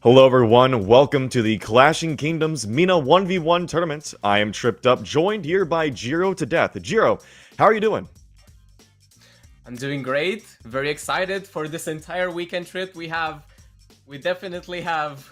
Hello everyone, welcome to the Clashing Kingdoms MENA 1v1 tournament. I am Tripped Up, joined here by Jiro to Death. Jiro, how are you doing? I'm doing great. Very excited for this entire weekend trip. We definitely have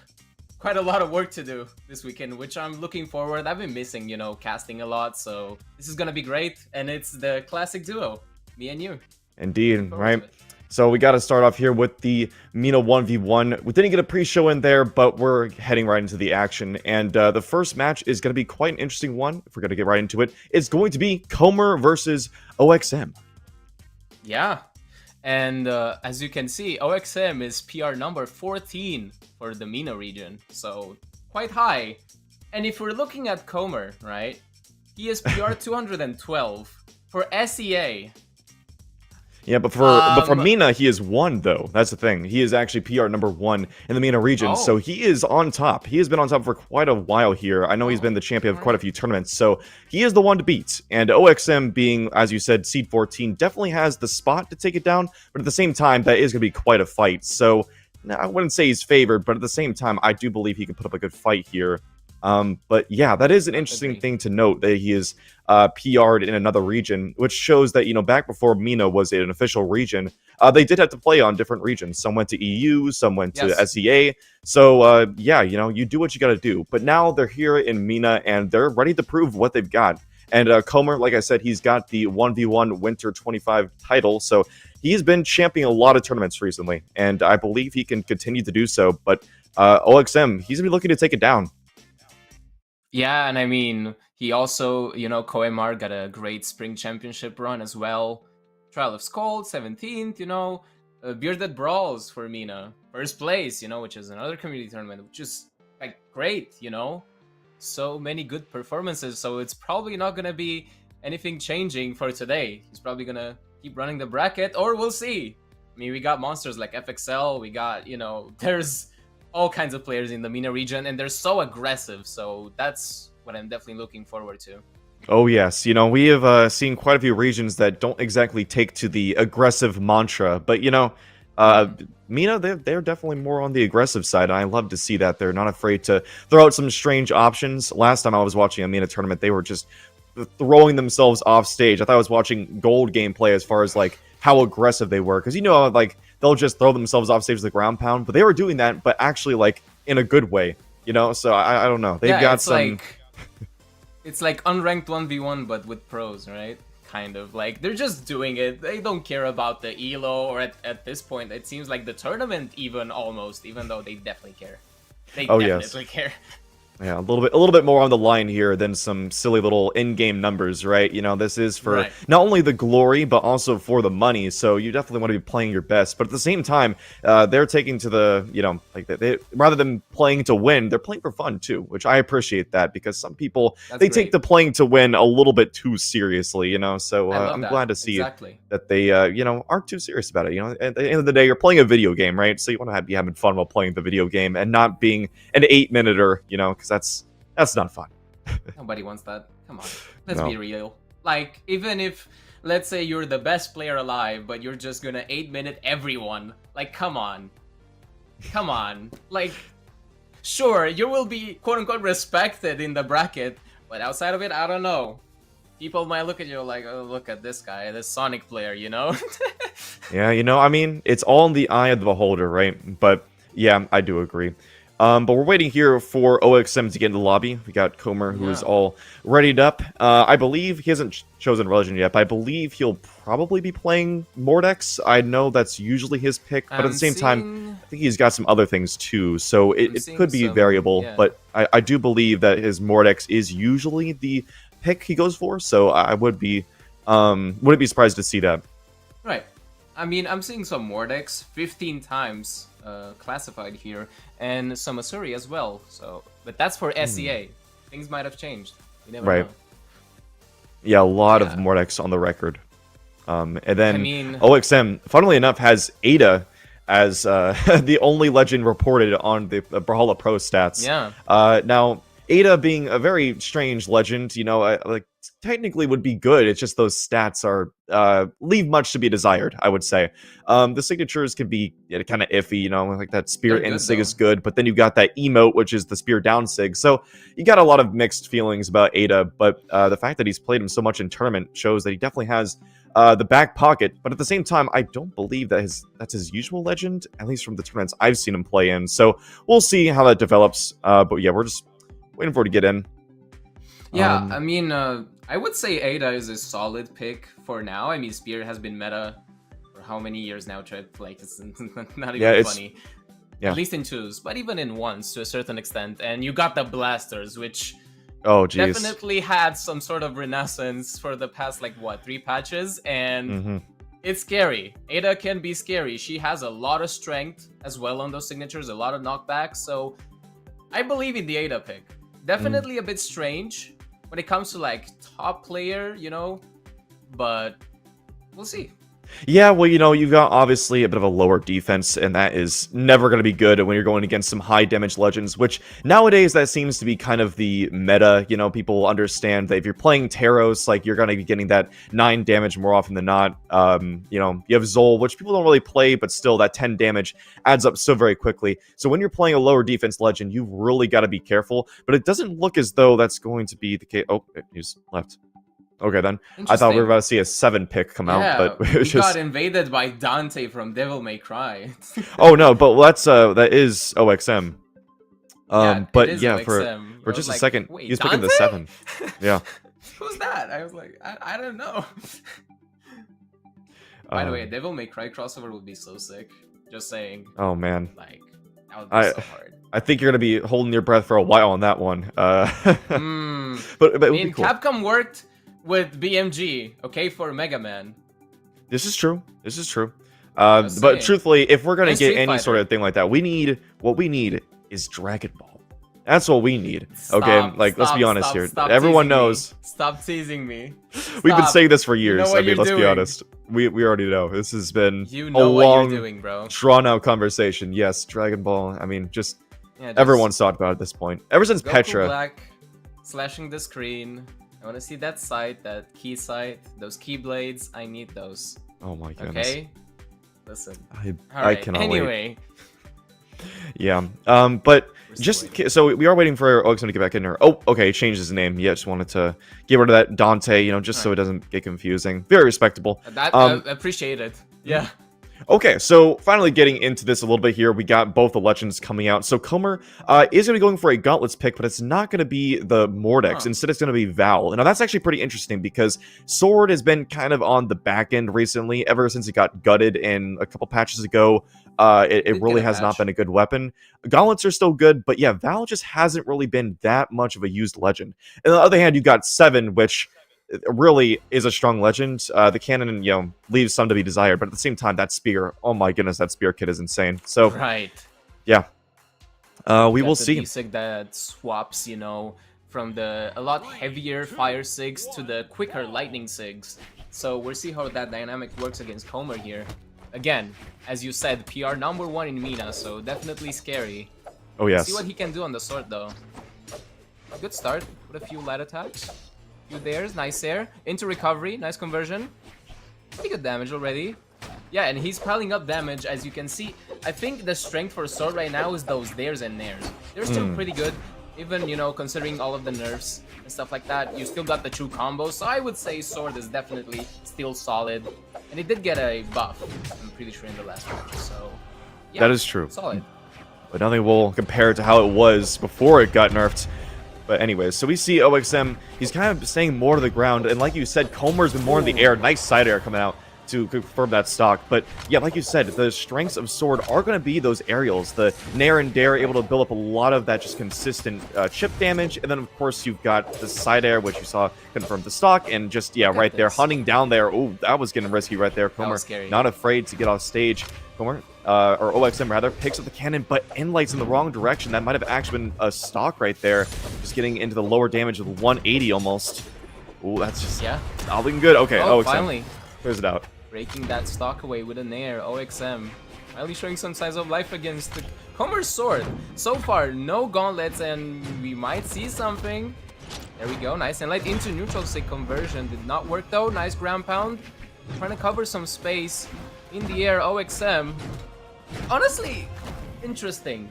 quite a lot of work to do this weekend, which I'm looking forward. I've been missing, casting a lot, so this is gonna be great. And it's the classic duo, me and you. Indeed, right? So we got to start off here with the MENA 1v1. We didn't get a pre-show in there, but we're heading right into the action. And the first match is going to be quite an interesting one, if we're going to get right into it. It's going to be C0-MR versus OXM. Yeah, and as you can see, OXM is PR number 14 for the MENA region, so quite high. And if we're looking at C0-MR, right, he is PR 212 for SEA. Yeah, but for MENA, he is 1, though. That's the thing. He is actually PR number 1 in the MENA region, so he is on top. He has been on top for quite a while here. I know he's been the champion of quite a few tournaments, so he is the one to beat. And OXM being, as you said, seed 14, definitely has the spot to take it down, but at the same time, that is going to be quite a fight. So I wouldn't say he's favored, but at the same time, I do believe he can put up a good fight here. But yeah, that is an interesting thing to note, that he is PR'd in another region, which shows that, back before MENA was an official region, they did have to play on different regions. Some went to EU, some went to SEA. So, yeah, you do what you got to do. But now they're here in MENA, and they're ready to prove what they've got. And C0-MR, like I said, he's got the 1v1 Winter 25 title, so he's been championing a lot of tournaments recently, and I believe he can continue to do so. But OXM, he's going to be looking to take it down. Yeah, and I mean, he also, C0-MR got a great spring championship run as well. Trial of Scold, 17th, Bearded Brawls for MENA. First place, which is another community tournament, which is, like, great, So many good performances, so it's probably not going to be anything changing for today. He's probably going to keep running the bracket, or we'll see. I mean, we got monsters like FXL, we got, there's all kinds of players in the MENA region, and they're so aggressive, so that's what I'm definitely looking forward to. Oh yes, we have seen quite a few regions that don't exactly take to the aggressive mantra, but MENA, they're definitely more on the aggressive side, and I love to see that. They're not afraid to throw out some strange options. Last time I was watching a MENA tournament, they were just throwing themselves off stage. I thought I was watching gold gameplay as far as, like, how aggressive they were, because like, they'll just throw themselves off stage with the ground pound, but they were doing that, but actually, like, in a good way, so I don't know. They've got some... It's like unranked 1v1, but with pros, right? Kind of. Like, they're just doing it. They don't care about the elo, or at this point, it seems like the tournament even, almost, even though they definitely care. They definitely care. Yeah, a little bit more on the line here than some silly little in-game numbers, right? This is for not only the glory, but also for the money, so you definitely want to be playing your best. But at the same time, they're taking to the, like, they rather than playing to win, they're playing for fun too, which I appreciate that, because some people, take the playing to win a little bit too seriously, so I'm glad to see that they, aren't too serious about it. At the end of the day, you're playing a video game, right? So you want to be having fun while playing the video game, and not being an 8-minuter, because that's not fun. Nobody wants that. Come on, let's be real. Like, even if, let's say, you're the best player alive, but you're just gonna 8-minute everyone, like, come on. Like, sure, you will be quote-unquote respected in the bracket, but outside of it, I don't know. People might look at you like, oh, look at this guy, this Sonic player, Yeah, I mean, it's all in the eye of the beholder, right? But yeah, I do agree. But we're waiting here for OXM to get in the lobby. We got C0-MR, who is all readied up. I believe he hasn't chosen religion yet, but I believe he'll probably be playing Mordex. I know that's usually his pick, but at the same time, I think he's got some other things too, so it could be variable. Yeah. But I do believe that his Mordex is usually the pick he goes for, so I wouldn't be surprised to see that. Right. I mean, I'm seeing some Mordex 15 times classified here, and some Asuri as well. So, but that's for SEA. Things might have changed. You never know. Yeah, a lot of Mordex on the record. And then OXM, funnily enough, has Ada as the only legend reported on the Brawlhalla Pro stats. Yeah. Now, Ada being a very strange legend, you know, like technically would be good. It's just those stats are leave much to be desired, I would say. The signatures can be kind of iffy, you know, like that spear They're in good, sig is though. good, but then you got that emote, which is the spear down sig. So you got a lot of mixed feelings about Ada, but the fact that he's played him so much in tournament shows that he definitely has the back pocket. But at the same time, I don't believe that that's his usual legend, at least from the tournaments I've seen him play in. So we'll see how that develops. But yeah, we're just waiting for it to get in. Yeah, I mean, I would say Ada is a solid pick for now. I mean, Spear has been meta for how many years now, Trip? Like, it's not even funny. Yeah. At least in twos, but even in ones to a certain extent. And you got the blasters, which definitely had some sort of renaissance for the past, like, what, 3 patches? And it's scary. Ada can be scary. She has a lot of strength as well on those signatures, a lot of knockbacks. So I believe in the Ada pick. Definitely a bit strange when it comes to, like, top player, you know, but we'll see. Yeah, well, you know, you've got obviously a bit of a lower defense, and that is never going to be good when you're going against some high damage legends, which nowadays that seems to be kind of the meta. You know, people understand that if you're playing Taros, like, you're going to be getting that 9 damage more often than not. You know, you have Zol, which people don't really play, but still that 10 damage adds up so very quickly. So when you're playing a lower defense legend, you've really got to be careful, but it doesn't look as though that's going to be the case. Oh, he's left. Okay, then. I thought we were about to see a 7 pick come out, but it was got invaded by Dante from Devil May Cry. Oh no, but that's that is OXM. But yeah, OXM. for just like, a second, wait, he's Dante? picking the 7. Yeah. Who's that? I was like, I don't know. By the way, a Devil May Cry crossover would be so sick. Just saying. Oh man. Like, that would be so hard. I think you're gonna be holding your breath for a while on that one. But I mean, cool. Capcom worked with BMG, okay, for Mega Man. This is true. This is true. But truthfully, if we're gonna get any sort of thing like that, what we need is Dragon Ball. That's what we need. Okay, like let's be honest here. Everyone knows. Stop teasing me. We've been saying this for years. You know I mean, let's be honest. We already know. This has been a long, drawn out conversation. Yes, Dragon Ball. I mean, just everyone's talked about it at this point. Ever since Goku Petra. Black, slashing the screen. I want to see that sight, that key sight, those keyblades. I need those. Oh my goodness. Okay? Listen. I cannot anyway. wait. Yeah. But just so we are waiting for OXM to get back in here. Oh, okay, he changed his name. Yeah, just wanted to get rid of that Dante, you know, just so it doesn't get confusing. Very respectable. That appreciate it. Yeah. Okay, so finally getting into this a little bit here, we got both the legends coming out. So Comer is going to be going for a Gauntlets pick, but it's not going to be the Mordex. Instead, it's going to be Val. Now, that's actually pretty interesting because Sword has been kind of on the back end recently, ever since it got gutted in a couple patches ago. It really has not been a good weapon. Gauntlets are still good, but yeah, Val just hasn't really been that much of a used legend. And on the other hand, you got 7, which really is a strong legend. The cannon, you know, leaves some to be desired, but at the same time, that spear, oh my goodness, that spear kit is insane. So, yeah, we will see. Sig that swaps, you know, from the a lot heavier fire sigs to the quicker lightning sigs. So we'll see how that dynamic works against Comer here. Again, as you said, PR #1 in MENA, so definitely scary. Oh yes. See what he can do on the sword though. Good start with a few light attacks. Few dares, nice air. Into recovery, nice conversion. Pretty good damage already. Yeah, and he's piling up damage, as you can see. I think the strength for Sword right now is those dares and nairs. They're still pretty good, even, you know, considering all of the nerfs and stuff like that. You still got the true combo, so I would say Sword is definitely still solid. And it did get a buff, I'm pretty sure, in the last match, so yeah, that is true. Solid. But nothing will compare it to how it was before it got nerfed. But anyways, so we see OXM, he's kind of staying more to the ground, and like you said, Comer's been more in the air. Nice side air coming out to confirm that stock. But yeah, like you said, the strengths of Sword are going to be those aerials. The Nair and Dare able to build up a lot of that just consistent chip damage, and then of course you've got the side air, which you saw confirm the stock, and just, yeah, right there, hunting down there. Oh, that was getting risky right there. Comer not afraid to get off stage. Comer, or OXM rather, picks up the cannon, but inlights in the wrong direction. That might have actually been a stock right there. Just getting into the lower damage of 180 almost. Oh, that's just not looking good. Okay, OXM finally clears it out. Breaking that stock away with a Nair. OXM finally showing some signs of life against the Comer's sword. So far, no gauntlets, and we might see something. There we go, nice and light into neutral stick conversion. Did not work though, nice ground pound. Trying to cover some space in the air, OXM. Honestly, interesting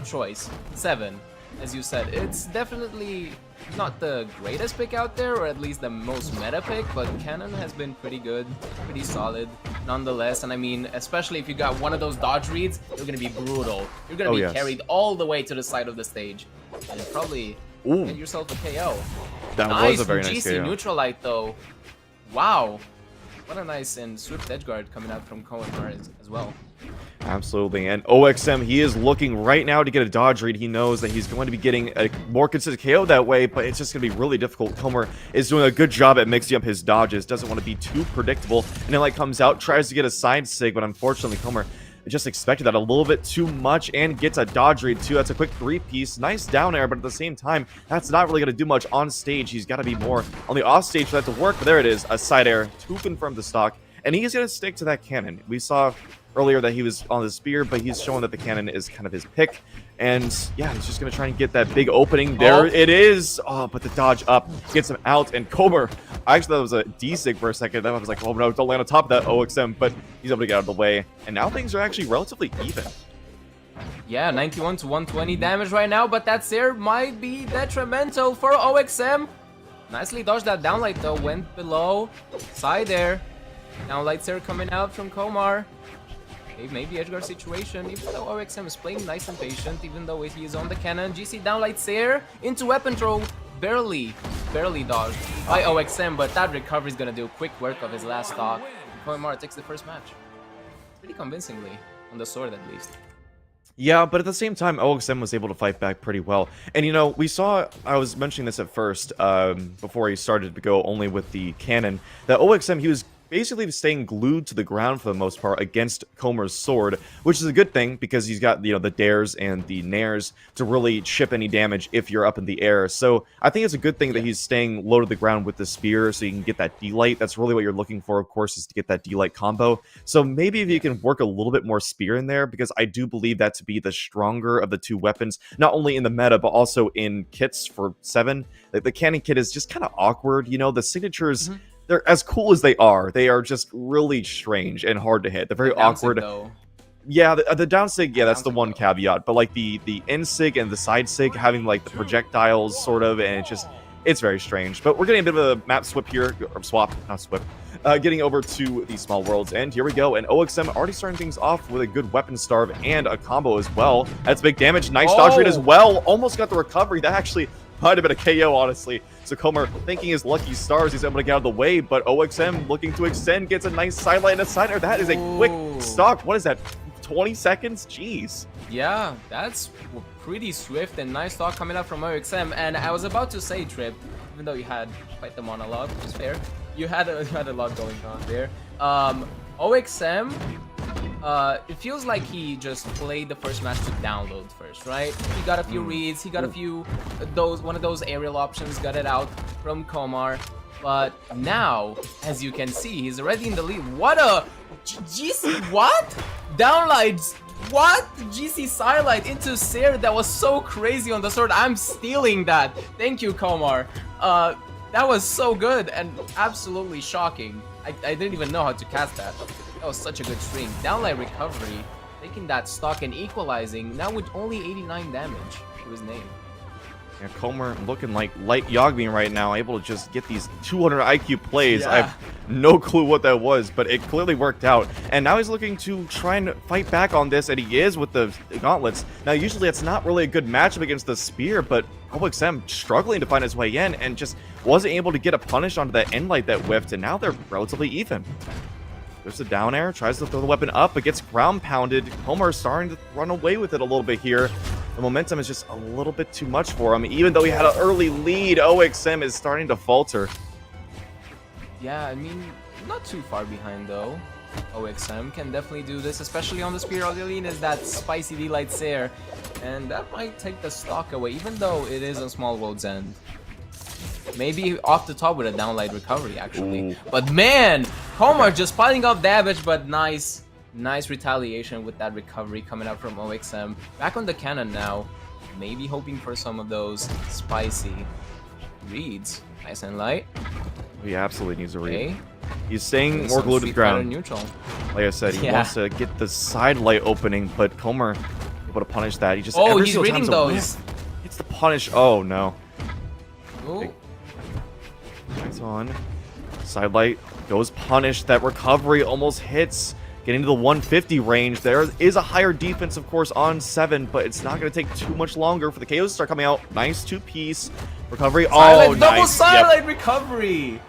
choice. 7, as you said. It's definitely not the greatest pick out there, or at least the most meta pick, but Cannon has been pretty good, pretty solid nonetheless. And I mean, especially if you got one of those dodge reads, you're gonna be brutal. You're gonna be carried all the way to the side of the stage, and probably get yourself a KO. That nice was a very nice GC KO. Neutralite though. Wow. What a nice and swift edge guard coming out from C0-MR as well. Absolutely, and OXM, he is looking right now to get a dodge read. He knows that he's going to be getting a more consistent KO that way, but it's just going to be really difficult. C0-MR is doing a good job at mixing up his dodges, doesn't want to be too predictable, and then like comes out, tries to get a side sig, but unfortunately C0-MR just expected that a little bit too much and gets a dodge read too. That's a quick 3-piece, nice down air, but at the same time, that's not really going to do much on stage. He's got to be more on the off stage for that to work, but there it is, a side air to confirm the stock, and he's going to stick to that cannon. We saw earlier that he was on the spear, but he's showing that the cannon is kind of his pick. And yeah, he's just going to try and get that big opening. There it is. Oh, but the dodge up gets him out. And C0-MR, I actually thought it was a D-Sig for a second. Then I was like, oh no, don't land on top of that OXM. But he's able to get out of the way. And now things are actually relatively even. Yeah, 91 to 120 damage right now, but that Seer might be detrimental for OXM. Nicely dodged that downlight though, went below. Side air. Downlight Seer coming out from C0-MR. Maybe edgeguard situation, even though OXM is playing nice and patient, even though he is on the cannon. GC downlight Seer into weapon throw, barely dodged by OXM, but that recovery is gonna do quick work of his last stock. C0-MR takes the first match. Pretty convincingly, on the sword at least. Yeah, but at the same time, OXM was able to fight back pretty well. And you know, we saw, I was mentioning this at first, before he started to go only with the cannon, that OXM, he was basically staying glued to the ground for the most part against C0-MR's sword, which is a good thing because he's got, you know, the dares and the nairs to really chip any damage if you're up in the air. So I think it's a good thing that he's staying low to the ground with the spear so you can get that D-Light. That's really what you're looking for, of course, is to get that D-Light combo. So maybe if you can work a little bit more spear in there, because I do believe that to be the stronger of the two weapons, not only in the meta, but also in kits for 7. Like, the cannon kit is just kind of awkward, you know, the signatures... They're as cool as they are just really strange and hard to hit. They're very awkward. Yeah, the down sig, yeah, that's the one caveat. But like the in sig and the side sig having like the projectiles sort of, and it's very strange. But we're getting a bit of a map swap here, or swap, not swap. Getting over to the small worlds, and here we go. And OXM already starting things off with a good weapon starve and a combo as well. That's big damage. Nice dodge rate as well. Almost got the recovery. That actually might have been a KO, honestly. So C0-MR thinking his lucky stars, he's able to get out of the way, but OXM looking to extend, gets a nice sideline and a side air. That is a quick stock. What is that? 20 seconds? Jeez. Yeah, that's pretty swift and nice stock coming up from OXM. And I was about to say, Trip, even though you had quite the monologue, which is fair, you had a lot going on there. OXM, it feels like he just played the first match to download first, right? He got a few reads, he got a few one of those aerial options, got it out from C0-MR. But now, as you can see, he's already in the lead. What a GC, what? Downlights, what? GC sidelight into Seer, that was so crazy on the sword. I'm stealing that. Thank you, C0-MR. That was so good and absolutely shocking. I didn't even know how to cast that. That was such a good string. Downlight recovery, taking that stock and equalizing, now with only 89 damage to his name. Yeah, C0-MR looking like light Yogmi right now, able to just get these 200 IQ plays. Yeah. I have no clue what that was, but it clearly worked out. And now he's looking to try and fight back on this, and he is with the gauntlets. Now, usually it's not really a good matchup against the spear, but OXM struggling to find his way in and just wasn't able to get a punish onto that end light that whiffed, and now they're relatively even. There's a down air, tries to throw the weapon up, but gets ground pounded. C0-MR starting to run away with it a little bit here. The momentum is just a little bit too much for him. Even though he had an early lead, OXM is starting to falter. Yeah, I mean, not too far behind though. OXM can definitely do this, especially on the spear. All you need is that spicy D-Light Seer, and that might take the stock away, even though it is on Small World's End. Maybe off the top with a downlight recovery, actually. But man, C0-MR just piling up damage, but nice Nice retaliation with that recovery coming out from OXM. Back on the cannon now. Maybe hoping for some of those spicy reads. Nice and light. He absolutely needs a read. Okay. He's staying more glued to the ground. Neutral. Like I said, he wants to get the side light opening, but Comer able to punish that. He just he's reading those. It's the punish. Oh no. Ooh. Nice on. Side light goes punish. That recovery almost hits. Getting to the 150 range. There is a higher defense, of course, on 7, but it's not going to take too much longer for the KOs to start coming out. Nice 2-piece recovery. Silent, nice. Double silent recovery.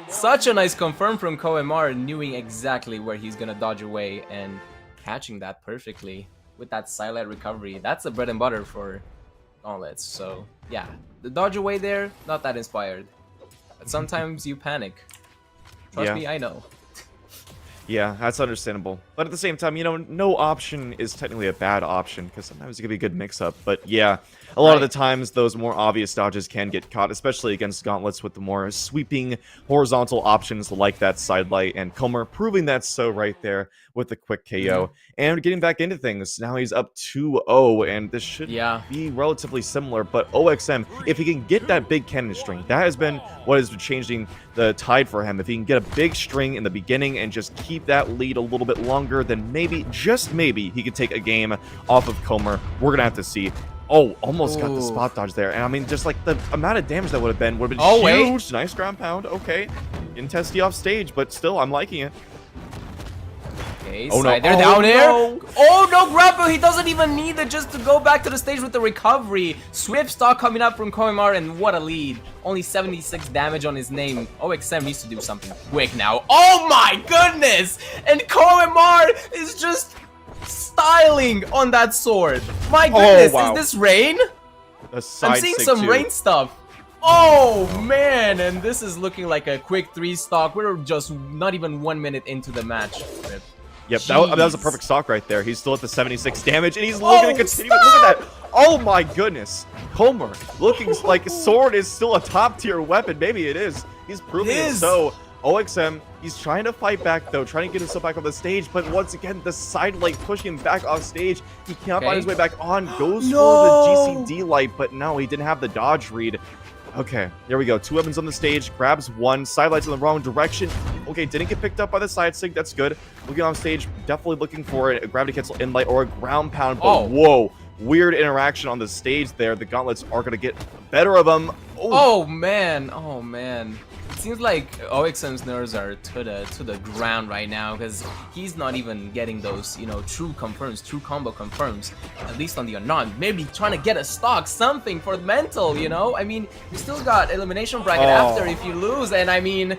Such a nice confirm from C0-MR, knowing exactly where he's going to dodge away and catching that perfectly with that silent recovery. That's the bread and butter for gauntlets. So, yeah, the dodge away there, not that inspired. But sometimes you panic. Trust me, I know. Yeah, that's understandable. But at the same time, you know, no option is technically a bad option, because sometimes it can be a good mix-up. But yeah, a lot of the times, those more obvious dodges can get caught, especially against gauntlets with the more sweeping horizontal options like that side light. And Comer proving that so right there with the quick KO. And getting back into things, now he's up 2-0, and this should be relatively similar. But OXM, if he can get that big cannon string, that has been what has been changing the tide for him. If he can get a big string in the beginning and just keep that lead a little bit longer, then maybe, just maybe, he could take a game off of Comer. We're gonna have to see. Oh, almost got the spot dodge there. And I mean, just like the amount of damage that would have been huge. Wait. Nice ground pound. Okay. Getting testy off stage, but still, I'm liking it. Okay, oh no, down air. No. Oh no, grapple! He doesn't even need it just to go back to the stage with the recovery. Swift stock coming up from C0-MR, and what a lead. Only 76 damage on his name. OXM needs to do something quick now. Oh my goodness! And C0-MR is just styling on that sword. My goodness, is this rain? I'm seeing some rain stuff. Oh man, and this is looking like a quick 3 stock. We're just not even 1 minute into the match. Yep, that was a perfect stock right there. He's still at the 76 damage, and he's looking to continue. Look at that. Oh my goodness. Comer looking like sword is still a top tier weapon. Maybe it is. He's proving it so. OXM, he's trying to fight back though, trying to get himself back on the stage, but once again, the side light pushing him back off stage. He can't find his way back on. Goes for the GCD light, but no, he didn't have the dodge read. Okay, there we go. 2 weapons on the stage, grabs 1, side lights in the wrong direction. Okay, didn't get picked up by the side sig. That's good. Looking on stage, definitely looking for a gravity cancel in light or a ground pound. But whoa, weird interaction on the stage there. The gauntlets are going to get better of them. Oh man, oh man. It seems like OXM's nerves are to the ground right now, because he's not even getting those, you know, true confirms, true combo confirms, at least on the Anon. Maybe trying to get a stock, something for mental, you know? I mean, you still got elimination bracket after if you lose, and I mean,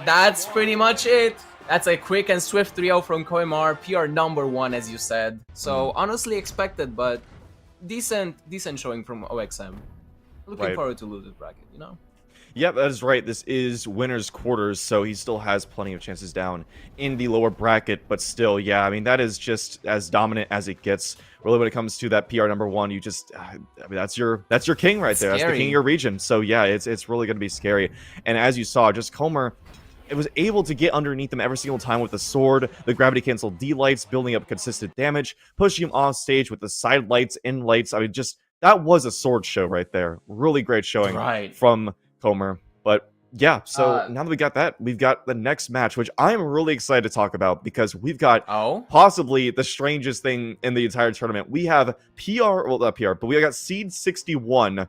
that's pretty much it. That's a quick and swift 3-0 from C0-MR, PR number 1, as you said. So, honestly expected, but decent showing from OXM. Looking forward to lose this bracket, you know? Yep, that is right. This is winner's quarters, so he still has plenty of chances down in the lower bracket. But still, yeah, I mean, that is just as dominant as it gets. Really, when it comes to that PR number 1, you just, I mean, that's your king right there. That's the king of your region. So yeah, it's really going to be scary. And as you saw, just Comer, it was able to get underneath him every single time with the sword, the gravity cancel D lights, building up consistent damage, pushing him off stage with the side lights, in lights. I mean, just that was a sword show right there. Really great showing from Comer. But yeah, so now that we got that, we've got the next match, which I'm really excited to talk about, because we've got possibly the strangest thing in the entire tournament. We have PR, well, not PR, but we got Seed 61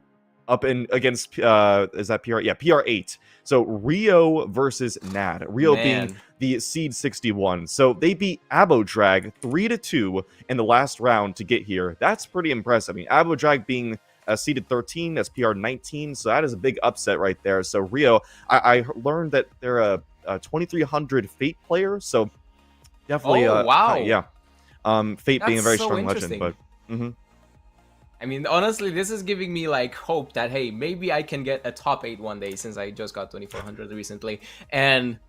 up in against is that PR? Yeah, PR8. So Rio versus Nad. Rio being the Seed 61. So they beat Abodrag 3-2 in the last round to get here. That's pretty impressive. I mean, Abodrag being seeded 13, that's PR 19, so that is a big upset right there. So Rio, I learned that they're a 2300 Fate player, so definitely Fate being a very strong legend. But I mean, honestly, this is giving me like hope that, hey, maybe I can get a top 8 one day, since I just got 2400 recently. And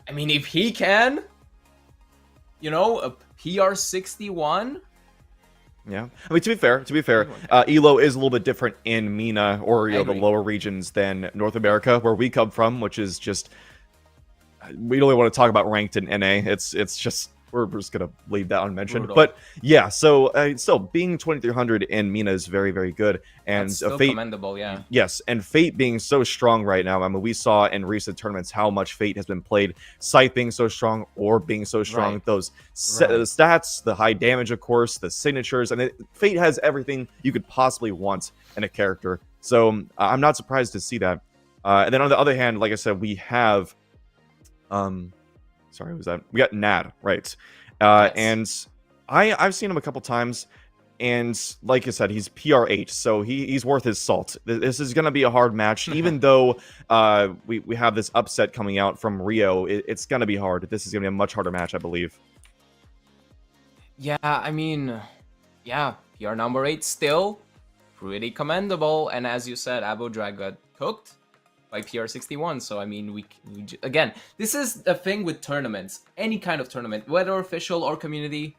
I mean, if he can, you know, a PR 61. Yeah, I mean, to be fair, Elo is a little bit different in MENA or the lower regions than North America, where we come from, which is just, we don't really want to talk about ranked in NA. It's just we're just gonna leave that unmentioned. Brutal. But yeah, so still being 2300 in MENA is very, very good, and That's still Fate, commendable, yeah. yes, and Fate being so strong right now. I mean, we saw in recent tournaments how much Fate has been played. Scythe being so strong, Orb being so strong, Right. those Right. the stats, the high damage, of course, the signatures, and Fate has everything you could possibly want in a character. So I'm not surprised to see that. And then on the other hand, like I said, we have, sorry, was that? We got Nad, right? Yes. And I've seen him a couple times, and like I said, he's PR8, so he's worth his salt. This is going to be a hard match, even though we have this upset coming out from Rio. It's going to be hard. This is going to be a much harder match, I believe. Yeah, I mean, yeah, PR number 8 still pretty commendable, and as you said, Abodrag got cooked by PR61, so I mean, again, this is the thing with tournaments. Any kind of tournament, whether official or community,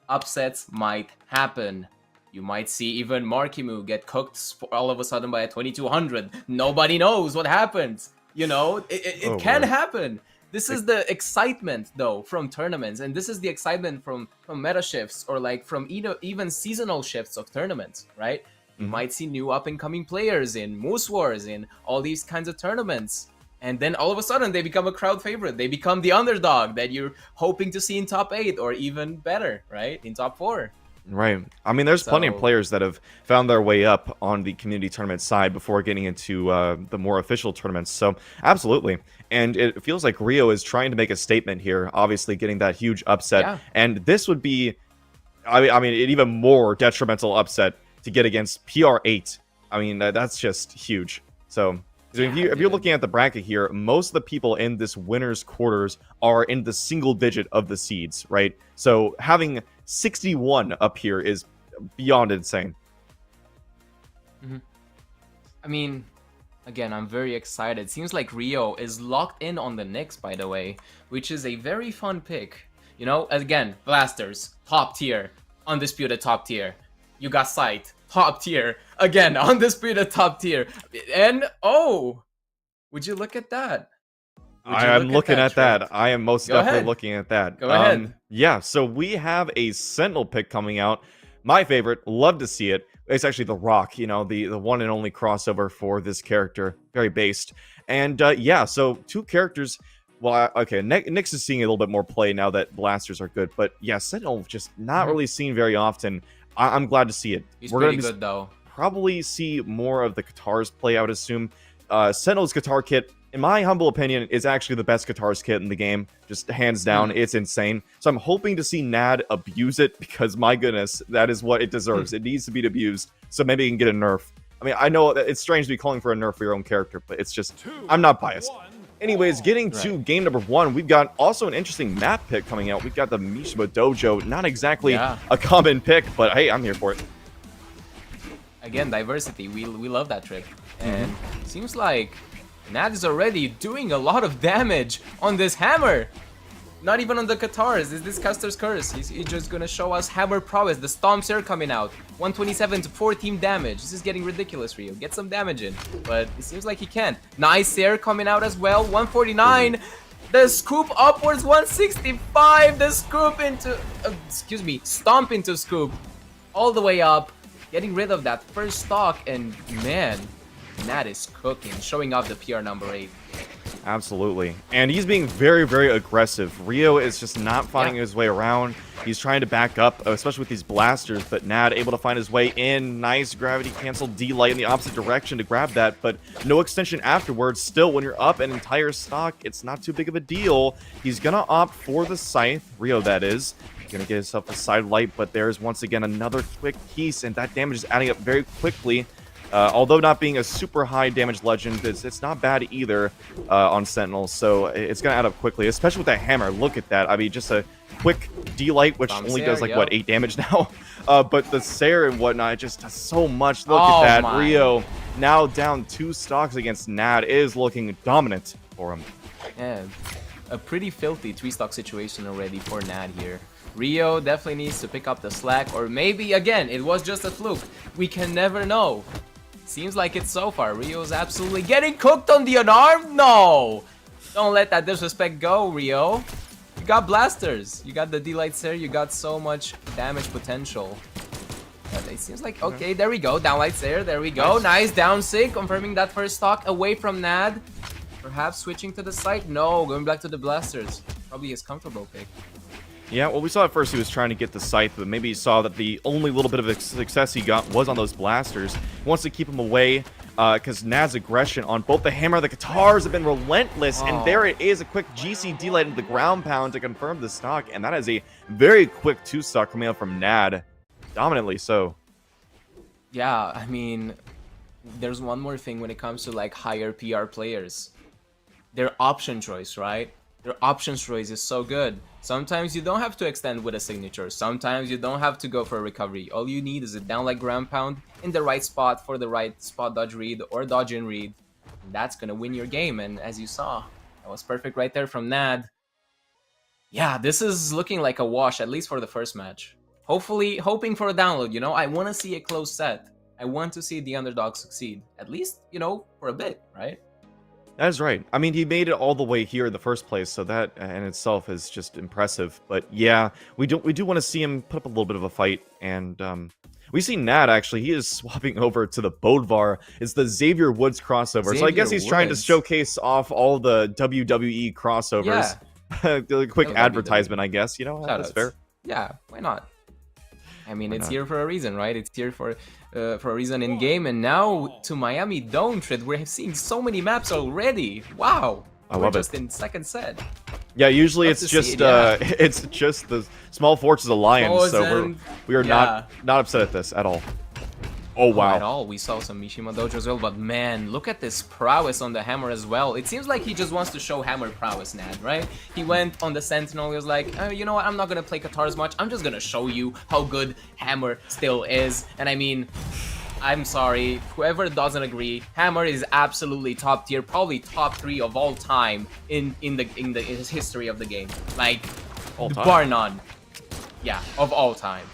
upsets might happen. You might see even Markimu get cooked all of a sudden by a 2200. Nobody knows what happens. You know, it can happen. This is the excitement, though, from tournaments, and this is the excitement from meta shifts, or like from even seasonal shifts of tournaments, right? You might see new up-and-coming players in Moose Wars, in all these kinds of tournaments. And then all of a sudden, they become a crowd favorite. They become the underdog that you're hoping to see in top 8, or even better, right? In top 4. Right. I mean, there's plenty of players that have found their way up on the community tournament side before getting into the more official tournaments. So, absolutely. And it feels like Rio is trying to make a statement here, obviously getting that huge upset. Yeah. And this would be, I mean, an even more detrimental upset to get against PR8. I mean, that's just huge. So if you're looking at the bracket here, most of the people in this winner's quarters are in the single digit of the seeds, right? So having 61 up here is beyond insane. I mean, again, I'm very excited. Seems like Rio is locked in on the Knicks, by the way, which is a very fun pick. You know, again, Blasters, top tier, undisputed top tier. You got Sight, top tier. Again, undisputed top tier. And, oh, would you look at that? I am looking at that. I am most definitely looking at that. Go ahead. Yeah, so we have a Sentinel pick coming out. My favorite, love to see it. It's actually The Rock, you know, the one and only crossover for this character. Very based. And yeah, so two characters. Well, okay, Nyx is seeing a little bit more play now that Blasters are good. But yeah, Sentinel just not really seen very often. I'm glad to see it. He's pretty good, though. Probably see more of the guitars play, I would assume. Sentinel's guitar kit, in my humble opinion, is actually the best guitars kit in the game. Just hands down, it's insane. So I'm hoping to see Nad abuse it, because my goodness, that is what it deserves. It needs to be abused, so maybe it can get a nerf. I mean, I know that it's strange to be calling for a nerf for your own character, but it's just, I'm not biased. Anyways, getting to game number 1, we've got also an interesting map pick coming out. We've got the Mishima Dojo. Not exactly a common pick, but hey, I'm here for it. Again, diversity. We love that trick. And seems like Nad is already doing a lot of damage on this hammer. Not even on the guitars. Is this Custer's Curse? He's just gonna show us hammer prowess. The stomps are coming out. 127 to 14 damage. This is getting ridiculous, Rio. Get some damage in. But it seems like he can. Nice air coming out as well. 149. The scoop upwards. 165. The scoop into... excuse me. Stomp into scoop. All the way up. Getting rid of that first stock. And man, Nad is cooking. Showing off the PR number 8. Absolutely. And he's being very, very aggressive. Rio is just not finding his way around. He's trying to back up, especially with these blasters, but Nad able to find his way in. Nice gravity cancel D-light in the opposite direction to grab that, but no extension afterwards. Still, when you're up an entire stock, it's not too big of a deal. He's gonna opt for the Scythe, Rio that is. Gonna get himself a side light, but there's once again another quick piece, and that damage is adding up very quickly. Although not being a super high damage legend, it's not bad either on Sentinel, so it's going to add up quickly, especially with that hammer. Look at that. I mean, just a quick D-light, which only does, like, what, 8 damage now? But the Sair and whatnot, it just does so much. Look at that. Rio, now down 2 stocks against Nad, is looking dominant for him. Yeah, a pretty filthy 3-stock situation already for Nad here. Rio definitely needs to pick up the slack, or maybe, again, it was just a fluke. We can never know. Seems like it so far. Rio's absolutely getting cooked on the unarmed. No! Don't let that disrespect go, Rio. You got blasters. You got the D-lights there. You got so much damage potential. But it seems like, okay, there we go. Downlights there. There we go. Nice down sig. Confirming that first stock away from Nad. Perhaps switching to the site. No, going back to the blasters. Probably his comfortable pick. Yeah, well, we saw at first he was trying to get the scythe, but maybe he saw that the only little bit of success he got was on those blasters. He wants to keep him away, because Nad's aggression on both the hammer and the guitars have been relentless, and there it is, a quick GC D-light into the ground pound to confirm the stock, and that is a very quick 2-stock coming out from Nad, dominantly so. Yeah, I mean, there's one more thing when it comes to like higher PR players. Their option choice, right? Their option choice is so good. Sometimes you don't have to extend with a signature. Sometimes you don't have to go for a recovery. All you need is a down like ground pound in the right spot for the right spot dodge read or dodge in read. And that's gonna win your game. And as you saw, that was perfect right there from Nad. Yeah, this is looking like a wash, at least for the first match. Hopefully, hoping for a download, you know? I want to see a close set. I want to see the underdog succeed. At least, you know, for a bit, right? That is right. I mean, he made it all the way here in the first place, so that in itself is just impressive. But yeah, we do want to see him put up a little bit of a fight, and we see Nad actually. He is swapping over to the Bodvar. It's the Xavier Woods crossover. So I guess he's trying to showcase off all the WWE crossovers. Yeah. The quick advertisement, I guess. You know, that's fair. Yeah, why not? I mean, it's here for a reason, right? It's here for a reason in game, and now to Miami Dome trip. We're seeing so many maps already. Wow, I love just in second set. Yeah, usually it's just it's just the Small Fortress Alliance, so we are not upset at this at all. Oh wow! Not at all. We saw some Mishima Dojo as well, but man, look at this prowess on the hammer as well. It seems like he just wants to show hammer prowess, Nad, right? He went on the Sentinel. He was like, you know what? I'm not gonna play Qatar as much. I'm just gonna show you how good hammer still is. And I mean, I'm sorry, whoever doesn't agree, hammer is absolutely top tier, probably top 3 of all time in the history of the game, like bar none. Yeah, of all time.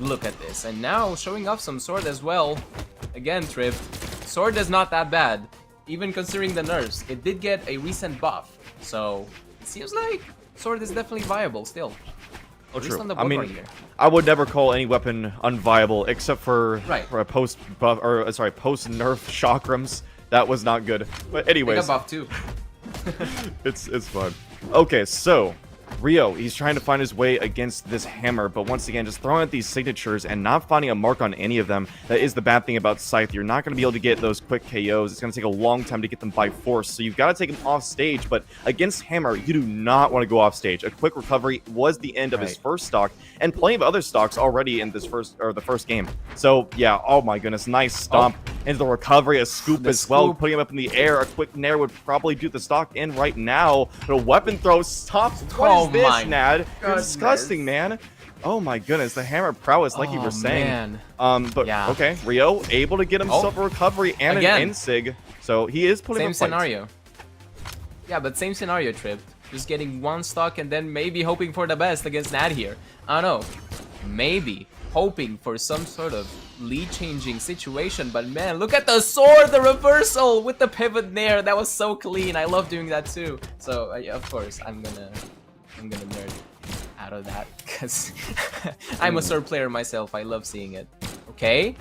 Look at this, and now showing off some sword as well. Again, Trip, sword is not that bad, even considering the nerfs. It did get a recent buff, so it seems like sword is definitely viable still. Oh, true. I mean, I would never call any weapon unviable except for a post buff or post nerf chakrams. That was not good. But anyways, they got buff too. it's fun. Okay, so Rio, he's trying to find his way against this hammer, but once again, just throwing out these signatures and not finding a mark on any of them. That is the bad thing about Scythe. You're not going to be able to get those quick KOs. It's going to take a long time to get them by force, so you've got to take him off stage, but against hammer, you do not want to go off stage. A quick recovery was the end of his first stock, and plenty of other stocks already in this the first game. So, yeah, oh my goodness, nice stomp into the recovery, a scoop as well, putting him up in the air. A quick nair would probably do the stock in right now, but a weapon throw stops. What is this, Nad? You're disgusting, man. Oh my goodness, the hammer prowess, like you were saying. Okay, Rio able to get himself a recovery and an insig, so he is putting same scenario. Yeah, but same scenario, Trip. Just getting one stock and then maybe hoping for the best against Nad here. I don't know. Maybe hoping for some sort of lead changing situation, but man, look at the sword, the reversal with the pivot nair. That was so clean. I love doing that too. So of course I'm gonna nerd out of that because I'm a sword player myself. I love seeing it. Okay,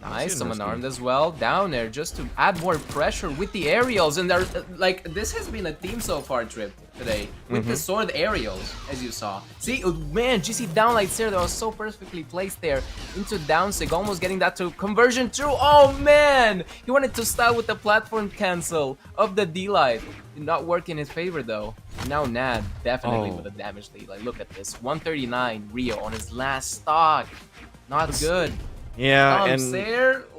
nice. Someone armed as well down there just to add more pressure with the aerials, and they're like, this has been a theme so far, Trip, today with the sword aerials, as you saw. See, man, GC downlights there that was so perfectly placed there into downsig, almost getting that to conversion through. Oh man, he wanted to style with the platform cancel of the D-light. Did not work in his favor though. Now Nad definitely with a damage lead. Like, look at this, 139 Rio on his last stock. Not good. Yeah, and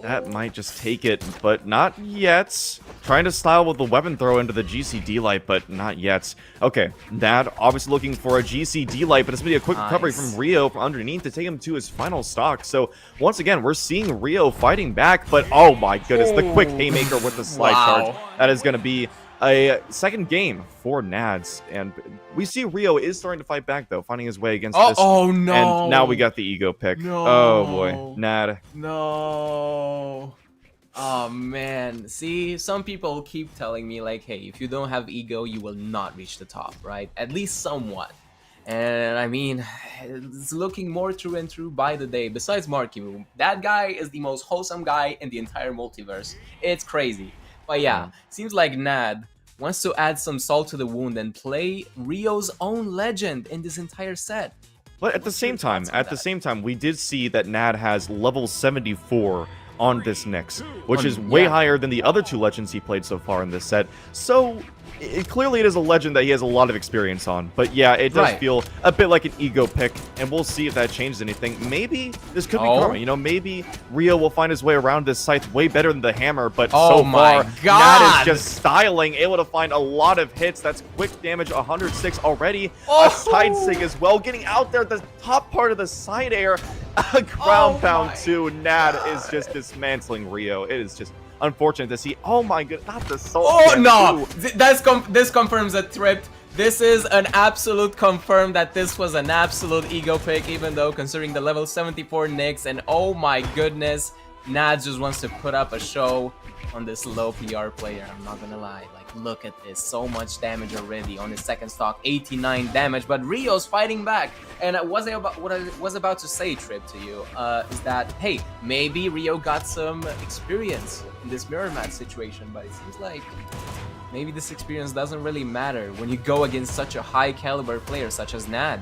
that might just take it, but not yet. Trying to style with the weapon throw into the GCD light, but not yet. Okay, Nad obviously looking for a GCD light, but it's going to be a quick recovery from Rio from underneath to take him to his final stock. So once again, we're seeing Rio fighting back, but oh my goodness, the quick haymaker with the slide charge. That is going to be a second game for Nads, and we see Rio is starting to fight back though, finding his way against this. Oh no! And now we got the ego pick. No. Oh boy, Nad. No. Oh man, see, some people keep telling me like, hey, if you don't have ego, you will not reach the top, right? At least somewhat. And I mean, it's looking more true and true by the day. Besides Marky, that guy is the most wholesome guy in the entire multiverse. It's crazy. But yeah, seems like Nad wants to add some salt to the wound and play Rio's own legend in this entire set. But at the same time, we did see that Nad has level 74 on this Nyx, which is way higher than the other 2 legends he played so far in this set. So clearly it is a legend that he has a lot of experience on. But yeah, it does feel a bit like an ego pick, and we'll see if that changes anything. Maybe this could be karma. You know, maybe Rio will find his way around this scythe way better than the hammer, but so far, Nad is just styling, able to find a lot of hits. That's quick damage, 106 already. A side sig as well, getting out there, the top part of the side air. A ground pound too. Nad is just dismantling Rio. It is just unfortunate to see. Oh my god, not the soul. Oh no! This confirms a trip. This is an absolute confirm that this was an absolute ego pick, even though considering the level 74 Nyx, and oh my goodness, Nad just wants to put up a show on this low PR player. I'm not gonna lie. Like, look at this. So much damage already on his second stock. 89 damage, but Rio's fighting back. And what I was about to say, Trip, to you, is that, hey, maybe Rio got some experience in this mirror match situation, but it seems like maybe this experience doesn't really matter when you go against such a high caliber player such as Nad.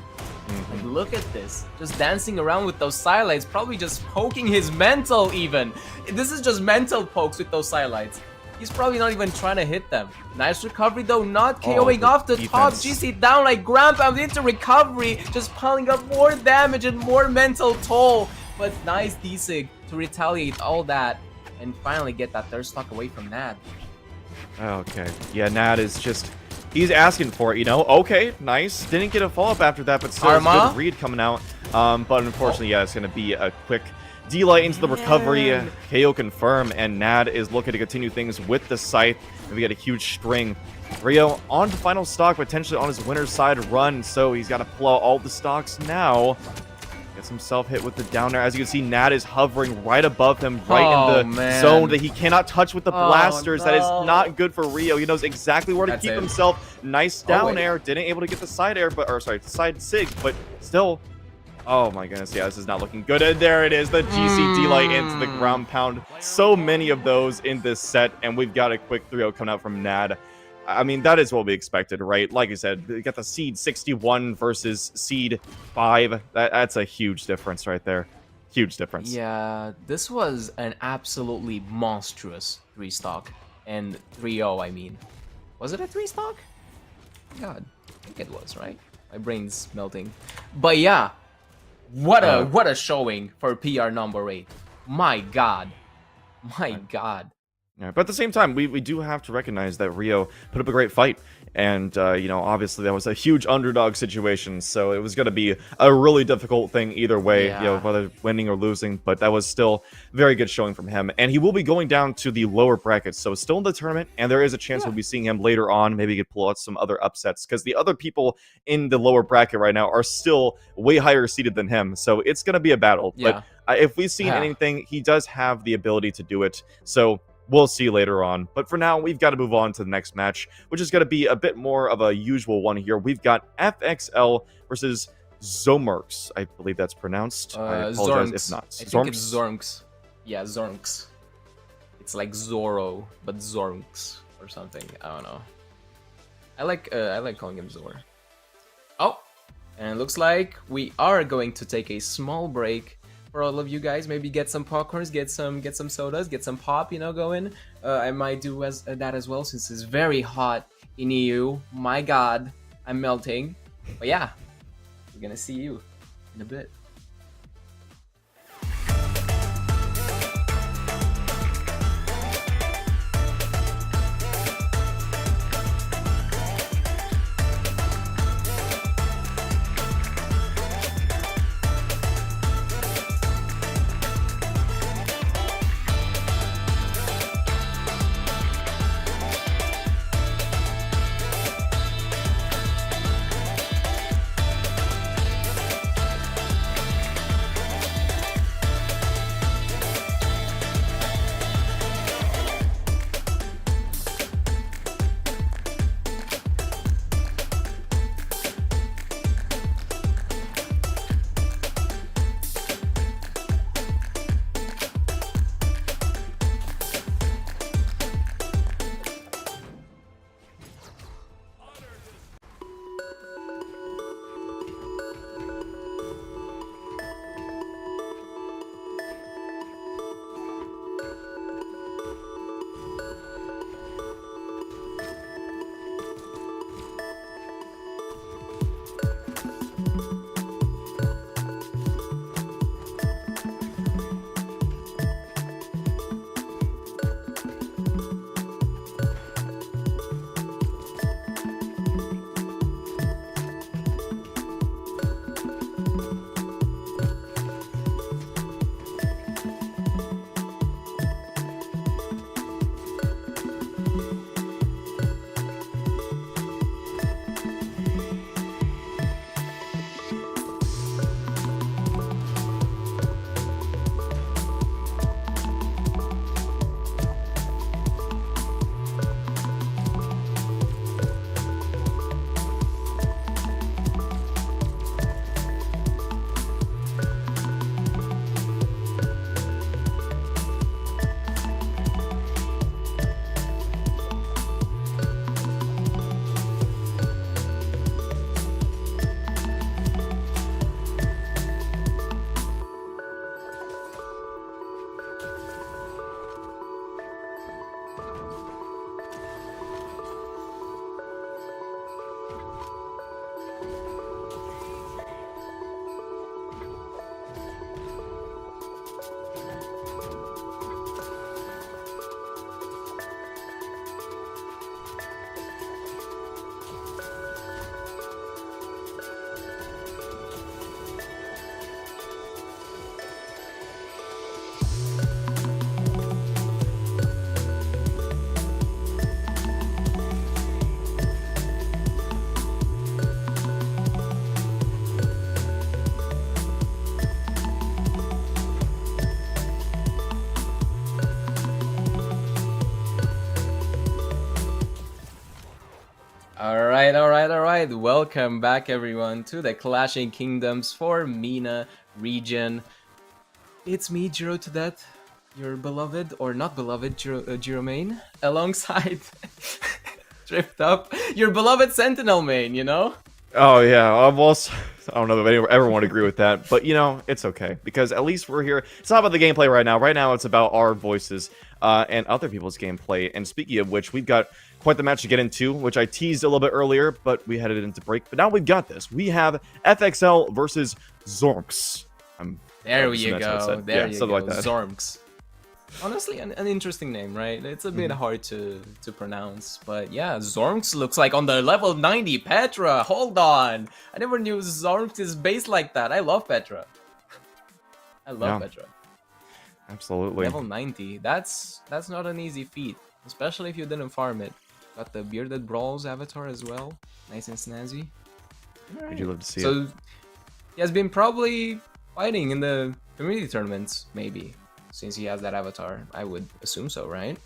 Like, look at this, just dancing around with those sidelights, probably just poking his mental even. This is just mental pokes with those sidelights. He's probably not even trying to hit them. Nice recovery though, not KOing off the top. GC down like ground pound into recovery, just piling up more damage and more mental toll. But nice D-Sig to retaliate all that and finally get that third stock away from Nad. Okay, yeah, Nad is just, he's asking for it, you know? Okay, nice. Didn't get a follow-up after that, but still a good read coming out. But unfortunately, yeah, it's going to be a quick D-Light into the recovery. KO confirm, and Nad is looking to continue things with the scythe. And we got a huge string. Rio on to final stock, potentially on his winner's side run, so he's got to pull out all the stocks now. Gets himself hit with the down air. As you can see, Nad is hovering right above him, right in the zone that he cannot touch with the blasters. That is not good for Rio. He knows exactly where to keep himself. Nice down air. Didn't able to get the side air, but, or sorry, side sig, but still. Oh my goodness, yeah, this is not looking good. And there it is, the GC D-Light into the ground pound. So many of those in this set, and we've got a quick 3-0 coming out from Nad. I mean, that is what we expected, right? Like I said, we got the seed 61 versus seed 5. That's a huge difference right there. Huge difference. Yeah, this was an absolutely monstrous 3-stock. And 3-0, I mean. Was it a 3-stock? God, I think it was, right? My brain's melting. But yeah, what a showing for PR number 8. My God. My God. Yeah, but at the same time, we do have to recognize that Rio put up a great fight. And, you know, obviously that was a huge underdog situation. So it was going to be a really difficult thing either way, you know, whether winning or losing. But that was still very good showing from him. And he will be going down to the lower brackets. So still in the tournament. And there is a chance we'll be seeing him later on. Maybe he could pull out some other upsets. Because the other people in the lower bracket right now are still way higher seeded than him. So it's going to be a battle. But if we've seen anything, he does have the ability to do it. So we'll see later on. But for now, we've got to move on to the next match, which is going to be a bit more of a usual one here. We've got FXL versus C0-MR, I believe that's pronounced. I apologize if not. I think it's Zornks. Yeah, Zornks. It's like Zorro, but Zornks or something. I don't know. I like calling him Zor. Oh, and it looks like we are going to take a small break. For all of you guys, maybe get some popcorns, get some sodas, get some pop, you know, going. I might do that as well since it's very hot in EU. My God, I'm melting. But yeah, we're gonna see you in a bit. Alright. Welcome back, everyone, to the Clashing Kingdoms for MENA region. It's me, Jiro to Death, your beloved, or not beloved, Jiro main, alongside Tripped Up, your beloved Sentinel main, you know? Oh yeah, I don't know if everyone would agree with that, but you know, it's okay, because at least we're here. It's not about the gameplay right now. Right now, it's about our voices and other people's gameplay. And speaking of which, we've got quite the match to get into, which I teased a little bit earlier, but we headed into break. But now we've got this. We have FXL versus Zormx. There you go. There you go. Like that. Zormx. Honestly, an interesting name, right? It's a bit hard to pronounce, but yeah, Zormx looks like on the level 90 Petra. Hold on, I never knew Zormx is based like that. I love Petra. I love Petra. Absolutely. Level 90. That's not an easy feat, especially if you didn't farm it. Got the Bearded Brawls avatar as well, nice and snazzy. Would you love to see it? So he has been probably fighting in the community tournaments, maybe. Since he has that avatar, I would assume so, right?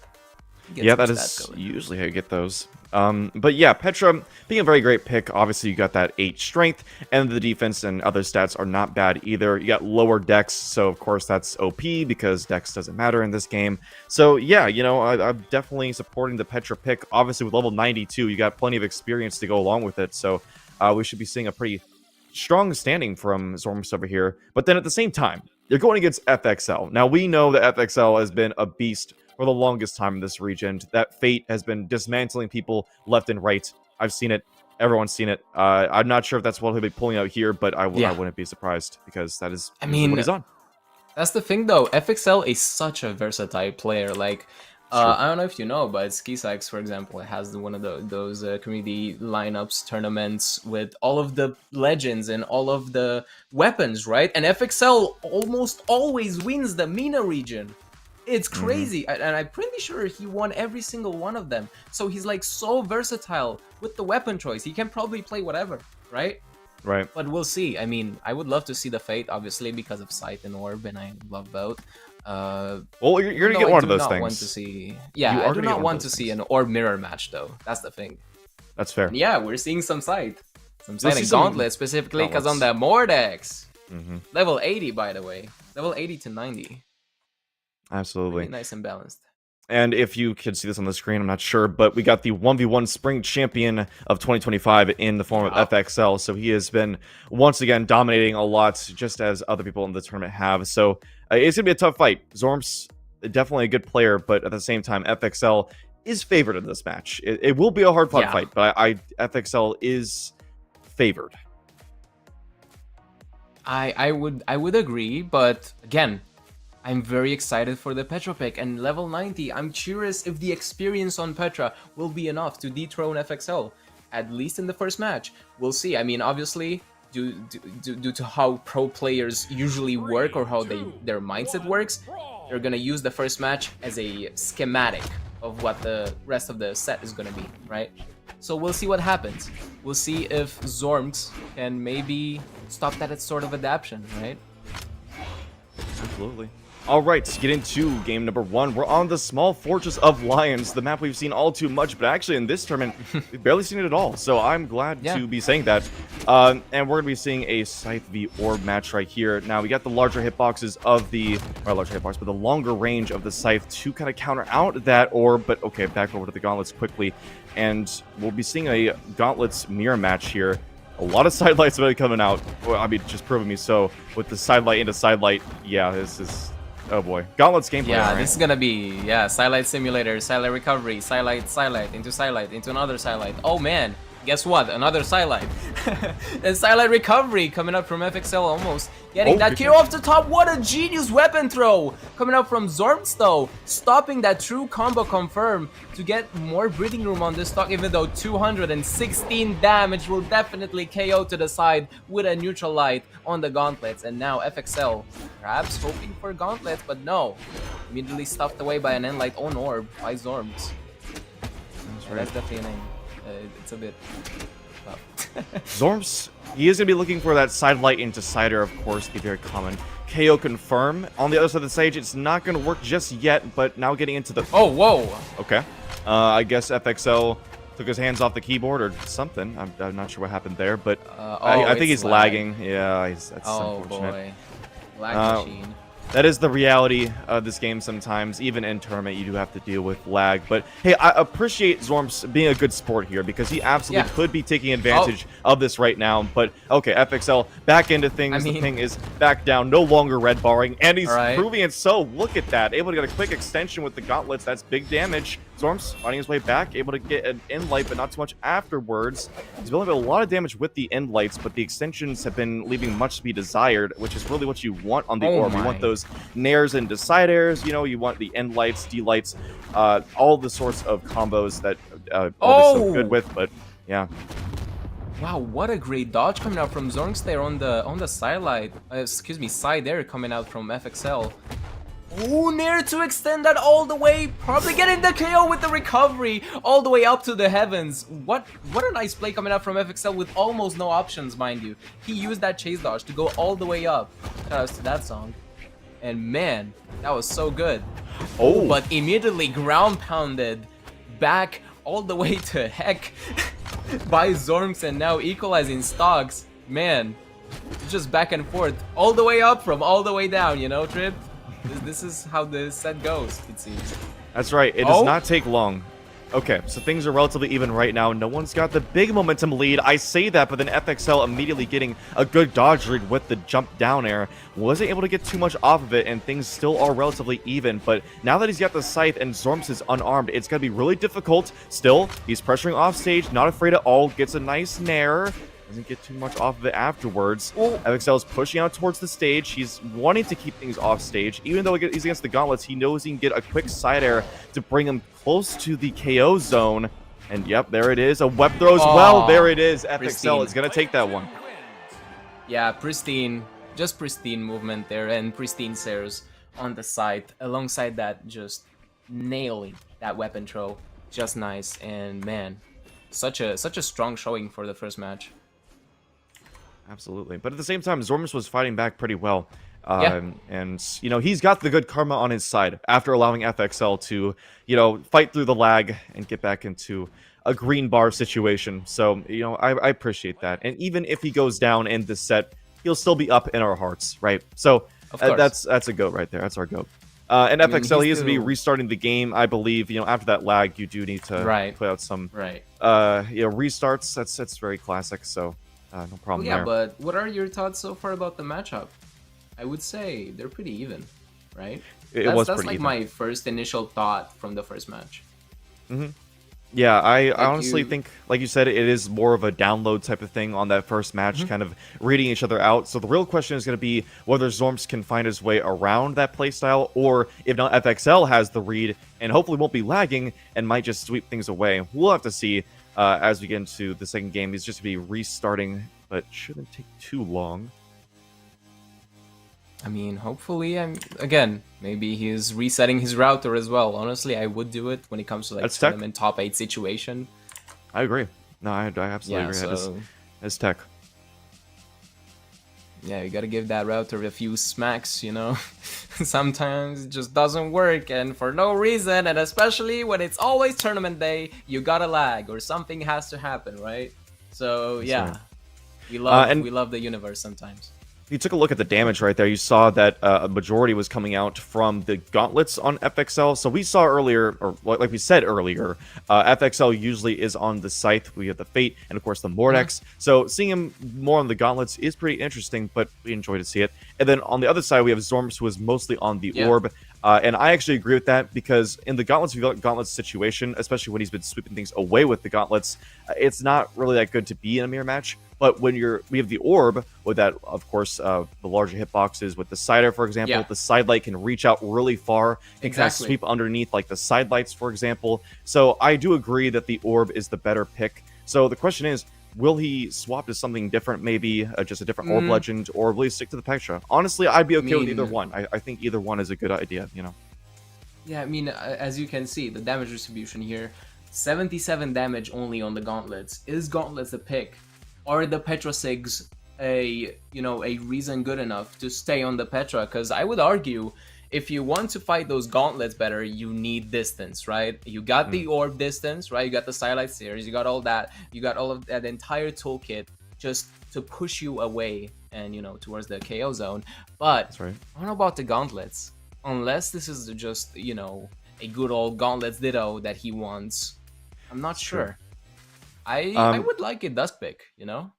Yeah, that is usually how you get those. But yeah, Petra being a very great pick. Obviously, you got that 8 strength, and the defense and other stats are not bad either. You got lower dex, so of course that's OP because dex doesn't matter in this game. So yeah, you know, I'm definitely supporting the Petra pick. Obviously, with level 92, you got plenty of experience to go along with it. So we should be seeing a pretty strong standing from Zormx over here. But then at the same time, you're going against FXL. Now, we know that FXL has been a beast for the longest time in this region. That Fate has been dismantling people left and right. I've seen it. Everyone's seen it. I'm not sure if that's what he'll be pulling out here, but I wouldn't be surprised because that is what he's on. That's the thing, though. FXL is such a versatile player. Like, I don't know if you know, but Ski0-MR, for example, has one of those community lineups tournaments with all of the legends and all of the weapons, right? And FXL almost always wins the MENA region. It's crazy, and I'm pretty sure he won every single one of them. So he's like so versatile with the weapon choice. He can probably play whatever, right? Right. But we'll see. I mean, I would love to see the Fate, obviously, because of Sight and Orb, and I love both. Well, you're gonna get one of those things. I do not want to see an Orb mirror match, though. That's the thing. That's fair. And yeah, we're seeing some Sight. Some Sight and Gauntlet, specifically because on the Mordex. Level 80, by the way. Level 80 to 90. Absolutely. Really nice and balanced. And if you can see this on the screen, I'm not sure, but we got the 1v1 Spring Champion of 2025 in the form of FXL. So he has been, once again, dominating a lot, just as other people in the tournament have. So it's going to be a tough fight. Zormx, definitely a good player, but at the same time, FXL is favored in this match. It will be a hard-fought fight, but FXL is favored. I would agree, but again, I'm very excited for the Petra pick, and level 90, I'm curious if the experience on Petra will be enough to dethrone FXL, at least in the first match. We'll see. I mean, obviously, due to how pro players usually work or how their mindset works, they're gonna use the first match as a schematic of what the rest of the set is gonna be, right? So we'll see what happens. We'll see if Zormx can maybe stop that sort of adaptation, right? Absolutely. All right, let's get into game number 1. We're on the small fortress of Lions, the map we've seen all too much, but actually in this tournament, we've barely seen it at all. So I'm glad to be saying that. And we're going to be seeing a Scythe v Orb match right here. Now, we got the larger hitboxes of the, or larger hitbox, but the longer range of the Scythe to kind of counter out that Orb. But okay, back over to the Gauntlets quickly. And we'll be seeing a Gauntlets mirror match here. A lot of sidelights are coming out. Well, I mean, just proving me so. With the sidelight into sidelight, yeah, this is... Oh boy. Gauntlets gameplay. Yeah, right? This is gonna be, sidelight simulator, sidelight recovery, sidelight, into another sidelight. Oh man, guess what? Another sidelight. And sidelight recovery coming up from FXL almost. Getting that kill off the top. What a genius weapon throw! Coming up from Zormx though. Stopping that true combo confirm to get more breathing room on this stock, even though 216 damage will definitely KO to the side with a neutral light on the gauntlets. And now FXL perhaps hoping for gauntlets, but no. Immediately stuffed away by an Enlight on Orb by Zormx. That's definitely an aim. It's a bit tough. Zormx, he is going to be looking for that side light into cider, of course, be very common. KO confirm. On the other side of the stage, it's not going to work just yet, but now getting into the... Oh, whoa! Okay. I guess FXL took his hands off the keyboard or something. I'm not sure what happened there, but Oh, I think he's lag. lagging. Yeah, that's Oh unfortunate. boy, lag machine. That is the reality of this game sometimes. Even in tournament, you do have to deal with lag. But hey, I appreciate Zorms being a good sport here because he absolutely could be taking advantage of this right now. But okay, FXL back into things. The ping is back down, no longer red barring, and he's proving it so. Look at that, able to get a quick extension with the gauntlets. That's big damage. Zorms finding his way back, able to get an end light, but not too much afterwards. He's building up a lot of damage with the end lights, but the extensions have been leaving much to be desired, which is really what you want on the orb. You want those nairs and side airs, you know, you want the end lights, D lights, all the sorts of combos that Orb is so good with, but yeah. Wow, what a great dodge coming out from Zorms there on the side light. Excuse me, side air coming out from FXL. Oh, Nair to extend that all the way, probably getting the KO with the recovery all the way up to the heavens. What a nice play coming out from FXL with almost no options, mind you. He used that chase dodge to go all the way up. Shout outs to that song. And man, that was so good. Oh, but immediately ground pounded back all the way to heck by Zorms and now equalizing stocks. Man, just back and forth, all the way up from all the way down, you know, Trip? This is how the set goes, it seems. That's right. It does not take long. Okay, so things are relatively even right now. No one's got the big momentum lead. I say that, but then FXL immediately getting a good dodge read with the jump down air. Wasn't able to get too much off of it, and things still are relatively even. But now that he's got the scythe and Zorms is unarmed, it's going to be really difficult. Still, he's pressuring off stage, not afraid at all. Gets a nice nair. Doesn't get too much off of it afterwards. FXL is pushing out towards the stage. He's wanting to keep things off stage. Even though he's against the gauntlets, he knows he can get a quick side air to bring him close to the KO zone. And yep, there it is. A web throw as well. There it is. FXL is going to take that one. Yeah, pristine. Just pristine movement there and pristine Sairs on the side. Alongside that, just nailing that weapon throw. Just nice. And man, such a strong showing for the first match. Absolutely. But at the same time, Zorms was fighting back pretty well. And, you know, he's got the good karma on his side after allowing FXL to, you know, fight through the lag and get back into a green bar situation. So, you know, I appreciate that. And even if he goes down in this set, he'll still be up in our hearts, right? So that's a goat right there. That's our goat. And FXL, he is to be restarting the game, I believe. You know, after that lag, you do need to put out some, you know, restarts. That's very classic. So. No problem there. But what are your thoughts so far about the matchup? I would say they're pretty even, right? That's like even. My first initial thought from the first match. Yeah, I honestly think, like you said, it is more of a download type of thing on that first match, kind of reading each other out. So the real question is going to be whether Zorms can find his way around that playstyle, or if not, FXL has the read and hopefully won't be lagging and might just sweep things away. We'll have to see. As we get into the second game, he's just going to be restarting, but shouldn't take too long. I mean, hopefully, again, maybe he's resetting his router as well. Honestly, I would do it when it comes to like tournament top 8 situation. I agree. No, I absolutely agree. So, it's tech. Yeah, you gotta give that router a few smacks, you know? Sometimes it just doesn't work, and for no reason, and especially when it's always tournament day, you gotta lag, or something has to happen, right? So, yeah. We love the universe sometimes. If you took a look at the damage right there, you saw that a majority was coming out from the gauntlets on FXL. So we saw earlier, or like we said earlier, FXL usually is on the scythe. We have the Fate and, of course, the Mordex. So seeing him more on the gauntlets is pretty interesting, but we enjoy to see it. And then on the other side, we have Zorms, who is mostly on the orb. And I actually agree with that, because in the gauntlets situation, especially when he's been sweeping things away with the gauntlets, it's not really that good to be in a mirror match. But when we have the orb with that, of course, the larger hitboxes with the sider, for example, the side light can reach out really far and kind of sweep underneath, like the side lights, for example. So I do agree that the orb is the better pick. So the question is, will he swap to something different, maybe just a different orb legend, or will he stick to the Petra? Honestly, I'd be okay with either one. I think either one is a good idea, you know? Yeah, I mean, as you can see, the damage distribution here, 77 damage only on the gauntlets. Is gauntlets the pick? Are the Petra Sigs a reason good enough to stay on the Petra? Because I would argue, if you want to fight those gauntlets better, you need distance, right? You got the orb distance, right? You got the Silite series, you got all that, you got all of that entire toolkit just to push you away and, you know, towards the KO zone. But That's right. I don't know about the gauntlets. Unless this is just, you know, a good old gauntlets ditto that he wants, I'm not sure. I would like a Dusk pick, you know?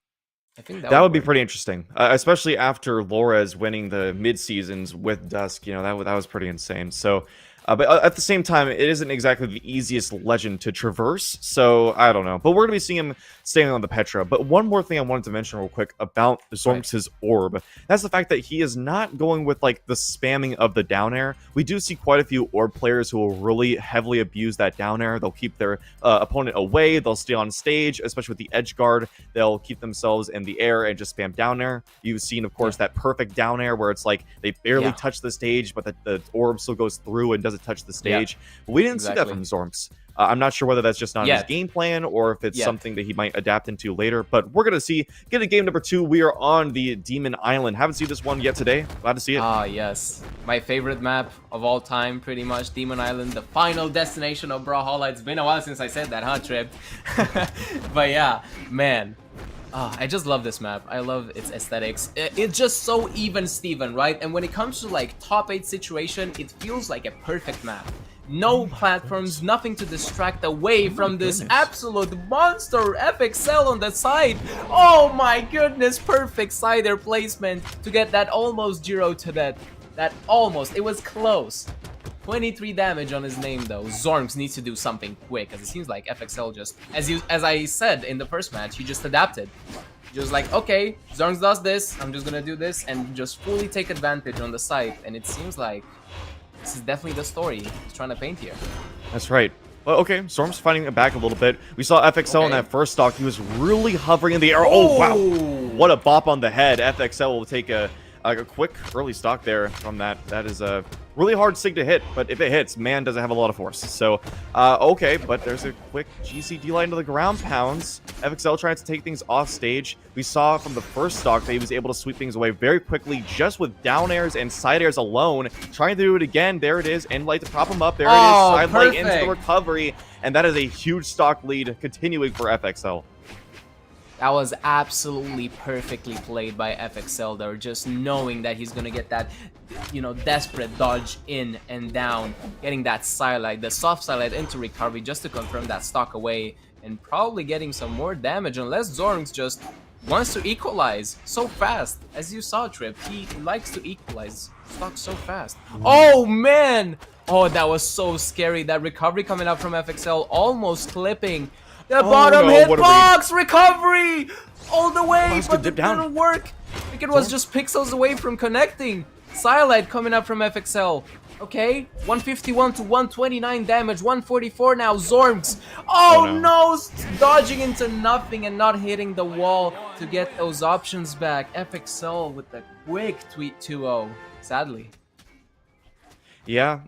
I think that would be work. pretty interesting, especially after Lores winning the mid seasons with Dusk. You know, that was pretty insane. So, but at the same time, it isn't exactly the easiest legend to traverse. So I don't know, but we're gonna be seeing him staying on the Petra. But one more thing I wanted to mention real quick about Zorm's orb. That's the fact that he is not going with like the spamming of the down air. We do see quite a few orb players who will really heavily abuse that down air. They'll keep their opponent away. They'll stay on stage, especially with the edge guard. They'll keep themselves in the air and just spam down air. You've seen, of course, that perfect down air where it's like they barely touch the stage, but the orb still goes through and doesn't touch the stage. But we didn't see that from Zorms. I'm not sure whether that's just not his game plan or if it's something that he might adapt into later, but we're going to get a game number 2. We are on the Demon Island. Haven't seen this one yet today. Glad to see it. Ah, yes. My favorite map of all time, pretty much. Demon Island, the final destination of Brawlhalla. It's been a while since I said that, huh, Trip? But yeah, man. I just love this map. I love its aesthetics. It's just so even Steven, right? And when it comes to like top 8 situation, it feels like a perfect map. No platforms, nothing to distract away from this absolute monster FXL on the side. Oh my goodness, perfect sider placement to get that almost 0 to that. That almost, it was close. 23 damage on his name though. Zorms needs to do something quick, because it seems like FXL just, as I said in the first match, he just adapted. Just like, okay, Zorms does this, I'm just gonna do this, and just fully take advantage on the site. And it seems like this is definitely the story he's trying to paint here. That's right. Well, okay, Storm's fighting it back a little bit. We saw FXL in that first stock. He was really hovering in the air. Oh, wow. What a bop on the head. FXL will take a quick early stock there from that. That is a really hard sig to hit, but if it hits, man doesn't have a lot of force. So, okay, but there's a quick GCD line to the ground pounds. FXL trying to take things off stage. We saw from the first stock that he was able to sweep things away very quickly just with down airs and side airs alone. Trying to do it again. There it is. End light to prop him up. There it is. Side light into the recovery. And that is a huge stock lead continuing for FXL. That was absolutely perfectly played by FXL there, just knowing that he's gonna get that, you know, desperate dodge in and down, getting that sidelight, the soft sidelight into recovery just to confirm that stock away, and probably getting some more damage unless Zorms just wants to equalize so fast. As you saw, Trip, he likes to equalize stock so fast. Oh man! Oh, that was so scary. That recovery coming up from FXL, almost clipping the bottom hitbox recovery all the way, but it didn't work. I think it was just pixels away from connecting. Silite coming up from FXL. Okay, 151 to 129 damage, 144 now. Zorms. Oh no, dodging into nothing and not hitting the wall to get those options back. FXL with the quick tweet 2-0, sadly. Yeah,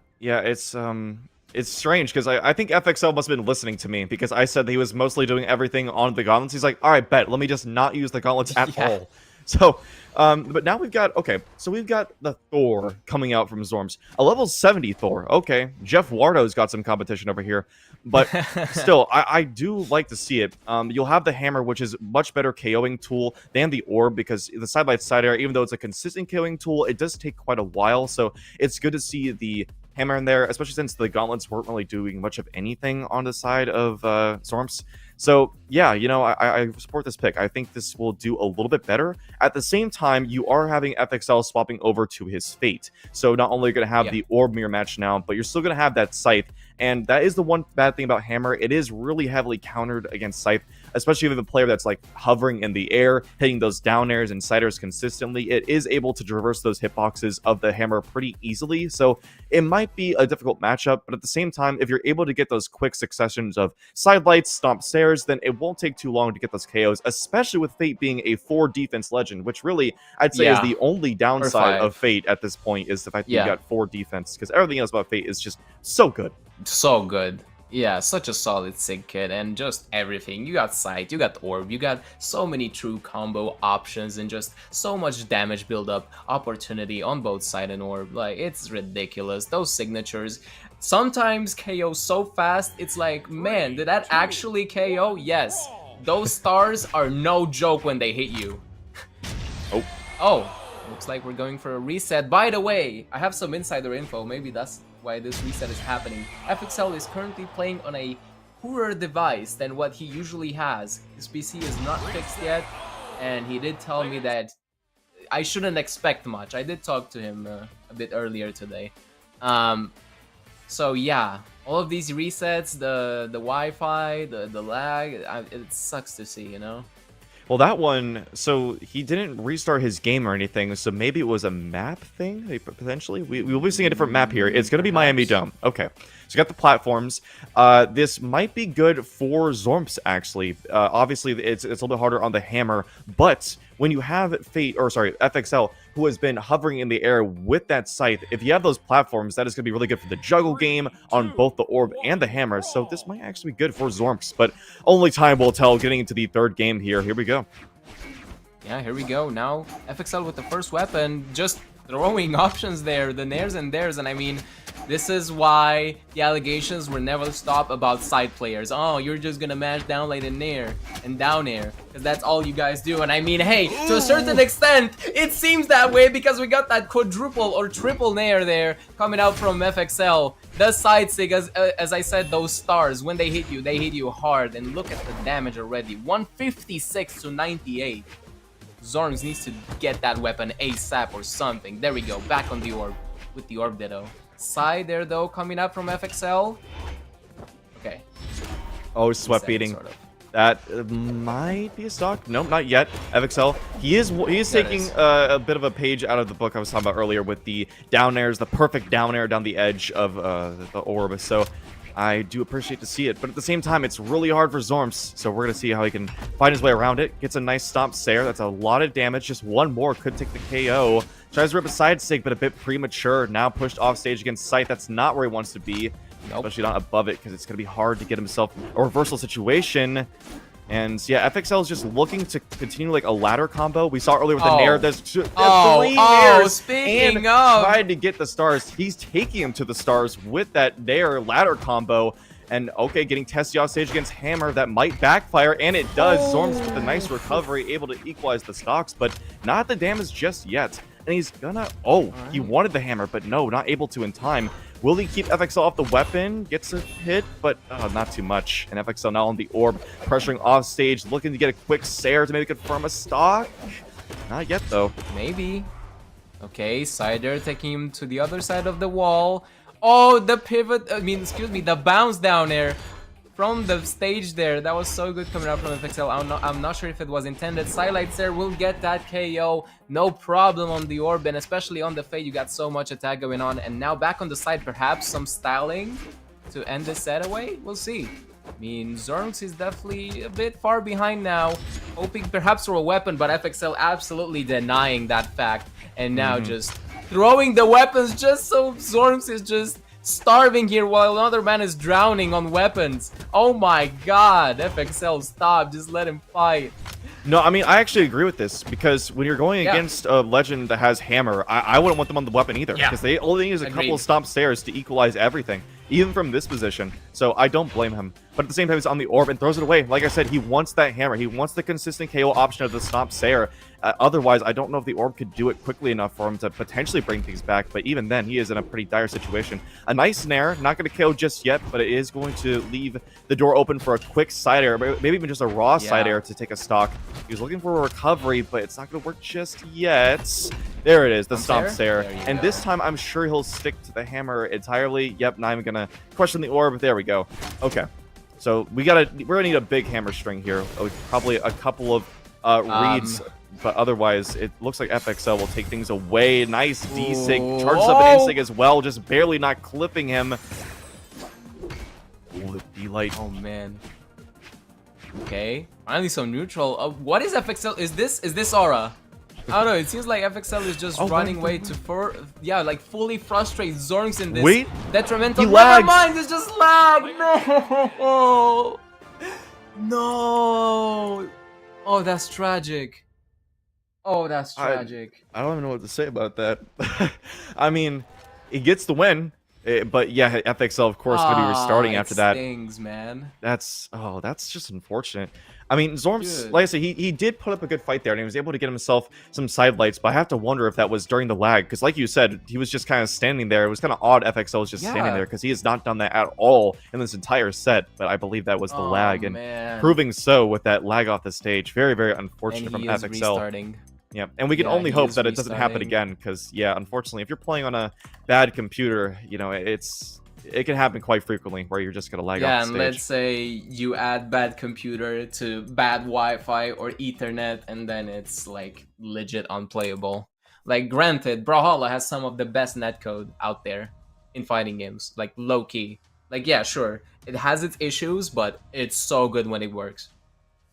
it's strange because I think FXL must have been listening to me because I said that he was mostly doing everything on the gauntlets. He's like, all right, bet, let me just not use the gauntlets at all. So, but now we've got, so we've got the Thor coming out from Zorms. A level 70 Thor. Okay, Jeff Wardo's got some competition over here. But still, I do like to see it. You'll have the hammer, which is much better KOing tool than the orb because the side air, even though it's a consistent KOing tool, it does take quite a while. So it's good to see the hammer in there, especially since the gauntlets weren't really doing much of anything on the side of Zorms. So yeah, you know, I support this pick. I think this will do a little bit better. At the same time, you are having FXL swapping over to his Fate. So not only are you going to have the Orb Mirror match now, but you're still going to have that Scythe. And that is the one bad thing about Hammer. It is really heavily countered against Scythe, especially with a player that's like hovering in the air, hitting those down airs and side airs consistently. It is able to traverse those hitboxes of the Hammer pretty easily. So it might be a difficult matchup, but at the same time, if you're able to get those quick successions of side lights, stomp stairs, then it won't take too long to get those KOs, especially with Fate being a 4 defense legend, which really, I'd say is the only downside of Fate at this point is the fact that you got 4 defense, because everything else about Fate is just so good. So good. Yeah, such a solid Sig kit and just everything. You got Sight, you got Orb, you got so many true combo options and just so much damage build-up opportunity on both Sight and Orb. Like, it's ridiculous. Those signatures sometimes KO so fast, it's like, man, did that actually KO? Yes. Those stars are no joke when they hit you. Oh. Oh, looks like we're going for a reset. By the way, I have some insider info. Maybe that's why this reset is happening. FXL is currently playing on a poorer device than what he usually has. His PC is not fixed yet, and he did tell me that I shouldn't expect much. I did talk to him a bit earlier today. So yeah, all of these resets, the Wi-Fi, the lag, it sucks to see, you know? Well, that one, so he didn't restart his game or anything, so maybe it was a map thing, potentially? We'll be seeing a different map here. It's going to be Miami Dome. Okay, so you got the platforms. This might be good for Zormps, actually. Obviously, it's a little bit harder on the hammer, but when you have FXL, who has been hovering in the air with that scythe, if you have those platforms, that is going to be really good for the juggle game on both the orb and the hammer, so this might actually be good for Zormps, but only time will tell getting into the third game here. Here we go. Yeah, here we go. Now, FXL with the first weapon, just throwing options there, the nairs and theirs, and I mean, this is why the allegations will never stop about side players. Oh, you're just gonna mash down like a nair and down air, because that's all you guys do. And I mean, hey, to a certain extent, it seems that way because we got that quadruple or triple nair there coming out from FXL. The side sig, as I said, those stars, when they hit you hard. And look at the damage already, 156 to 98. Zorms needs to get that weapon ASAP or something. There we go, back on the orb with the orb ditto. Side there though, coming up from FXL. Okay. Oh, sweat beating. Sort of. That might be a stock. Nope, not yet. FXL. He is taking a bit of a page out of the book I was talking about earlier with the down airs, the perfect down air down the edge of the orb. So I do appreciate to see it, but at the same time, it's really hard for Zormps, so we're going to see how he can find his way around it. Gets a nice stomp Sayer. That's a lot of damage. Just one more could take the KO. Tries to rip a side sig, but a bit premature. Now pushed off stage against Scythe. That's not where he wants to be, especially not above it, because it's going to be hard to get himself a reversal situation. And yeah, FXL is just looking to continue like a ladder combo. We saw earlier with the Nair. There's three Nairs. Speaking and of, tried to get the stars. He's taking him to the stars with that Nair ladder combo. And okay, getting tested off stage against Hammer, that might backfire, and it does. Zormps with a nice recovery, able to equalize the stocks, but not the damage just yet. And he's gonna, he wanted the hammer, but no, not able to in time. Will he keep FXL off the weapon? Gets a hit, but not too much. And FXL now on the orb, pressuring off stage, looking to get a quick Sayer to maybe confirm a stock. Not yet, though. Maybe. Okay, Cider taking him to the other side of the wall. Oh, the pivot, the bounce down air from the stage there. That was so good coming out from FXL. I'm not sure if it was intended. Sidelights there will get that KO. No problem on the orb, and especially on the Fade, you got so much attack going on. And now back on the side, perhaps some styling to end this set away. We'll see. I mean, Zormps is definitely a bit far behind now, hoping perhaps for a weapon, but FXL absolutely denying that fact. And now just throwing the weapons just so Zormps is just starving here while another man is drowning on weapons. Oh my god, FXL, stop, just let him fight. No, I mean, I actually agree with this, because when you're going against a legend that has hammer, I wouldn't want them on the weapon either, because they only use a couple of stomp stairs to equalize everything, even from this position, so I don't blame him. But at the same time, he's on the orb and throws it away. Like I said, he wants that hammer. He wants the consistent KO option of the stomp Sayer. Otherwise, I don't know if the orb could do it quickly enough for him to potentially bring things back, but even then, he is in a pretty dire situation. A nice snare, not going to KO just yet, but it is going to leave the door open for a quick side air, maybe even just a raw side air to take a stock. He's looking for a recovery, but it's not going to work just yet. There it is, the stomp Sayer. And this time, I'm sure he'll stick to the hammer entirely. Yep, not even going to question the orb. There we go. Okay. So we're gonna need a big hammer string here. Probably a couple of reads, but otherwise it looks like FXL will take things away. Nice D-Sig, charges up an N-Sig as well, just barely not clipping him. Oh, the D-Light. Oh man. Okay, finally some neutral. What is FXL? Is this Aura? I don't know, it seems like FXL is just running way to like fully frustrate Zorms in this detrimental. He Never lagged. mind, it's just lag. No, no. Oh, that's tragic. Oh, that's tragic. I don't even know what to say about that. I mean, he gets the win, but yeah, FXL of course gonna be restarting after that. Stings, man. That's just unfortunate. I mean, Zorms, Dude. like I said, he did put up a good fight there, and he was able to get himself some side lights. But I have to wonder if that was during the lag, because like you said, he was just kind of standing there. It was kind of odd. FXL was just standing there because he has not done that at all in this entire set. But I believe that was the lag, and proving so with that lag off the stage, very very unfortunate from FXL. Restarting. Yeah, and we can only hope that it doesn't happen again, because yeah, unfortunately, if you're playing on a bad computer, you know, it can happen quite frequently where you're just gonna lag off the stage. Yeah, and let's say you add bad computer to bad Wi-Fi or Ethernet, and then it's like legit unplayable. Like, granted, Brawlhalla has some of the best netcode out there in fighting games, like low key. Like, yeah, sure, it has its issues, but it's so good when it works.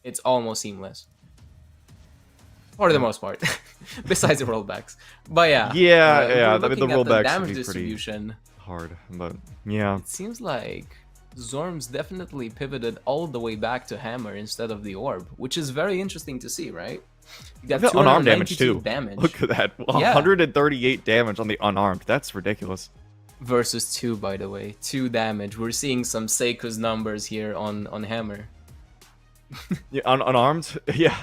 It's almost seamless. For the most part, besides the rollbacks. But yeah. Yeah. I mean, the rollbacks damage would be distribution. Hard, but yeah. It seems like Zorms definitely pivoted all the way back to Hammer instead of the Orb, which is very interesting to see, right? You got unarmed damage too. Damage. Look at that, 138 damage on the unarmed. That's ridiculous. Versus 2, by the way, 2 damage. We're seeing some Seiku's numbers here on Hammer. Yeah, unarmed, yeah.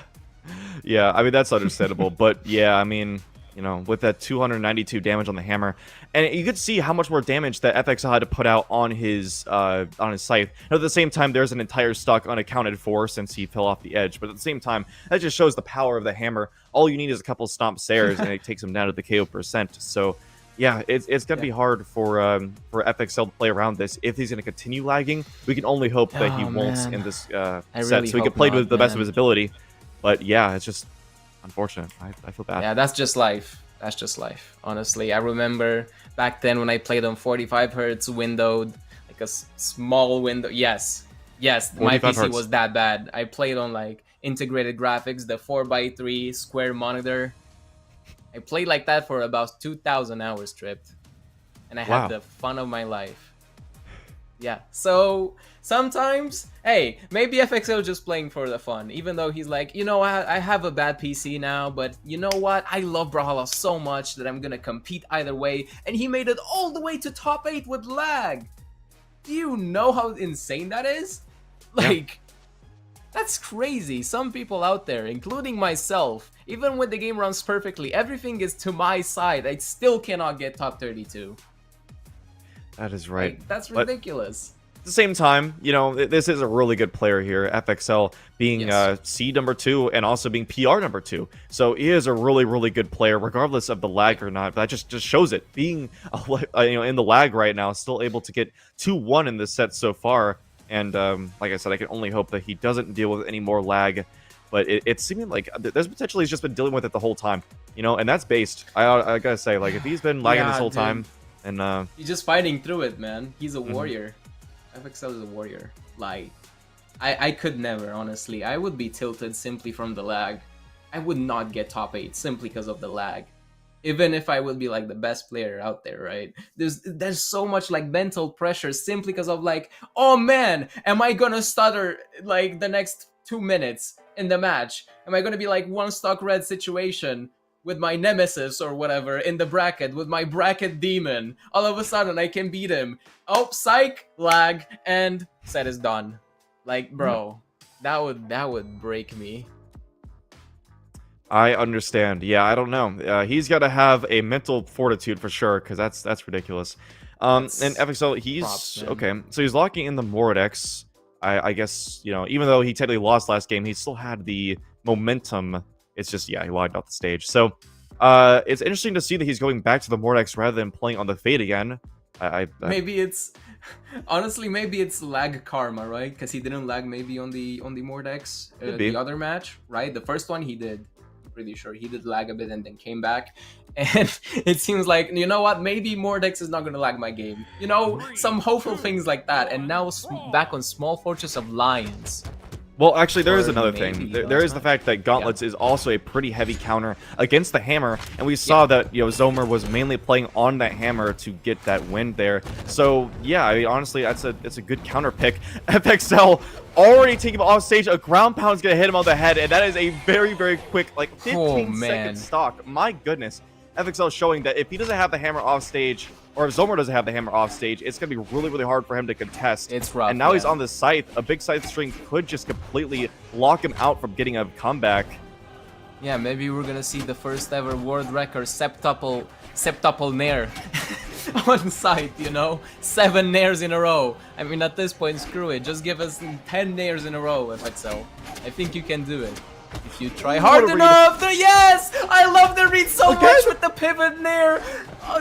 Yeah, I mean, that's understandable, but yeah, I mean, you know, with that 292 damage on the hammer, and you could see how much more damage that FXL had to put out on his scythe. Now, at the same time, there's an entire stock unaccounted for since he fell off the edge, but at the same time, that just shows the power of the hammer. All you need is a couple stomp stairs, and it takes him down to the KO %. So, yeah, it's gonna be hard for FXL to play around this. If he's gonna continue lagging, we can only hope that he won't in this set, so he can play with the best of his ability. But yeah, it's just unfortunate. I feel bad. Yeah, that's just life. That's just life. Honestly, I remember back then when I played on 45 hertz windowed, like a small window. Yes, my PC hertz. was that bad. I played on like integrated graphics, the 4x3 square monitor. I played like that for about 2,000 hours tripped, and I had the fun of my life. Yeah, so sometimes, hey, maybe FXL just playing for the fun, even though he's like, you know, I have a bad PC now, but you know what? I love Brawlhalla so much that I'm gonna compete either way, and he made it all the way to top 8 with lag. Do you know how insane that is? Like, that's crazy. Some people out there, including myself, even when the game runs perfectly, everything is to my side, I still cannot get top 32. That is right. Like, that's ridiculous. At the same time, you know, this is a really good player here. FXL being C #2 and also being PR #2. So he is a really, really good player, regardless of the lag or not. That just shows it. Being you know, in the lag right now, still able to get 2-1 in this set so far. And like I said, I can only hope that he doesn't deal with any more lag. But it's seeming like there's potentially he's just been dealing with it the whole time, you know, and that's based. I gotta say, like, if he's been lagging this whole time. And he's just fighting through it, man. He's a warrior. FXL is a warrior. Like, I could never, honestly. I would be tilted simply from the lag. I would not get top 8 simply because of the lag. Even if I would be like the best player out there, right? There's so much like mental pressure simply because of like, oh man, am I gonna stutter like the next 2 minutes in the match? Am I gonna be like one stock red situation with my nemesis or whatever in the bracket, with my bracket demon? All of a sudden I can beat him. Oh, psych, lag, and set is done. Like, bro, that would break me. I understand. Yeah, I don't know. He's got to have a mental fortitude for sure, because that's ridiculous. And FXL, he's props, okay. So he's locking in the Mordex. I guess, you know, even though he technically lost last game, he still had the momentum. It's just, yeah, he logged off the stage. So it's interesting to see that he's going back to the Mordex rather than playing on the Fade again. Maybe it's honestly, maybe it's lag karma, right? Because he didn't lag maybe on the Mordex, the other match, right? The first one he did. I'm pretty sure he did lag a bit and then came back. And it seems like, you know what, maybe Mordex is not going to lag my game. You know, some hopeful things like that. And now back on Small Fortress of Lions. Well, actually, there is Or another maybe thing. he There is does, the huh? fact that Gauntlets is also a pretty heavy counter against the hammer, and we saw that Zomer was mainly playing on that hammer to get that win there. So yeah, I mean, honestly, it's a good counter pick. FXL already taking him off stage. A ground pound's gonna hit him on the head, and that is a very quick, like 15-second stock. My goodness, FXL showing that if he doesn't have the hammer off stage, or if Zomer doesn't have the hammer off stage, it's going to be really hard for him to contest. It's rough, and now he's on the scythe. A big scythe string could just completely lock him out from getting a comeback. Yeah, maybe we're gonna see the first ever world record septuple nair on site, you know? 7 nairs in a row. I mean, at this point, screw it. Just give us 10 nairs in a row, FXL. I think you can do it. If you try hard enough, yes! I love the read so much with the pivot nair,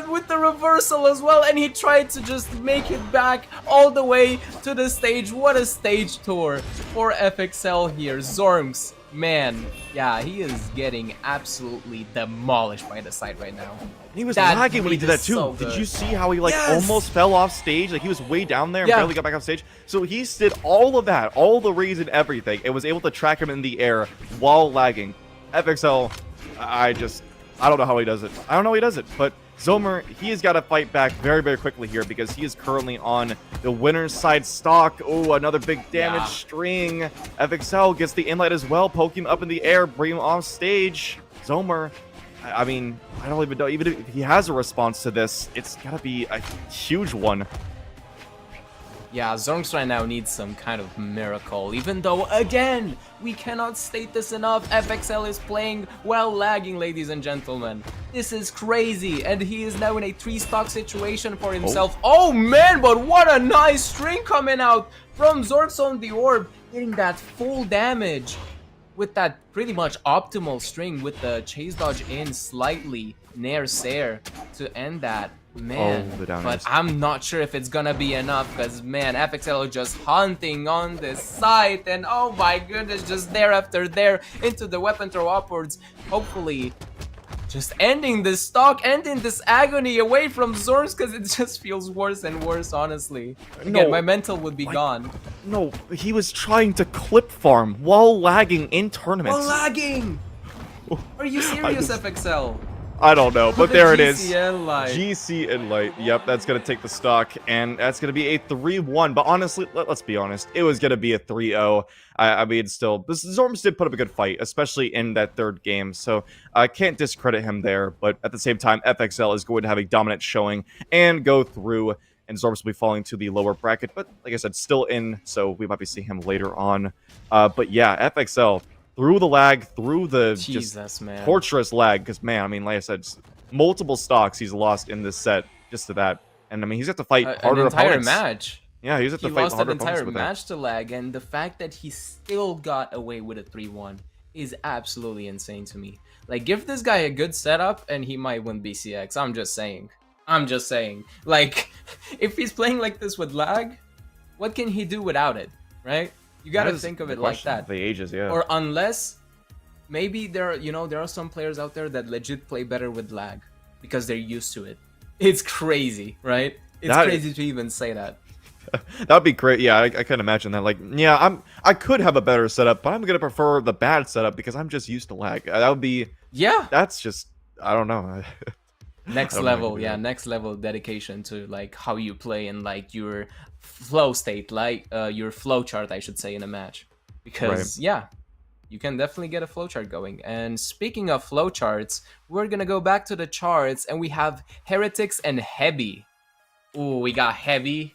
with the reversal as well, and he tried to just make it back all the way to the stage. What a stage tour for FXL here. Zorms, man, yeah, he is getting absolutely demolished by the side right now. He was lagging when he did that too. So did you see how he almost fell off stage? Like he was way down there and barely got back off stage. So he did all of that, all the reason, everything, and was able to track him in the air while lagging. FXL, I don't know how he does it. I don't know how he does it, but Zomer, he has got to fight back very quickly here because he is currently on the winner's side stock. Oh, another big damage string. FXL gets the inlight as well, poking him up in the air, bring him off stage. Zomer, I mean, I don't even know. Even if he has a response to this, it's got to be a huge one. Yeah, Zorms right now needs some kind of miracle, even though, again, we cannot state this enough, FXL is playing while lagging, ladies and gentlemen. This is crazy, and he is now in a 3-stock situation for himself. Oh man, but what a nice string coming out from Zorms on the orb, getting that full damage with that pretty much optimal string with the chase dodge in slightly, nair sair to end that. Man, but I'm not sure if it's gonna be enough because, man, FXL is just hunting on this side and oh my goodness, just there after there into the weapon throw upwards. Hopefully, just ending this stock, ending this agony away from Zorms because it just feels worse and worse, honestly. Again, my mental would be gone. No, he was trying to clip farm while lagging in tournaments. While lagging! Are you serious, FXL? I don't know, but there it is. Light. GC and Light. Yep, that's going to take the stock, and that's going to be a 3-1. But honestly, let's be honest, it was going to be a 3-0. I mean, still, Zorms did put up a good fight, especially in that third game, so I can't discredit him there. But at the same time, FXL is going to have a dominant showing and go through, and Zorms will be falling to the lower bracket. But like I said, still in, so we might be seeing him later on. But yeah, FXL. Through the lag, through the torturous lag, because, man, I mean, like I said, multiple stocks he's lost in this set just to that. And, I mean, he's got to fight harder opponents. An entire match. Yeah, he's got to fight harder opponents. He lost an entire match to lag, and the fact that he still got away with a 3-1 is absolutely insane to me. Like, give this guy a good setup, and he might win BCX. I'm just saying. Like, if he's playing like this with lag, what can he do without it, right? You gotta think of it like that. The ages, yeah. Or unless maybe there are some players out there that legit play better with lag because they're used to it. It's crazy, right? It's crazy to even say that. That'd be great. Yeah, I can imagine that. Like, yeah, I could have a better setup, but I'm gonna prefer the bad setup because I'm just used to lag. That would be That's just I don't know. Next level, next level dedication to like how you play and like your flow state, like your flow chart, I should say, in a match. Because you can definitely get a flowchart going. And speaking of flowcharts, we're gonna go back to the charts and we have Heretics and Hebi. Ooh, we got Hebi.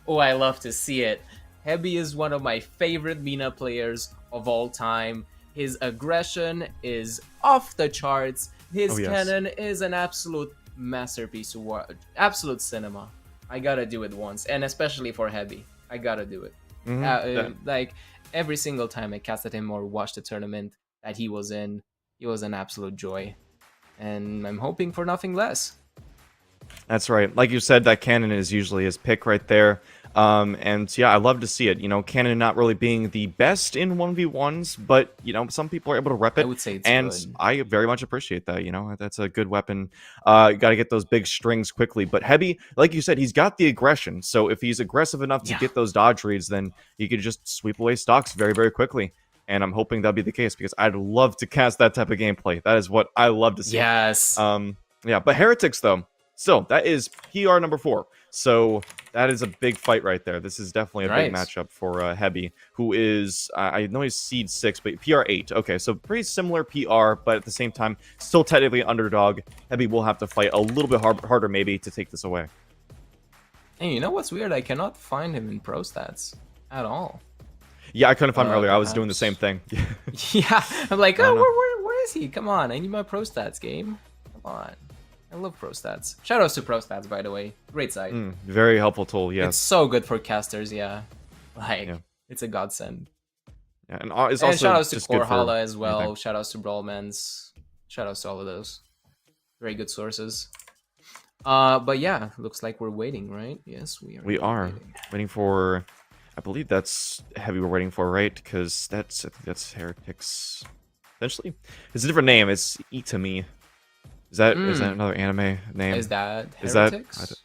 Oh, I love to see it. Hebi is one of my favorite MENA players of all time. His aggression is off the charts. His cannon is an absolute masterpiece to watch. Absolute cinema. I gotta do it once, and especially for Hebi, I gotta do it. Like every single time I casted him or watched the tournament that he was in, he was an absolute joy, and I'm hoping for nothing less. That's right. Like you said, that cannon is usually his pick right there. And yeah, I love to see it. You know, Canon not really being the best in 1v1s, but you know, some people are able to rep it. I would say it's and good. I very much appreciate that. You know, that's a good weapon. You got to get those big strings quickly. But Hebi, like you said, he's got the aggression. So if he's aggressive enough to get those dodge reads, then he could just sweep away stocks very, very quickly. And I'm hoping that'll be the case because I'd love to cast that type of gameplay. That is what I love to see. Yes. Yeah, but Heretics though, still that is PR number 4. So that is a big fight right there. This is definitely a big matchup for Hebi, who is, I know he's seed 6, but PR 8. Okay, so pretty similar PR, but at the same time, still technically an underdog. Hebi will have to fight a little bit harder maybe to take this away. And you know what's weird? I cannot find him in pro stats at all. Yeah, I couldn't find him earlier. I was doing the same thing. Yeah, I'm like, oh, where is he? Come on, I need my pro stats game. Come on. I love pro stats. Shoutouts to pro stats, by the way. Great site. Very helpful tool, yes. It's so good for casters, yeah. Like, it's a godsend. Yeah, and it's also shoutouts to just good for Korhala as well. anything. Shoutouts to Brawlmans. Shoutouts to all of those. Very good sources. But yeah, looks like we're waiting, right? Yes, we are. We are waiting for. I believe that's Heavy we're waiting for, right? Because I think that's Heretics. Essentially, it's a different name. It's Itami. Is that another anime name? Is that Heretics?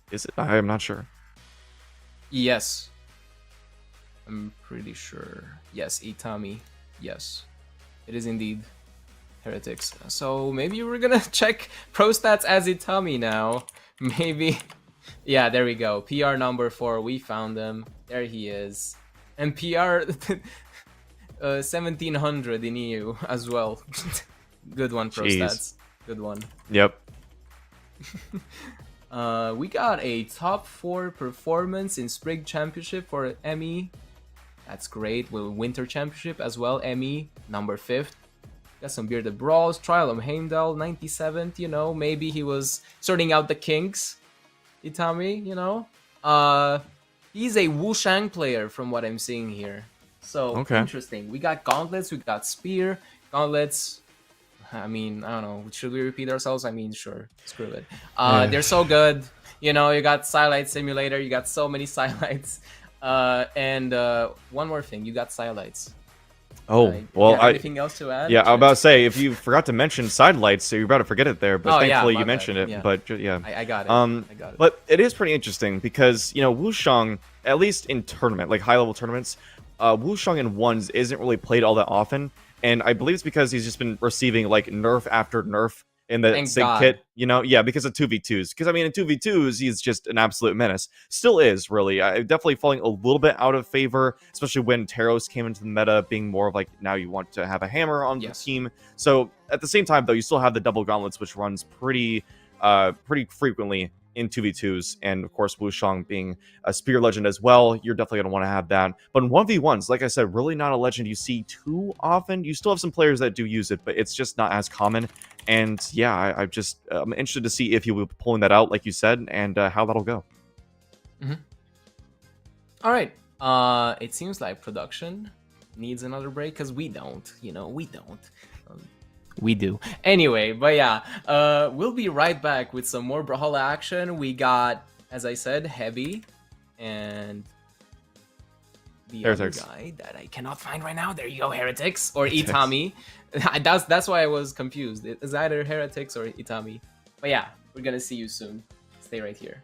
Is it? I am not sure. Yes. I'm pretty sure. Yes, Itami. Yes. It is indeed Heretics. So maybe we're gonna check pro stats as Itami now. Maybe. Yeah, there we go. PR number 4. We found him. There he is. And PR 1700 in EU as well. Good one, pro stats. Good one. Yep. We got a top 4 performance in Spring Championship for ME. That's great. With Winter Championship as well. ME number 5th. Got some bearded brawls. Trial of Heimdall 97th. You know, maybe he was sorting out the kinks. Itami, you know. He's a Wushang player from what I'm seeing here. So interesting. We got gauntlets. We got spear gauntlets. I mean, I don't know. Should we repeat ourselves? I mean, sure. Screw it. They're so good. You know, you got Silite Simulator. You got so many Silites. And one more thing. You got Silites. Oh, well, anything else to add? Yeah, I was about to say, if you forgot to mention sidelights, so you're about to forget it there, but thankfully you mentioned it. But yeah. I got it. I got it. But it is pretty interesting because, you know, Wushang, at least in tournament, like high-level tournaments, Wushang in ones isn't really played all that often. And I believe it's because he's just been receiving like nerf after nerf in the Sig kit, you know? Yeah, because of 2v2s. Because I mean, in 2v2s, he's just an absolute menace. Still is, really. Definitely falling a little bit out of favor, especially when Taros came into the meta, being more of like, now you want to have a hammer on the team. So at the same time, though, you still have the double gauntlets, which runs pretty frequently in 2v2s, and of course Wushang being a spear legend as well, you're definitely going to want to have that. But in 1v1s, like I said, really not a legend you see too often. You still have some players that do use it, but it's just not as common. And yeah, I'm interested to see if you will be pulling that out, like you said, and how that'll go. All right. It seems like production needs another break because we don't. We do. Anyway, but yeah, we'll be right back with some more Brawlhalla action. We got, as I said, Hebi and the other guy that I cannot find right now. There you go, Heretics or Itami. That's why I was confused. It's either Heretics or Itami. But yeah, we're gonna see you soon. Stay right here.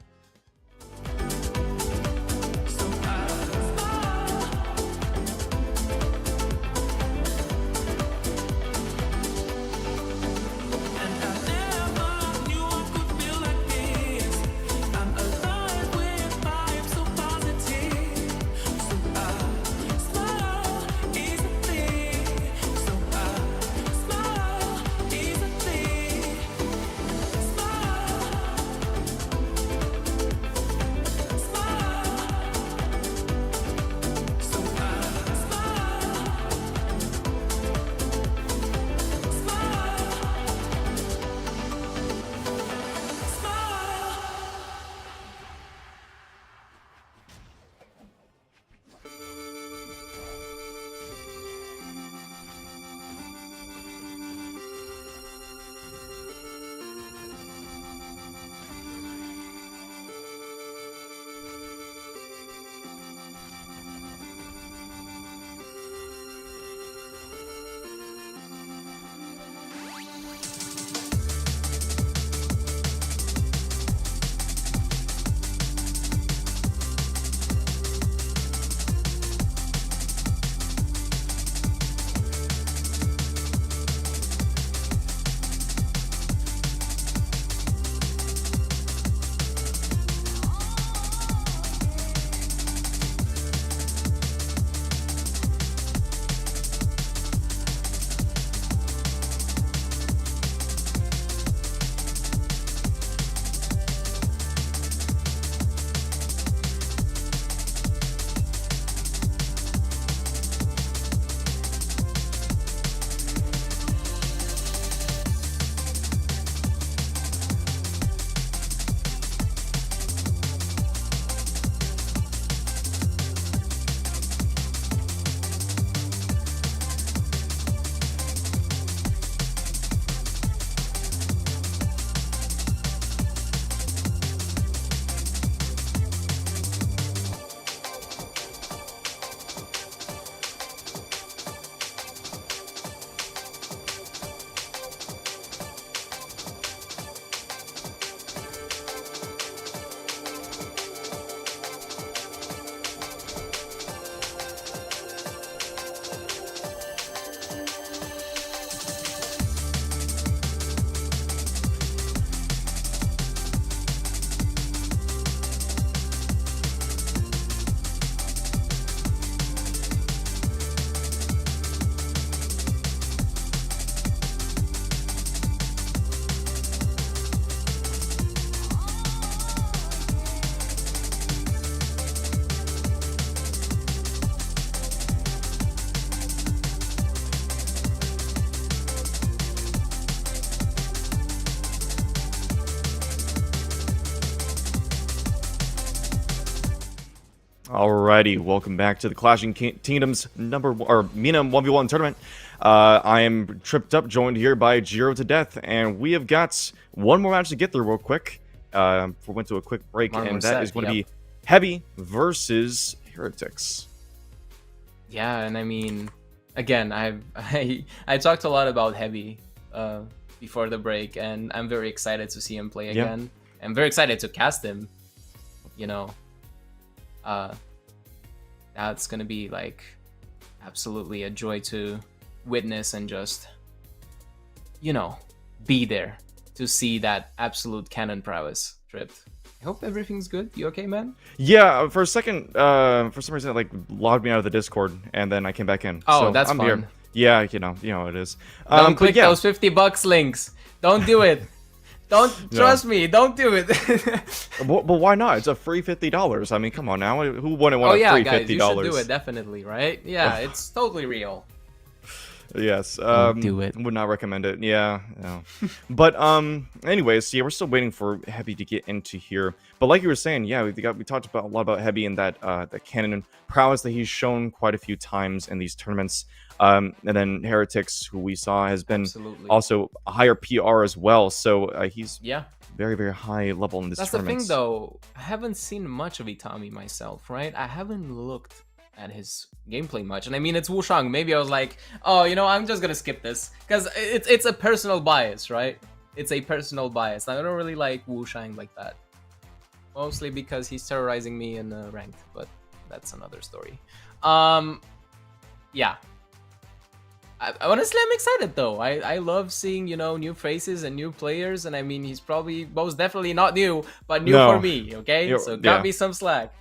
Alrighty, welcome back to the Clashing Kingdoms MENA 1v1 tournament. I am tripped up, joined here by Jiro to Death, and we have got one more match to get through real quick. We went to a quick break, and that is going to be Hebi versus Heretics. Yeah, and I mean, again, I talked a lot about Hebi before the break, and I'm very excited to see him play again. I'm very excited to cast him. You know, that's gonna be like absolutely a joy to witness and just, you know, be there to see that absolute cannon prowess tripped. I hope everything's good. You okay, man? Yeah, for a second, for some reason it like logged me out of the Discord, and then I came back in. Oh, so that's I'm fun. Here. Yeah, you know it is. Don't click those $50 links. Don't do it. Don't trust me. Don't do it. But why not? It's a free $50. I mean, come on now. Who wouldn't want a free $50? Guys, you should do it definitely, right? Yeah, it's totally real. Yes. Do it. Would not recommend it. Yeah. No. But anyways, yeah, we're still waiting for Hebi to get into here. But like you were saying, yeah, we talked about a lot about Hebi and that the cannon prowess that he's shown quite a few times in these tournaments. And then Heretics, who we saw, has been also a higher PR as well. So he's very, very high level in this tournament. That's the thing, though. I haven't seen much of Itami myself, right? I haven't looked at his gameplay much. And I mean, it's Wushang. Maybe I was like, oh, you know, I'm just going to skip this. Because it's a personal bias, right? It's a personal bias. I don't really like Wushang like that. Mostly because he's terrorizing me in ranked. But that's another story. Yeah. Honestly, I'm excited though. I love seeing, you know, new faces and new players, and I mean, he's probably most definitely not new, but new for me. Okay, so got me some slack.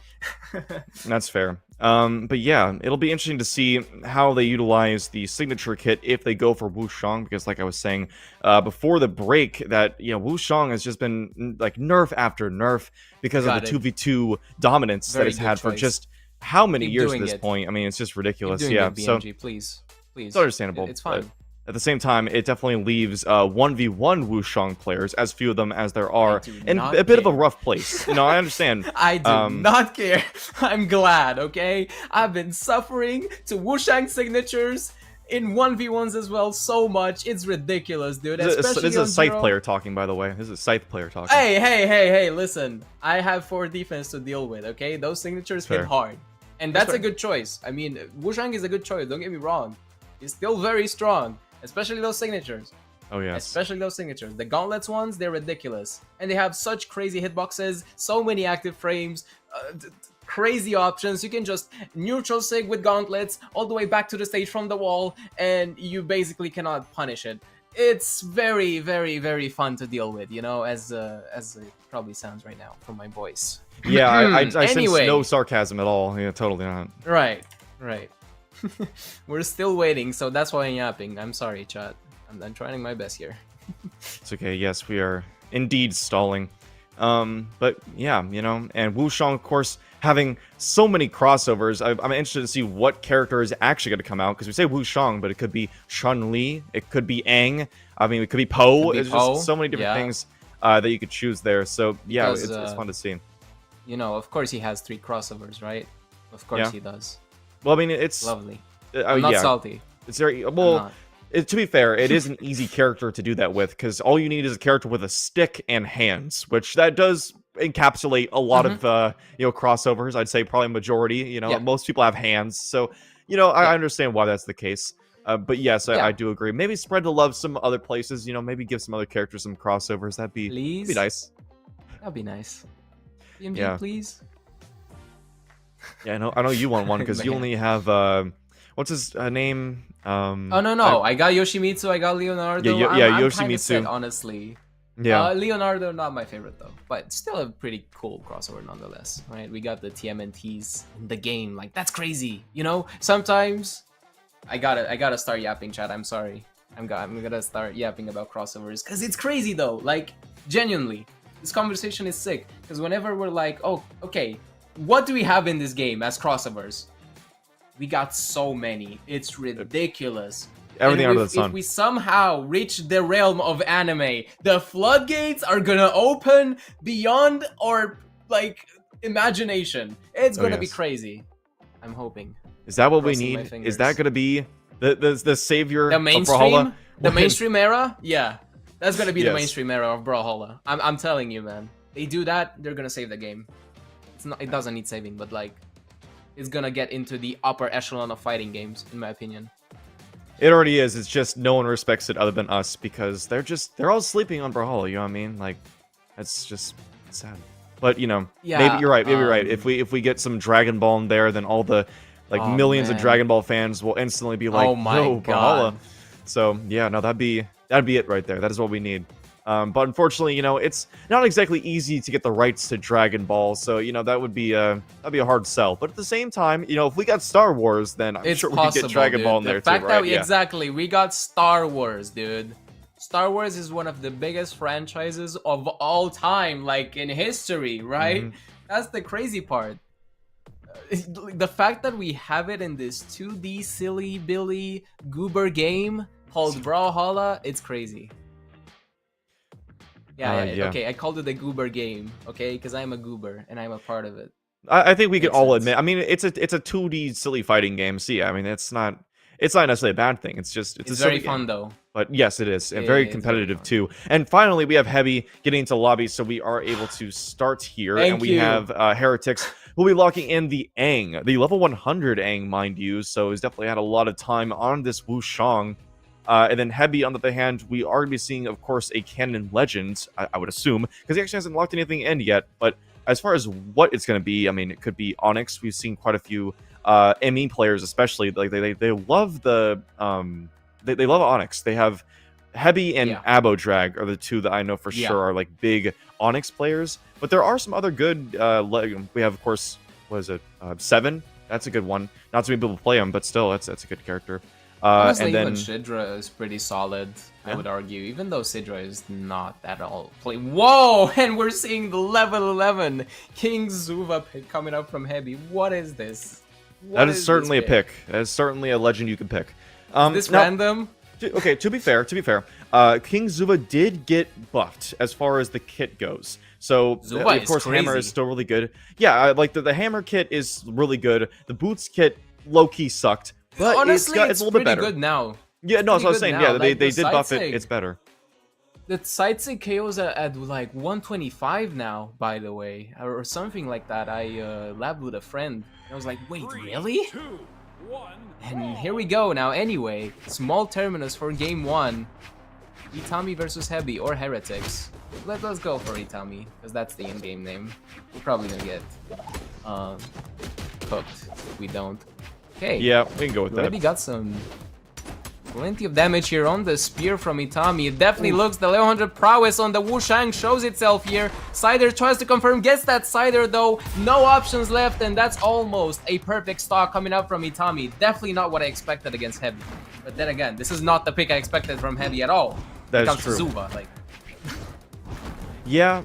That's fair. But yeah, it'll be interesting to see how they utilize the signature kit if they go for Wushang, because like I was saying before the break, that Wushang has just been like nerf after nerf because of the 2v2 dominance that it's had for just how many years at this point. I mean, it's just ridiculous. Yeah, so please. It's understandable. It's fine. At the same time, it definitely leaves 1v1 Wushang players, as few of them as there are, in a bit of a rough place. You know, I understand. I do not care. I'm glad, okay? I've been suffering to Wushang signatures in 1v1s as well so much. It's ridiculous, dude. This is a Scythe player talking, by the way. This is a Scythe player talking. Hey, listen. I have 4 defense to deal with, okay? Those signatures hit hard. And that's a good choice. I mean, Wushang is a good choice, don't get me wrong. He's still very strong, especially those signatures. Oh, yes. Especially those signatures. The gauntlets ones, they're ridiculous. And they have such crazy hitboxes, so many active frames, crazy options. You can just neutral sig with gauntlets all the way back to the stage from the wall, and you basically cannot punish it. It's very, very, very fun to deal with, you know, as it probably sounds right now from my voice. Yeah, I sense no sarcasm at all. Yeah, totally not. Right. We're still waiting, so that's why I'm yapping. I'm sorry, chat. I'm trying my best here. It's okay. Yes, we are indeed stalling. But yeah, you know, and Wushang, of course, having so many crossovers. I'm interested to see what character is actually going to come out, because we say Wushang, but it could be Chun-Li, it could be Aang. I mean, it could be Poe. It's just so many different things that you could choose there. So yeah, because, it's fun to see. You know, of course he has 3 crossovers, right? Of course he does. Well, I mean, it's lovely. I'm not salty. It's very well. To be fair, it is an easy character to do that with, because all you need is a character with a stick and hands, which that does encapsulate a lot of crossovers. I'd say probably majority. You know, most people have hands, so you know I understand why that's the case. But yes, I do agree. Maybe spread the love some other places. You know, maybe give some other characters some crossovers. That'd be nice. That'd be nice. BMG, please. Yeah, I know you want one, because you only have what's his name? Oh no! I got Yoshimitsu. I got Leonardo. I'm Yoshimitsu. Sick, honestly. Yeah. Leonardo, not my favorite though, but still a pretty cool crossover nonetheless. Right? We got the TMNTs in the game. Like that's crazy. You know, sometimes I gotta start yapping, chat. I'm sorry. I'm gonna start yapping about crossovers because it's crazy though. Like genuinely, this conversation is sick. Because whenever we're like, oh, okay. What do we have in this game as crossovers? We got so many. It's ridiculous. Everything under the sun. If we somehow reach the realm of anime, the floodgates are gonna open beyond, or like imagination. It's gonna be yes. crazy. I'm hoping. Is that what we Crossing my need? fingers. Is that gonna be the savior The of mainstream? Brawlhalla? The mainstream era? Yeah. That's gonna be the Yes. mainstream era of Brawlhalla. I'm telling you, man. They do that, they're gonna save the game. It doesn't need saving, but like, it's gonna get into the upper echelon of fighting games, in my opinion. It already is. It's just no one respects it other than us because they're all sleeping on Brawlhalla. You know what I mean? Like, that's just sad. But you know, Yeah, maybe you're right. Maybe you're right. If we get some Dragon Ball in there, then all the like millions of man. Dragon Ball fans will instantly be like, Oh my "Yo, God. Brawlhalla." So yeah, no, that'd be it right there. That is what we need. But unfortunately, you know, it's not exactly easy to get the rights to Dragon Ball, so you know that'd be a hard sell. But at the same time, you know, if we got Star Wars, then I'm It's sure we possible, could get Dragon dude. Ball in The there fact too, that right? Yeah. exactly, we got Star Wars, dude. Star Wars is one of the biggest franchises of all time, like in history, right? That's the crazy part. The fact that we have it in this 2D silly Billy goober game called Brawlhalla, it's crazy. Yeah, Yeah. okay, I called it a goober game, okay? Because I'm a goober and I'm a part of it. I think we can Makes all sense. admit. I mean, it's a 2D silly fighting game. So yeah, I mean, it's not necessarily a bad thing. It's just It's a very silly fun game. though. But yes, it is, and Yeah, very it's very competitive fun. too. And finally, we have Hebi getting into lobby, so we are able to start here, and Thank we you. have Heretics who'll be locking in the Aang, the level 100 Aang, mind you. So he's definitely had a lot of time on this Wushang. And then Hebi, on the other hand, we are going to be seeing, of course, a canon legend, I would assume, because he actually hasn't locked anything in yet. But as far as what it's going to be, I mean, it could be Onyx. We've seen quite a few ME players, especially, like they love the they love Onyx. They have Hebi and Abodrag are the two that I know for sure are like big Onyx players. But there are some other good. We have, of course, what is it? 7. That's a good one. Not too many people play him, but still, that's a good character. Honestly, and then even Shidra is pretty solid, I Yeah. would argue, even though Sidra is not at all play. Whoa! And we're seeing the level 11 King Zuva pick coming up from Hebi. What is this? that is certainly a pick. That is certainly a legend you can pick. Is this now- random? Okay, to be fair, King Zuva did get buffed as far as the kit goes. So, Zuva of course, is Hammer crazy. is still really good. Yeah, like the Hammer kit is really good. The Boots kit low-key sucked, but Honestly, it's a little bit pretty better. good now. Yeah, no, that's what I was pretty saying. good Yeah, now. they Like, the did buff it. side It's better. The side sig KOs at like 125 now, by the way, or something like that. I labbed with a friend. I was like, wait, really? And here we go now. Anyway, small terminus for game 1. Itami versus Hebi or Heretics. Let's go for Itami, because that's the in-game name. We're probably gonna get cooked if we don't. Okay. Yeah, we can go with We that. already got plenty of damage here on the spear from Itami. It definitely looks the level 100 prowess on the Wushang shows itself here. Cider tries to confirm, gets that Cider though. No options left, and that's almost a perfect stock coming up from Itami. Definitely not what I expected against Hebi. But then again, this is not the pick I expected from Hebi at all. That When is it comes true. to Zuba, like. Yeah,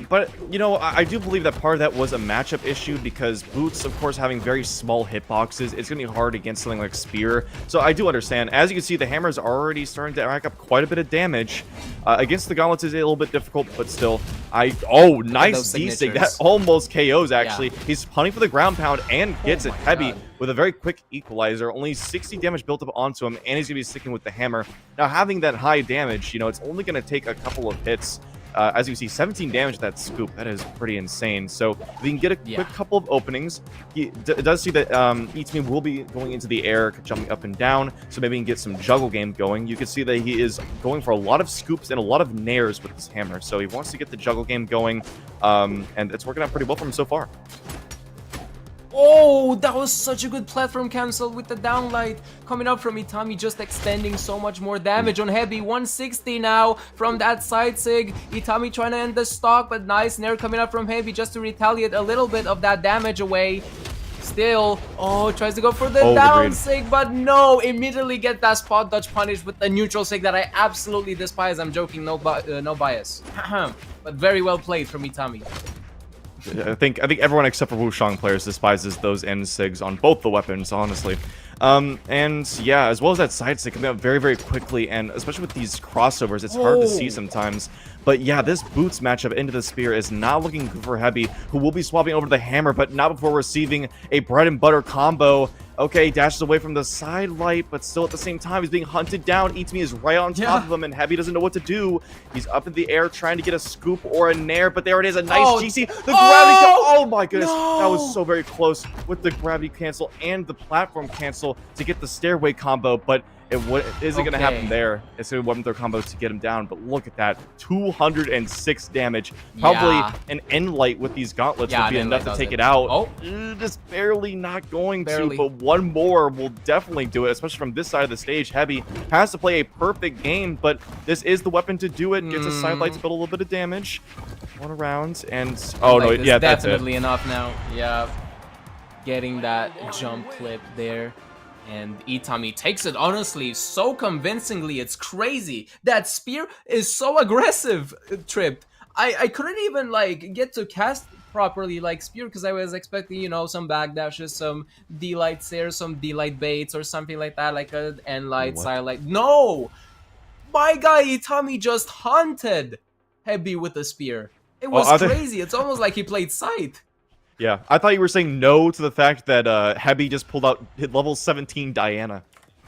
but you know, I do believe that part of that was a matchup issue because Boots, of course, having very small hitboxes, it's going to be hard against something like Spear. So I do understand. As you can see, the Hammer's already starting to rack up quite a bit of damage. Against the Gauntlets is a little bit difficult, but still, nice those D-Sig. That signatures. almost KOs, actually. He's hunting for the ground pound and gets it my heavy God. with a very quick equalizer. Only 60 damage built up onto him, and he's going to be sticking with the Hammer. Now, having that high damage, you know, it's only going to take a couple of hits. As you see, 17 damage with that scoop. That is pretty insane. So if we can get a quick couple of openings. He does see that Itami will be going into the air, jumping up and down. So maybe he can get some juggle game going. You can see that he is going for a lot of scoops and a lot of nairs with his hammer. So he wants to get the juggle game going. And it's working out pretty well for him so far. Oh, that was such a good platform cancel with the downlight coming up from Itami, just extending so much more damage on Hebi. 160 now from that side sig. Itami trying to end the stock, but nice nair coming up from Hebi just to retaliate a little bit of that damage away. Still, tries to go for the the down green. sig, but no, immediately get that spot dodge punish with the neutral sig that I absolutely despise. I'm joking, no bias. But very well played from Itami. I think everyone except for Wushang players despises those end sigs on both the weapons, honestly. And yeah, as well as that side stick coming out very, very quickly, and especially with these crossovers, it's hard to see sometimes. But yeah, this boots matchup into the spear is not looking good for Hebi, who will be swapping over to the hammer, but not before receiving a bread and butter combo. Okay, dashes away from the side light, but still at the same time, he's being hunted down. Itami is right on top of him, and Hebi doesn't know what to do. He's up in the air trying to get a scoop or a nair, but there it is, a nice GC. The gravity cancel. Oh my goodness, that was so very close with the gravity cancel and the platform cancel to get the stairway combo, but it isn't going to happen there. It's going to weapon throw combo to get him down, but look at that. 206 damage. Probably an end light with these gauntlets would be enough to take it out. Oh, just barely not going to, but one more will definitely do it, especially from this side of the stage. Hebi has to play a perfect game, but this is the weapon to do it. Gets a side light to build a little bit of damage. One around, and oh no, yeah, that's definitely enough now. Yeah, getting that jump clip there. And Itami takes it, honestly, so convincingly. It's crazy. That spear is so aggressive, Tripped. I couldn't even, like, get to cast properly, like, spear, because I was expecting, you know, some backdashes, some D-lights there, some D-light baits or something like that, like a N-light, side light. No! My guy Itami just hunted Hebi with the spear. It was crazy. It's almost like he played Sight. Yeah, I thought you were saying no to the fact that Hebi just pulled out level 17 Diana.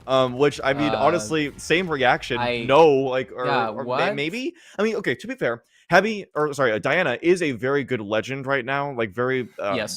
Which, I mean, honestly, same reaction. No, like, or maybe? I mean, okay, to be fair, Diana is a very good legend right now. Like, very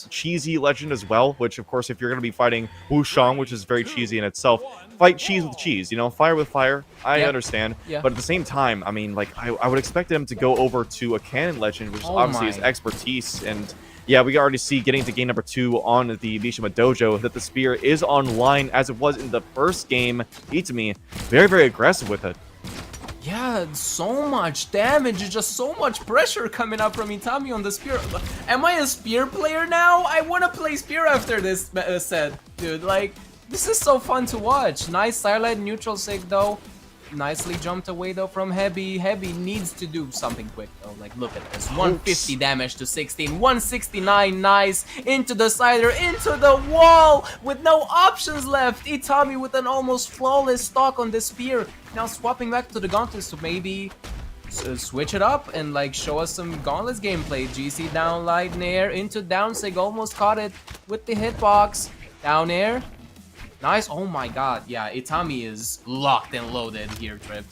cheesy legend as well, which, of course, if you're going to be fighting Wushang, which is very cheesy in itself, fight cheese with cheese, you know, fire with fire. I understand. But at the same time, I mean, like, I would expect him to go over to a canon legend, which is obviously his expertise, and yeah, we already see getting to game number 2 on the Mishima Dojo that the spear is online as it was in the first game. Itami, very, very aggressive with it. Yeah, so much damage, just so much pressure coming up from Itami on the spear. Am I a spear player now? I want to play spear after this set, dude. Like, this is so fun to watch. Nice silent neutral sig though. Nicely jumped away though from Hebi. Hebi needs to do something quick though. Like, look at this. 150 damage to 16. 169, nice. Into the sider, into the wall with no options left. Itami with an almost flawless stock on the spear. Now swapping back to the gauntlets to maybe switch it up and like show us some gauntlets gameplay. GC down light nair into down sig. Almost caught it with the hitbox. Down air. Nice. Oh my god. Yeah, Itami is locked and loaded here, Trip.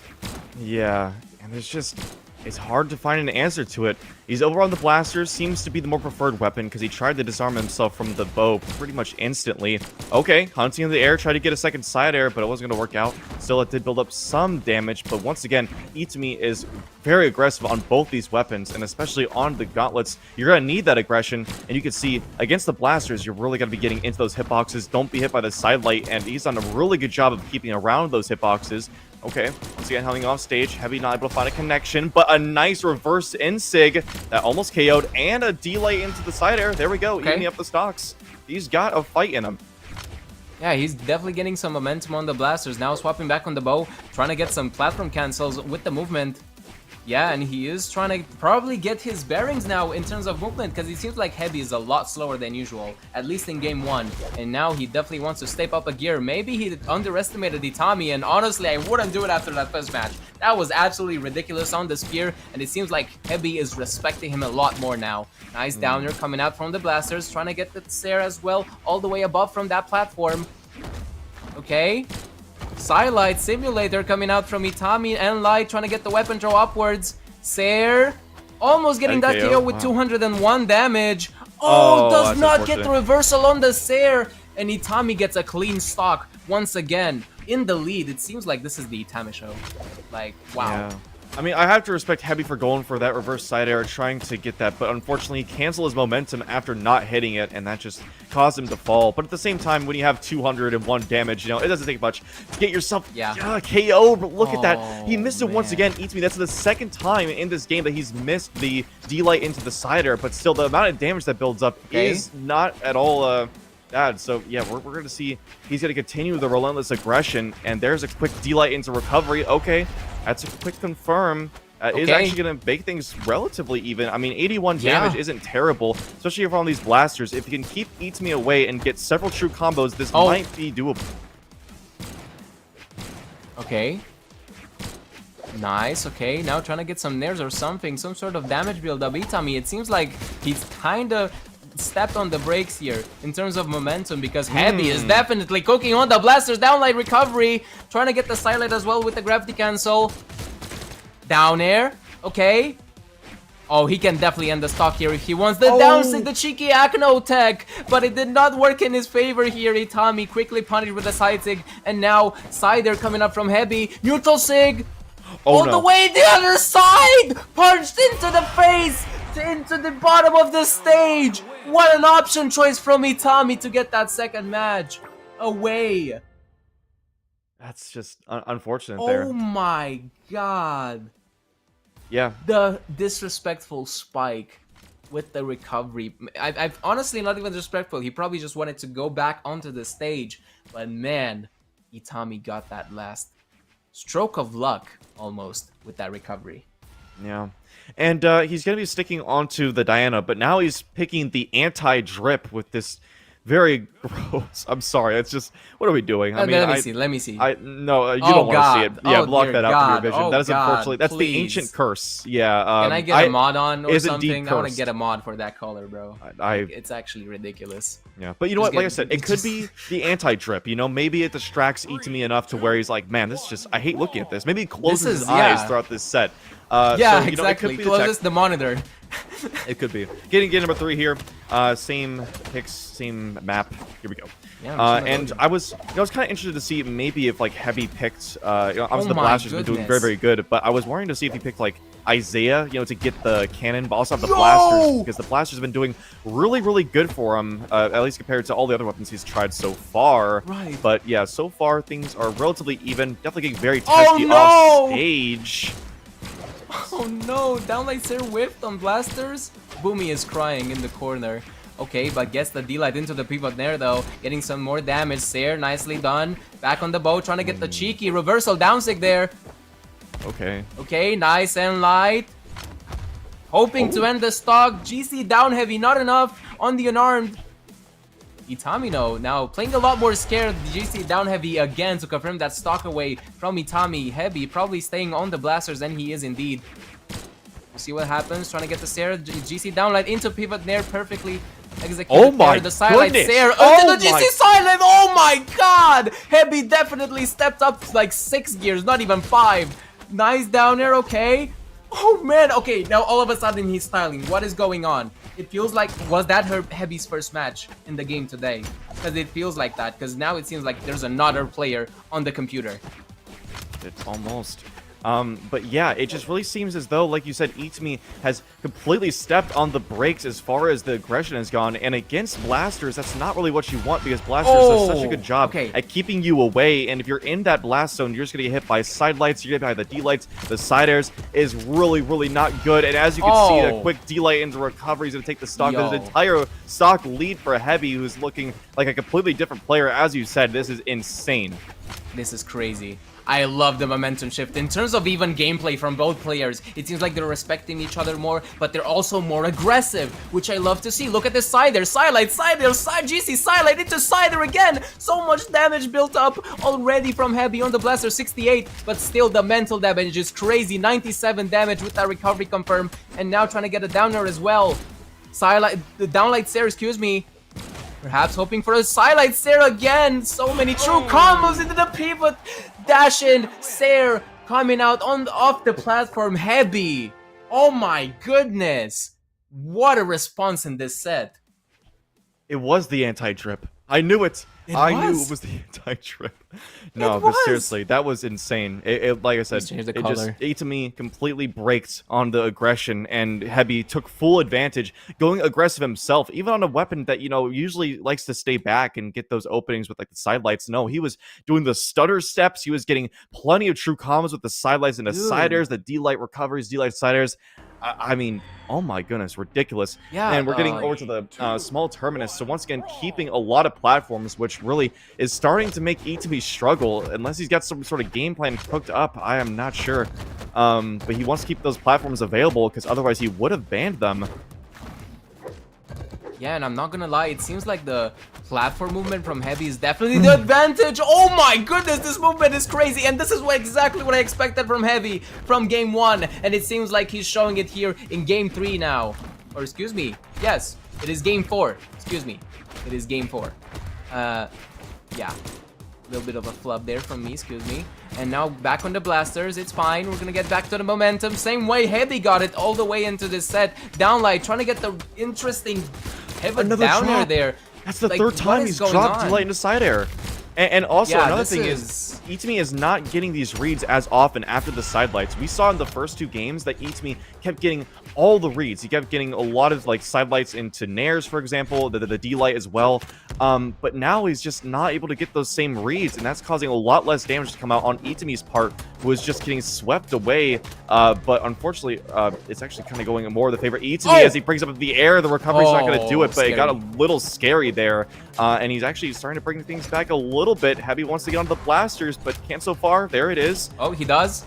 Yeah, and it's hard to find an answer to it. He's over on the blasters, seems to be the more preferred weapon because he tried to disarm himself from the bow pretty much instantly. Okay, hunting in the air, tried to get a second side air, but it wasn't going to work out. Still, it did build up some damage, but once again, Itami is very aggressive on both these weapons, and especially on the gauntlets. You're going to need that aggression, and you can see, against the blasters, you're really going to be getting into those hitboxes. Don't be hit by the side light, and he's done a really good job of keeping around those hitboxes. Okay, once again, holding off stage. Hebi not able to find a connection, but a nice reverse in-sig that almost KO'd, and a delay into the side air. There we go, eating up the stocks. He's got a fight in him. Yeah, he's definitely getting some momentum on the blasters. Now swapping back on the bow, trying to get some platform cancels with the movement. Yeah, and he is trying to probably get his bearings now in terms of movement, because it seems like Hebi is a lot slower than usual, at least in game 1. And now he definitely wants to step up a gear. Maybe he underestimated Itami, and honestly, I wouldn't do it after that first match. That was absolutely ridiculous on the spear, and it seems like Hebi is respecting him a lot more now. Nice downer coming out from the blasters, trying to get the stair as well, all the way above from that platform. Okay. Sidelight Simulator coming out from Itami and Light, trying to get the weapon throw upwards. Sair almost getting that KO with 201 damage. Oh, does not get the reversal on the Sair. And Itami gets a clean stock once again in the lead. It seems like this is the Itami show. Like, wow. Yeah. I mean, I have to respect Hebi for going for that reverse side air, trying to get that, but unfortunately, he canceled his momentum after not hitting it, and that just caused him to fall. But at the same time, when you have 201 damage, you know, it doesn't take much to get yourself KO, but look at that. He missed it once again. Itami, that's the second time in this game that he's missed the D-light into the side air, but still, the amount of damage that builds up is not at all bad. So yeah, we're going to see he's going to continue the relentless aggression, and there's a quick D-light into recovery. Okay, that's a quick confirm. is actually going to make things relatively even. I mean, 81 damage isn't terrible, especially from these blasters. If you can keep Itami away and get several true combos, this might be doable. Okay. Nice, okay. Now trying to get some nairs or something, some sort of damage build up. Itami, it seems like he's kind of stepped on the brakes here in terms of momentum, because Hebi is definitely cooking on the blasters. Downlight recovery, trying to get the silent as well with the gravity cancel. Down air, okay. Oh, he can definitely end the stock here if he wants. The downside, the cheeky Akno tech, but it did not work in his favor here. Itami quickly punished with the side sig, and now Cider coming up from Hebi. Neutral sig, all the way the other side, punched into the face, into the bottom of the stage. What an option choice from Itami to get that second match away. That's just unfortunate there. Oh my god. Yeah. The disrespectful spike with the recovery. I've honestly not even disrespectful. He probably just wanted to go back onto the stage. But man, Itami got that last stroke of luck almost with that recovery. Yeah. And he's going to be sticking onto the Diana, but now he's picking the anti-drip with this very gross. I'm sorry. It's just, what are we doing? I mean, let me see. No, you don't want to see it. Yeah, block that out from your vision. That is unfortunately, that's please. The ancient curse. Yeah. Can I get a mod on or something? I want to cursed. get a mod for that color, bro. It's actually ridiculous. Yeah, but you know what? Like I said, it could be the anti-drip. You know, maybe it distracts Itami enough to where he's like, man, this is just, I hate looking at this. Maybe he closes his eyes throughout this set. Yeah, so, exactly. Closes the monitor. It could be. Getting number 3 here. Same picks, same map. Here we go. Yeah, and I was kind of interested to see maybe if like Hebi picked. Obviously the blaster's been doing very, very good, but I was worrying to see if he picked like Isaiah, to get the cannon, but also have the blasters, because the blasters have been doing really, really good for him, at least compared to all the other weapons he's tried so far. Right. But yeah, so far things are relatively even. Definitely getting very testy off stage. Oh no, downlight Sir whiffed on blasters. Boomy is crying in the corner. Okay, but gets the D-light into the pivot there though. Getting some more damage. Sair, nicely done. Back on the bow, trying to get the cheeky reversal down sig there. Okay. Okay, nice and light. Hoping to end the stock. GC down heavy, not enough on the unarmed. Itami now playing a lot more scared. GC down heavy again to confirm that stock away from Itami. Hebi probably staying on the blasters, and he is indeed. We'll see what happens. Trying to get the Sair. GC downlight into pivot nair perfectly executed. Oh my the silent goodness. Sair Oh the GC silent. Oh my god. Hebi definitely stepped up like 6 gears, not even 5. Nice down air. Okay. Oh man. Okay, now all of a sudden he's styling. What is going on? It feels like, was that Hebi's first match in the game today? Because it feels like that, because now it seems like there's another player on the computer. It's almost. But yeah, it just really seems as though, like you said, Itami has completely stepped on the brakes as far as the aggression has gone, and against blasters, that's not really what you want, because blasters does such a good job at keeping you away, and if you're in that blast zone, you're just gonna get hit by side lights, you're gonna get hit by the D-lights. The side airs is really, really not good, and as you can see, the quick D-light into recovery is gonna take the stock. There's an entire stock lead for Hebi, who's looking like a completely different player. As you said, this is insane. This is crazy. I love the momentum shift. In terms of even gameplay from both players, it seems like they're respecting each other more, but they're also more aggressive, which I love to see. Look at this side there. Sidelight, side there, side GC, sidelight into Cider again. So much damage built up already from Hebi on the blaster, 68, but still the mental damage is crazy. 97 damage with that recovery confirm, and now trying to get a downer as well. Sidelight, the downlight Sair, excuse me. Perhaps hoping for a silent Sair again. So many true combos into the pivot. Dash in. Sair coming out off the platform. Hebi. Oh my goodness. What a response in this set. It was the anti-drip. I knew it. I knew it was the anti-drip. No, but seriously, that was insane. Like I said, Itami completely braked on the aggression, and Hebi took full advantage, going aggressive himself, even on a weapon that, usually likes to stay back and get those openings with like the side lights. No, he was doing the stutter steps. He was getting plenty of true combos with the side lights and the side airs, the D-light recoveries, D-light side airs. I mean, oh my goodness, ridiculous. Yeah, and we're getting over to the small terminus. So once again, keeping a lot of platforms, which which really is starting to make Itami struggle. Unless he's got some sort of game plan cooked up, I am not sure. But he wants to keep those platforms available because otherwise he would have banned them. Yeah, and I'm not gonna lie, it seems like the platform movement from Hebi is definitely the advantage. Oh my goodness, this movement is crazy, and this is exactly what I expected from Hebi from game 1, and it seems like he's showing it here in game 3 now. Or excuse me, yes, it is game 4. Excuse me, it is game 4. Yeah, a little bit of a flub there from me, excuse me. And now back on the blasters, it's fine. We're gonna get back to the momentum. Same way Hebi got it all the way into this set. Downlight, trying to get the interesting pivot down air there. That's the third time he's dropped D-Light into side air. And also, yeah, another thing is, Itami is not getting these reads as often after the side lights. We saw in the first 2 games that Itami kept getting all the reads. He kept getting a lot of like side lights into nairs, for example, the D-Light as well. But now he's just not able to get those same reads, and that's causing a lot less damage to come out on Itami's part, who is just getting swept away. But unfortunately, it's actually kind of going more the favor Itami as he brings up the air. The recovery's not going to do it, but scary. It got a little scary there. And he's actually starting to bring things back a little bit. Hebi wants to get onto the blasters, but can't so far. There it is. Oh, he does.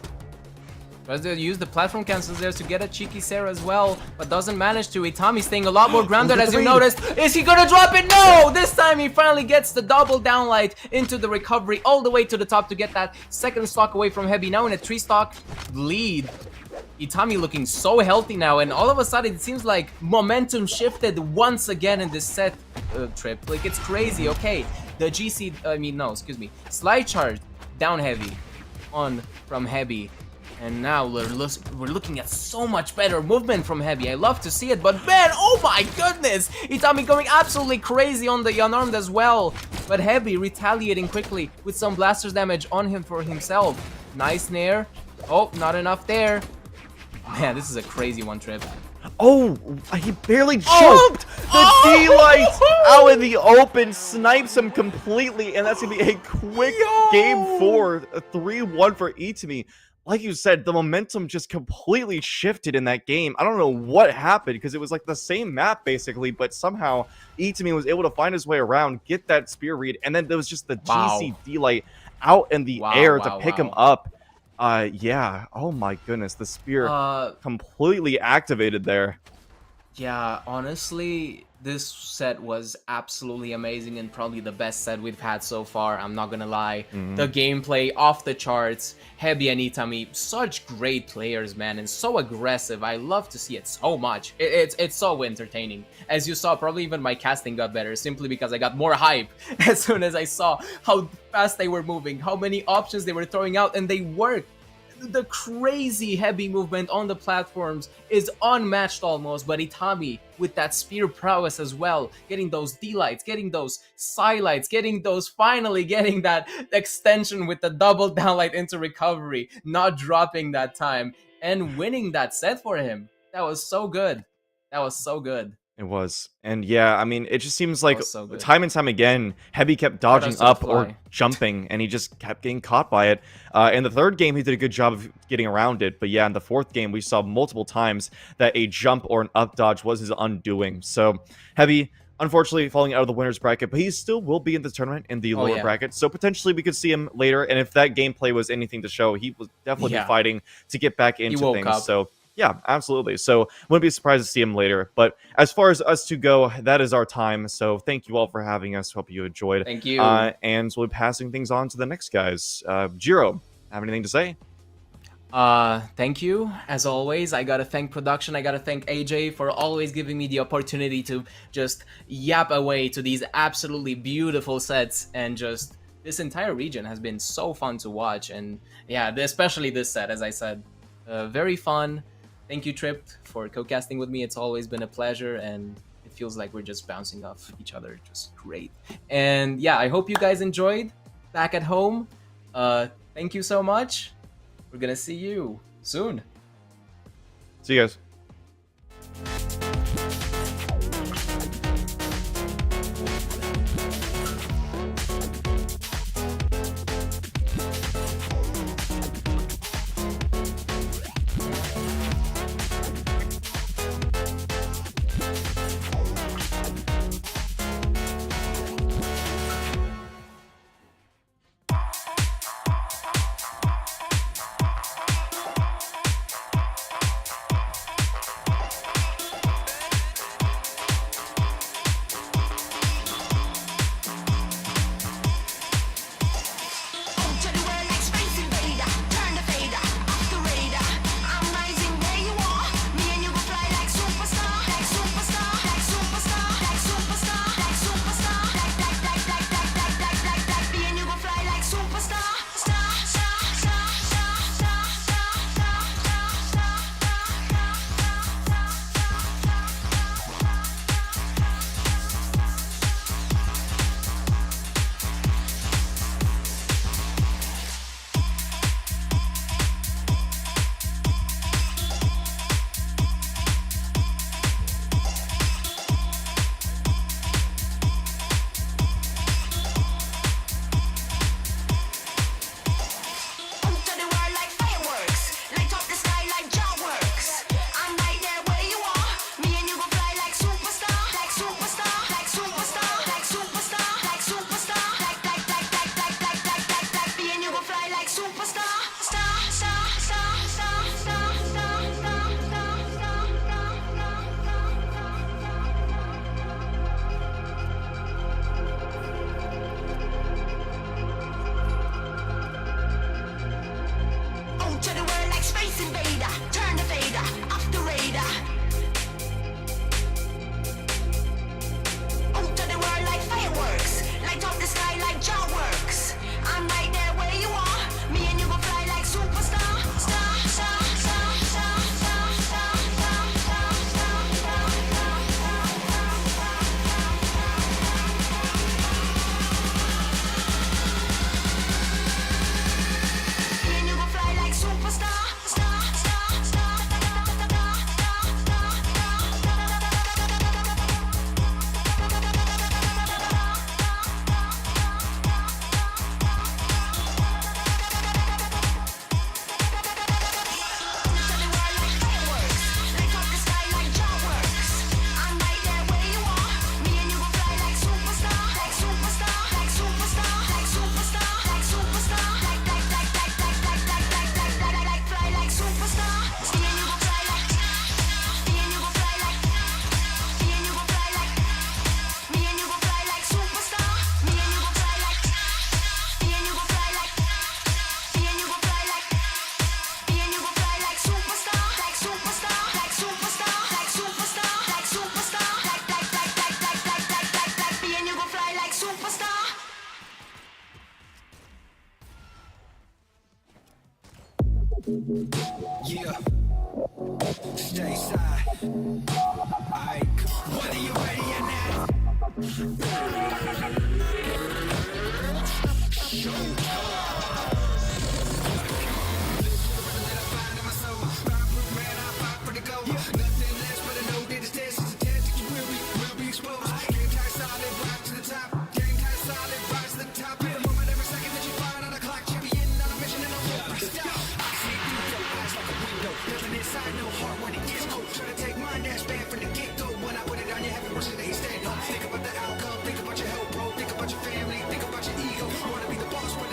Tries to use the platform cancels there to get a cheeky Sarah as well, but doesn't manage to. Itami staying a lot more grounded as you noticed. Is he gonna drop it? No! This time he finally gets the double downlight into the recovery all the way to the top to get that second stock away from Hebi. Now in a 3-stock lead. Itami looking so healthy now, and all of a sudden it seems like momentum shifted once again in this set trip. Like, it's crazy. Okay, the slide charge down heavy on from Hebi. And now we're looking at so much better movement from Hebi. I love to see it, but man, oh my goodness! Itami going absolutely crazy on the unarmed as well. But Hebi retaliating quickly with some blasters damage on him for himself. Nice nair. Oh, not enough there. Man, this is a crazy one, Trip. Oh, he barely jumped! The D-Light out in the open snipes him completely, and that's going to be a quick game 4, a 3-1 for Itami. Like you said, the momentum just completely shifted in that game. I don't know what happened, because it was like the same map, basically, but somehow Itami was able to find his way around, get that spear read, and then there was just the GC D-Light out in the air to pick him up. Yeah. Oh my goodness, the spear completely activated there. Yeah, honestly, this set was absolutely amazing and probably the best set we've had so far. I'm not gonna lie. The gameplay off the charts. Hebi and Itami, such great players, man, and so aggressive. I love to see it so much. It's so entertaining. As you saw, probably even my casting got better simply because I got more hype as soon as I saw how fast they were moving, how many options they were throwing out, and they worked. The crazy heavy movement on the platforms is unmatched almost, but Itami with that spear prowess as well, getting those D-lights, getting those side-lights, finally getting that extension with the double downlight into recovery, not dropping that time, and winning that set for him. That was so good. That was so good. It was. And yeah, I mean, it just seems like so time and time again, Hebi kept dodging up or jumping, and he just kept getting caught by it. In the third game, he did a good job of getting around it. But yeah, in the fourth game, we saw multiple times that a jump or an up dodge was his undoing. So Hebi, unfortunately, falling out of the winner's bracket, but he still will be in the tournament in the lower bracket. So potentially we could see him later. And if that gameplay was anything to show, he will definitely be fighting to get back into things. So yeah, absolutely. So wouldn't be surprised to see him later. But as far as us to go, that is our time. So thank you all for having us. Hope you enjoyed. Thank you. And we'll be passing things on to the next guys. Jiro, have anything to say? Thank you. As always, I gotta thank production. I gotta thank AJ for always giving me the opportunity to just yap away to these absolutely beautiful sets, and just this entire region has been so fun to watch. And yeah, especially this set, as I said, very fun. Thank you, Trip, for co-casting with me. It's always been a pleasure, and it feels like we're just bouncing off each other. Just great. And yeah, I hope you guys enjoyed back at home. Thank you so much. We're gonna see you soon. See you guys. Space invader, turn the fader, off the radar. Out to the world like fireworks, light up the sky like jaw works. I'm right there where you are, me and you gon' fly like superstar. Star, star, star, star, star, star, star, star, star, star, me and you gon' fly like superstar. Star, star, star, star, star, star, star, Yeah, stay side. Aight, whether you ready or not. Nothing less but a no that is this. It's a test that you will be exposed. Game tight, solid, rise to the top. Game tight, solid, rise to the top. In a moment, every second that you find on the clock, champion on a mission and a hope to stop. I see through your eyes like a window. Nothing inside, no heart when it gets cold. Try to take mine, that's bad from the get-go. When I put it on your heavy versus they stand up. Think about the outcome, think about your health, bro. Think about your family, think about your ego. Wanna be the boss when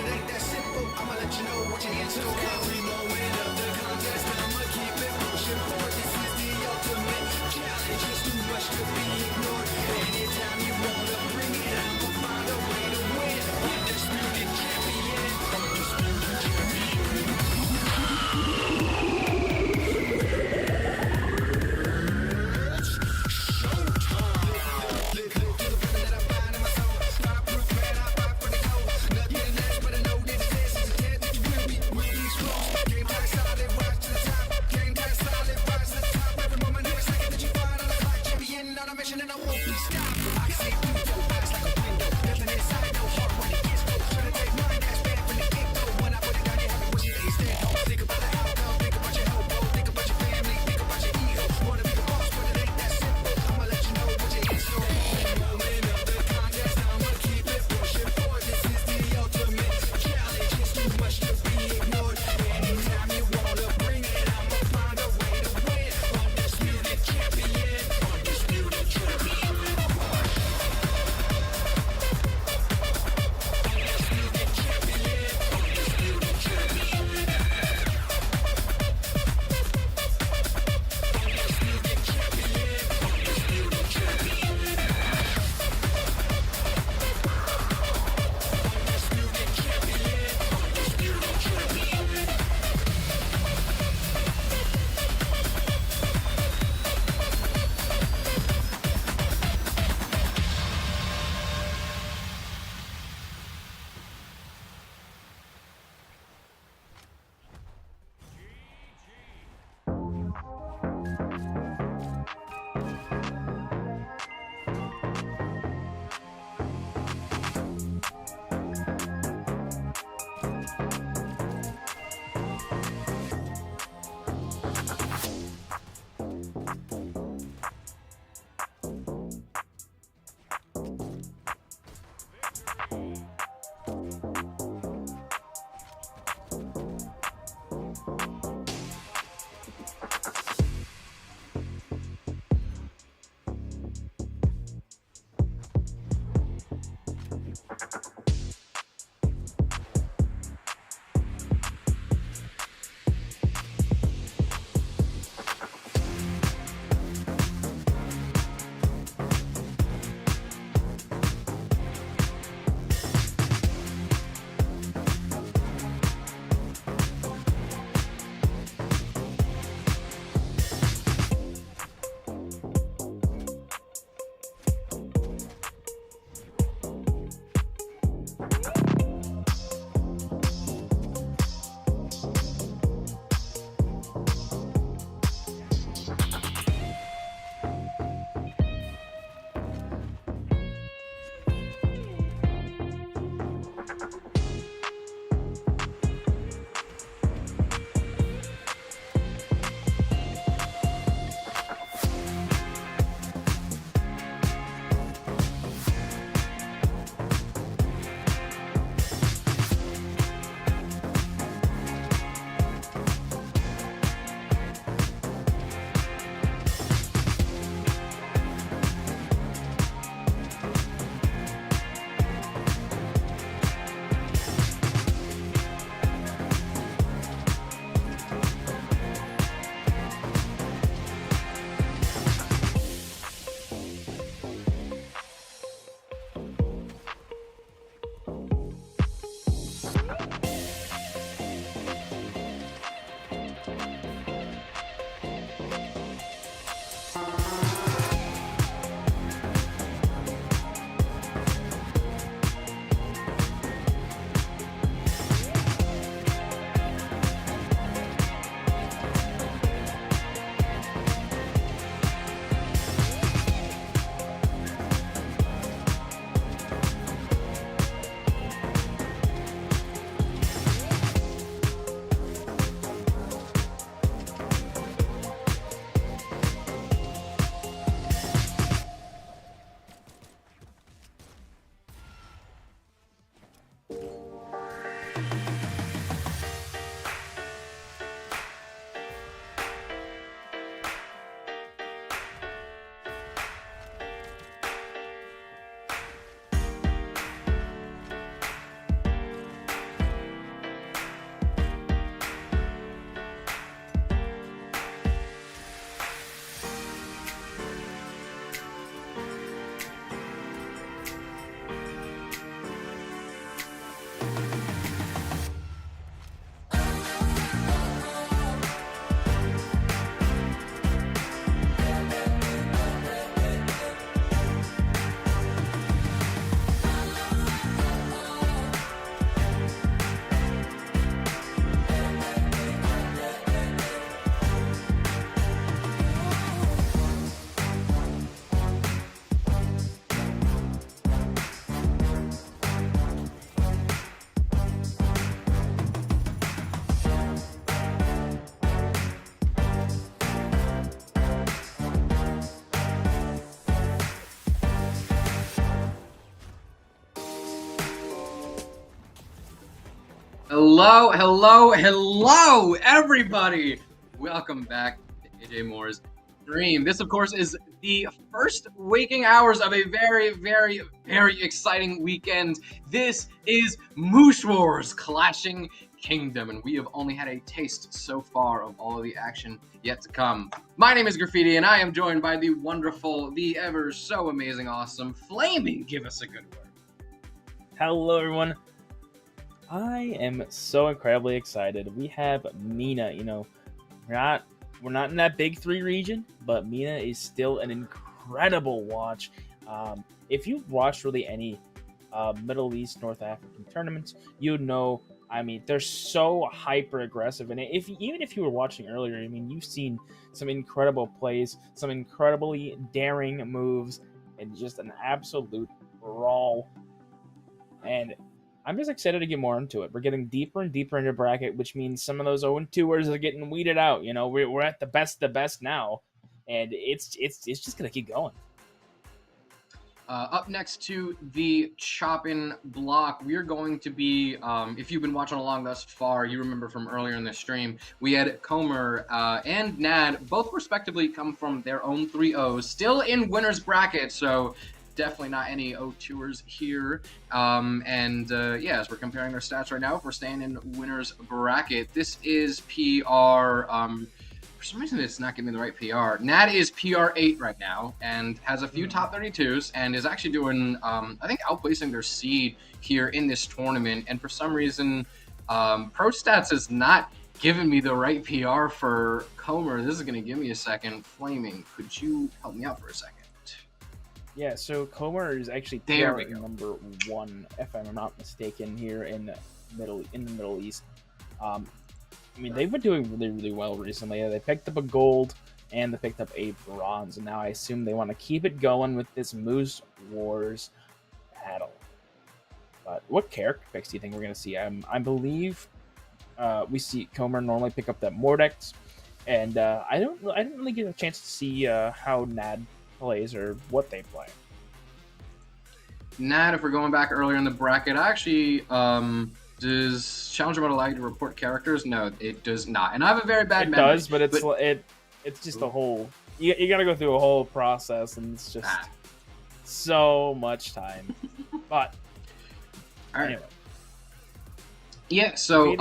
Hello, hello, hello, everybody! Welcome back to AJ Moore's stream. This, of course, is the first waking hours of a very, very, very exciting weekend. This is Moosh Wars Clashing Kingdom, and we have only had a taste so far of all of the action yet to come. My name is Graffiti, and I am joined by the wonderful, the ever so amazing, awesome Flaming. Give us a good word. Hello, everyone. I am so incredibly excited. We have MENA. You know, we're not in that big three region, but MENA is still an incredible watch. If you've watched really any Middle East, North African tournaments, you know. I mean, they're so hyper aggressive, and even if you were watching earlier, I mean, you've seen some incredible plays, some incredibly daring moves, and just an absolute brawl. And I'm just excited to get more into it. We're getting deeper and deeper into bracket, which means some of those 0-2ers are getting weeded out. You know, we're at the best now, and it's just gonna keep going. Up next to the chopping block, we're going to be, if you've been watching along thus far, you remember from earlier in the stream, we had Comer and Nad, both respectively come from their own 3-0s, still in winner's bracket, so definitely not any 0-2ers here. Yeah, as we're comparing their stats right now, if we're staying in winner's bracket, this is PR. For some reason, it's not giving me the right PR. Nad is PR 8 right now and has a few top 32s and is actually doing, I think, outplacing their seed here in this tournament. And for some reason, Pro Stats is not giving me the right PR for Comer. This is going to give me a second. Flaming, could you help me out for a second? Yeah, so Comer is actually There PR number 1, if I'm not mistaken, here in the Middle East. I mean, they've been doing really, really well recently. They picked up a gold and they picked up a bronze, and now I assume they want to keep it going with this Moose Wars battle. But what character picks do you think we're going to see? I believe we see Comer normally pick up that Mordex, and I didn't really get a chance to see how Nad plays or what they play. Nad, if we're going back earlier in the bracket, actually, does Challenger Mode allow you to report characters? No, it does not. And I have a very bad memory. It does, but it's just a whole... You got to go through a whole process, and it's just so much time. But all right. Anyway. Yeah, so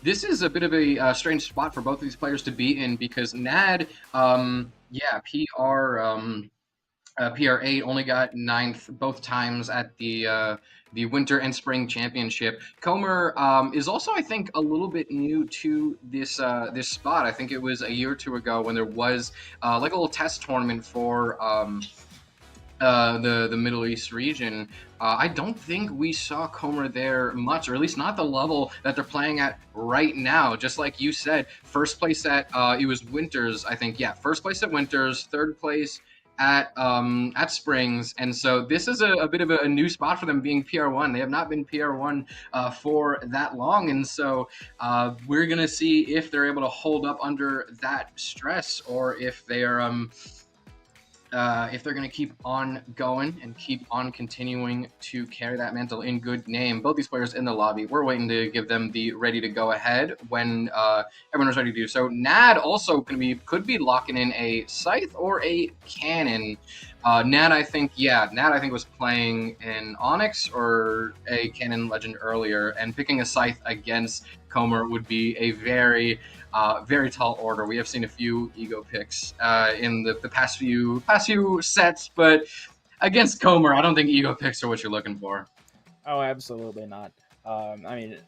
this is a bit of a strange spot for both of these players to be in because Nad, PR 8 only got 9th both times at the Winter and Spring Championship. Comer is also, I think, a little bit new to this this spot. I think it was a year or two ago when there was like a little test tournament for the Middle East region. I don't think we saw Comer there much, or at least not the level that they're playing at right now. Just like you said, first place at it was Winters, I think. Yeah, first place at Winters, third place at Springs, and so this is a bit of a new spot for them being PR1. They have not been PR1 for that long, and so we're gonna see if they're able to hold up under that stress, or if they are if they're going to keep on going and keep on continuing to carry that mantle in good name. Both these players in the lobby, we're waiting to give them the ready to go ahead when everyone is ready to do so. Nad also could be locking in a Scythe or a Cannon. Nad, I think was playing an Onyx or a Cannon Legend earlier, and picking a Scythe against Comer would be a very tall order. We have seen a few ego picks in the past few sets, but against Comer, I don't think ego picks are what you're looking for. Oh, absolutely not. I mean,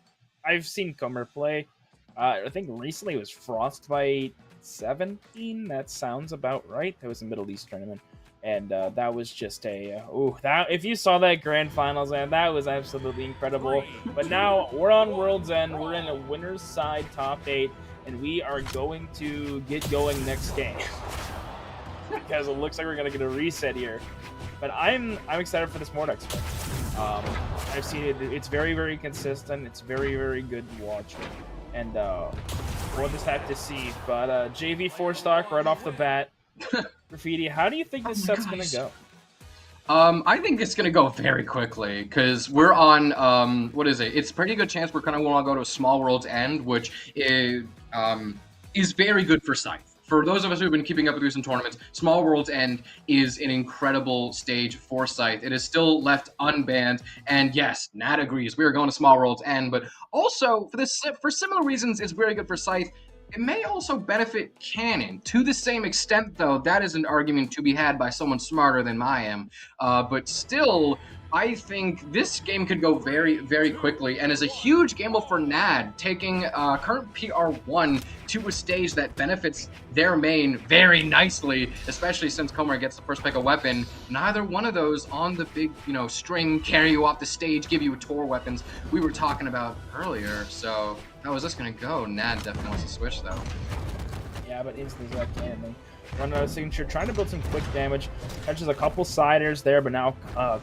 I've seen Comer play. I think recently it was Frostbite 17. That sounds about right. That was a Middle East tournament, and that was just if you saw that grand finals, man, that was absolutely incredible. But now we're on World's End. We're in a winner's side top 8. And we are going to get going next game because it looks like we're gonna get a reset here. But I'm excited for this Mordex pick. I've seen it; it's very, very consistent. It's very, very good to watch, and we'll just have to see. But JV 4 stock right off the bat. Graffiti, how do you think this set's gonna go? I think it's gonna go very quickly because we're on what is it? It's pretty good chance we're gonna want to go to a Small World's End, which is very good for Scythe. For those of us who've been keeping up with recent tournaments, Small World's End is an incredible stage for Scythe. It is still left unbanned, and yes, Nat agrees. We are going to Small World's End, but also for similar reasons, it's very good for Scythe. It may also benefit Canon to the same extent, though. That is an argument to be had by someone smarter than I am. But still, I think this game could go very, very quickly, and is a huge gamble for NAD, taking current PR1 to a stage that benefits their main very nicely, especially since Comer gets the first pick a weapon. Neither one of those on the big, string, carry you off the stage, give you a tour weapons we were talking about earlier. So how is this going to go? NAD definitely wants to switch, though. Yeah, but instantly that cannon. Run out of signature, trying to build some quick damage. Catches a couple siders there, but now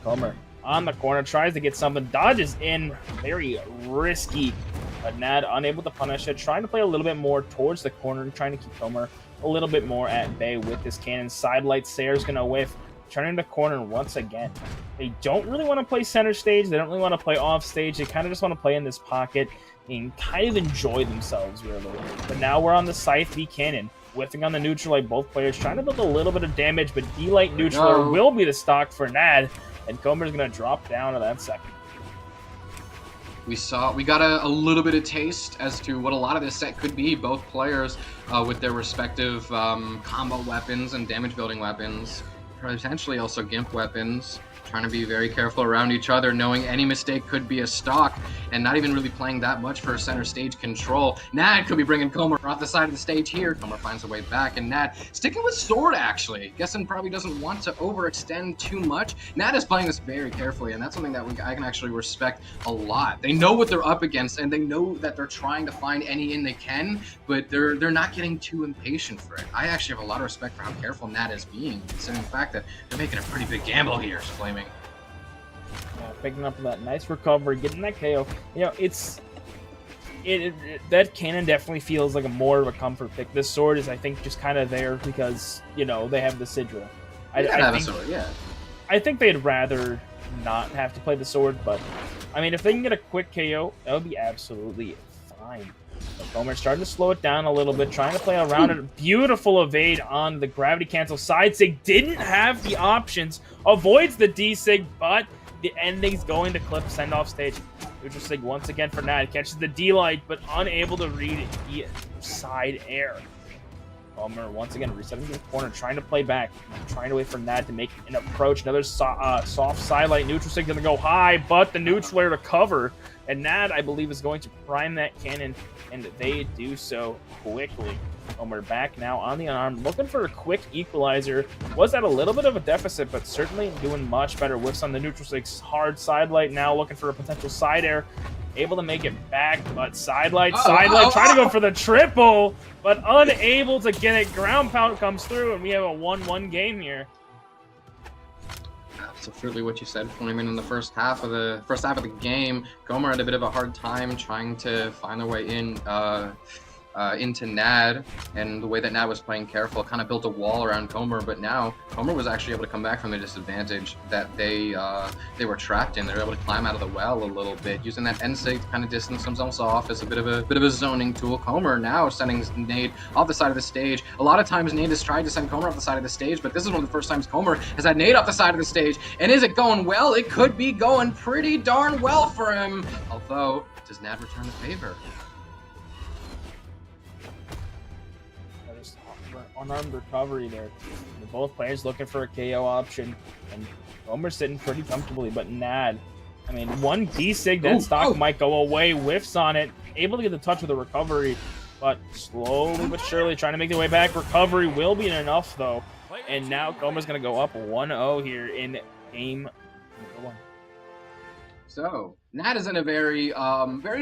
Comer on the corner, tries to get something, dodges in, very risky, but Nad unable to punish it, trying to play a little bit more towards the corner, trying to keep Comer a little bit more at bay with this cannon. Sidelight Sayer's gonna whiff, turning the corner once again. They don't really want to play center stage, they don't really want to play off stage, they kind of just want to play in this pocket and kind of enjoy themselves really. But now we're on the Scythe v Cannon, whiffing on the neutral like both players, trying to build a little bit of damage, but D-Light neutral will be the stock for Nad. And Comer's going to drop down to that second. We got a little bit of taste as to what a lot of this set could be. Both players with their respective combo weapons and damage building weapons. Potentially also Gimp weapons. Trying to be very careful around each other, knowing any mistake could be a stock, and not even really playing that much for center stage control. Nad could be bringing Comer off the side of the stage here. Comer finds a way back, and Nad sticking with sword, actually. Guessing probably doesn't want to overextend too much. Nad is playing this very carefully, and that's something that I can actually respect a lot. They know what they're up against, and they know that they're trying to find any in they can, but they're not getting too impatient for it. I actually have a lot of respect for how careful Nad is being, considering the fact that they're making a pretty big gamble here, Flaming. Picking up that nice recovery, getting that KO. That cannon definitely feels like more of a comfort pick. This sword is, I think, just kind of there because, they have the Sidra. I think they'd rather not have to play the sword, but, if they can get a quick KO, that would be absolutely fine. But Comer's starting to slow it down a little bit, trying to play around it. Beautiful evade on the gravity cancel side. Sig didn't have the options, avoids the D-Sig, but the ending's going to clip send off stage. Neutral Sig once again for Nad, catches the D-Light, but unable to read the side air. Comer once again resetting the corner, trying to play back, trying to wait for Nad to make an approach. Another soft sidelight. Neutral Sig gonna go high, but the neutral air to cover. And Nad, I believe, is going to prime that cannon, and they do so quickly. Comer back now on the unarmed, looking for a quick equalizer. Was at a little bit of a deficit, but certainly doing much better. Whiffs on the neutral six, hard sidelight now, looking for a potential side air. Able to make it back, but sidelight, trying to go for the triple, but unable to get it. Ground pound comes through, and we have a 1-1 game here. Absolutely what you said, Flamin. In the first half of the game, Comer had a bit of a hard time trying to find their way in into Nad, and the way that Nad was playing careful kind of built a wall around Comer, but now Comer was actually able to come back from the disadvantage that they were trapped in. They were able to climb out of the well a little bit, using that N-Sig to kind of distance themselves off as a bit of a zoning tool. Comer now sending Nade off the side of the stage. A lot of times Nade has tried to send Comer off the side of the stage, but this is one of the first times Comer has had Nade off the side of the stage. And is it going well? It could be going pretty darn well for him. Although, does Nad return the favor? Unarmed recovery there. Both players looking for a KO option, and Comer's sitting pretty comfortably, but Nad, one D-Sig, that stock might go away, whiffs on it, able to get the touch with the recovery, but slowly but surely trying to make their way back. Recovery will be enough, though, and now Comer's going to go up 1-0 here in game number 1. So, Nad is in a very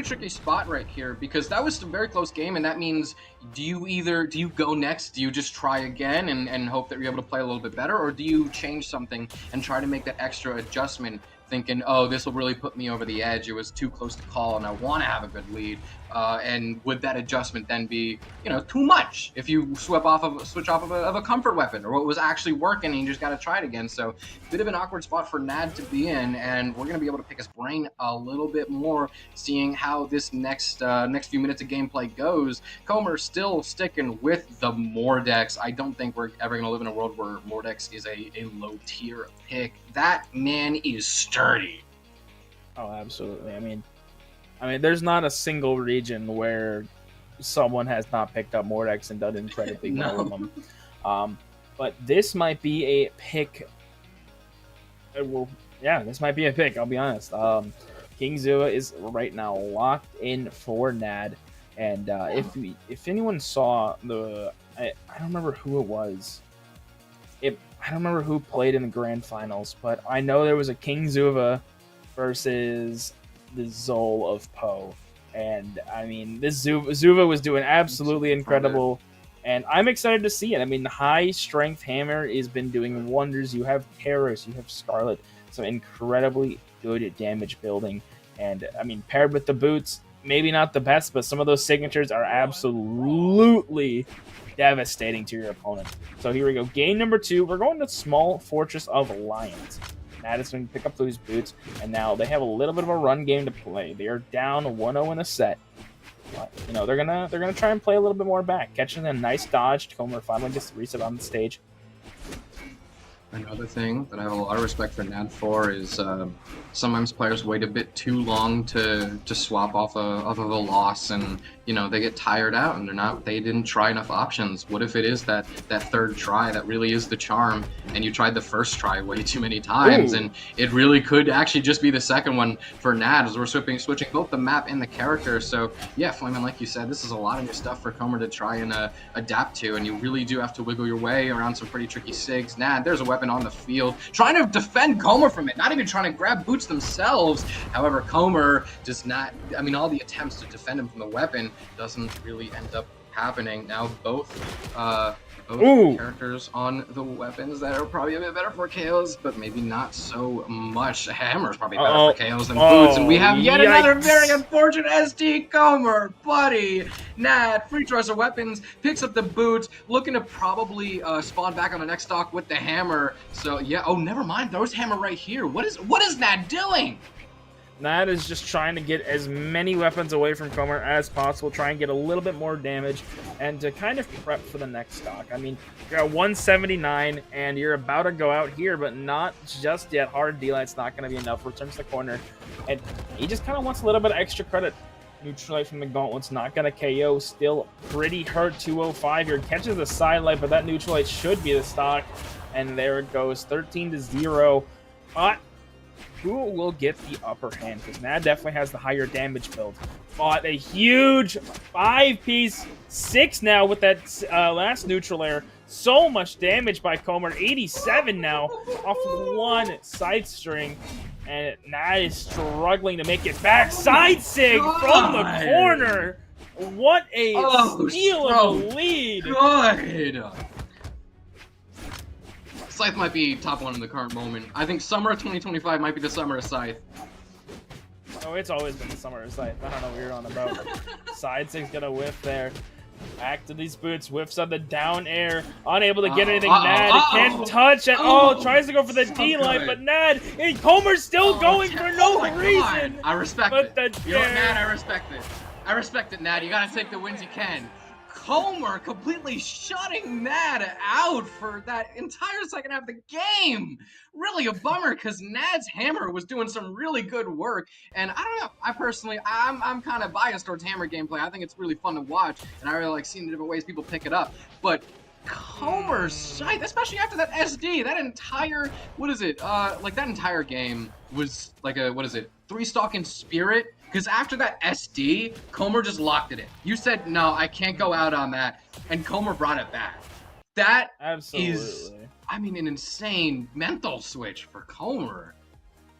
tricky spot right here, because that was a very close game, and that means do you go next, do you just try again and hope that you're able to play a little bit better, or do you change something and try to make that extra adjustment thinking, oh, this will really put me over the edge. It was too close to call, and I want to have a good lead. And would that adjustment then be, too much if you switch off of a comfort weapon, or what was actually working and you just got to try it again? So, bit of an awkward spot for Nad to be in, and we're gonna be able to pick his brain a little bit more, seeing how this next few minutes of gameplay goes. Comer still sticking with the Mordex. I don't think we're ever gonna live in a world where Mordex is a low tier pick. That man is sturdy. Oh, absolutely. I mean, there's not a single region where someone has not picked up Mordex and done incredibly well with them. But this might be a pick. This might be a pick. I'll be honest. King Zua is right now locked in for Nad, and if anyone saw I don't remember who it was. I don't remember who played in the grand finals, but I know there was a King Zua versus the Zol of Poe, and this Zuva was doing absolutely incredible, and I'm excited to see it. The high strength hammer has been doing wonders. You have Terrors, you have Scarlet, some incredibly good damage building, and paired with the boots, maybe not the best, but some of those signatures are absolutely devastating to your opponent. So here we go, game number 2. We're going to Small Fortress of Lions. Madison pick up those boots, and now they have a little bit of a run game to play. They are down 1-0 in a set. But, they're gonna try and play a little bit more back. Catching a nice dodge. Comer finally gets the reset on the stage. Another thing that I have a lot of respect for Nad for is sometimes players wait a bit too long to swap off of a loss, and they get tired out and they didn't try enough options. What if it is that third try that really is the charm, and you tried the first try way too many times? Ooh. And it really could actually just be the second one for Nad, as we're switching both the map and the character. So yeah, Flamin, like you said, this is a lot of new stuff for Comer to try and adapt to, and you really do have to wiggle your way around some pretty tricky sigs. Nad, there's a weapon on the field, trying to defend Comer from it, not even trying to grab boots themselves. However, Comer does not, all the attempts to defend him from the weapon doesn't really end up happening. Now both characters on the weapons that are probably a bit better for KOs, but maybe not so much. Hammer's probably better for KOs than boots, and we have yet another very unfortunate SD Comer, buddy. Nad, free choice of weapons, picks up the boots, looking to probably spawn back on the next stock with the hammer. So yeah, never mind, there's hammer right here. What is Nad doing? Nad is just trying to get as many weapons away from Comer as possible, try and get a little bit more damage, and to kind of prep for the next stock. You're at 179, and you're about to go out here, but not just yet. Hard D-Light's not going to be enough. Returns the corner, and he just kind of wants a little bit of extra credit. Neutral Light from the Gauntlet's not going to KO. Still pretty hurt. 205 here. Catches the sidelight, but that Neutral Light should be the stock, and there it goes. 13-0. But who will get the upper hand? Because Nad definitely has the higher damage build. Fought a huge 5-piece 6 now with that last neutral air. So much damage by Comer. 87 now off one side string. And Nad is struggling to make it back. Side sig from the corner. What a steal of a lead. Good. Scythe might be top 1 in the current moment. I think summer of 2025 might be the summer of Scythe. Oh, it's always been the summer of Scythe. I don't know what you're on about. Side sig's gonna whiff there. Back to these boots. Whiffs on the down air. Unable to get anything. Nad can't touch it. Tries to go for the D-line, but Nad and Comer's still going for no reason. I respect it. You know what, Nad? I respect it. I respect it, Nad. You gotta take the wins you can. Comer completely shutting Nad out for that entire second half of the game. Really a bummer, because Nad's hammer was doing some really good work, and I don't know, I personally, I'm kind of biased towards hammer gameplay. I think it's really fun to watch, and I really like seeing the different ways people pick it up, but Comer's sight, especially after that SD, that entire, that entire game was like a, 3-stock in spirit. Because after that SD, Comer just locked it in. You said, no, I can't go out on that. And Comer brought it back. That is, an insane mental switch for Comer.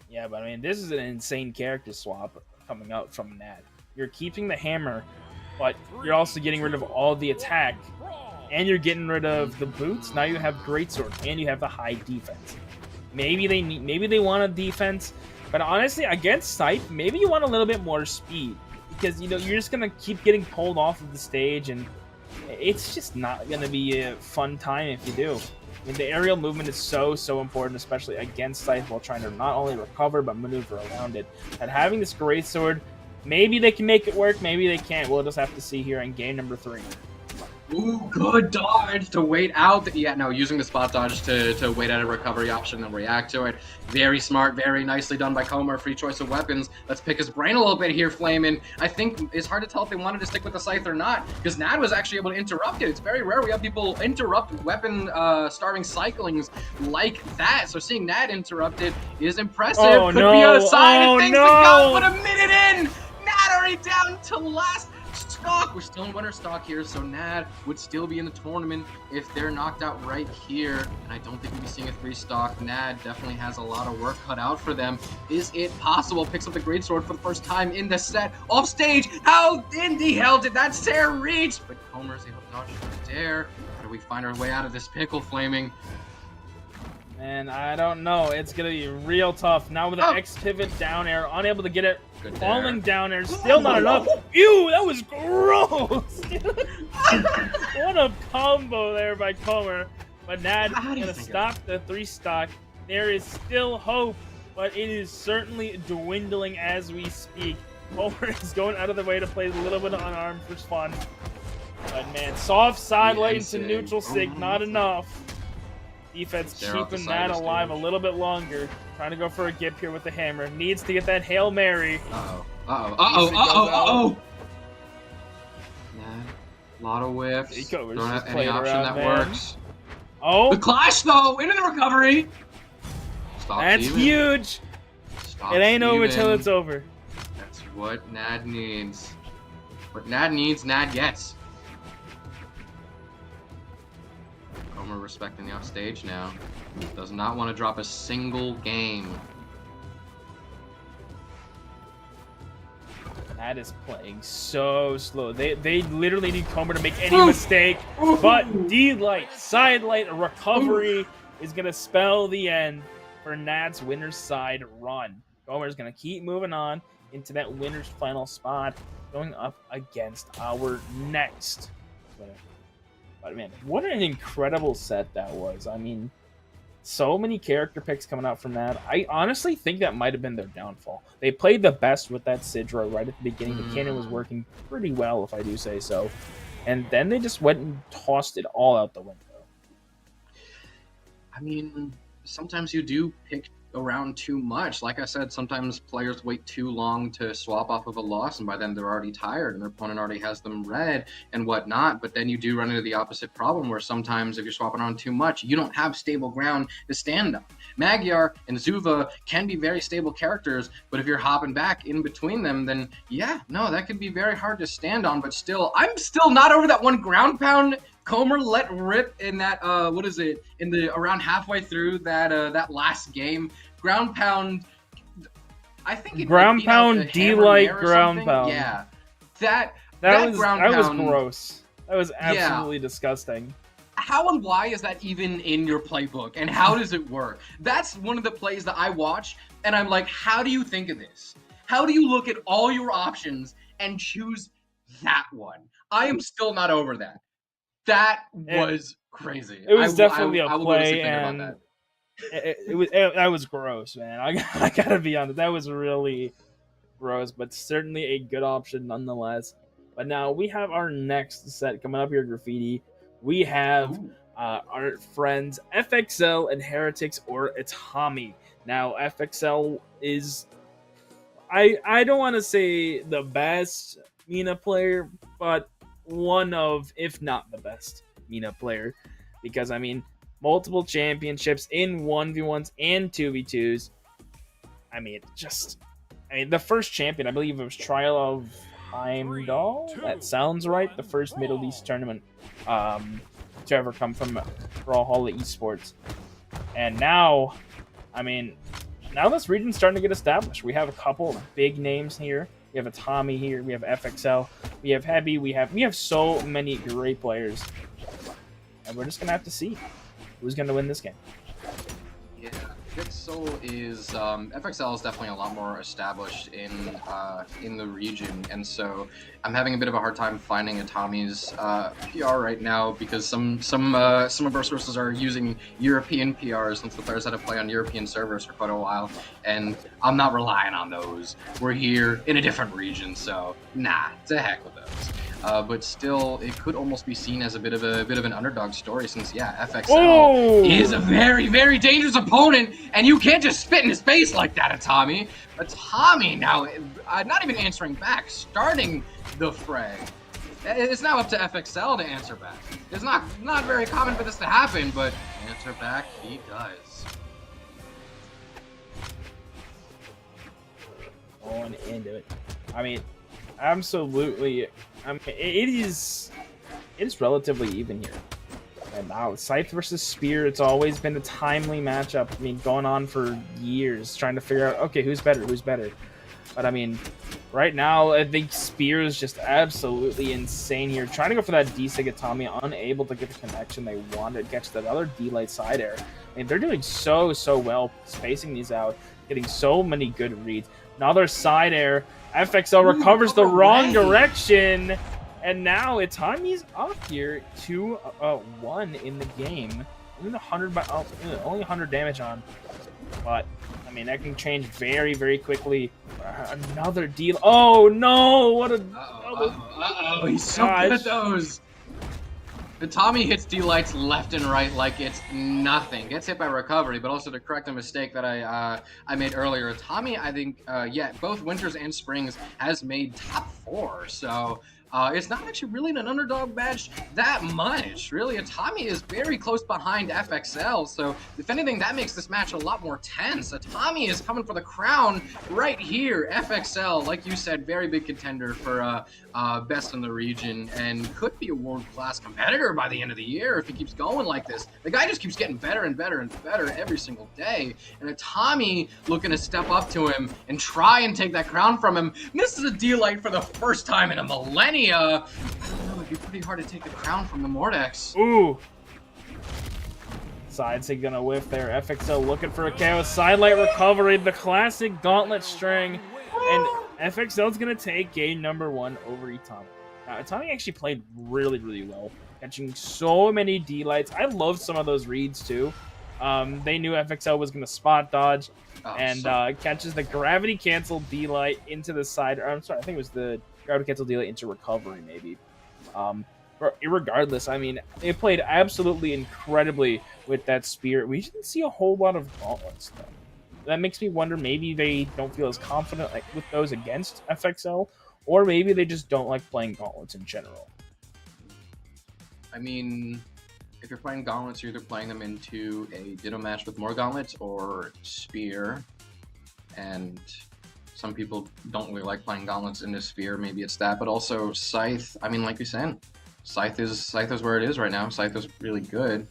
Yeah, but this is an insane character swap coming out from Nad. You're keeping the hammer, but you're also getting rid of all the attack. And you're getting rid of the boots. Now you have greatsword, and you have the high defense. Maybe they want a defense. But honestly, against Scythe, maybe you want a little bit more speed. Because, you know, you're just going to keep getting pulled off of the stage, and it's just not going to be a fun time if you do. I mean, the aerial movement is so important, especially against Scythe, while trying to not only recover, but maneuver around it. And having this Great Sword, maybe they can make it work, maybe they can't. We'll just have to see here in game number 3. Ooh, good dodge to wait out. Yeah, no, using the spot dodge to wait out a recovery option and react to it. Very smart, very nicely done by Comer. Free choice of weapons. Let's pick his brain a little bit here, Flamin. I think it's hard to tell if they wanted to stick with the Scythe or not, because Nad was actually able to interrupt it. It's very rare we have people interrupt weapon starving cyclings like that. So seeing Nad interrupted is impressive. Oh, Could no. be a sign Oh, of things no. to come. Put a minute in. Nad already down to last stock. We're still in winter stock here, so Nad would still be in the tournament if they're knocked out right here. And I don't think we'll be seeing a 3 stock. Nad definitely has a lot of work cut out for them. Is it possible? Picks up the Greatsword for the first time in the set. Off stage. How in the hell did that Dare reach? But Comer's able to dodge the Dare. How do we find our way out of this pickle, Flaming? And I don't know. It's going to be real tough. Now with the X pivot down air, unable to get it. Good Falling dare. down air, still not enough. Ew, that was gross. What a combo there by Comer. But Nad How do you going to think of stop the 3 stock. There is still hope, but it is certainly dwindling as we speak. Comer is going out of the way to play a little bit unarmed for fun. But man, soft side light into Sig. neutral sig, not enough. Defense Dare off the keeping side that of the alive a stage. little bit longer. Trying to go for a gip here with the hammer. Needs to get that Hail Mary. Uh-oh. Nah, lot of whiffs. Eco is Don't just have any playing option around, that man. works. Oh, The clash, though, into the recovery. Stop that's even. huge. Stop It ain't over even. till it's over. That's what Nad needs. What Nad needs, Nad gets. Comer respecting the offstage now. Does not want to drop a single game. That is playing so slow. They literally need Comer to make any mistake. But D-Light, side light, recovery is going to spell the end for Nad's winner's side run. Comer's going to keep moving on into that winner's final spot, going up against our next winner. But man, what an incredible set that was. I mean, so many character picks coming out from that. I honestly think that might have been their downfall. They played the best with that Sidra right at the beginning. The cannon was working pretty well, if I do say so. And then they just went and tossed it all out the window. I mean, sometimes you do pick around too much. Like I said, sometimes players wait too long to swap off of a loss, and by then they're already tired and their opponent already has them red and whatnot. But then you do run into the opposite problem where sometimes if you're swapping around too much, you don't have stable ground to stand on. Magyar and Zuva can be very stable characters, but if you're hopping back in between them, then yeah, no, that could be very hard to stand on. But still, I'm still not over that one ground pound Comer let rip in that in the around halfway through that last game. Ground pound, I think it Ground beat out pound, the D-Light Hammer or ground something. pound. Yeah, that That ground was pound, gross. That was absolutely disgusting. How and why is that even in your playbook, and how does it work? That's one of the plays that I watch, and I'm like, how do you think of this? How do you look at all your options and choose that one? I am still not over that. That was crazy. It was definitely I a will go to play, sleep thinking about and that. that was gross, man. I gotta be honest, that was really gross, but certainly a good option nonetheless. But now we have our next set coming up here, Graffiti. We have our friends FXL and Heretics or Itami. Now FXL is, I don't want to say the best MENA player, but one of, if not the best MENA player, because I mean, multiple championships in 1v1s and 2v2s. I mean, the first champion, I believe it was Trial of Heimdall. That sounds right. The first Middle East tournament to ever come from Brawlhalla Esports. And now, I mean, now this region's starting to get established. We have a couple of big names here. We have Itami here. We have FXL. We have Hebi. We have so many great players. And we're just going to have to see who's going to win this game. Yeah, FXL is definitely a lot more established in the region, and so I'm having a bit of a hard time finding Itami's PR right now because some of our sources are using European PRs since the players had to play on European servers for quite a while, and I'm not relying on those. We're here in a different region, so nah, to heck with those. But still, it could almost be seen as a bit of an underdog story, since FXL is a very, very dangerous opponent, and you can't just spit in his face like that, Itami. Itami now, not even answering back, starting the fray. It's now up to FXL to answer back. It's not very common for this to happen, but answer back he does. Going into it. I mean, absolutely. I mean, it is relatively even here. And now, Scythe versus Spear, it's always been a timely matchup. I mean, going on for years, trying to figure out, okay, who's better? But I mean, right now, I think Spear is just absolutely insane here. Trying to go for that D-Sig Itami, unable to get the connection they wanted. Gets that other D-Light side air. I mean, they're doing so well, spacing these out, getting so many good reads. Another side air. FXL recovers the wrong direction, and now Itami's up here 2-1 in the game. Only 100 damage on, but I mean that can change very, very quickly. Another deal. Oh no! What a he's so good at those. Itami hits D-Lights left and right like it's nothing. Gets hit by recovery, but also to correct a mistake that I made earlier. Itami, I think, both Winters and Springs has made top 4, so it's not actually really an underdog match that much. Really, Itami is very close behind FXL, so if anything, that makes this match a lot more tense. Itami is coming for the crown right here. FXL, like you said, very big contender for best in the region, and could be a world-class competitor by the end of the year if he keeps going like this. The guy just keeps getting better and better and better every single day, and Itami looking to step up to him and try and take that crown from him. Misses a D-Light for the first time in a millennia. I don't know, it'd be pretty hard to take the crown from the Mordex. Ooh. Sidesig gonna whiff there. FXL looking for a KO. Sidelight recovery, the classic gauntlet string. And FXL's gonna take game number 1 over Itami. Now, Itami actually played really well, catching so many D-Lights. I love some of those reads too. They knew FXL was gonna spot dodge and catches the gravity cancel D-Light into the side. I'm sorry, I think it was the gravity cancel D-Light into recovery maybe. But regardless, I mean, they played absolutely incredibly with that Spear. We didn't see a whole lot of gauntlets though. That makes me wonder, maybe they don't feel as confident with those against FXL, or maybe they just don't like playing gauntlets in general. I mean, if you're playing gauntlets, you're either playing them into a Ditto match with more gauntlets or Spear, and some people don't really like playing gauntlets into Spear. Maybe it's that, but also Scythe. I mean, like we said, Scythe is where it is right now. Scythe is really good.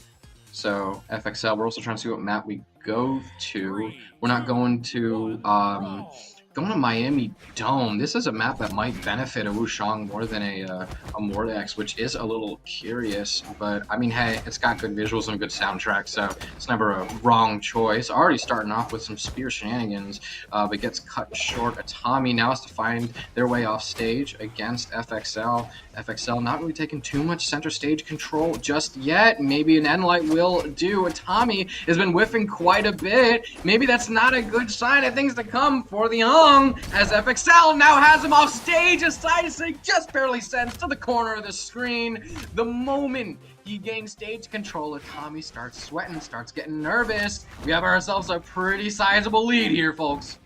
So FXL, we're also trying to see what map we go to. We're not going to Miami Dome. This is a map that might benefit a Wushang more than a Mordex, which is a little curious. But I mean, hey, it's got good visuals and good soundtrack, so it's never a wrong choice. Already starting off with some Spear shenanigans, but gets cut short. Itami now has to find their way off stage against FXL. FXL not really taking too much center stage control just yet. Maybe an Endlight will do. Itami has been whiffing quite a bit. Maybe that's not a good sign of things to come for the as FXL now has him off stage. A Sidesig just barely sends to the corner of the screen. The moment he gains stage control, Itami starts sweating, starts getting nervous. We have ourselves a pretty sizable lead here, folks.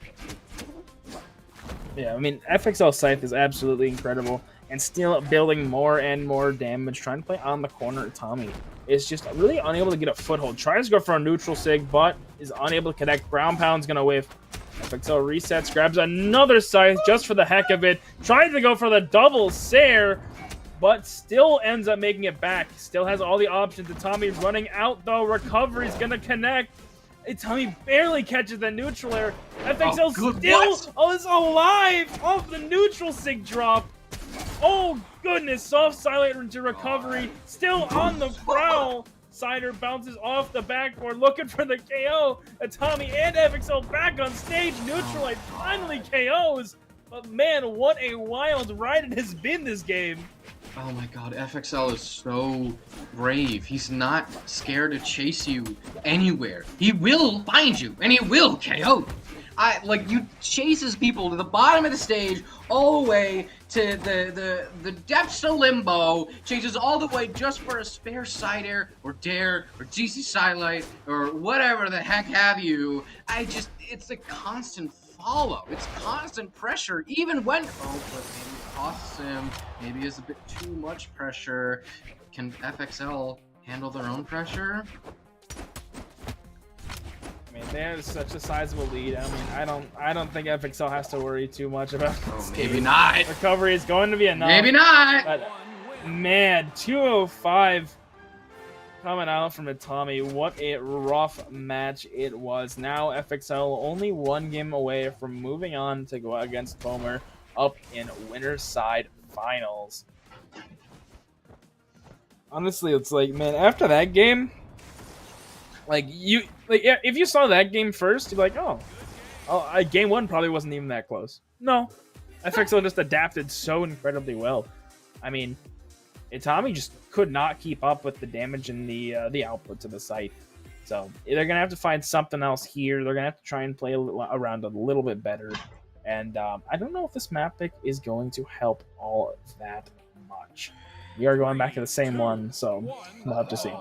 Yeah, I mean, FXL Scythe is absolutely incredible, and still building more and more damage, trying to play on the corner. Itami is just really unable to get a foothold. Tries to go for a neutral sig, but is unable to connect. Ground Pound's gonna whiff. FXL resets, grabs another Scythe just for the heck of it. Trying to go for the double Sair, but still ends up making it back. Still has all the options. Itami running out though. Recovery's gonna connect. Itami barely catches the neutral air. FXL still is alive off the neutral sig drop. Oh goodness, soft silent into recovery. Still on the prowl. Cider bounces off the backboard, looking for the KO. Itami and FXL back on stage. Neutralite finally KOs. But man, what a wild ride it has been this game. Oh my god, FXL is so brave. He's not scared to chase you anywhere. He will find you, and he will KO you. You chases people to the bottom of the stage, all the way to the depths of limbo, chases all the way just for a spare side air, or dare, or GC sidelight, or whatever the heck have you. It's a constant follow. It's constant pressure, even when, but maybe it costs him. Maybe it's a bit too much pressure. Can FXL handle their own pressure? I mean, they have such a sizable lead. I mean, I don't think FXL has to worry too much about this Maybe game. not. Recovery is going to be enough. Maybe not. But, man, 205 coming out from Itami. What a rough match it was. Now FXL only one game away from moving on to go against Comer up in winner's side finals. Honestly, it's like, man, after that game, if you saw that game first, you'd be like, game one probably wasn't even that close. No, FXL just adapted so incredibly well. I mean, Itami just could not keep up with the damage and the output to the site. So they're gonna have to find something else here. They're gonna have to try and play around a little bit better. And I don't know if this map pick is going to help all of that much. We are going back to the same one, so we'll have to see.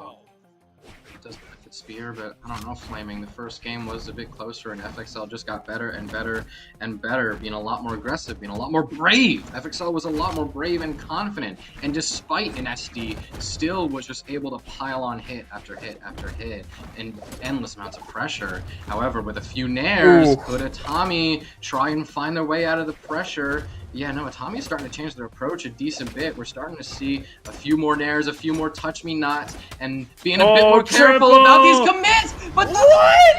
Does benefit Spear, but I don't know, Flaming. The first game was a bit closer, and FXL just got better and better and better, being a lot more aggressive, being a lot more brave. FXL was a lot more brave and confident, and despite an SD, still was just able to pile on hit after hit after hit, and endless amounts of pressure. However, with a few nairs, could Itami try and find their way out of the pressure? Yeah, no, Itami's starting to change their approach a decent bit. We're starting to see a few more nairs, a few more touch me nots, and being a bit more careful about these commits. But what?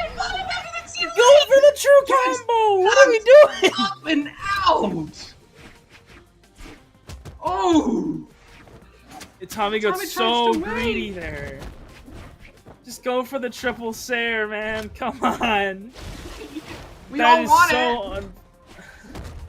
Go for the true combo! What are we doing? Up and out. Oh! Itami got so greedy there. Just go for the triple Sair, man. Come on. We all want it.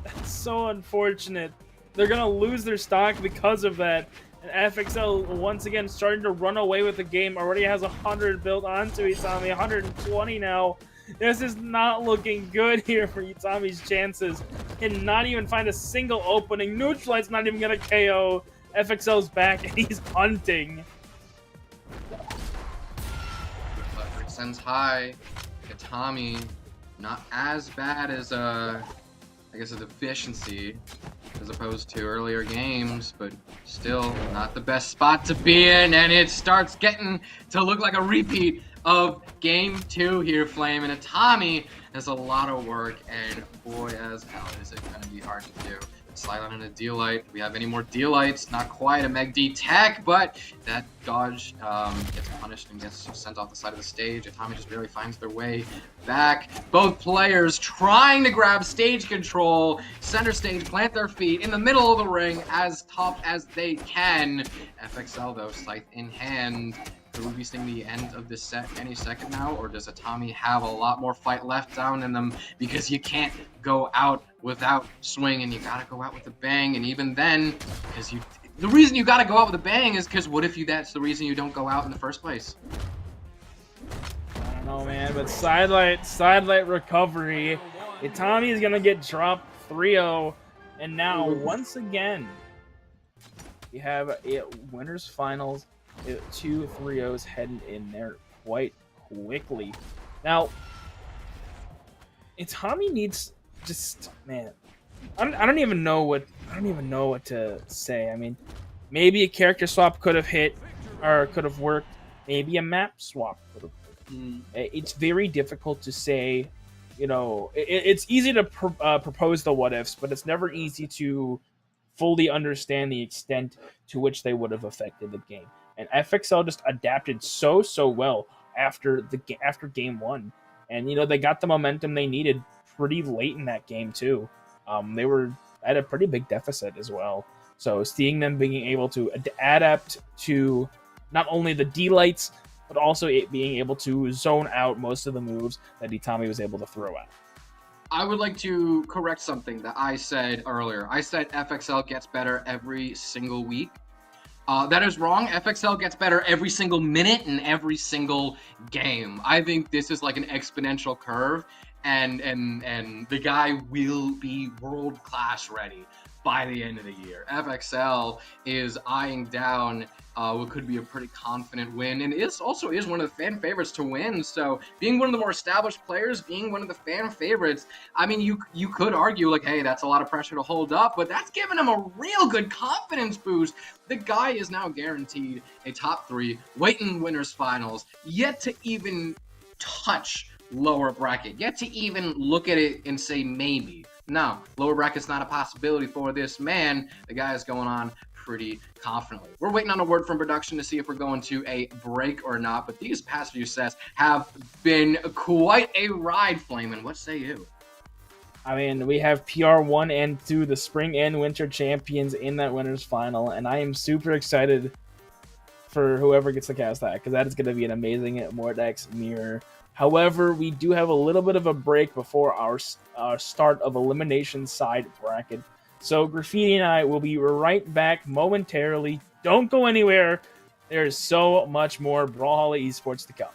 That's so unfortunate. They're gonna lose their stock because of that. And FXL once again starting to run away with the game. Already has 100 built onto Itami, 120 now. This is not looking good here for Itami's chances. Can not even find a single opening. Neutralite's not even gonna KO. FXL's back and he's hunting. Leverage sends high. Itami, not as bad as I guess, a deficiency as opposed to earlier games, but still not the best spot to be in, and it starts getting to look like a repeat of game 2 here, Flame, and Itami has a lot of work, and boy as hell is it going to be hard to do. Slide on a Deolite. Do we have any more Deolites? Not quite a Meg D tech, but that dodge gets punished and gets sent off the side of the stage. Itami just barely finds their way back. Both players trying to grab stage control, center stage, plant their feet in the middle of the ring as tough as they can. FXL though, scythe in hand. Could we be seeing the end of this set any second now, or does Itami have a lot more fight left down in them? Because you can't go out without swing, and you gotta go out with a bang, and even then, because the reason you gotta go out with a bang is because what if that's the reason you don't go out in the first place? I don't know, man, but sidelight recovery. Itami is gonna get dropped 3-0, and now once again, we have a winners finals. 2 3-0s heading in there quite quickly. Now, Itami needs man. I don't even know what to say. I mean, maybe a character swap could have hit or could have worked. Maybe a map swap could have worked. It's very difficult to say. You know, it's easy to propose the what ifs, but it's never easy to fully understand the extent to which they would have affected the game. And FXL just adapted so well after game 1, and they got the momentum they needed pretty late in that game too. They were at a pretty big deficit as well. So seeing them being able to adapt to not only the D-lights but also it being able to zone out most of the moves that Itami was able to throw out. I would like to correct something that I said earlier. I said FXL gets better every single week. That is wrong. FXL gets better every single minute and every single game. I think this is like an exponential curve, and the guy will be world class ready by the end of the year. FXL is eyeing down what could be a pretty confident win, and is also one of the fan favorites to win. So being one of the more established players, being one of the fan favorites, I mean, you could argue like, hey, that's a lot of pressure to hold up, but that's giving him a real good confidence boost. The guy is now guaranteed a top 3, waiting winners finals, yet to even touch lower bracket, yet to even look at it and say maybe. No, lower bracket's not a possibility for this man. The guy is going on pretty confidently. We're waiting on a word from production to see if we're going to a break or not, but these past few sets have been quite a ride, Flamin'. What say you? I mean, we have PR 1 and 2, the spring and winter champions in that winners final, and I am super excited for whoever gets to cast that, because that is going to be an amazing Mordex mirror. However, we do have a little bit of a break before our start of elimination side bracket. So Graffiti and I will be right back momentarily. Don't go anywhere. There's so much more Brawlhalla Esports to come.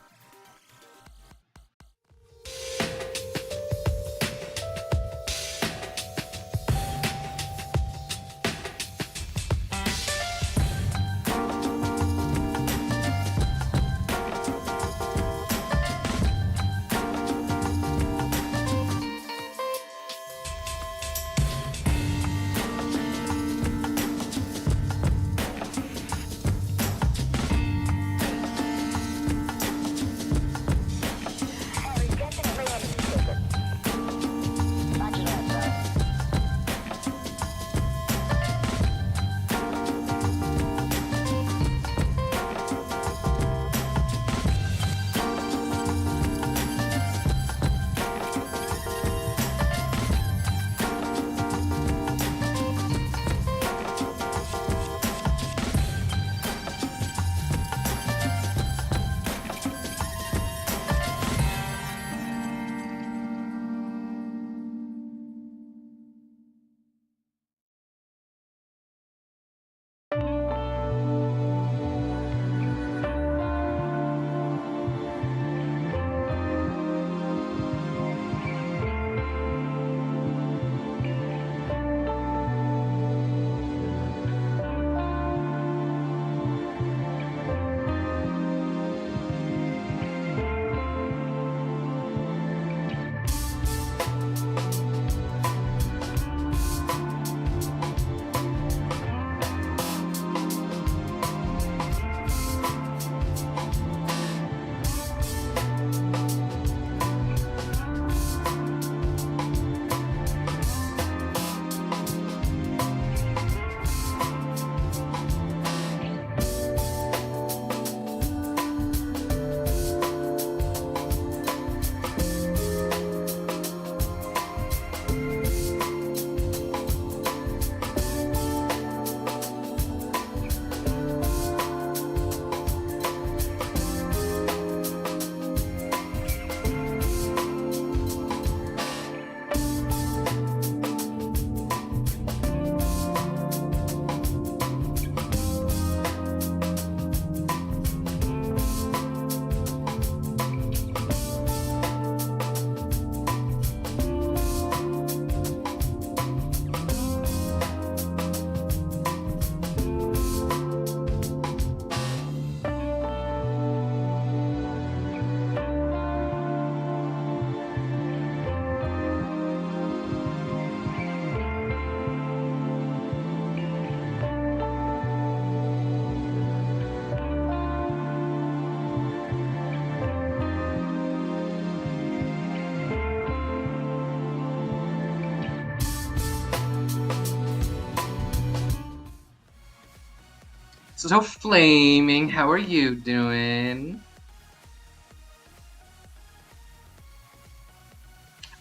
So Flaming, how are you doing?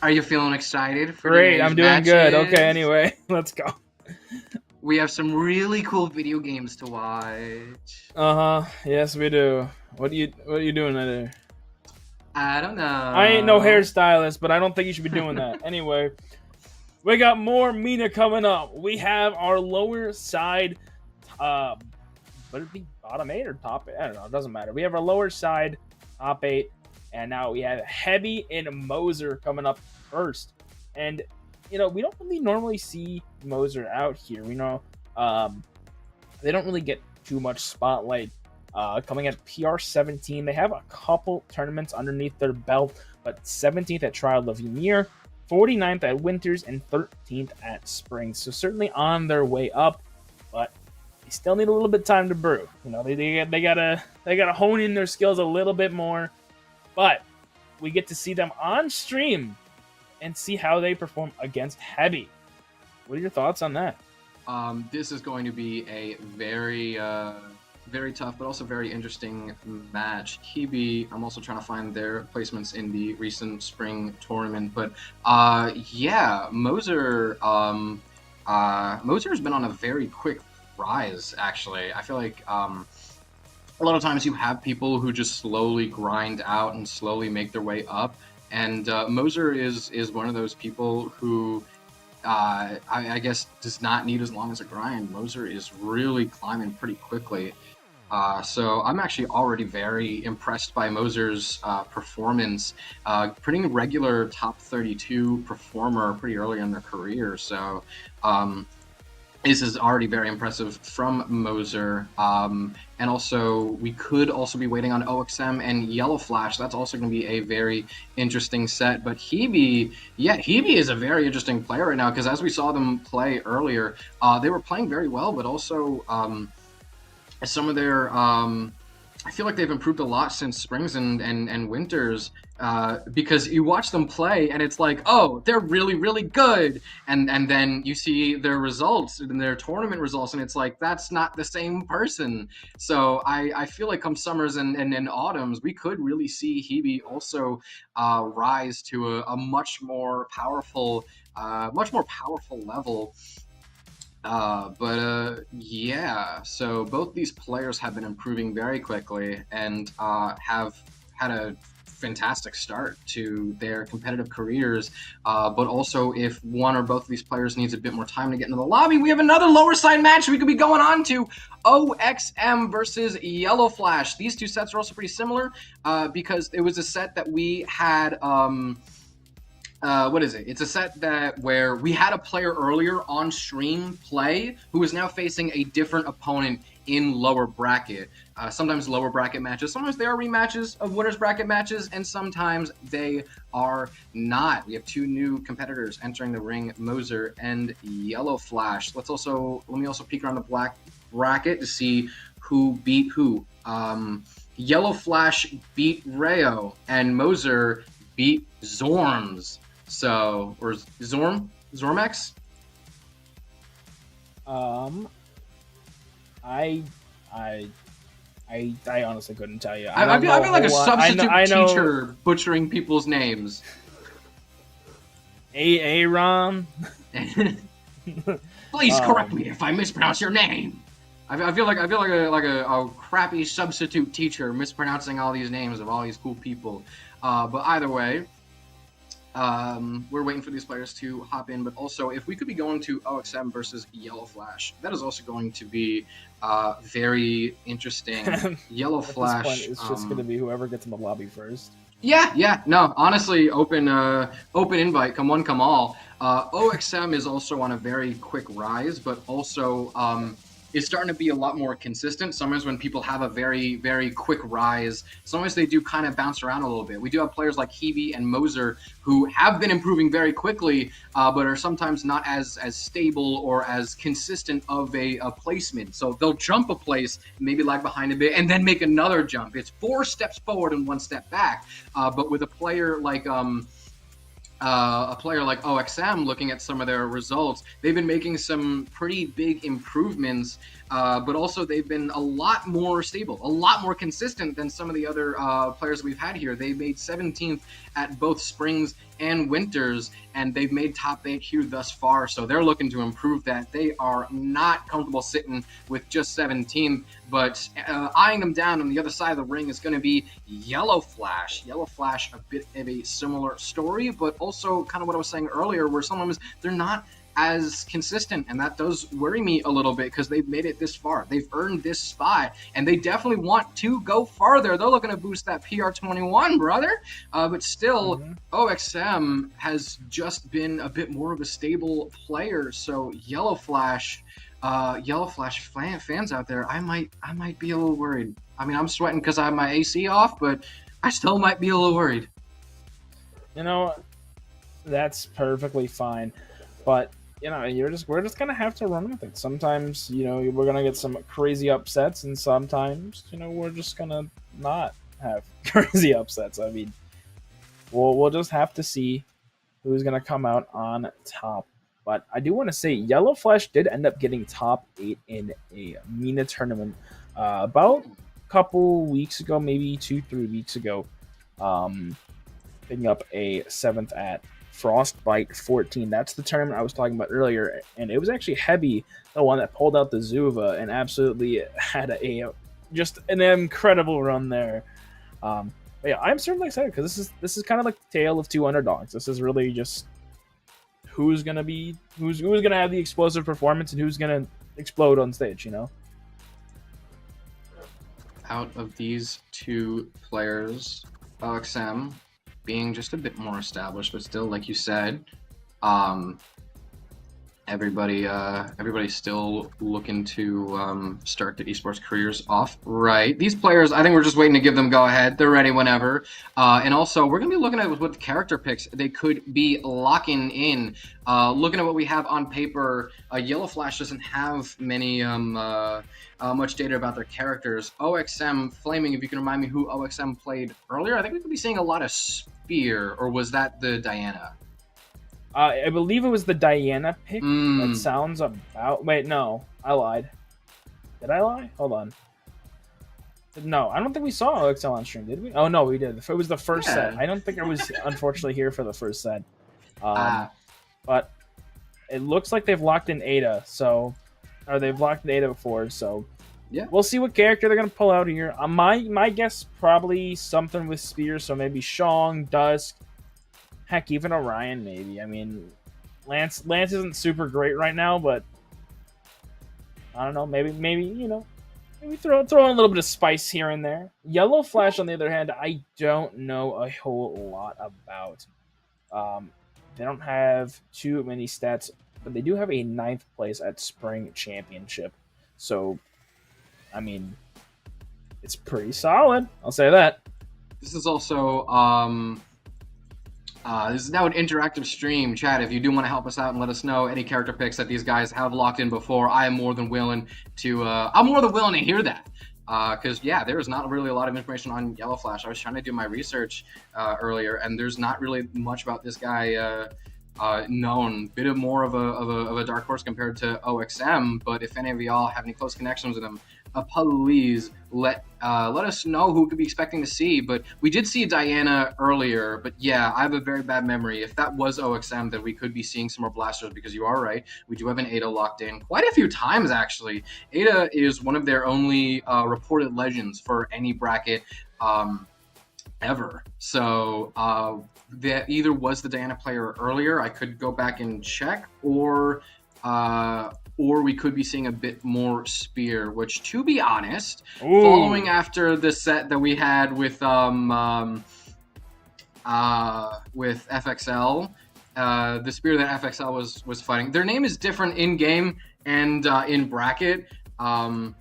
Are you feeling excited for Great, today's I'm doing matches? good. Okay, anyway, let's go. We have some really cool video games to watch. Uh-huh, yes we do. What are you doing there? I don't know. I ain't no hairstylist, but I don't think you should be doing that. Anyway, we got more MENA coming up. We have our lower side, would it be bottom 8 or top 8? I don't know. It doesn't matter. We have our lower side, top 8, and now we have Hebi and Moser coming up first. And, we don't really normally see Moser out here. We know they don't really get too much spotlight. Coming at PR 17, they have a couple tournaments underneath their belt, but 17th at Trial of Ymir, 49th at Winters, and 13th at Spring. So certainly on their way up, but they still need a little bit of time to brew. They gotta hone in their skills a little bit more. But we get to see them on stream and see how they perform against Hebi. What are your thoughts on that? This is going to be a very very tough, but also very interesting match. Hebi, I'm also trying to find their placements in the recent spring tournament, but yeah, Moser has been on a very quick rise, actually. I feel like a lot of times you have people who just slowly grind out and slowly make their way up, and Moser is one of those people who I guess does not need as long as a grind. Moser is really climbing pretty quickly. So I'm actually already very impressed by Moser's performance, pretty regular top 32 performer pretty early in their career. So this is already very impressive from Moser. And also, we could also be waiting on OXM and Yellow Flash. That's also going to be a very interesting set. But Hebi, yeah, Hebi is a very interesting player right now, because as we saw them play earlier, they were playing very well, but also some of their I feel like they've improved a lot since Springs and Winters, because you watch them play and it's like, oh, they're really, really good. And then you see their results and their tournament results, and it's like, that's not the same person. So I feel like come summers and autumns, we could really see Hebi also rise to a much more powerful level. Yeah, so both these players have been improving very quickly and have had a fantastic start to their competitive careers. But also, if one or both of these players needs a bit more time to get into the lobby, we have another lower side match we could be going on to. OXM versus Yellow Flash. These two sets are also pretty similar because it was a set that we had... what is it? It's a set where we had a player earlier on stream play who is now facing a different opponent in lower bracket. Sometimes lower bracket matches, sometimes they are rematches of winners bracket matches, and sometimes they are not. We have two new competitors entering the ring, Moser and Yellow Flash. Let me also peek around the black bracket to see who beat who. Yellow Flash beat Rayo, and Moser beat Zorms. So, or Zormex? I honestly couldn't tell you. I feel like a substitute teacher butchering people's names. Aaron. Please correct me if I mispronounce your name. I feel like a crappy substitute teacher mispronouncing all these names of all these cool people. But either way, we're waiting for these players to hop in, but also if we could be going to OXM versus Yellow Flash, that is also going to be very interesting. Yellow Flash. This point, it's just going to be whoever gets in the lobby first. Yeah. No, honestly, open invite, come one, come all. OXM is also on a very quick rise, but also is starting to be a lot more consistent. Sometimes when people have a very, very quick rise, sometimes they do kind of bounce around a little bit. We do have players like Hebi and Moser who have been improving very quickly, but are sometimes not as stable or as consistent of a placement. So they'll jump a place, maybe lag behind a bit, and then make another jump. It's 4 steps forward and 1 step back. But with a player like OXM, looking at some of their results, they've been making some pretty big improvements, but also they've been a lot more stable, a lot more consistent than some of the other players we've had here. They made 17th at both Springs and Winters, and they've made top 8 here thus far, so they're looking to improve that. They are not comfortable sitting with just 17th, but eyeing them down on the other side of the ring is going to be Yellow Flash. Yellow Flash, a bit of a similar story, but also kind of what I was saying earlier, where sometimes they're not as consistent, and that does worry me a little bit because they've made it this far. They've earned this spot, and they definitely want to go farther. They're looking to boost that PR21, brother. But still, OXM has just been a bit more of a stable player. So Yellow Flash fans out there, I might be a little worried. I mean, I'm sweating because I have my AC off, but I still might be a little worried. You know, that's perfectly fine, but you know, we're just gonna have to run with it. Sometimes, you know, we're gonna get some crazy upsets, and sometimes, you know, we're just gonna not have crazy upsets. I mean, we'll just have to see who's gonna come out on top. But I do want to say, Yellow Flash did end up getting top 8 in a MENA tournament about a couple weeks ago, maybe 2-3 weeks ago, picking up a 7th at Frostbite 14. That's the tournament I was talking about earlier, and it was actually Hebi, the one that pulled out the Zuva and absolutely had a just an incredible run there. But yeah, I'm certainly excited because this is kind of like the tale of two underdogs. This is really just who's gonna have the explosive performance and who's gonna explode on stage. You know. Out of these two players, OXM being just a bit more established, but still, like you said, everybody's still looking to start their esports careers off right. These players, I think we're just waiting to give them go ahead. They're ready whenever. And also, we're going to be looking at what character picks they could be locking in. Looking at what we have on paper, Yellow Flash doesn't have many much data about their characters. OXM, Flaming, if you can remind me who OXM played earlier, I think we could be seeing a lot of Spear, or was that the Diana? I believe it was the Diana pick. That sounds about... Wait, no. I lied. Did I lie? Hold on. No, I don't think we saw OXL on stream, did we? Oh, no, we did. It was the first set. I don't think I was, unfortunately, here for the first set. But it looks like they've locked in Ada, so... Or they've locked in Ada before, so... Yeah. We'll see what character they're going to pull out here. My guess, probably something with Spear, so maybe Shong, Dusk... Heck, even Orion, maybe. I mean, Lance isn't super great right now, but I don't know. Maybe you know, maybe throw in a little bit of spice here and there. Yellow Flash, on the other hand, I don't know a whole lot about. They don't have too many stats, but they do have a 9th place at Spring Championship. So, I mean, it's pretty solid. I'll say that. This is also this is now an interactive stream. Chat, if you do want to help us out and let us know any character picks that these guys have locked in before, I am more than willing to hear that. Because yeah, there is not really a lot of information on Yellow Flash. I was trying to do my research earlier, and there's not really much about this guy known. Bit of more of a dark horse compared to OXM. But if any of y'all have any close connections with him, please let us know who we could be expecting to see. But we did see Diana earlier, but yeah, I have a very bad memory. If that was OXM, then we could be seeing some more blasters, because you are right, we do have an Ada locked in quite a few times actually. Ada is one of their only reported legends for any bracket ever. So that either was the Diana player earlier, I could go back and check, or we could be seeing a bit more Spear, which, to be honest, following after the set that we had with FXL, the Spear that FXL was fighting, their name is different in game and in bracket. But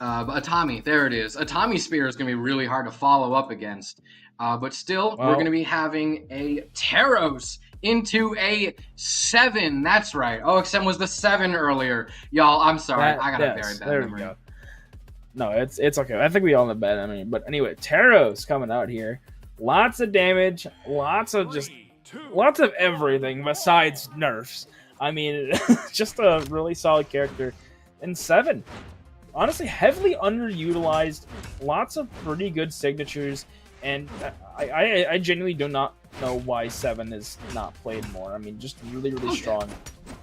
Itami, there it is. Itami Spear is going to be really hard to follow up against. But still, we're going to be having a Taros into a 7. That's right. OXM was the 7 earlier. Y'all, I'm sorry. I got a very bad memory. We go. No, it's okay. I think we all know bad memory. But anyway, Taros coming out here. Lots of damage. Lots of everything besides nerfs. I mean, just a really solid character. And 7. Honestly, heavily underutilized. Lots of pretty good signatures. And I genuinely do not know why 7 is not played more. I mean, just really, really strong.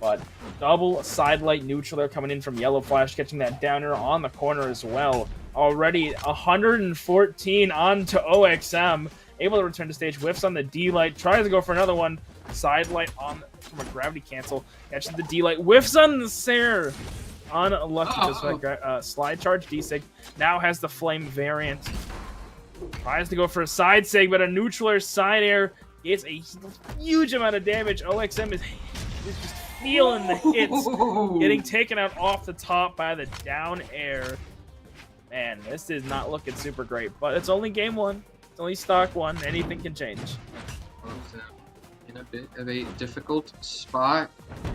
But double side light neutral coming in from Yellow Flash, catching that downer on the corner as well. Already 114 onto OXM. Able to return to stage, whiffs on the D-Light, tries to go for another one. Side light on from a gravity cancel, catches the D-Light, whiffs on the Sair. Unlucky, just slide charge D-Sig. Now has the Flame variant. Tries to go for a side sig, but a neutral air side air gets a huge amount of damage. OXM is just feeling the hits, getting taken out off the top by the down air. Man, this is not looking super great, but it's only game 1. It's only stock 1. Anything can change. In a bit of a difficult spot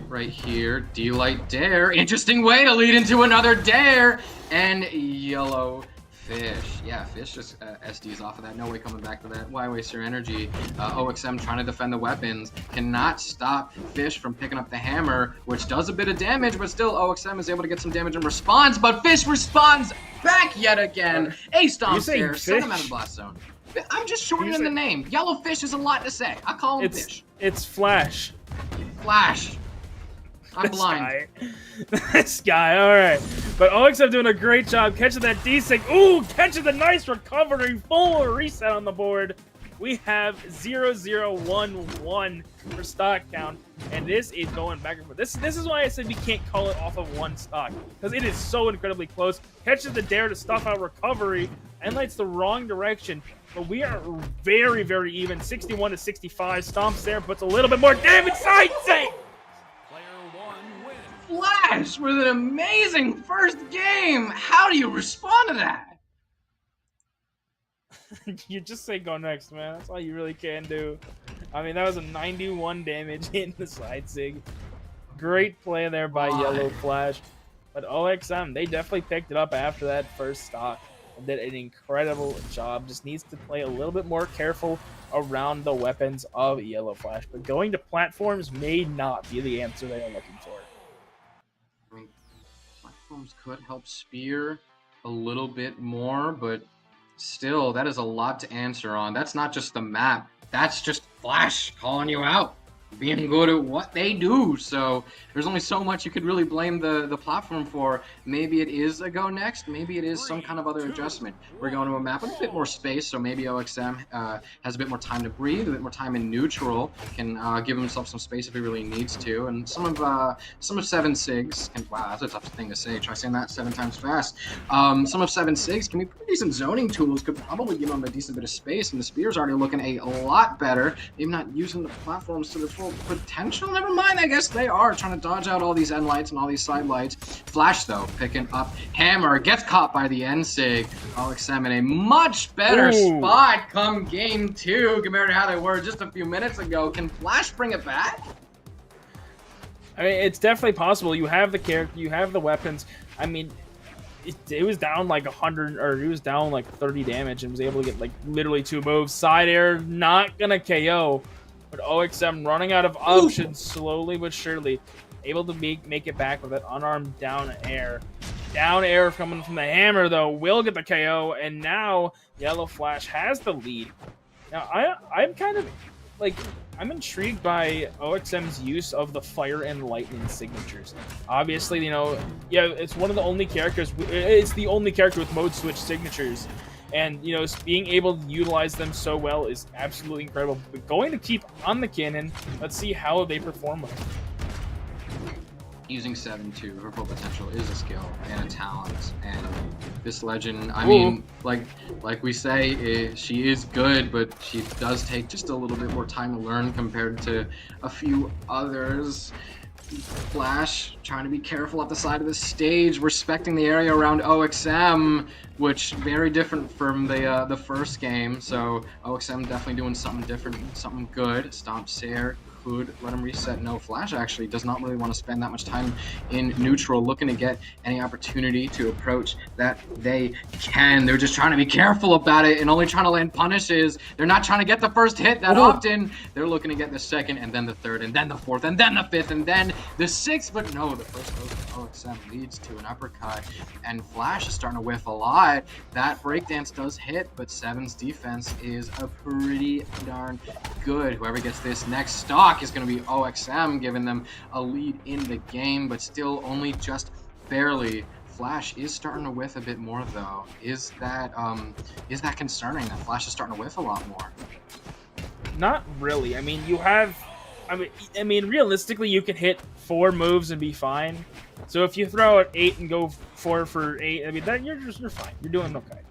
right here. D-Light Dare. Interesting way to lead into another Dare. And Yellow Fish. Yeah, Fish just SDs off of that. No way coming back to that. Why waste your energy? OXM trying to defend the weapons. Cannot stop Fish from picking up the hammer, which does a bit of damage, but still OXM is able to get some damage in response, but Fish responds back yet again. A stomp there. Send him out of the blast zone. I'm just shortening the name. Yellow Fish is a lot to say. I call him Fish. It's Flash. Flash. I'm blind. This guy, alright. But OXM doing a great job catching that D-Sig. Ooh, catching the nice recovery. Full reset on the board. We have 0-0-1-1 for stock count. And this is going back and forth. This is why I said we can't call it off of one stock. Because it is so incredibly close. Catches the dare to stuff out recovery. And lights the wrong direction. But we are very, very even. 61 to 65. Stomps there, puts a little bit more damage. Side save! Flash with an amazing first game. How do you respond to that? You just say go next, man. That's all you really can do. I mean, that was a 91 damage in the side sig. Great play there by Yellow Flash. But OXM, they definitely picked it up after that first stock. And did an incredible job. Just needs to play a little bit more careful around the weapons of Yellow Flash. But going to platforms may not be the answer they are looking for. I mean, platforms could help Spear a little bit more, but still, that is a lot to answer on. That's not just the map. That's just Flash calling you out, being good at what they do. So there's only so much you could really blame the platform for. Maybe it is a go next. Maybe it is some kind of other adjustment. We're going to a map with a bit more space, so maybe OXM has a bit more time to breathe, a bit more time in neutral, can give himself some space if he really needs to. And some of 7 Sigs, and wow, that's a tough thing to say. Try saying that 7 times fast. Some of 7 Sigs can be pretty decent zoning tools, could probably give him a decent bit of space, and the Spear's already looking a lot better. Maybe not using the platforms to their full potential. Never mind, I guess they are trying to dodge out all these end lights and all these side lights. Flash, though, picking up hammer, gets caught by the end sig. OXM in a much better spot come game 2 compared to how they were just a few minutes ago. Can Flash bring it back? I mean, it's definitely possible. You have the character, you have the weapons. I mean, it was down like 100, or it was down like 30 damage and was able to get like literally 2 moves. Side air, not gonna KO. But OXM running out of options slowly but surely. Able to make it back with that unarmed down air. Down air coming from the hammer, though, will get the KO. And now Yellow Flash has the lead. Now, I'm kind of, like, I'm intrigued by OXM's use of the fire and lightning signatures. Obviously, you know, yeah, it's one of the only characters, it's the only character with mode switch signatures. And, you know, being able to utilize them so well is absolutely incredible. But going to keep on the cannon, let's see how they perform with it. Using 7-2, her full potential is a skill and a talent. And this legend, I mean, like we say, she is good, but she does take just a little bit more time to learn compared to a few others. Flash trying to be careful at the side of the stage, respecting the area around OXM, which very different from the first game. So OXM definitely doing something different, something good. Stomp Sair could let him reset. No, Flash actually does not really want to spend that much time in neutral, looking to get any opportunity to approach that they can. They're just trying to be careful about it and only trying to land punishes. They're not trying to get the first hit that often. They're looking to get the second, and then the third, and then the fourth, and then the fifth, and then the sixth. But no, the first goes to OXM, leads to an uppercut, and Flash is starting to whiff a lot. That breakdance does hit, but Seven's defense is a pretty darn good. Whoever gets this next stock is going to be OXM, giving them a lead in the game, but still only just barely. Flash is starting to whiff a bit more, though. Is that concerning that Flash is starting to whiff a lot more? Not really. I mean, you have. I mean, realistically, you can hit 4 moves and be fine. So if you throw at 8 and go 4 for 8, I mean, that you're fine. You're doing okay.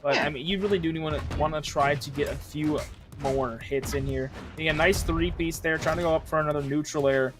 But I mean, you really do want to try to get a few more hits in here. Getting a nice 3-piece there, trying to go up for another neutral air.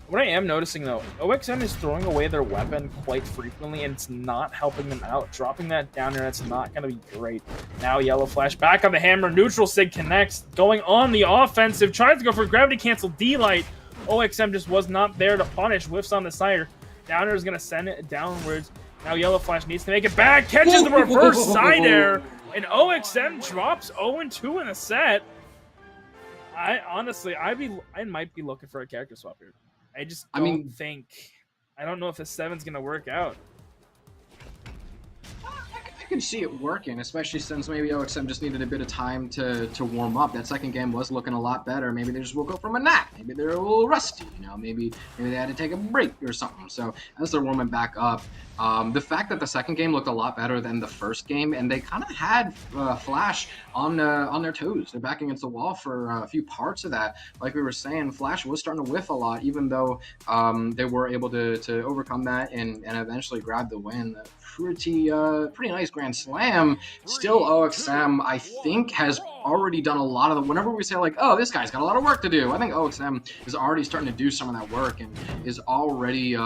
What I am noticing, though, OXM is throwing away their weapon quite frequently, and it's not helping them out. Dropping that down there, that's not going to be great. Now Yellow Flash back on the hammer. Neutral Sig connects. Going on the offensive. Tries to go for gravity cancel D-Light. OXM just was not there to punish. Whiffs on the side. Downer is going to send it downwards. Now Yellow Flash needs to make it back. Catches the reverse side air. And OXM drops 0-2 in the set. Honestly, I might be looking for a character swap here. I just don't think. I don't know if the 7's gonna work out. I can see it working, especially since maybe OXM just needed a bit of time to warm up. That second game was looking a lot better. Maybe they just woke up from a nap. Maybe they're a little rusty. You know, maybe they had to take a break or something. So as they're warming back up, the fact that the second game looked a lot better than the first game, and they kind of had Flash on their toes. They're back against the wall for a few parts of that. Like we were saying, Flash was starting to whiff a lot, even though they were able to overcome that and eventually grab the win. Pretty nice Grand Slam. Still, OXM, I think, has already done a lot of the. Whenever we say like, oh, this guy's got a lot of work to do, I think OXM is already starting to do some of that work and is already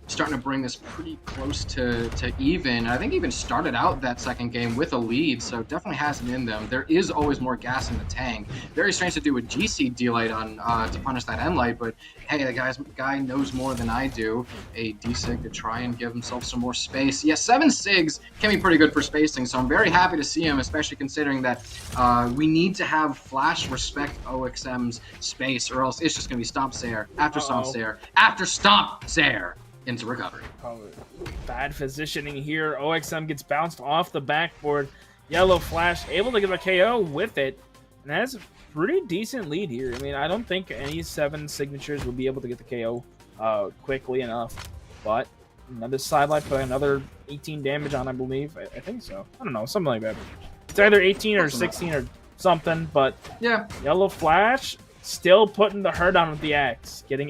starting to bring this pretty close to even. I think even started out that second game with a lead, so definitely has it in them. There is always more gas in the tank. Very strange to do a GC D-Light on to punish that N-Light, but hey, the guy knows more than I do. A D-Sig to try and give himself some more space. Yeah, 7 Sigs can be pretty good for spacing, so I'm very happy to see him, especially considering that we need to have Flash respect OXM's space, or else it's just going to be Stomp Sayer after Stomp Sayer after Stomp Sayer into recovery. Bad positioning here. OXM gets bounced off the backboard. Yellow Flash able to get a KO with it, and that's a pretty decent lead here. I mean, I don't think any 7 signatures will be able to get the KO quickly enough, but another sidelight putting another 18 damage on, I believe. I think so. I don't know, something like that. It's either 18 or 16 or something, but yeah, Yellow Flash still putting the hurt on with the axe, getting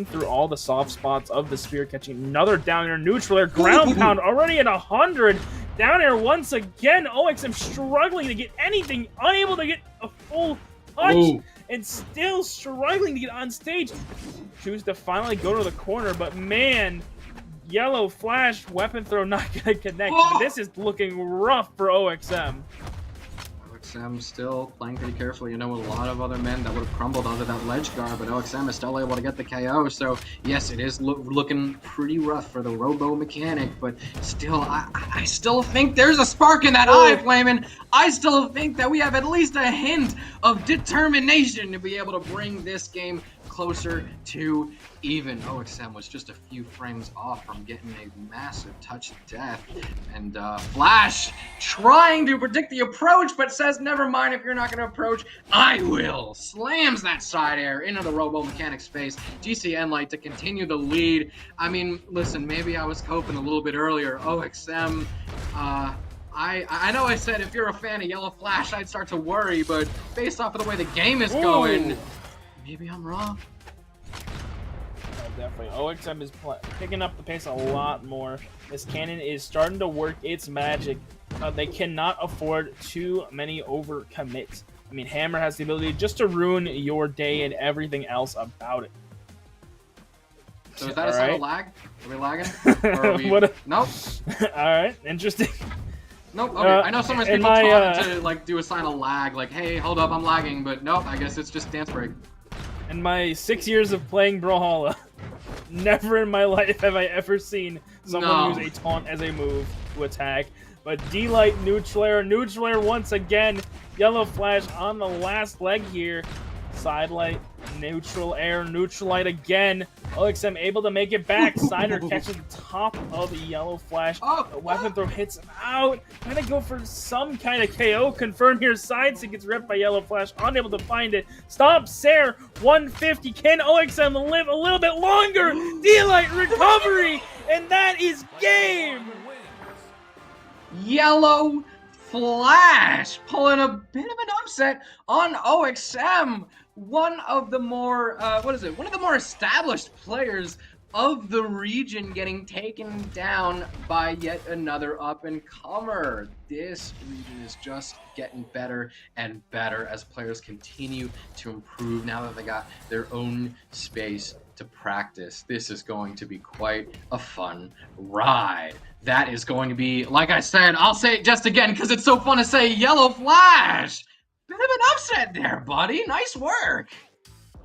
through all the soft spots of the spear, catching another down air, neutral air, ground pound already at 100. Down air once again. OXM struggling to get anything, unable to get a full touch, and still struggling to get on stage. Choose to finally go to the corner, but man, Yellow Flash weapon throw not gonna connect. This is looking rough for OXM. OXM still playing pretty carefully. You know, a lot of other men that would have crumbled under that ledge guard, but OXM is still able to get the KO. So yes, it is looking pretty rough for the Robo Mechanic, but still, I still think there's a spark in that eye, Flamin'. I still think that we have at least a hint of determination to be able to bring this game closer to even. OXM was just a few frames off from getting a massive touch of death, and Flash trying to predict the approach, but says, never mind, if you're not going to approach, I will. Slams that side air into the Robo Mechanic space. GC N-Light to continue the lead. I mean, listen, maybe I was coping a little bit earlier. OXM, I know I said if you're a fan of Yellow Flash, I'd start to worry, but based off of the way the game is going, maybe I'm wrong. Definitely. OXM is picking up the pace a lot more. This cannon is starting to work its magic. They cannot afford too many overcommits. I mean, Hammer has the ability just to ruin your day and everything else about it. So is that a sign of lag? Are we lagging? Or are we... Nope. Alright, interesting. Nope. Okay. I know sometimes people taught to like do a sign of lag, like, "Hey, hold up, I'm lagging," but nope. I guess it's just dance break. In my 6 years of playing Brawlhalla, never in my life have I ever seen someone use a taunt as a move to attack. But D-Light neutral air once again. Yellow Flash on the last leg here. Side light, neutral air, neutral light again. OXM able to make it back. Cider catches the top of the Yellow Flash. The weapon throw hits him out. Trying to go for some kind of KO. Confirm here. Sidestick gets ripped by Yellow Flash. Unable to find it. Stop Sair. 150. Can OXM live a little bit longer? D-Light recovery. And that is game. Yellow Flash pulling a bit of an upset on OXM. One of the more, one of the more established players of the region getting taken down by yet another up-and-comer. This region is just getting better and better as players continue to improve now that they got their own space to practice. This is going to be quite a fun ride. That is going to be, like I said, I'll say it just again because it's so fun to say, Yellow Flash! Bit of an upset there, buddy. Nice work.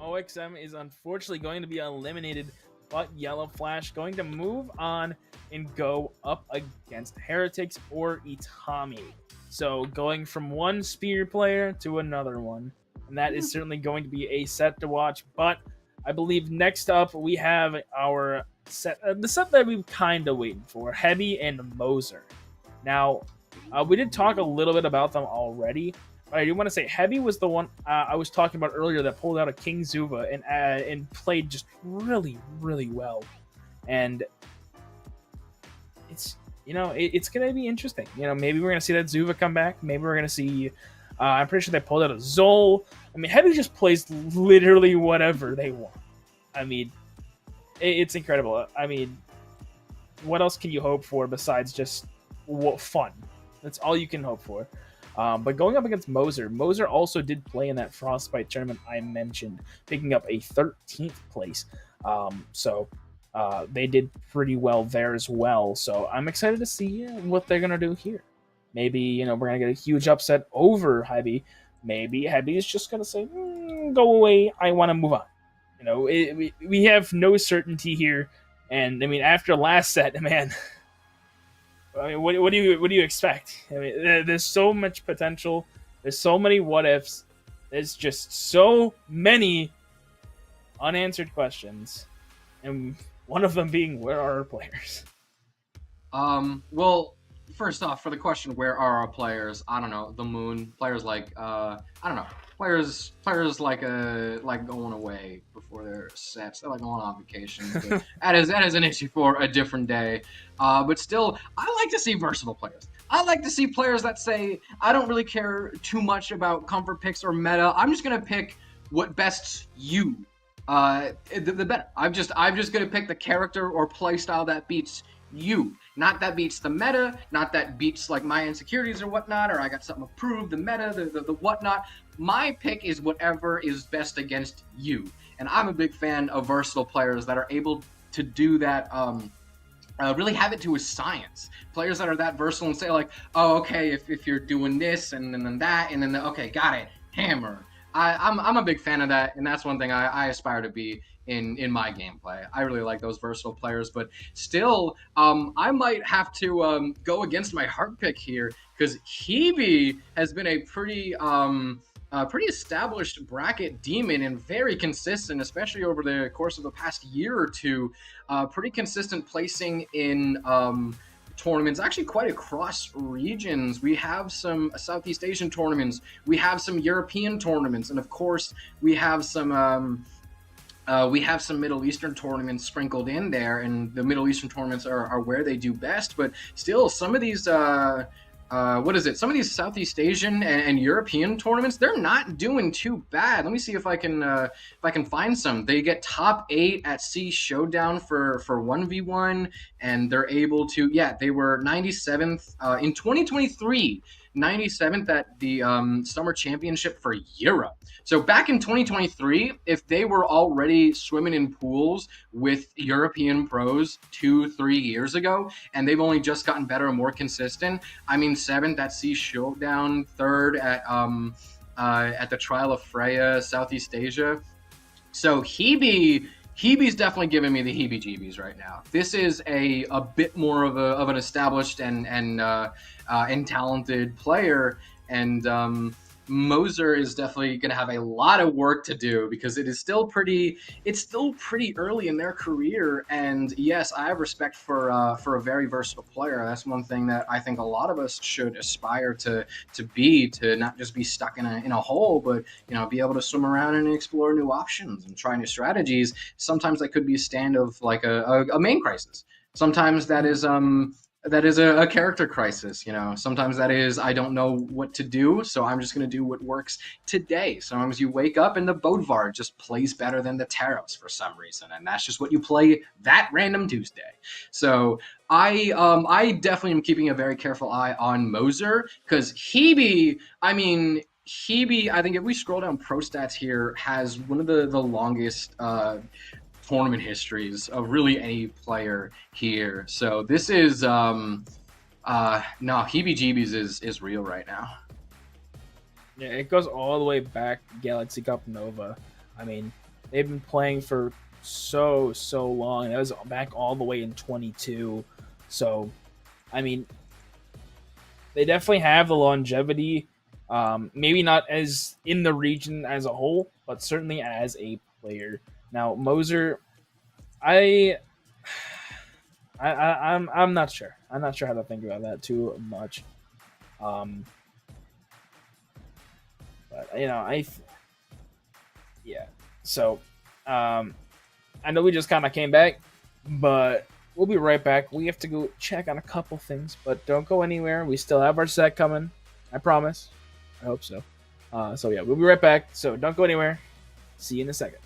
OXM is unfortunately going to be eliminated, but Yellow Flash going to move on and go up against Heretics or Itami. So going from one Spear player to another one. And that is certainly going to be a set to watch. But I believe next up we have our set, the set that we've kind of waiting for, Hebi and Moser. Now, we did talk a little bit about them already. I do want to say Hebi was the one I was talking about earlier that pulled out a King Zuva and played just really, really well. And it's, you know, it's going to be interesting. You know, maybe we're going to see that Zuva come back. Maybe we're going to see, I'm pretty sure they pulled out a Zol. I mean, Hebi just plays literally whatever they want. I mean, it's incredible. I mean, what else can you hope for besides just fun? That's all you can hope for. But going up against Moser, Moser also did play in that Frostbite tournament I mentioned, picking up a 13th place. So they did pretty well there as well. So I'm excited to see what they're going to do here. Maybe, you know, we're going to get a huge upset over Hebi. Maybe Hebi is just going to say, go away, I want to move on. You know, we have no certainty here. And, I mean, after last set, man... I mean, what do you expect? I mean, there's so much potential. There's so many what ifs. There's just so many unanswered questions, and one of them being, where are our players? Well, first off, for the question, where are our players? I don't know. The Moon players like I don't know. Players like going away before their sets. They're like going on vacation. But that is an issue for a different day. But still, I like to see versatile players. I like to see players that say, I don't really care too much about comfort picks or meta. I'm just gonna pick what bests you. The better. I'm just gonna pick the character or play style that beats you. Not that beats the meta, not that beats like my insecurities or whatnot, or I got something to prove, the meta, the whatnot. My pick is whatever is best against you. And I'm a big fan of versatile players that are able to do that, really have it to a science. Players that are that versatile and say like, oh, okay, if you're doing this and then that, and then, okay, got it, hammer. I'm a big fan of that, and that's one thing I aspire to be in my gameplay. I really like those versatile players, but still, I might have to go against my heart pick here, because Hebi has been a pretty established bracket demon and very consistent, especially over the course of the past year or two. Pretty consistent placing in tournaments, actually quite across regions. We have some Southeast Asian tournaments, we have some European tournaments, and of course we have some Middle Eastern tournaments sprinkled in there, and the Middle Eastern tournaments are where they do best. But still, some of these some of these Southeast Asian and European tournaments, they're not doing too bad. Let me see if I can find some. They get top 8 at C Showdown for 1v1, and they're able to, they were 97th in 2023. 97th at the Summer Championship for Europe. So back in 2023, if they were already swimming in pools with European pros 2-3 years ago, and they've only just gotten better and more consistent, I mean, 7th at Sea Showdown, 3rd at the Trial of Freya, Southeast Asia. So Hebi's definitely giving me the heebie-jeebies right now. This is a bit more of an established and talented player, and Moser is definitely going to have a lot of work to do because it's still pretty early in their career. And yes, I have respect for a very versatile player. That's one thing that I think a lot of us should aspire to not just be stuck in a hole, but be able to swim around and explore new options and try new strategies. Sometimes that could be a stand of like a main crisis. Sometimes that is a character crisis. Sometimes that is, I don't know what to do, so I'm just going to do what works today. Sometimes you wake up and the Bodvar just plays better than the Taros for some reason, and that's just what you play that random Tuesday. So I definitely am keeping a very careful eye on Moser, because Hebi, I think if we scroll down pro stats here, has one of the longest tournament histories of really any player here. So this is heebie-jeebies is real right now. Yeah, it goes all the way back Galaxy Cup Nova. I mean, they've been playing for so long. That was back all the way in 22. So, I mean, they definitely have the longevity. Maybe not as in the region as a whole, but certainly as a player. Now Moser, I'm not sure. I'm not sure how to think about that too much. But So, I know we just kind of came back, but we'll be right back. We have to go check on a couple things, but don't go anywhere. We still have our set coming. I promise. I hope so. So yeah, we'll be right back. So don't go anywhere. See you in a second.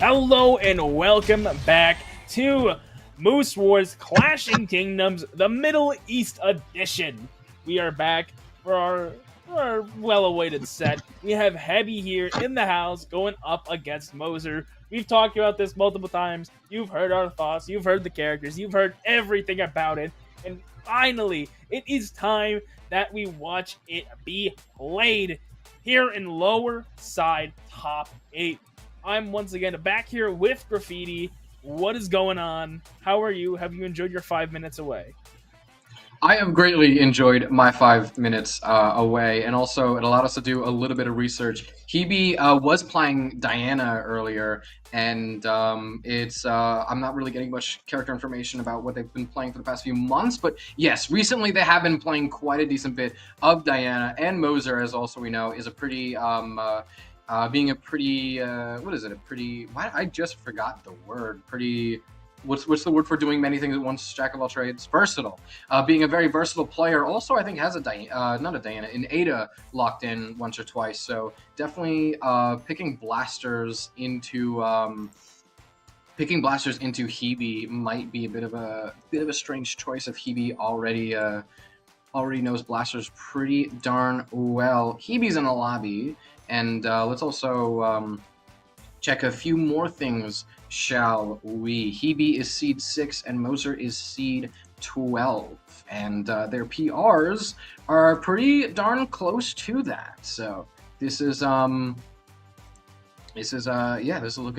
Hello and welcome back to Moose Wars Clashing Kingdoms, the Middle East edition. We are back for our well-awaited set. We have Hebi here in the house going up against Moser. We've talked about this multiple times. You've heard our thoughts. You've heard the characters. You've heard everything about it. And finally, it is time that we watch it be played here in lower side top 8. I'm once again back here with Graffiti. What is going on? How are you? Have you enjoyed your 5 minutes away? I have greatly enjoyed my 5 minutes away, and also it allowed us to do a little bit of research. Hebi was playing Diana earlier, and I'm not really getting much character information about what they've been playing for the past few months, but yes, recently they have been playing quite a decent bit of Diana, and Moser, as also we know, is a pretty being a pretty I just forgot the word. Pretty, what's the word for doing many things at once? Jack of all trades. Versatile. Being a very versatile player. Also, I think has an Ada locked in once or twice. So definitely picking blasters into Hebi might be a bit of a strange choice if Hebi already knows blasters pretty darn well. Hebi's in a lobby. And let's also check a few more things, shall we? Hebi is seed 6 and Moser is seed 12. And their PRs are pretty darn close to that. So this is looking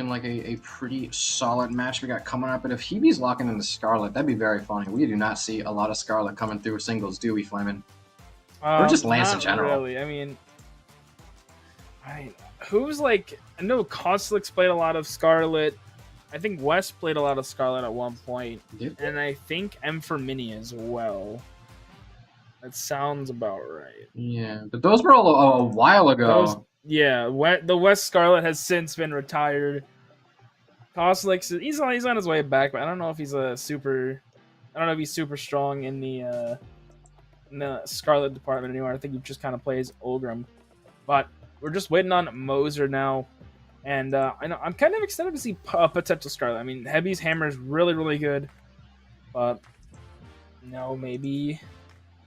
like a pretty solid match we got coming up. But if Hebi's locking in the Scarlet, that'd be very funny. We do not see a lot of Scarlet coming through singles, do we, Flamin? Or just Lance in general. Really. I mean, who's like, I know Kostelix played a lot of Scarlet. I think West played a lot of Scarlet at one point. Yep. And I think M for Mini as well. That sounds about right. Yeah, but those were all a while ago. The West Scarlet has since been retired. Kostelix, he's on his way back, but I don't know if he's super strong in the Scarlet department anymore. I think he just kind of plays Ulgrim. But we're just waiting on Moser now, and I know I'm kind of excited to see potential Scarlet. I mean, Hebi's hammer is really, really good, but maybe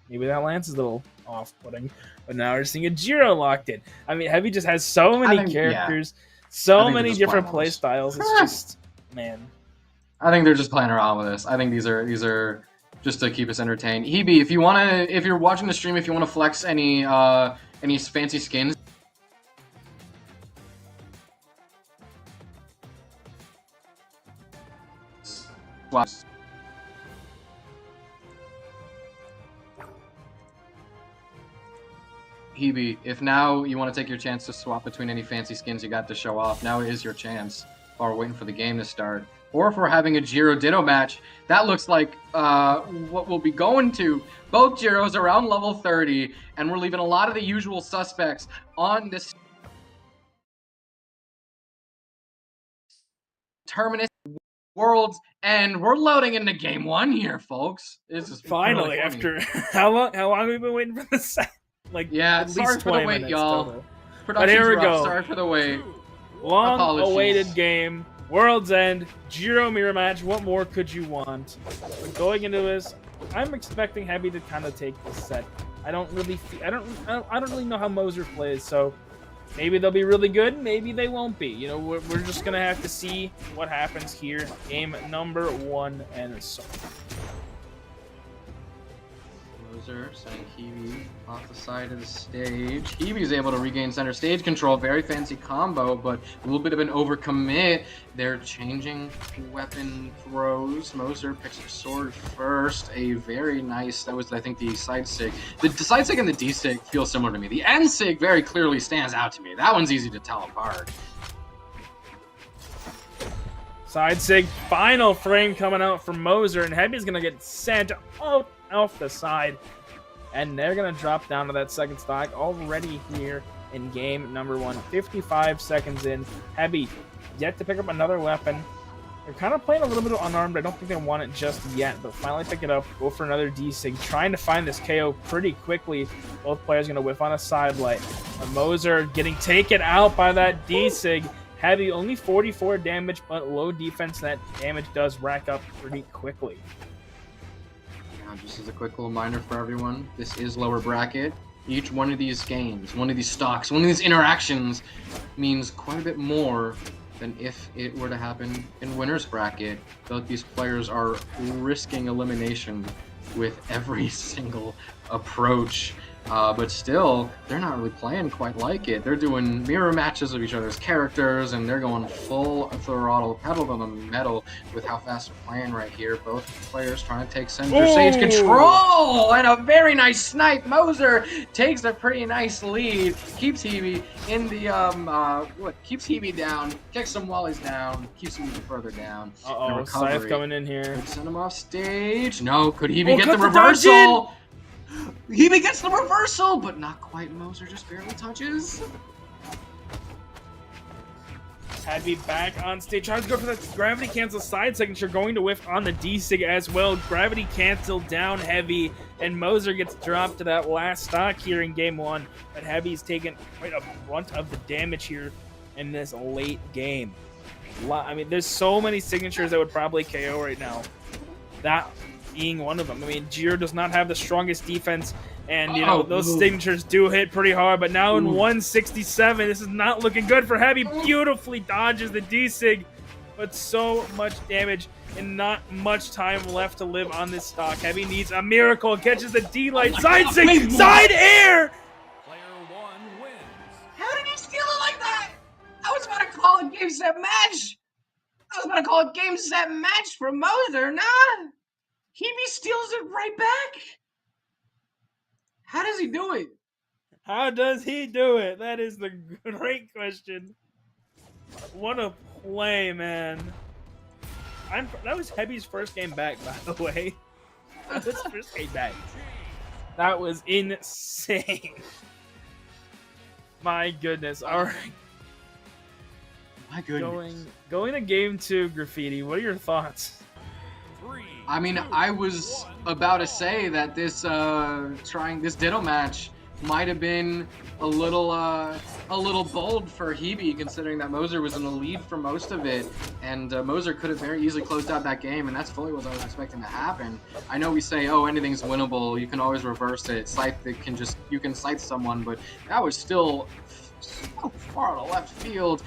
that Lance is a little off-putting. But now we're seeing a Jiro locked in. I mean, Hebi just has so many characters, so many different play styles. It's just, man. I think they're just playing around with this. I think these are just to keep us entertained. Hebi, if you're watching the stream, if you want to flex any fancy skins. Hebi, if now you want to take your chance to swap between any fancy skins you got to show off, now is your chance. While we're waiting for the game to start. Or if we're having a Jiro Ditto match, that looks like what we'll be going to. Both Jiros around level 30, and we're leaving a lot of the usual suspects on this Terminus Worlds, and we're loading into game 1 here, folks. This is finally really after how long have we been waiting for this set? Like, yeah, at sorry least for the wait, y'all. But here we go. Sorry for the wait. Long awaited game. World's End, Jiro mirror match. What more could you want? But going into this, I'm expecting Hebi to kind of take this set. I don't really know how Moser plays, so maybe they'll be really good, maybe they won't be. You know, we're just gonna have to see what happens here. Game number 1 and so. Moser sending Hebi off the side of the stage. Hebi's able to regain center stage control. Very fancy combo, but a little bit of an overcommit. They're changing weapon throws. Moser picks her sword first. A very nice, that was, I think, the side sig. The side sig and the D sig feel similar to me. The N sig very clearly stands out to me. That one's easy to tell apart. Side sig, final frame coming out from Moser, and Hebi's gonna get sent out off the side, and they're gonna drop down to that second stock already here in game number 1. 55 seconds in. Hebi yet to pick up another weapon. They're kind of playing a little bit of unarmed. I don't think they want it just yet, but finally pick it up, go for another D-Sig, trying to find this KO pretty quickly. Both players gonna whiff on a side light. Moser getting taken out by that D-Sig, Hebi only 44 damage, but low defense. That damage does rack up pretty quickly. Now, just as a quick little reminder for everyone, this is lower bracket. Each one of these games, one of these stocks, one of these interactions means quite a bit more than if it were to happen in winner's bracket. Both these players are risking elimination with every single approach. But still, they're not really playing quite like it. They're doing mirror matches of each other's characters, and they're going full throttle, pedal to the metal with how fast they're playing right here. Both players trying to take center stage control, and a very nice snipe. Moser takes a pretty nice lead, keeps Hebi in the keeps Hebi down, kicks him while he's down, keeps him even further down. Scythe coming in here. Could send him off stage. No, could Hebi get the reversal? Hebi gets the reversal, but not quite. Moser just barely touches. Hebi back on stage, tries to go for the gravity cancel side signature, going to whiff on the D-Sig as well. Gravity cancel down Hebi, and Moser gets dropped to that last stock here in game one. But Hebi's taken quite a brunt of the damage here in this late game. I mean, there's so many signatures that would probably KO right now. That being one of them. I mean, Jiro does not have the strongest defense, and you know those signatures do hit pretty hard. But now in 167, this is not looking good for Hebi. Beautifully dodges the D-Sig, but so much damage and not much time left to live on this stock. Hebi needs a miracle. Catches the D-Light side sig, side air. How did he steal it like that? I was about to call it game set match. Game set match for Moser. Nah. Hebi steals it right back. How does he do it? How does he do it? That is the great question. What a play, man. That was Hebi's first game back, by the way. That was his first game back. That was insane. My goodness. All right. My goodness. Going to game 2, Graffiti. What are your thoughts? I mean, I was about to say that this this Ditto match might have been a little bold for Hebi, considering that Moser was in the lead for most of it, and Moser could have very easily closed out that game, and that's fully what I was expecting to happen. I know we say, oh, anything's winnable, you can always reverse it, you can scythe someone, but that was still so far to left field.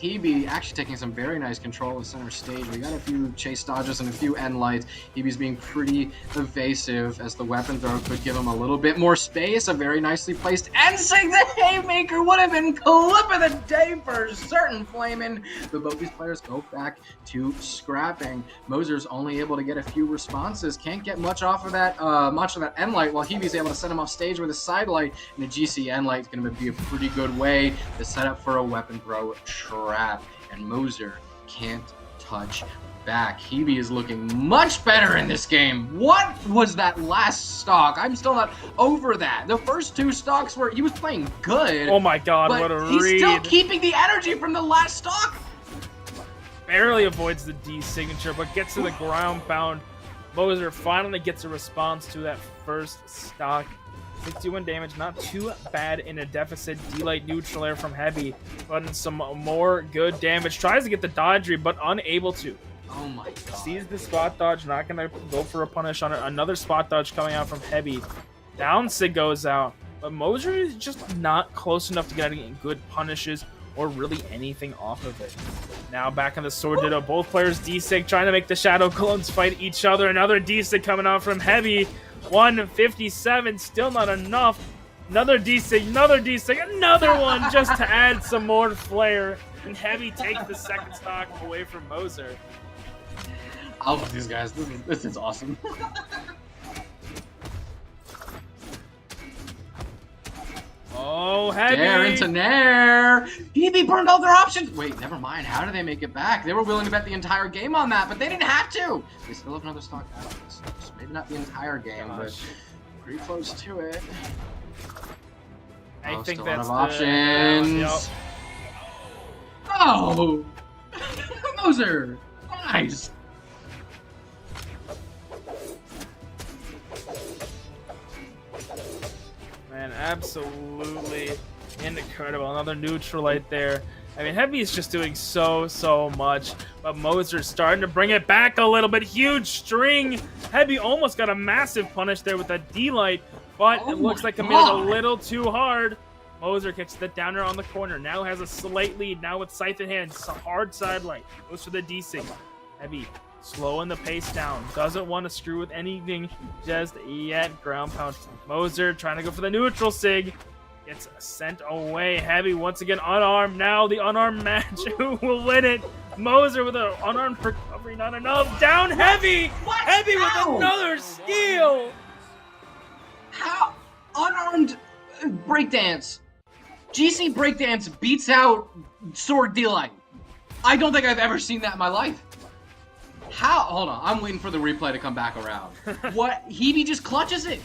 Hebi actually taking some very nice control of center stage. We got a few chase dodges and a few end lights. Hebi's being pretty evasive as the weapon throw could give him a little bit more space. A very nicely placed end sig. The haymaker would have been clip of the day for certain, Flamin'. But both these players go back to scrapping. Moser's only able to get a few responses. Can't get much off of that end light, while Hebi's able to send him off stage with a side light. And the GC end light is going to be a pretty good way to set up for a weapon throw trap. And Moser can't touch back. Hebi is looking much better in this game. What was that last stock? I'm still not over that. The first 2 stocks he was playing good. Oh my god, but what a he's read. still keeping the energy from the last stock. Barely avoids the D signature, but gets to the ground pound. Moser finally gets a response to that first stock. 61 damage, not too bad in a deficit. D-Light neutral air from Hebi, but some more good damage. Tries to get the dodge read, but unable to. Oh my god. Sees the spot dodge, not gonna go for a punish on it. Another spot dodge coming out from Hebi. Down sig goes out, but Moser is just not close enough to get any good punishes or really anything off of it. Now back on the sword ditto, both players D-Sig trying to make the shadow clones fight each other. Another D-Sig coming out from Hebi. 157, still not enough. Another D-Sig, another one just to add some more flair. And Hebi takes the second stock away from Moser. I love these guys. This is awesome. Oh, Hebi! Nair into Nair! Hebi burned all their options! Wait, never mind. How do they make it back? They were willing to bet the entire game on that, but they didn't have to! They still have another stock out of this. So maybe not the entire game, but pretty close to it. I think still that's a lot of options. Yep. Oh! Moser! Nice! Man, absolutely incredible. Another neutral right there. I mean, Hebi is just doing so much, but Moser's starting to bring it back a little bit. Huge string. Hebi almost got a massive punish there with that D-Light, but it looks like it made it a little too hard. Moser kicks the downer on the corner. Now has a slight lead. Now with Scythe in hand, hard side light. Goes for the D-Sig. Hebi slowing the pace down. Doesn't want to screw with anything just yet. Ground pound. Moser trying to go for the neutral Sig. Gets sent away. Hebi once again unarmed. Now the unarmed match. Who will win it? Moser with an unarmed recovery. Not enough. Down Hebi. Hebi with another steal. How? Unarmed breakdance. GC breakdance beats out sword D-Light. I don't think I've ever seen that in my life. How? Hold on. I'm waiting for the replay to come back around. What? Hebi just clutches it.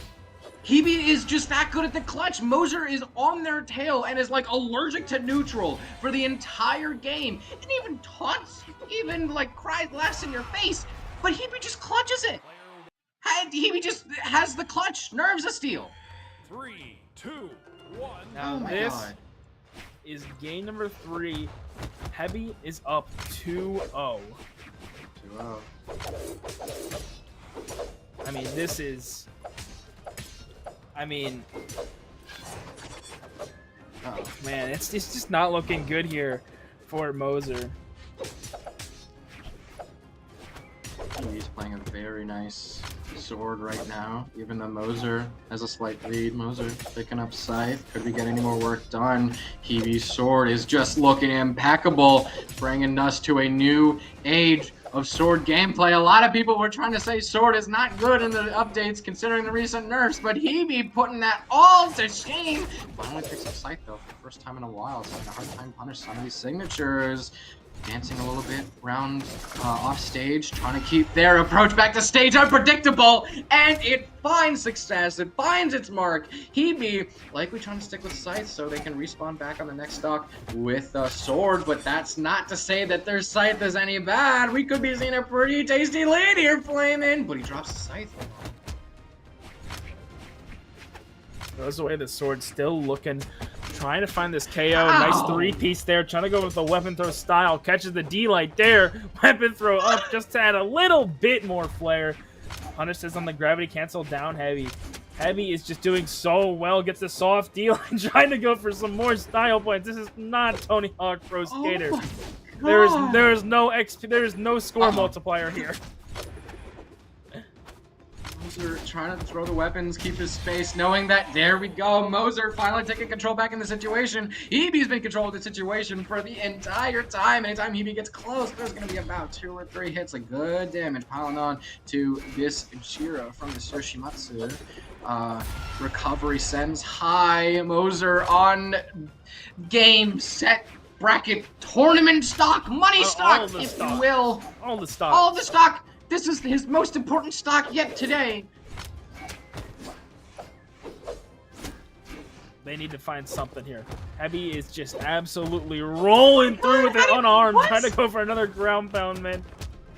Hebi is just that good at the clutch. Moser is on their tail and is like allergic to neutral for the entire game. And even taunts, even like cries, laughs in your face. But Hebi just clutches it. Hebi just has the clutch. Nerves of steel. 3, 2, 1. Now this is game number 3. Hebi is up 2-0. 2-0. I mean, this is... I mean... Oh, man, it's just not looking good here for Moser. He's playing a very nice sword right now. Even though Moser has a slight lead. Moser picking up Scythe. Could we get any more work done? Hebi's sword is just looking impeccable, bringing us to a new age of sword gameplay. A lot of people were trying to say sword is not good in the updates considering the recent nerfs, but Hebi putting that all to shame. Finally picks up Scythe though for the first time in a while. It's having a hard time punish some of these signatures. Dancing a little bit around off stage, trying to keep their approach back to stage unpredictable, and it finds success. It finds its mark. Hebi likely trying to stick with Scythe so they can respawn back on the next stock with a sword, but that's not to say that their Scythe is any bad. We could be seeing a pretty tasty lead here, Flaming, but he drops the Scythe. Goes away, the sword still looking, trying to find this KO. Nice 3-piece there, trying to go with the weapon throw style. Catches the D-Light there. Weapon throw up just to add a little bit more flair. Punishes on the gravity cancel down Hebi. Hebi is just doing so well. Gets the soft D-Light, trying to go for some more style points. This is not Tony Hawk Pro Skater. There is no score multiplier here. Moser trying to throw the weapons, keep his space, knowing that there we go. Moser finally taking control back in the situation. Hebi's been control of the situation for the entire time. Anytime Hebi gets close, there's going to be about 2 or 3 hits of good damage piling on to this Jiro from the Yoshimatsu. Recovery sends high. Moser on game, set, bracket, tournament stock, money stock, if you will. All the stock. All the stock. This is his most important stock yet today. They need to find something here. Hebi is just absolutely rolling through with it unarmed, trying to go for another ground pound, man.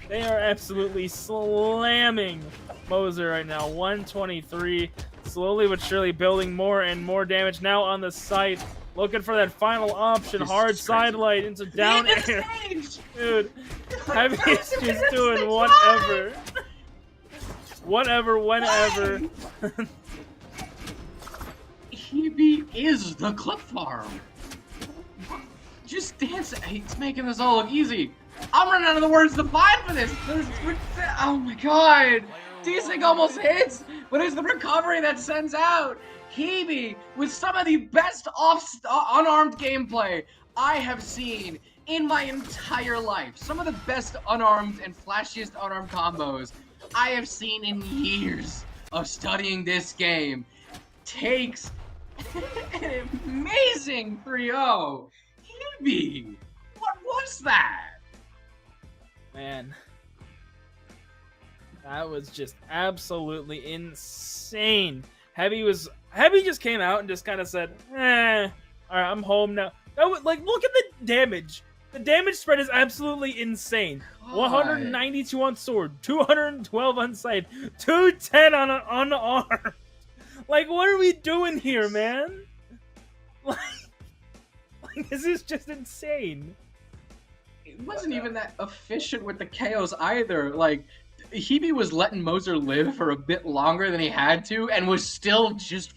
They are absolutely slamming Moser right now. 123, slowly but surely building more and more damage now on the site. Looking for that final option, hard side light into down air. Dude, Hebi is just doing whatever. Whenever. Hebi is the clip farm. Just dance. He's making this all look easy. I'm running out of the words to find for this. Oh my god. D-Sig almost hits, but it's the recovery that sends out. Hebi with some of the best unarmed gameplay I have seen in my entire life. Some of the best unarmed and flashiest unarmed combos I have seen in years of studying this game. Takes an amazing 3-0. Hebi, what was that? Man, that was just absolutely insane. Hebi just came out and just kind of said, all right, I'm home now. That was, like, look at the damage. The damage spread is absolutely insane. God. 192 on sword, 212 on sight, 210 on unarmed. Like, what are we doing here, man? Like This is just insane. It wasn't even that efficient with the KOs either. Like, Hebi was letting Moser live for a bit longer than he had to, and was still just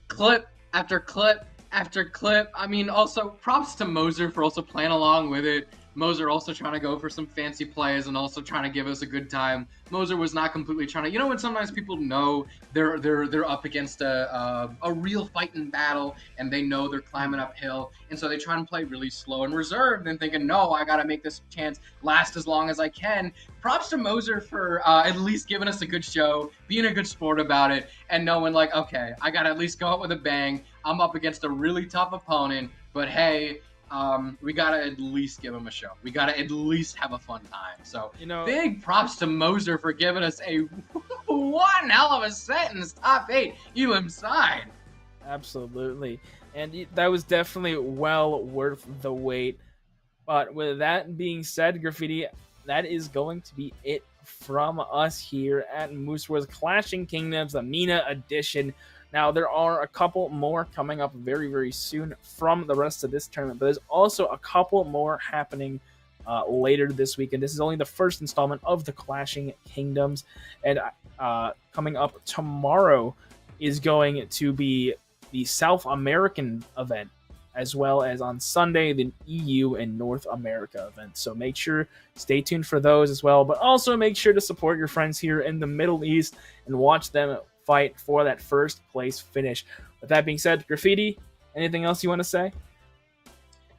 clip after clip after clip. I mean, also props to Moser for also playing along with it. Moser also trying to go for some fancy plays and also trying to give us a good time. Moser was not completely trying to, you know, when sometimes people know they're up against a real fighting battle and they know they're climbing uphill, and so they try and play really slow and reserved and thinking, no, I gotta make this chance last as long as I can. Props to Moser for at least giving us a good show, being a good sport about it, and knowing like, okay, I gotta at least go out with a bang. I'm up against a really tough opponent, but hey, we gotta at least give him a show. We gotta at least have a fun time. So, You know, big props to Moser for giving us a one hell of a sentence, top 8 Elim side. absolutely. And that was definitely well worth the wait. But with that being said, Graffiti, that is going to be it from us here at Moose Wars Clashing Kingdoms, the MENA edition. Now, there are a couple more coming up very, very soon from the rest of this tournament, but there's also a couple more happening later this week, and this is only the first installment of the Clashing Kingdoms. And coming up tomorrow is going to be the South American event, as well as on Sunday, the EU and North America event. So make sure, stay tuned for those as well, but also make sure to support your friends here in the Middle East and watch them fight for that first place finish. With that being said, Graffiti, anything else you want to say?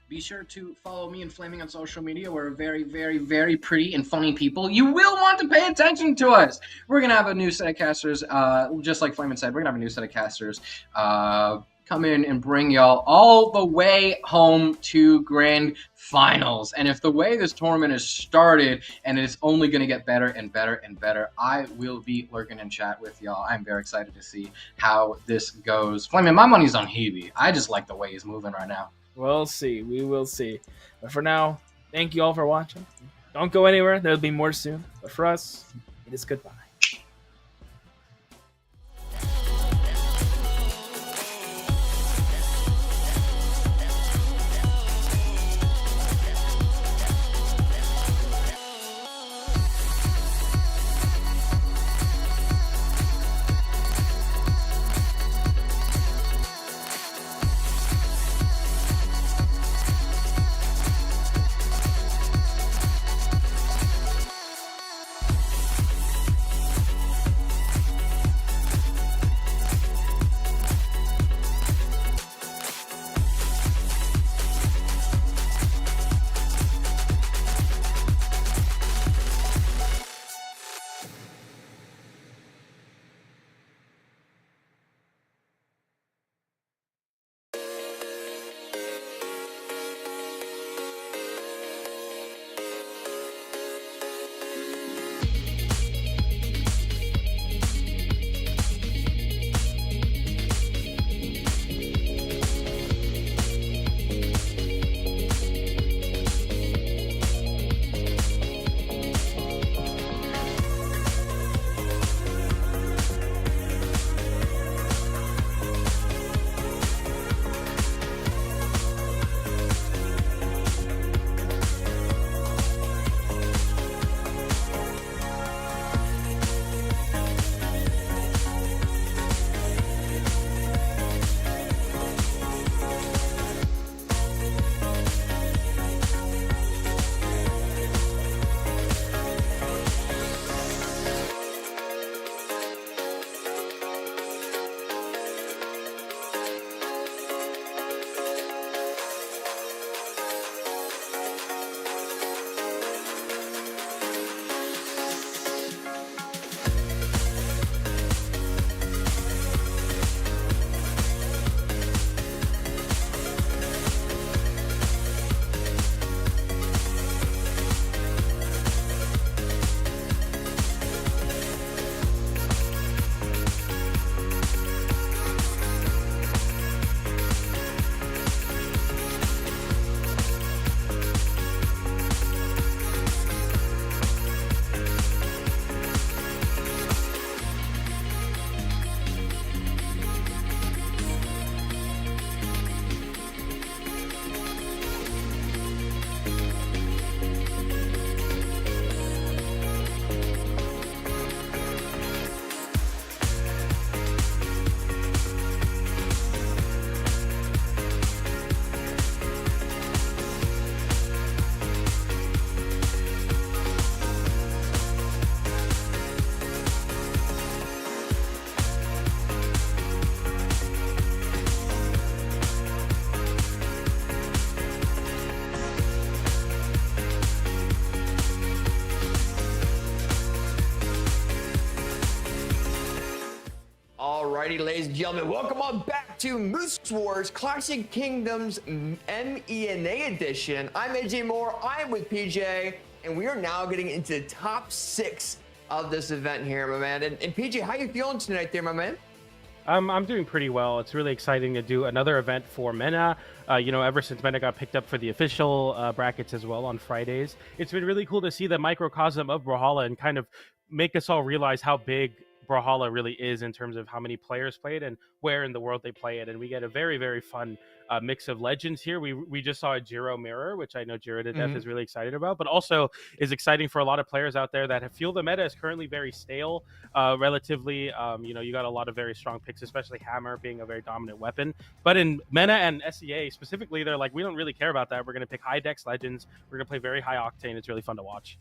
Be sure to follow me and Flaming on social media. We're very, very, very pretty and funny people. You will want to pay attention to us. We're going to have a new set of casters, just like Flamin said, we're going to have a new set of casters come in and bring y'all all the way home to grand finals. And if the way this tournament is started and it's only going to get better and better and better, I will be lurking in chat with y'all. I'm very excited to see how this goes. Flamin, my money's on Hebi. I just like the way he's moving right now. We'll see. We will see. But for now, thank you all for watching. Don't go anywhere. There'll be more soon. But for us, it is goodbye. Alrighty, ladies and gentlemen, welcome on back to Moose Wars Classic Kingdoms MENA edition. I'm AJ Moore, I'm with PJ, and we are now getting into the top 6 of this event here, my man. And PJ, how you feeling tonight there, my man? I'm doing pretty well. It's really exciting to do another event for MENA. Ever since MENA got picked up for the official brackets as well on Fridays, it's been really cool to see the microcosm of Brawlhalla and kind of make us all realize how big Brawlhalla really is in terms of how many players play it and where in the world they play it. And we get a very, very fun mix of legends here. We just saw a C0-MR, which I know Jiro to Death is really excited about, but also is exciting for a lot of players out there that feel the meta is currently very stale, relatively. You got a lot of very strong picks, especially Hammer being a very dominant weapon. But in MENA and SEA specifically, they're like, we don't really care about that. We're going to pick high dex legends. We're going to play very high octane. It's really fun to watch.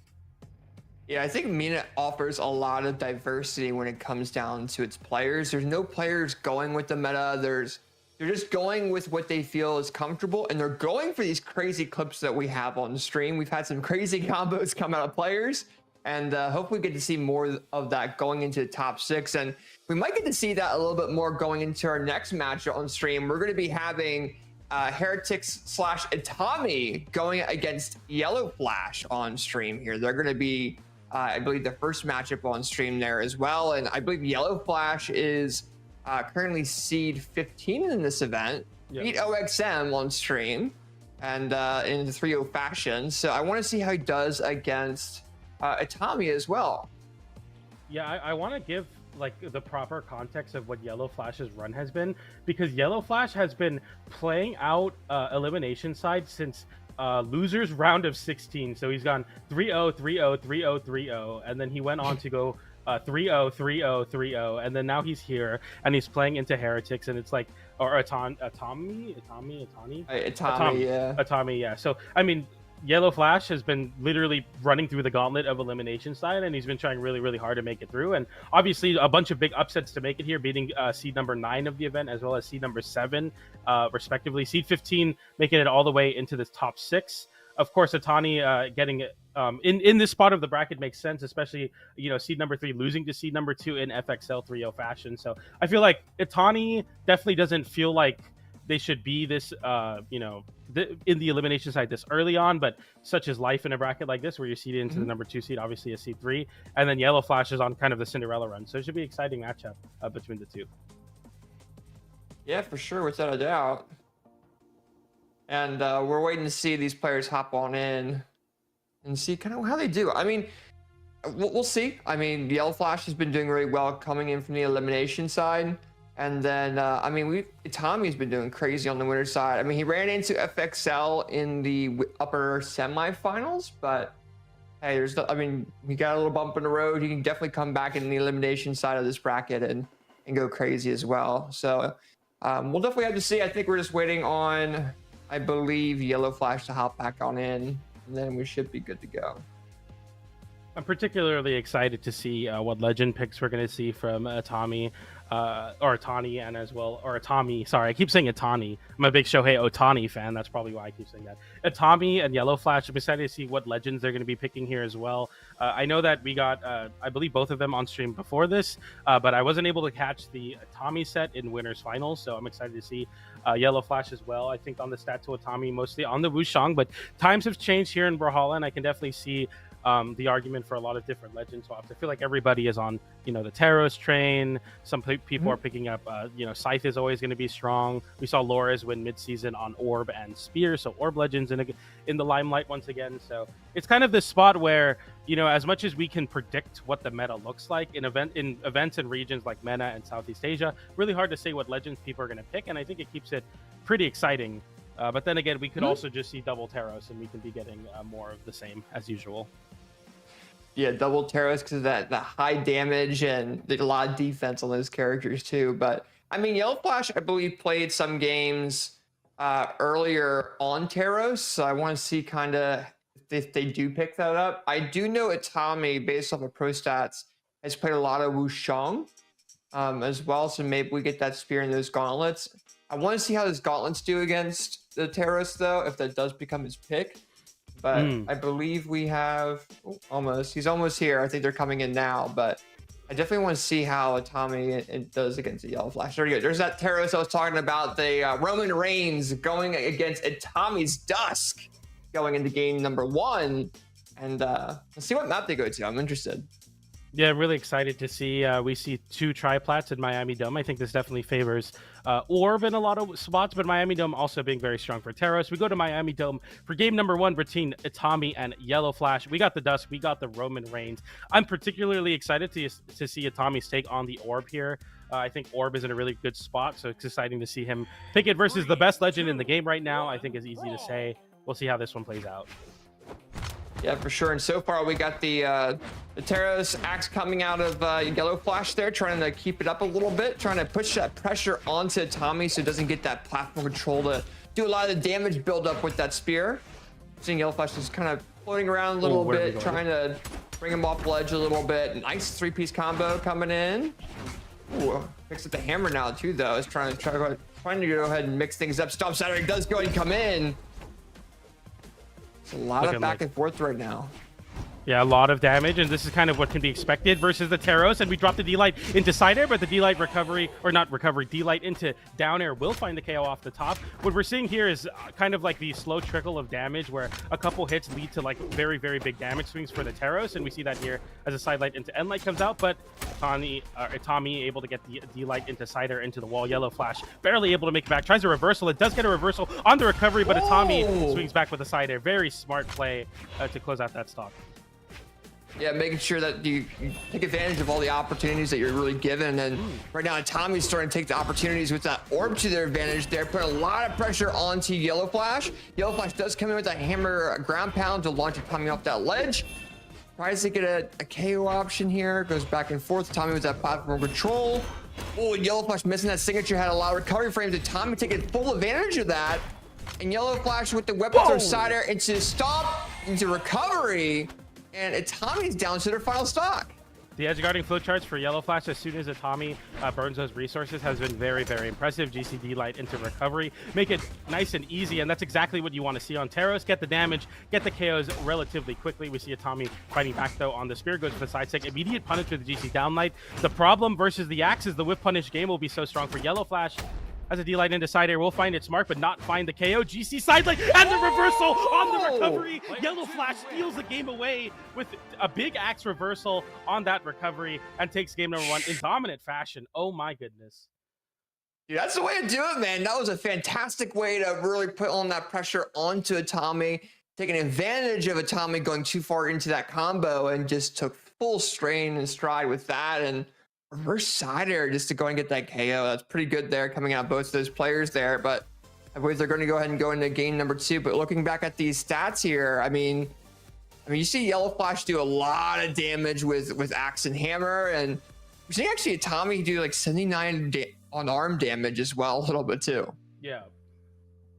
Yeah, I think MENA offers a lot of diversity when it comes down to its players. There's no players going with the meta. They're just going with what they feel is comfortable, and they're going for these crazy clips that we have on the stream. We've had some crazy combos come out of players, and hopefully we get to see more of that going into the top 6. And we might get to see that a little bit more going into our next match on stream. We're going to be having Heretics / Itami going against Yellow Flash on stream here. They're going to be I believe the first matchup on stream there as well. And I believe Yellow Flash is currently seed 15 in this event. Yep. Beat OXM on stream and in the 3-0 fashion. So I want to see how he does against Itami as well. Yeah, I want to give like the proper context of what Yellow Flash's run has been, because Yellow Flash has been playing out elimination side since losers round of 16. So he's gone 3-0, 3-0, 3-0, 3-0, and then he went on to go 3-0, 3-0, 3-0, and then now he's here and he's playing into Heretics, and it's like, or Itami, yeah. So I mean, Yellow Flash has been literally running through the gauntlet of elimination side, and he's been trying really, really hard to make it through. And obviously, a bunch of big upsets to make it here, beating seed number 9 of the event as well as seed number 7, respectively. Seed 15 making it all the way into the top 6. Of course, Itami getting it in this spot of the bracket makes sense, especially seed number 3 losing to seed number 2 in FXL 3-0 fashion. So I feel like Itami definitely doesn't feel like they should be this in the elimination side this early on, but such is life in a bracket like this where you're seeded into the number 2 seed, obviously a seed 3, and then Yellow Flash is on kind of the Cinderella run. So it should be an exciting matchup between the two. Yeah, for sure, without a doubt. And we're waiting to see these players hop on in and see kind of how they do. I mean, we'll see. I mean, Yellow Flash has been doing really well coming in from the elimination side. And then, Itami's been doing crazy on the winner side. I mean, he ran into FXL in the upper semifinals, but hey, he got a little bump in the road. He can definitely come back in the elimination side of this bracket and go crazy as well. So we'll definitely have to see. I think we're just waiting on, I believe, Yellow Flash to hop back on in, and then we should be good to go. I'm particularly excited to see what legend picks we're going to see from Itami. Or Itani, and as well, or Itami. Sorry, I keep saying Itani. I'm a big Shohei Ohtani fan. That's probably why I keep saying that. Itami and Yellow Flash. I'm excited to see what legends they're going to be picking here as well. I know that we got, I believe, both of them on stream before this, but I wasn't able to catch the Itami set in winners finals, so I'm excited to see Yellow Flash as well. I think on the stat to Itami, mostly on the Wushang, but times have changed here in Brawlhalla, and I can definitely see the argument for a lot of different legend swaps. I feel like everybody is on, the Taros train. Some people are picking up, Scythe is always going to be strong. We saw Loras win midseason on Orb and Spear, so Orb Legends in the limelight once again. So it's kind of this spot where, as much as we can predict what the meta looks like in events and regions like MENA and Southeast Asia, really hard to say what legends people are going to pick, and I think it keeps it pretty exciting. But then again, we could also just see double Taros, and we can be getting more of the same as usual. Yeah, double Taros because of that high damage and there's a lot of defense on those characters too. But I mean, Yellow Flash, I believe, played some games earlier on Taros, so I want to see kind of if they do pick that up. I do know Itami, based off of pro stats, has played a lot of Wushang as well, so maybe we get that spear in those gauntlets. I want to see how those gauntlets do against the Taros, though, if that does become his pick. But I believe we have he's almost here. I think they're coming in now, but I definitely want to see how Itami it does against the Yellow Flash. There you go. There's that Terrace I was talking about. The Roman Reigns going against Itami's Dusk going into game number 1. And let's see what map they go to. I'm interested. Yeah, really excited to see. We see 2 triplats in Miami Dome. I think this definitely favors Orb in a lot of spots, but Miami Dome also being very strong for Terrace. We go to Miami Dome for game number 1 between Itami and Yellow Flash. We got the Dusk, we got the Roman Reigns. I'm particularly excited to see Itami's take on the Orb here. I think Orb is in a really good spot, so it's exciting to see him pick it versus the best legend in the game right now. I think is easy to say. We'll see how this one plays out. Yeah, for sure. And so far, we got the Teros axe coming out of Yellow Flash there, trying to keep it up a little bit, trying to push that pressure onto Itami so it doesn't get that platform control to do a lot of the damage build up with that spear. Seeing Yellow Flash just kind of floating around a little bit, trying to bring him off ledge a little bit. Nice 3-piece combo coming in. Ooh, picks up the hammer now too, though. Is trying to go ahead and mix things up. Stomp Saturday does go ahead and come in. It's a lot of back and forth right now. Yeah, a lot of damage, and this is kind of what can be expected versus the Teros. And we drop the D-Light into side air, but the D-Light recovery, or not recovery, D-Light into down air will find the KO off the top. What we're seeing here is kind of like the slow trickle of damage where a couple hits lead to like very, very big damage swings for the Teros. And we see that here as a side light into end light comes out, but Itami able to get the D-Light into side air into the wall. Yellow Flash barely able to make it back. Tries a reversal. It does get a reversal on the recovery, but Itami swings back with a side air. Very smart play to close out that stock. Yeah, making sure that you take advantage of all the opportunities that you're really given. And right now, Tommy's starting to take the opportunities with that orb to their advantage. They're putting a lot of pressure onto Yellow Flash. Yellow Flash does come in with a hammer ground pound to launch Tommy off that ledge. Tries to get a KO option here. Goes back and forth. Tommy with that platform control. Oh, Yellow Flash missing that signature. Had a lot of recovery frames. And Tommy taking full advantage of that. And Yellow Flash with the weapon throw side air into stomp, into recovery. And Itami's down to their final stock. The edge guarding flowcharts for Yellow Flash as soon as Itami burns those resources has been very, very impressive. GCD light into recovery. Make it nice and easy, and that's exactly what you want to see on Teros. Get the damage, get the KOs relatively quickly. We see Itami fighting back, though, on the spear. Goes for the side stick. Immediate punish with the GC downlight. The problem versus the axe is the whip punish game will be so strong for Yellow Flash. As a D-Light into side air, will find it smart, but not find the KO. GC side light and the reversal on the recovery. Yellow Flash steals the game away with a big axe reversal on that recovery and takes game number 1 in dominant fashion. Oh my goodness. Dude, that's the way to do it, man. That was a fantastic way to really put on that pressure onto Itami, taking advantage of Itami going too far into that combo and just took full strain and stride with that. And reverse side air just to go and get that KO. That's pretty good there coming out both of those players there, but I believe they're going to go ahead and go into game number 2. But looking back at these stats here, I mean, you see Yellow Flash do a lot of damage with axe and hammer, and we're seeing actually Itami do like 79 on arm damage as well, a little bit too. Yeah.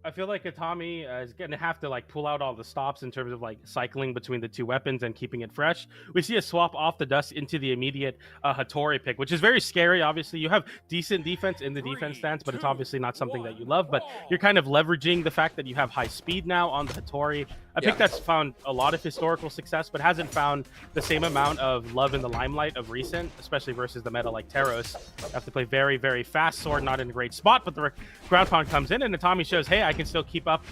I feel like Itami is going to have to like pull out all the stops in terms of like cycling between the 2 weapons and keeping it fresh. We see a swap off the dust into the immediate Hattori pick, which is very scary. Obviously, you have decent defense in the defense stance, but it's obviously not something that you love. But you're kind of leveraging the fact that you have high speed now on the Hattori. I think that's found a lot of historical success, but hasn't found the same amount of love in the limelight of recent, especially versus the meta like Teros. You have to play very, very fast. Sword not in a great spot, but the ground pound comes in, and Itami shows, hey, I can still keep up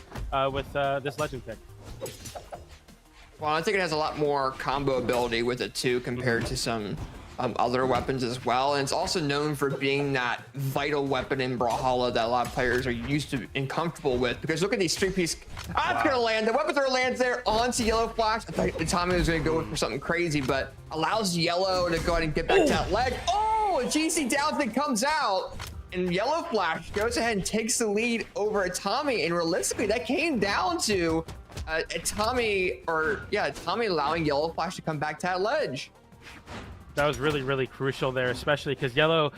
with this legend pick. Well, I think it has a lot more combo ability with it too compared to some other weapons as well. And it's also known for being that vital weapon in Brawlhalla that a lot of players are used to and comfortable with. Because look at these 3-piece. It's going to land. The weapon throw lands there onto Yellow Flash. I thought Itami was going to go for something crazy, but allows Yellow to go ahead and get back to that leg. Oh, a GC down thing comes out. And Yellow Flash goes ahead and takes the lead over Itami. And realistically, that came down to Itami allowing Yellow Flash to come back to that ledge. That was really, really crucial there, especially because Yellow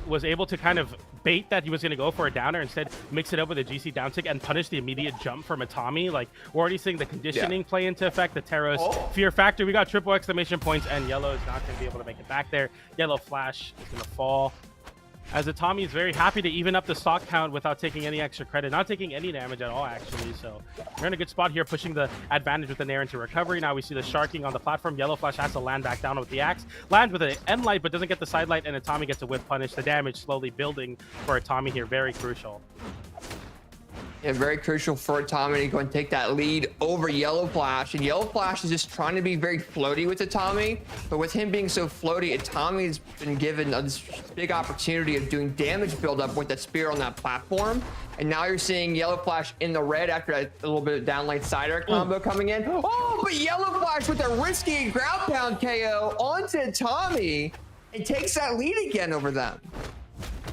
was able to kind of bait that he was going to go for a downer, instead mix it up with a GC down tick and punish the immediate jump from Itami. Like, we're already seeing the conditioning play into effect, the Teros fear factor. We got triple exclamation points, and Yellow is not going to be able to make it back there. Yellow Flash is going to fall. as Itami is very happy to even up the stock count without taking any extra credit, not taking any damage at all, actually. So we're in a good spot here, pushing the advantage with the Nair into recovery. Now we see the sharking on the platform. Yellow Flash has to land back down with the axe, land with an end light, but doesn't get the side light, and Itami gets a whip punish. The damage slowly building for Itami here, very crucial. Yeah, very crucial for Itami to go and take that lead over Yellow Flash. And Yellow Flash is just trying to be very floaty with Itami. But with him being so floaty, Itami's been given this big opportunity of doing damage buildup with that spear on that platform. And now you're seeing Yellow Flash in the red after a little bit of downlight cider combo coming in. Oh, but Yellow Flash with a risky ground pound KO onto Itami. It takes that lead again over them.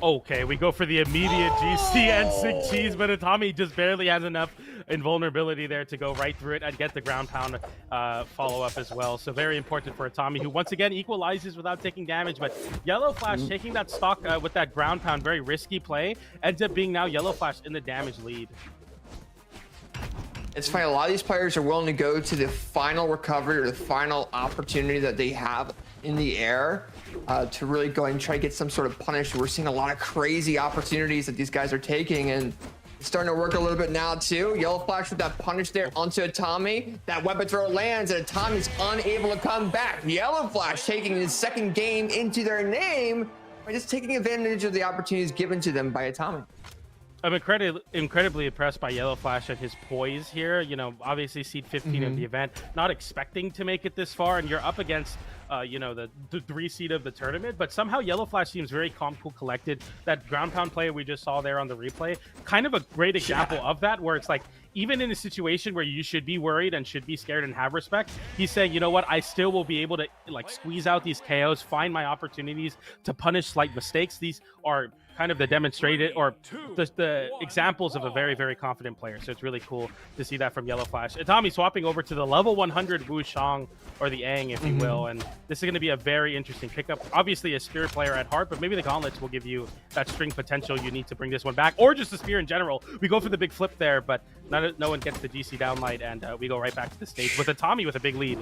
Okay, we go for the immediate GC and sick cheese, but Itami just barely has enough invulnerability there to go right through it and get the ground pound follow-up as well. So very important for Itami, who once again equalizes without taking damage, but Yellow Flash taking that stock with that ground pound, very risky play, ends up being now Yellow Flash in the damage lead. It's funny, a lot of these players are willing to go to the final recovery or the final opportunity that they have in the air to really go and try to get some sort of punish. We're seeing a lot of crazy opportunities that these guys are taking, and it's starting to work a little bit now too. Yellow Flash with that punish there onto Itami. That weapon throw lands, and Itami's unable to come back. Yellow Flash taking his second game into their name by just taking advantage of the opportunities given to them by Itami. I'm incredibly impressed by Yellow Flash and his poise here. You know, obviously seed 15 of the event, not expecting to make it this far, and you're up against, you know, the 3 seed of the tournament, but somehow Yellow Flash seems very calm, cool, collected. That ground pound play we just saw there on the replay, kind of a great example of that, where it's like, even in a situation where you should be worried and should be scared and have respect, he's saying, you know what, I still will be able to like squeeze out these KOs, find my opportunities to punish slight mistakes. These are kind of the demonstrated or the examples of a very, very confident player. So it's really cool to see that from Yellow Flash. Itami swapping over to the level 100 Wu Shang, or the Aang, if you will. And this is going to be a very interesting pickup. Obviously a Spear player at heart, but maybe the Gauntlets will give you that string potential you need to bring this one back, or just the Spear in general. We go for the big flip there, but no one gets the GC downlight, and we go right back to the stage with Itami with a big lead.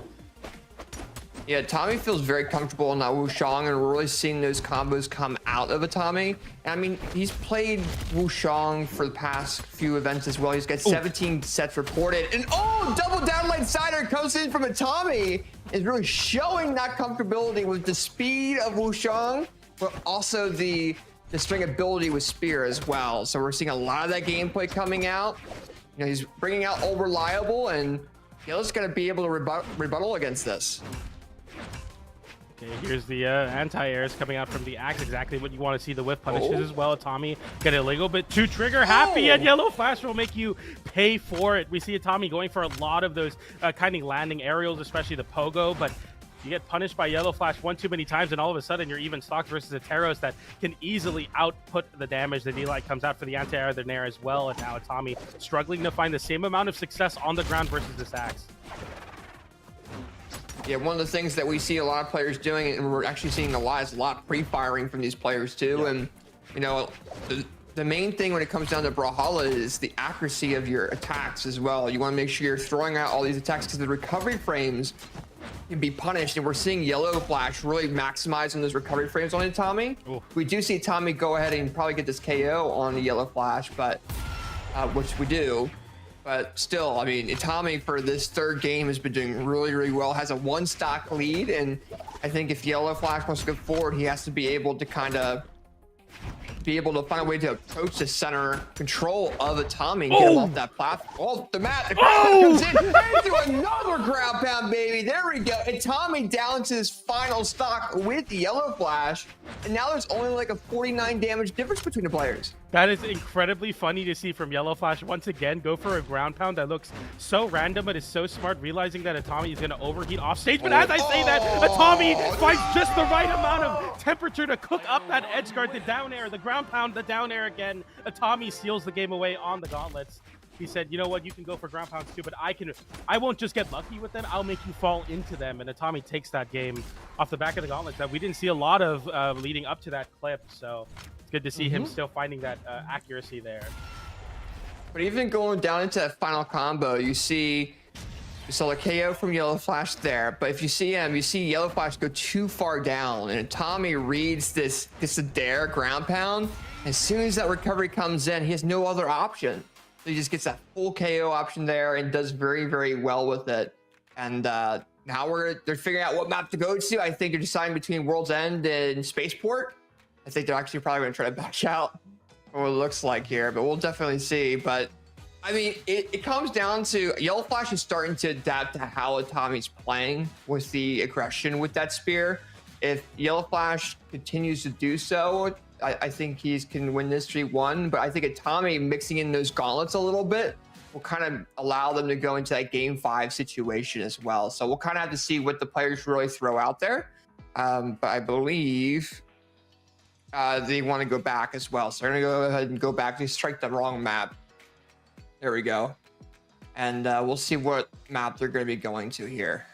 Yeah, Itami feels very comfortable in that Wu Shang, and we're really seeing those combos come out of Itami. And I mean, he's played Wu Shang for the past few events as well. He's got 17 sets reported. And double downlight cider comes in from Itami. Is really showing that comfortability with the speed of Wu Shang, but also the string ability with Spear as well. So we're seeing a lot of that gameplay coming out. You know, he's bringing out Old Reliable, and Yellow's going to be able to rebuttal against this. Okay, here's the anti-airs coming out from the axe. Exactly what you want to see. The whiff punishes as well. Itami get a little bit too trigger happy, and Yellow Flash will make you pay for it. We see Itami going for a lot of those kind of landing aerials, especially the pogo, but you get punished by Yellow Flash one too many times, and all of a sudden you're even stocked versus a Teros that can easily output the damage. The D-Light comes out for the anti-air there as well, and now Itami struggling to find the same amount of success on the ground versus this axe. Yeah, one of the things that we see a lot of players doing, and we're actually seeing a lot pre-firing from these players too. Yeah. And you know, the main thing when it comes down to Brawlhalla is the accuracy of your attacks as well. You want to make sure you're throwing out all these attacks, because the recovery frames can be punished, and we're seeing Yellow Flash really maximize on those recovery frames on Itami. We do see Itami go ahead and probably get this KO on the Yellow Flash, but which we do. But still, I mean, Itami for this third game has been doing really, really well. Has a 1 stock lead, and I think if Yellow Flash wants to go forward, he has to be able to kind of find a way to approach the center control of Itami and get him off that platform. Oh, the mat. The comes in into another ground pound, baby. There we go. Itami down to his final stock with the Yellow Flash, and now there's only like a 49 damage difference between the players. That is incredibly funny to see from Yellow Flash once again go for a ground pound that looks so random, but is so smart, realizing that Itami is going to overheat off stage. But as I say that, Itami finds just the right amount of temperature to cook up that edge guard, the down air, the ground pound, the down air again. Itami seals the game away on the Gauntlets. He said, you know what, you can go for ground pounds too, but I won't just get lucky with them, I'll make you fall into them. And Itami takes that game off the back of the Gauntlets that we didn't see a lot of leading up to that clip. So good to see him still finding that accuracy there. But even going down into that final combo, you see We saw a KO from Yellow Flash there, but if you see him, you see Yellow Flash go too far down, and Itami reads this Adair ground pound. As soon as that recovery comes in, he has no other option. So he just gets that full KO option there and does very, very well with it. And now they're figuring out what map to go to. I think they're deciding between World's End and Spaceport. I think they're actually probably going to try to back out what it looks like here, but we'll definitely see. But I mean, it comes down to Yellow Flash is starting to adapt to how Itami's playing with the aggression with that spear. If Yellow Flash continues to do so, I think he can win this 3-1, but I think Itami mixing in those gauntlets a little bit will kind of allow them to go into that game 5 situation as well. So we'll kind of have to see what the players really throw out there. But I believe they want to go back as well. So they're going to go ahead and go back. They strike the wrong map. There we go. And we'll see what map they're going to be going to here.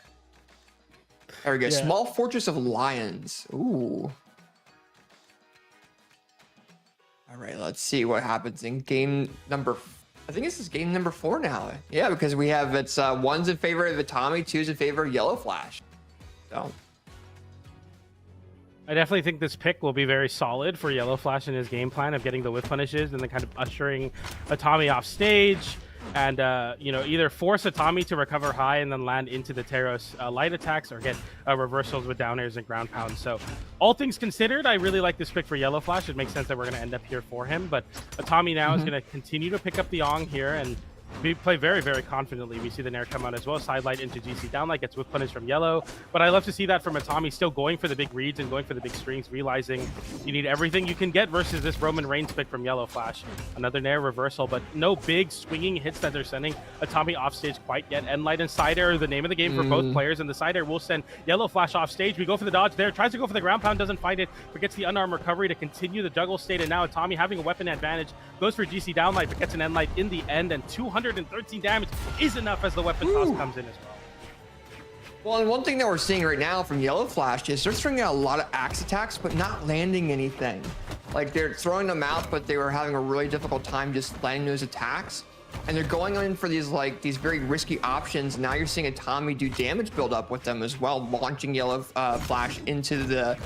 There we go. Yeah. Small Fortress of Lions. Ooh. All right, let's see what happens in game number. I think this is game number 4 now. Yeah, because we have it's 1's in favor of Itami, 2's in favor of Yellow Flash. So I definitely think this pick will be very solid for Yellow Flash in his game plan of getting the whiff punishes and then kind of ushering Itami off stage. And, you know, either force Itami to recover high and then land into the Teros light attacks or get reversals with down airs and ground pounds. So all things considered, I really like this pick for Yellow Flash. It makes sense that we're going to end up here for him. But Itami now is going to continue to pick up the Ong here and we play very, very confidently. We see the Nair come out as well. Sidelight into GC downlight, gets whip punish from Yellow. But I love to see that from Itami, still going for the big reads and going for the big strings, realizing you need everything you can get versus this Roman Reigns pick from Yellow Flash. Another Nair reversal, but no big swinging hits that they're sending Itami off stage quite yet. Endlight and side air are the name of the game for both players, and the side air will send Yellow Flash off stage. We go for the dodge there, tries to go for the ground pound, doesn't find it, but gets the unarmed recovery to continue the juggle state. And now Itami, having a weapon advantage, goes for GC downlight, but gets an Endlight in the end, and 213 damage is enough as the weapon toss comes in as well. Well, and one thing that we're seeing right now from Yellow Flash is they're throwing out a lot of axe attacks, but not landing anything. Like, they're throwing them out, but they were having a really difficult time just landing those attacks. And they're going in for these very risky options. Now you're seeing Itami do damage build up with them as well, launching Yellow Flash into the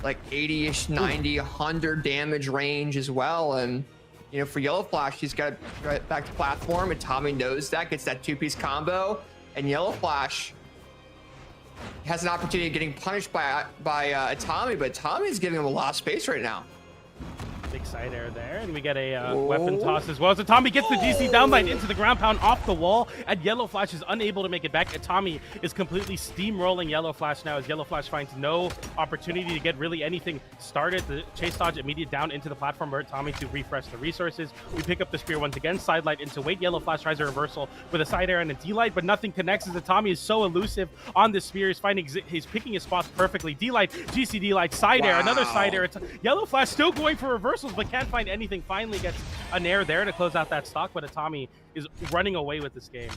80-ish, 90, 100 damage range as well. And you know, for Yellow Flash, he's got to get back to platform, and Itami knows that, gets that 2-piece combo, and Yellow Flash has an opportunity of getting punished by Itami, but Itami is giving him a lot of space right now. Big side air there, and we get a weapon toss as well. So Itami gets the GC downlight into the ground pound off the wall, and Yellow Flash is unable to make it back. Itami is completely steamrolling Yellow Flash now as Yellow Flash finds no opportunity to get really anything started. The chase dodge immediate down into the platform where Itami to refresh the resources. We pick up the spear once again, sidelight into wait. Yellow Flash tries a reversal with a side air and a D-light, but nothing connects as Itami is so elusive on the spear. He's picking his spots perfectly. D-light, GC D-light, side air, another side air. Yellow Flash still going for reversals, but can't find anything. Finally gets a Nair there to close out that stock, but Itami is running away with this game.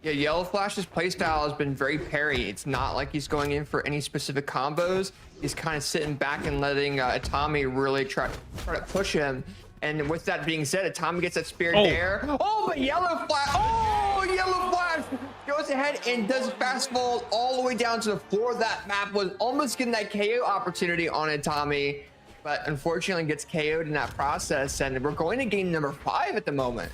Yeah, Yellow Flash's playstyle has been very parry. It's not like he's going in for any specific combos. He's kind of sitting back and letting Itami really try to push him. And with that being said, Itami gets that spear there. Oh, but Yellow Flash goes ahead and does fast fall all the way down to the floor of that map. Was almost getting that KO opportunity on Itami, but unfortunately gets KO'd in that process. And we're going to game number 5 at the moment.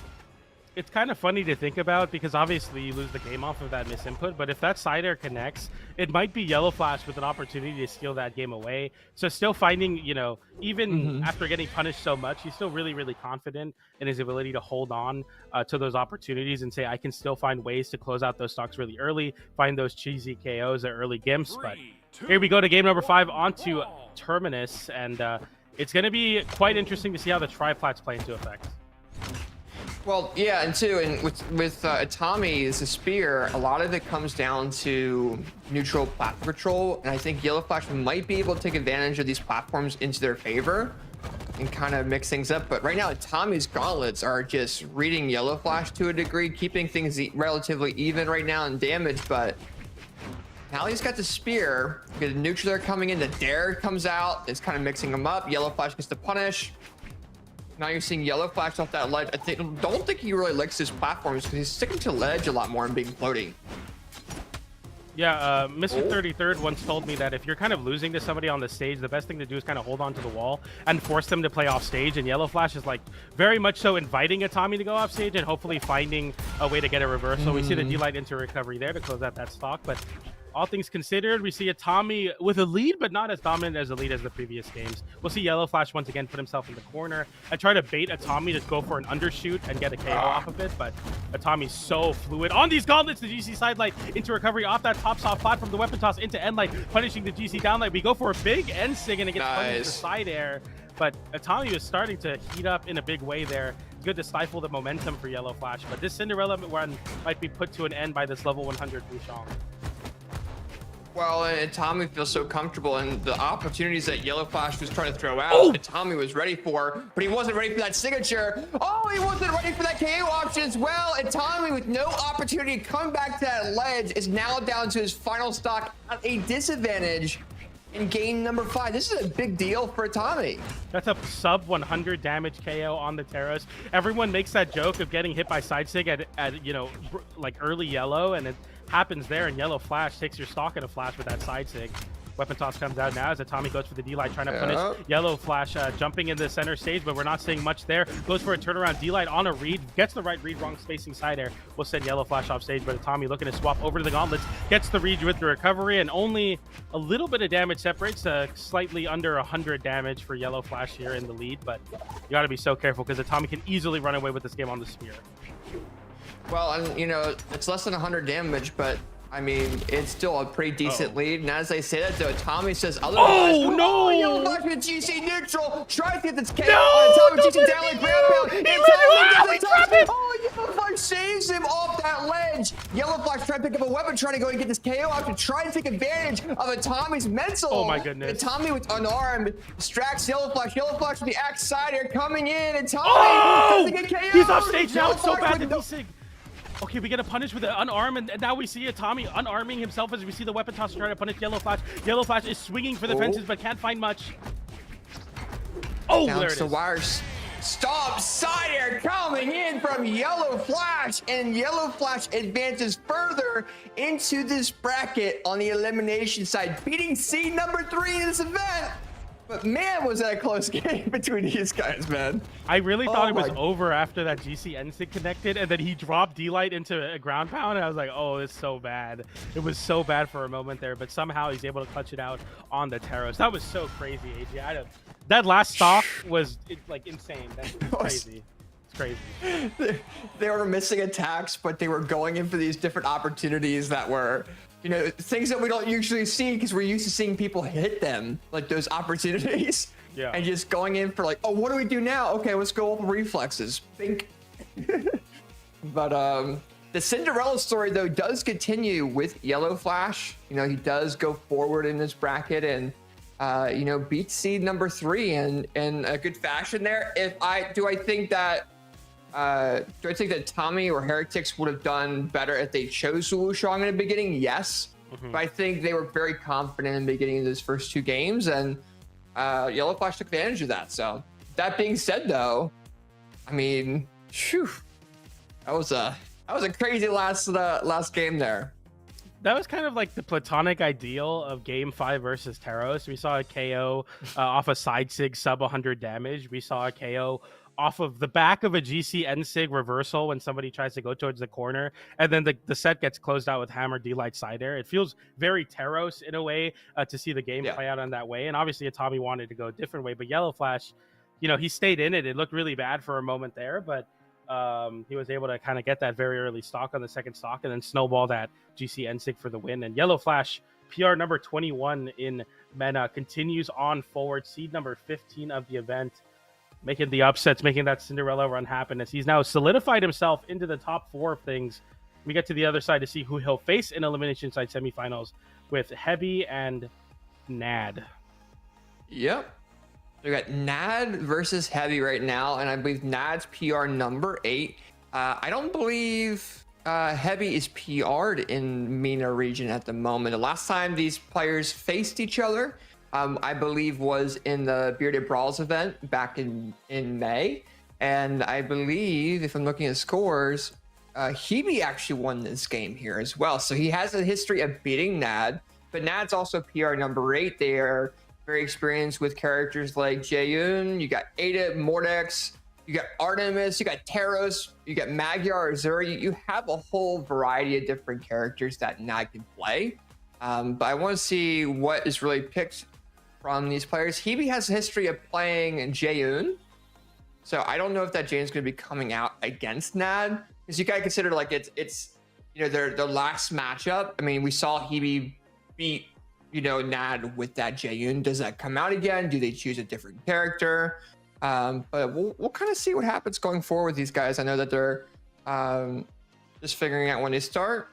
It's kind of funny to think about because obviously you lose the game off of that misinput, but if that side air connects, it might be Yellow Flash with an opportunity to steal that game away. So still finding, you know, even after getting punished so much, he's still really, really confident in his ability to hold on to those opportunities and say, I can still find ways to close out those stocks really early, find those cheesy KOs or early gimps. But here we go to game number 5 onto Terminus, and it's going to be quite interesting to see how the triplats play into effect. Well, yeah, and with Itami as a spear, a lot of it comes down to neutral platform control, and I think Yellow Flash might be able to take advantage of these platforms into their favor and kind of mix things up. But right now, Itami's gauntlets are just reading Yellow Flash to a degree, keeping things relatively even right now in damage. But now he's got the spear, the neutral are coming in, the dare comes out, it's kind of mixing them up. Yellow Flash gets the punish. Now you're seeing Yellow Flash off that ledge. Don't think he really likes his platforms because he's sticking to ledge a lot more and being floaty. Yeah, Mr. 33rd once told me that if you're kind of losing to somebody on the stage, the best thing to do is kind of hold on to the wall and force them to play off stage. And Yellow Flash is like very much so inviting Itami to go off stage and hopefully finding a way to get a reversal. We see the D-Light into recovery there to close out that stock, but all things considered, we see Itami with a lead, but not as dominant as a lead as the previous games. We'll see Yellow Flash once again put himself in the corner and try to bait Itami to go for an undershoot and get a KO off of it, but Itami's so fluid. On these gauntlets, the GC side light into recovery off that top soft platform, the weapon toss into end light, punishing the GC down light. We go for a big end sig and it gets punished to side air, but Itami is starting to heat up in a big way there. Good to stifle the momentum for Yellow Flash, but this Cinderella run might be put to an end by this level 100 Wushang. Well, and Itami feels so comfortable, and the opportunities that Yellow Flash was trying to throw out, Itami was ready for, but he wasn't ready for that signature. Oh, he wasn't ready for that KO option as well. Itami, with no opportunity to come back to that ledge, is now down to his final stock at a disadvantage in game number 5. This is a big deal for Itami. That's a sub 100 damage KO on the Terros. Everyone makes that joke of getting hit by side sig at you know, like early yellow, and it happens there, and Yellow Flash takes your stock in a flash with that side sig. Weapon toss comes out now as Itami goes for the D-Light, trying to punish Yellow Flash, jumping in the center stage, but we're not seeing much there. Goes for a turnaround D-Light on a read, gets the right read, wrong spacing side air. Will send Yellow Flash off stage, but Itami looking to swap over to the gauntlets, gets the read with the recovery, and only a little bit of damage separates, slightly under 100 damage for Yellow Flash here in the lead, but you got to be so careful because Itami can easily run away with this game on the spear. Well, and you know, it's less than 100 damage, but I mean, it's still a pretty decent lead. And as I say that, though, Tommy says otherwise. Oh, no! Yellow Flash with GC neutral. Tries to get this KO. No! Tommy GC down like grab pound. He let it. Oh, Yellow Flash saves him off that ledge. Yellow Flash trying to pick up a weapon, trying to go and get this KO out to try to take advantage of Tommy's mental. Oh, my goodness. And Tommy with unarmed distracts Yellow Flash. Yellow Flash with the axe side air coming in, and Tommy doesn't get KO. He's off stage now. It's so bad that he's okay, we get a punish with an unarm, and now we see Itami unarming himself as we see the weapon toss trying to punish Yellow Flash. Yellow Flash is swinging for the fences, but can't find much. Oh, down there it to is. wires. Stomp side air coming in from Yellow Flash, and Yellow Flash advances further into this bracket on the elimination side, beating seed number 3 in this event. But man, was that a close game between these guys, man. I really thought it was over after that GC NSIG connected, and then he dropped D-Light into a ground pound, and I was like, oh, it's so bad. It was so bad for a moment there, but somehow he's able to clutch it out on the Terros. That was so crazy, AJ. That last stock was like insane. That's crazy. It's crazy. They were missing attacks, but they were going in for these different opportunities that were, you know, things that we don't usually see because we're used to seeing people hit them, like those opportunities. Yeah. And just going in for like, oh, what do we do now? Okay, let's go over reflexes. Think. But the Cinderella story, though, does continue with Yellow Flash. You know, he does go forward in this bracket and, you know, beat seed number 3 in a good fashion there. Do I think that Tommy or Heretics would have done better if they chose Wushang in the beginning? Yes. But I think they were very confident in the beginning of those first 2 games, and Yellow Flash took advantage of that. So that being said, though, I mean, phew, that was a crazy last game there. That was kind of like the platonic ideal of game 5 versus Terros. We saw a KO off a side sig sub 100 damage. We saw a KO off of the back of a GC NSIG reversal when somebody tries to go towards the corner, and then the set gets closed out with hammer D-Light side air. It feels very Terros in a way to see the game play out on that way, and obviously Itami wanted to go a different way, but Yellow Flash, you know, he stayed in it. It looked really bad for a moment there, but he was able to kind of get that very early stock on the second stock and then snowball that GC NSIG for the win. And Yellow Flash, PR number 21 in MENA, continues on forward, seed number 15 of the event, making the upsets, making that Cinderella run happen as he's now solidified himself into the top 4 of things. We get to the other side to see who he'll face in elimination side semifinals with Hebi and Nad. Yep. We got Nad versus Hebi right now, and I believe Nad's PR number 8. I don't believe Hebi is PR'd in MENA region at the moment. The last time these players faced each other, I believe was in the Bearded Brawls event back in May. And I believe, if I'm looking at scores, Hebi actually won this game here as well. So he has a history of beating Nad, but Nad's also PR number 8. They are very experienced with characters like Jaeyoon. You got Ada, Mordex, you got Artemis, you got Taros, you got Magyar, Azuri. You have a whole variety of different characters that Nad can play. But I want to see what is really picked from these players. Hebi has a history of playing Jaeyoon. So I don't know if that Jaeyoon's going to be coming out against Nad, because you got to consider like it's their last matchup. I mean, we saw Hebi beat Nad with that Jaeyoon. Does that come out again? Do they choose a different character? But we'll kind of see what happens going forward with these guys. I know that they're just figuring out when they start.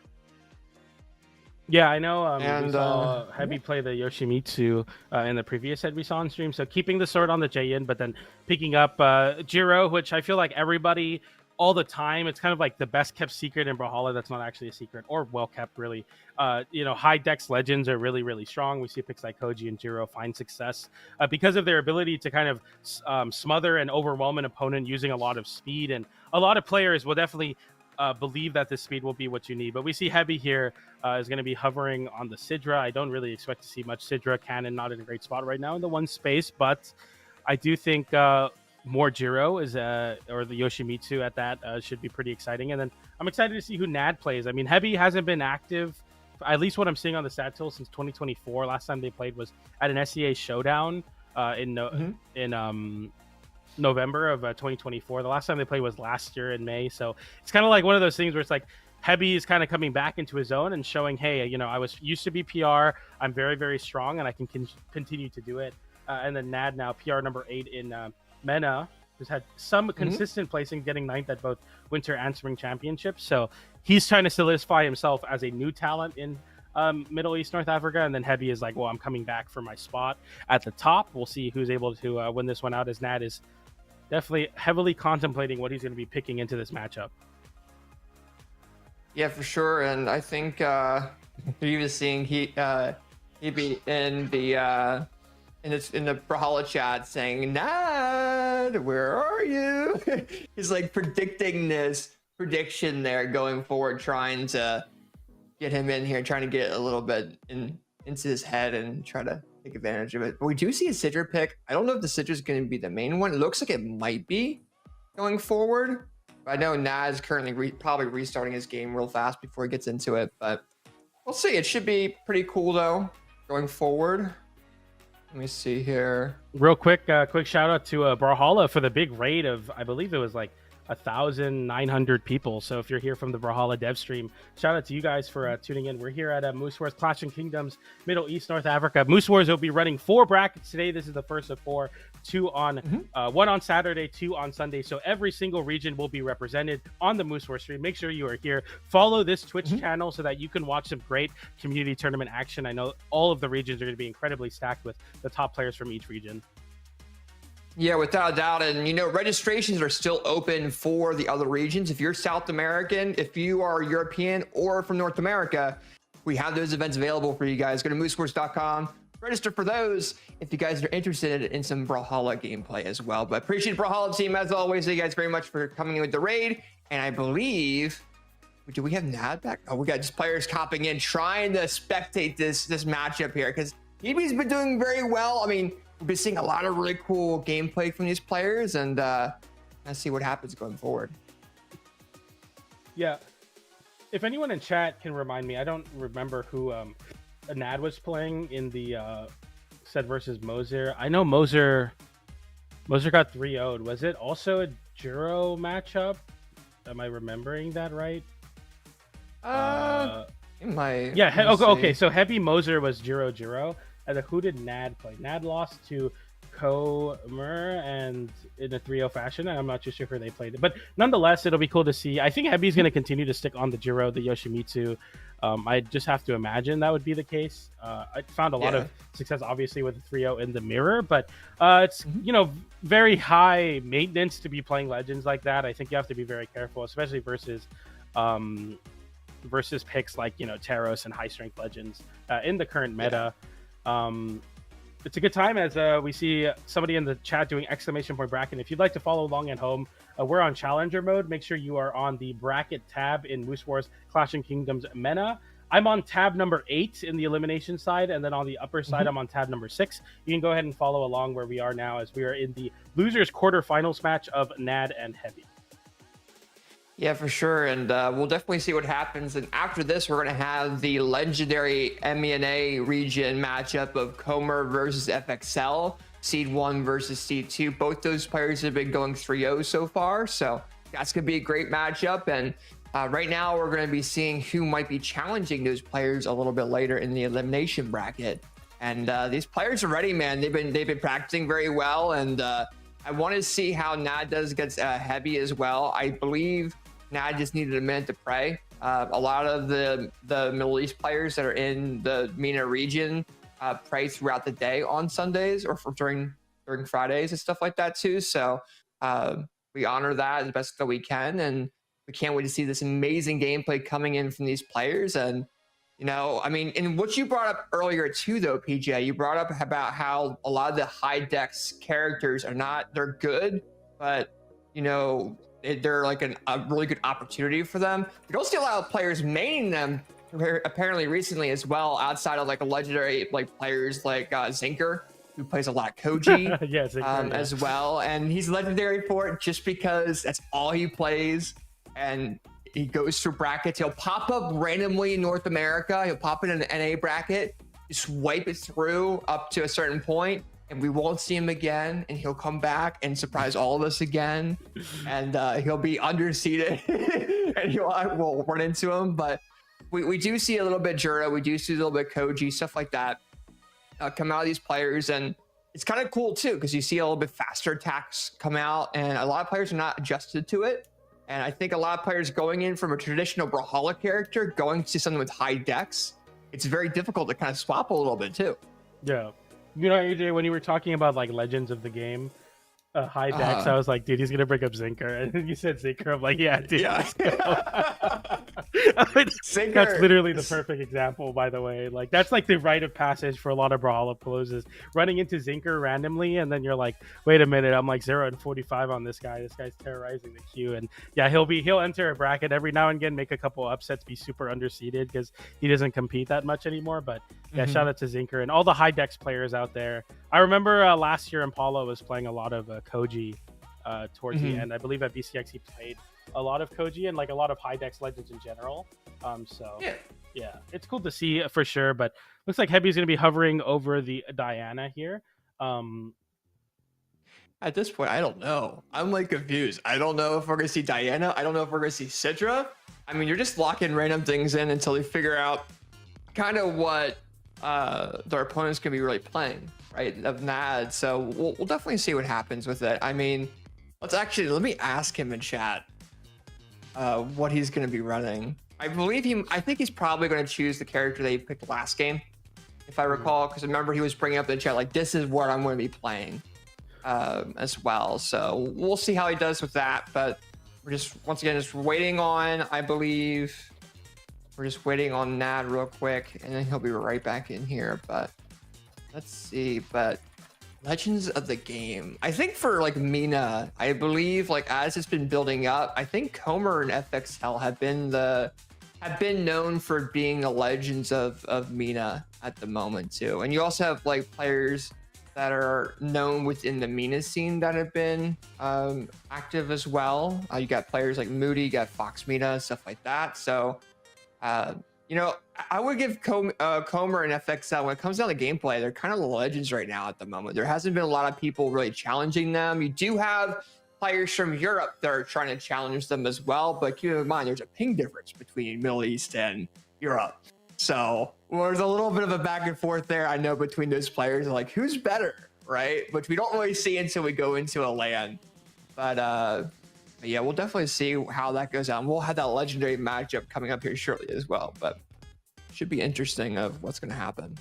Yeah, I know. We saw Hebi play the Yoshimitsu in the previous set we saw on stream. So keeping the sword on the Jaeyoon, but then picking up Jiro, which I feel like everybody all the time, it's kind of like the best kept secret in Brawlhalla that's not actually a secret, or well kept really. High Dex Legends are really, really strong. We see picks like Koji and Jiro find success because of their ability to kind of smother and overwhelm an opponent using a lot of speed. And a lot of players will definitely believe that this speed will be what you need. But we see Hebi here is going to be hovering on the Sidra. I don't really expect to see much Sidra. Cannon not in a great spot right now in the one space, but I do think more Jiro is or the Yoshimitsu at that should be pretty exciting. And then I'm excited to see who Nad plays. I mean, Hebi hasn't been active, at least what I'm seeing on the stat tool, since 2024. Last time they played was at an SEA showdown in November of 2024. The last time they played was last year in May. So it's kind of like one of those things where it's like Hebi is kind of coming back into his own and showing, hey, I was used to be PR. I'm very, very strong, and I can continue to do it. And then Nad now PR number 8 in MENA, who's had some consistent placing, getting 9th at both Winter and Spring Championships. So he's trying to solidify himself as a new talent in Middle East, North Africa. And then Hebi is like, well, I'm coming back for my spot at the top. We'll see who's able to win this one out, as Nad is definitely heavily contemplating what he's going to be picking into this matchup. Yeah, for sure. And I think you're even seeing Hebi in the in the Brawlhalla chat saying, Nad, where are you? He's like predicting this prediction there going forward, trying to get him in here, trying to get a little bit into his head and try to take advantage of it. But we do see a Sidra pick. I don't know if the Sidra is going to be the main one. It looks like it might be going forward. But I know Nad is currently probably restarting his game real fast before he gets into it. But we'll see. It should be pretty cool, though, going forward. Let me see here. Real quick shout out to Brawlhalla for the big raid of, I believe it was like 1,900 people. So if you're here from the Brawlhalla dev stream, shout out to you guys for tuning in. We're here at Moose Wars Clashing Kingdoms, Middle East, North Africa. Moose Wars will be running 4 brackets today. This is the first of 4. 2 on 1 on Saturday, 2 on Sunday. So every single region will be represented on the Moose Wars stream. Make sure you are here. Follow this Twitch channel so that you can watch some great community tournament action. I know all of the regions are going to be incredibly stacked with the top players from each region. Yeah, without a doubt. And, registrations are still open for the other regions. If you're South American, if you are European or from North America, we have those events available for you guys. Go to moosewars.com. Register for those if you guys are interested in some Brawlhalla gameplay as well. But appreciate Brawlhalla team as always. Thank you guys very much for coming in with the raid. And I believe, do we have Nad back? Oh, we got just players hopping in, trying to spectate this matchup here, because Hebi's been doing very well. I mean, we've been seeing a lot of really cool gameplay from these players, and let's see what happens going forward. Yeah. If anyone in chat can remind me, I don't remember who Nad was playing in the Set versus Moser. I know Moser got 3-0'd. Was it also a Jiro matchup? Am I remembering that right? It might. Yeah. Okay. So Hebi Moser was Jiro. And then who did Nad play? Nad lost to C0-MR and in a 3-0 fashion. I'm not too sure who they played it, but nonetheless, it'll be cool to see. I think Hebi's going to continue to stick on the Jiro, the Yoshimitsu. I just have to imagine that would be the case. I found a lot of success, obviously, with the 3-0 in the mirror, but it's very high maintenance to be playing legends like that. I think you have to be very careful, especially versus picks like Taros and high strength legends in the current meta. it's a good time as we see somebody in the chat doing exclamation point bracket. If you'd like to follow along at home, we're on challenger mode. Make sure you are on the bracket tab in Moose Wars Clashing Kingdoms MENA. I'm on tab number 8 in the elimination side, and then on the upper side, I'm on tab number 6. You can go ahead and follow along where we are now as we are in the losers quarterfinals match of NAD and Hebi. Yeah, for sure. And we'll definitely see what happens. And after this, we're going to have the legendary MENA region matchup of Comer versus FXL, Seed 1 versus Seed 2. Both those players have been going 3-0 so far. So that's going to be a great matchup. And right now, we're going to be seeing who might be challenging those players a little bit later in the elimination bracket. And these players are ready, man. They've been practicing very well. And I want to see how NAD does against Hebi as well. I believe NAD just needed a minute to pray. A lot of the Middle East players that are in the MENA region pray throughout the day on Sundays or during Fridays and stuff like that too. So we honor that as best that we can, and we can't wait to see this amazing gameplay coming in from these players. And I mean, and what you brought up earlier too, though, PJ, you brought up about how a lot of the high dex characters they're good, but they're like a really good opportunity for them. We don't see a lot of players maining them apparently recently as well, outside of like a legendary players like Zinker, who plays a lot of Koji as well. And he's legendary for it just because that's all he plays. And he goes through brackets. He'll pop up randomly in North America. He'll pop in an NA bracket, just wipe it through up to a certain point, and we won't see him again. And he'll come back and surprise all of us again. And he'll be underseated, and we'll run into him. But we do see a little bit Jura. We do see a little bit Koji, stuff like that come out of these players. And it's kind of cool too, because you see a little bit faster attacks come out, and a lot of players are not adjusted to it. And I think a lot of players going in from a traditional Brawlhalla character, going to something with high dex, it's very difficult to kind of swap a little bit too. Yeah. AJ, when you were talking about like legends of the game, high dex, I was like, dude, he's going to bring up Zinker. And then you said Zinker. I'm like, yeah, dude. Yeah. Zinker. That's literally the perfect example, by the way. Like, that's like the rite of passage for a lot of Brawlhalla pros is running into Zinker randomly, and then you're like, wait a minute, I'm like 0-45 on this guy. This guy's terrorizing the queue. And yeah, he'll enter a bracket every now and again, make a couple upsets, be super underseeded because he doesn't compete that much anymore. But yeah, shout out to Zinker and all the high dex players out there. I remember last year Impala was playing a lot of Koji towards the end. I believe at BCX he played a lot of Koji and like a lot of high dex legends in general. So yeah, it's cool to see for sure. But looks like Hebi's going to be hovering over the Diana here. At this point, I don't know. I'm like confused. I don't know if we're going to see Diana. I don't know if we're going to see Sidra. I mean, you're just locking random things in until they figure out kind of what their opponents can be really playing, right, of NAD. So we'll definitely see what happens with it. I mean, let me ask him in chat what he's going to be running. I think he's probably going to choose the character that he picked last game, if I recall, because remember he was bringing up in the chat like, this is what I'm going to be playing as well. So we'll see how he does with that. But we're just waiting on, I believe, we're just waiting on NAD real quick, and then he'll be right back in here. But let's see. But Legends of the game, I think for like MENA, I believe like as it's been building up, I think Comer and FXL have been known for being the legends of MENA at the moment too. And you also have like players that are known within the MENA scene that have been active as well. You got players like Moody, you got Fox MENA, stuff like that. So I would give Comer and FXL, when it comes down to gameplay, they're kind of the legends right now at the moment. There hasn't been a lot of people really challenging them. You do have players from Europe that are trying to challenge them as well, but keep in mind, there's a ping difference between Middle East and Europe. So there's a little bit of a back and forth there, I know, between those players, like who's better, right? Which we don't really see until we go into a LAN. But yeah, we'll definitely see how that goes out. And we'll have that legendary matchup coming up here shortly as well. But should be interesting of what's going to happen.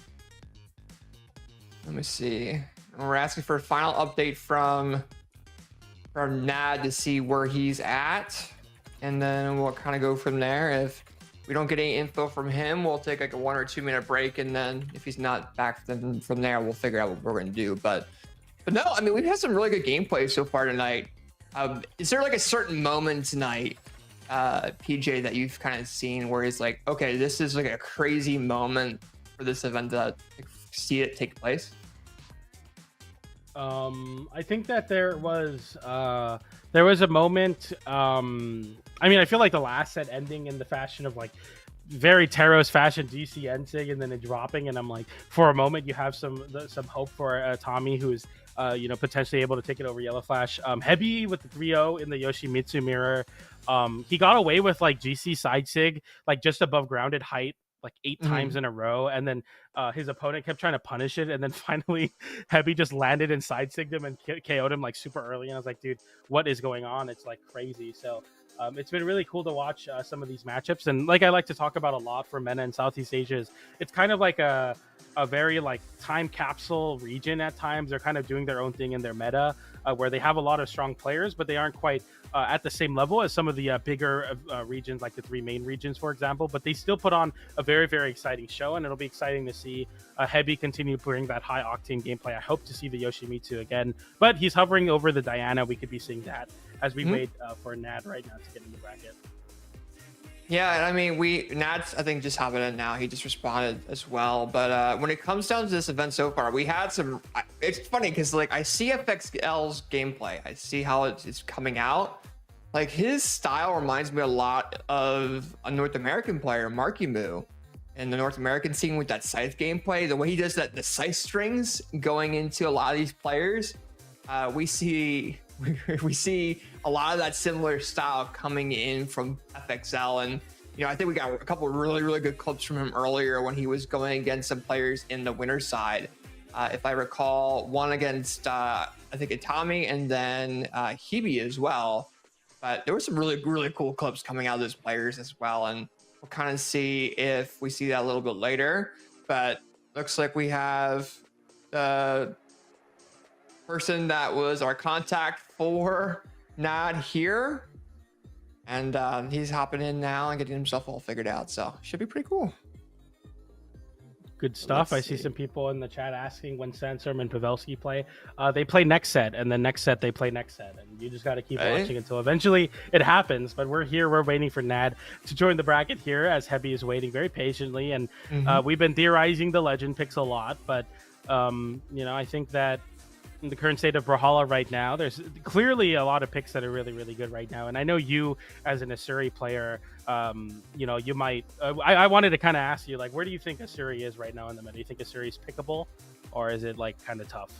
Let me see. And we're asking for a final update from NAD to see where he's at. And then we'll kind of go from there. If we don't get any info from him, we'll take like a 1 or 2 minute break, and then if he's not back, then from there we'll figure out what we're going to do. But no, I mean, we've had some really good gameplay so far tonight. Is there like a certain moment tonight, PJ, that you've kind of seen where he's like, okay, this is like a crazy moment for this event to see it take place? I think that there was a moment. I mean, I feel like the last set ending in the fashion of like very Teros fashion, DC Ensig, and then it dropping, and I'm like, for a moment, you have some hope for Tommy, who's potentially able to take it over Yellow Flash. Hebi with the 3-0 in the Yoshimitsu mirror. He got away with like GC side sig, like just above grounded height, like 8 times in a row, and then his opponent kept trying to punish it, and then finally Hebi just landed and side sigged him and KO'd him like super early, and I was like, dude, what is going on? It's like crazy. So it's been really cool to watch some of these matchups, and like I like to talk about a lot for MENA and Southeast Asia is it's kind of like a very like time capsule region at times. They're kind of doing their own thing in their meta, where they have a lot of strong players, but they aren't quite at the same level as some of the bigger regions, like the 3 main regions, for example. But they still put on a very, very exciting show, and it'll be exciting to see Hebi continue to bring that high octane gameplay. I hope to see the Yoshimitsu again, but he's hovering over the Diana. We could be seeing that as we wait for Nad right now to get in the bracket. Yeah, and I mean, Nat's, I think, just hopping in now. He just responded as well. But when it comes down to this event so far, we had some. It's funny because like I see FXL's gameplay, I see how it's coming out. Like his style reminds me a lot of a North American player, Marky Moo, in the North American scene with that scythe gameplay. The way he does that, the scythe strings going into a lot of these players, we see a lot of that similar style coming in from FXL. And I think we got a couple of really, really good clips from him earlier when he was going against some players in the winner side. If I recall, one against I think Itami, and then Hebi as well. But there were some really, really cool clips coming out of those players as well, and we'll kind of see if we see that a little bit later. But looks like we have the person that was our contact for Nad here, and he's hopping in now and getting himself all figured out, so should be pretty cool. Good stuff. I see some people in the chat asking when Sandstorm and Pavelski play. They play next set, and then next set they play next set, and you just got to keep watching until eventually it happens. But we're here. We're waiting for Nad to join the bracket here, as Hebi is waiting very patiently, and we've been theorizing the legend picks a lot, but I think that in the current state of Brawlhalla right now, there's clearly a lot of picks that are really, really good right now. And I know you, as an Asuri player, you might. I wanted to kind of ask you, like, where do you think Asuri is right now in the meta? Do you think Asuri is pickable, or is it like kind of tough?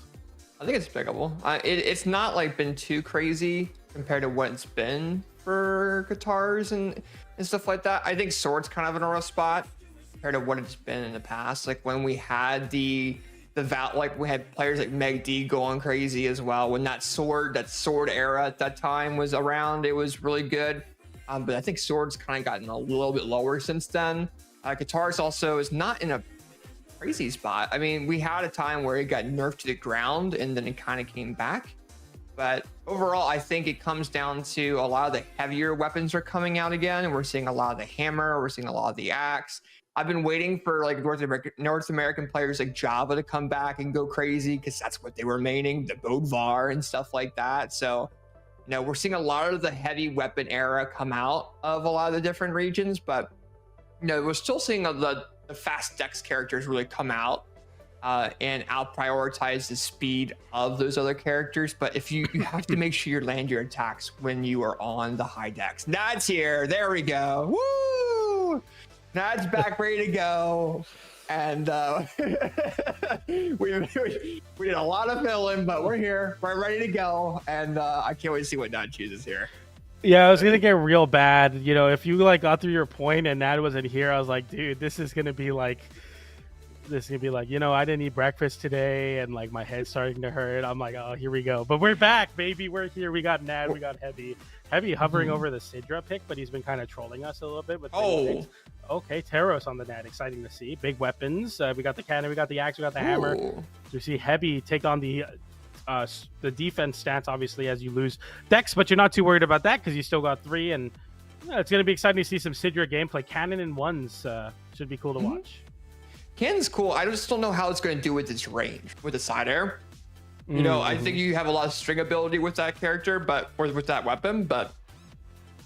I think it's pickable. It's not like been too crazy compared to what it's been for guitars and stuff like that. I think Sword's kind of in a rough spot compared to what it's been in the past. Like when we had like we had players like Meg D going crazy as well. When that sword era at that time was around, it was really good. But I think Sword's kind of gotten a little bit lower since then. Guitars also is not in a crazy spot. I mean, we had a time where it got nerfed to the ground and then it kind of came back. But overall, I think it comes down to a lot of the heavier weapons are coming out again. And we're seeing a lot of the hammer. We're seeing a lot of the axe. I've been waiting for like North American players like Java to come back and go crazy because that's what they were maining, the Bodvar and stuff like that. So, we're seeing a lot of the heavy weapon era come out of a lot of the different regions, but we're still seeing the fast dex characters really come out and out prioritize the speed of those other characters. But if you have to make sure you land your attacks when you are on the high dex. Nad's here. There we go. Woo! Nad's back, ready to go, and we did a lot of filling, but we're here, we're ready to go, and I can't wait to see what Nad chooses here. Yeah, I was gonna get real bad. If you like got through your point and Nad wasn't here, I was like, dude, this is gonna be like, I didn't eat breakfast today, and like my head's starting to hurt. I'm like, oh, here we go. But we're back, baby. We're here. We got Nad. We got Hebi. Hebi hovering over the Sidra pick, but he's been kind of trolling us a little bit with picks. Okay, Teros on the Nad. Exciting to see. Big weapons. We got the cannon. We got the axe. We got the hammer. We see Hebi take on the defense stance, obviously, as you lose Dex, but you're not too worried about that because you still got 3, and Yeah, it's going to be exciting to see some Sidra gameplay. Cannon and ones should be cool to watch. Cannon's cool. I just don't know how it's going to do with its range, with the side air. You know, I think you have a lot of string ability with that character, or with that weapon, but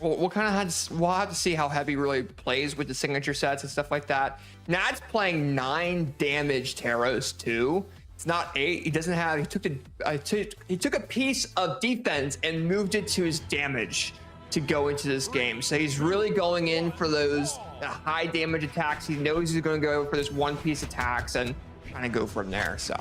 we'll kind of we'll have to see how Hebi really plays with the signature sets and stuff like that. Nad's playing 9 damage Taros too. It's not 8. He doesn't have. He took a piece of defense and moved it to his damage to go into this game. So he's really going in for those high damage attacks. He knows he's going to go for this one piece attacks and kind of go from there. So.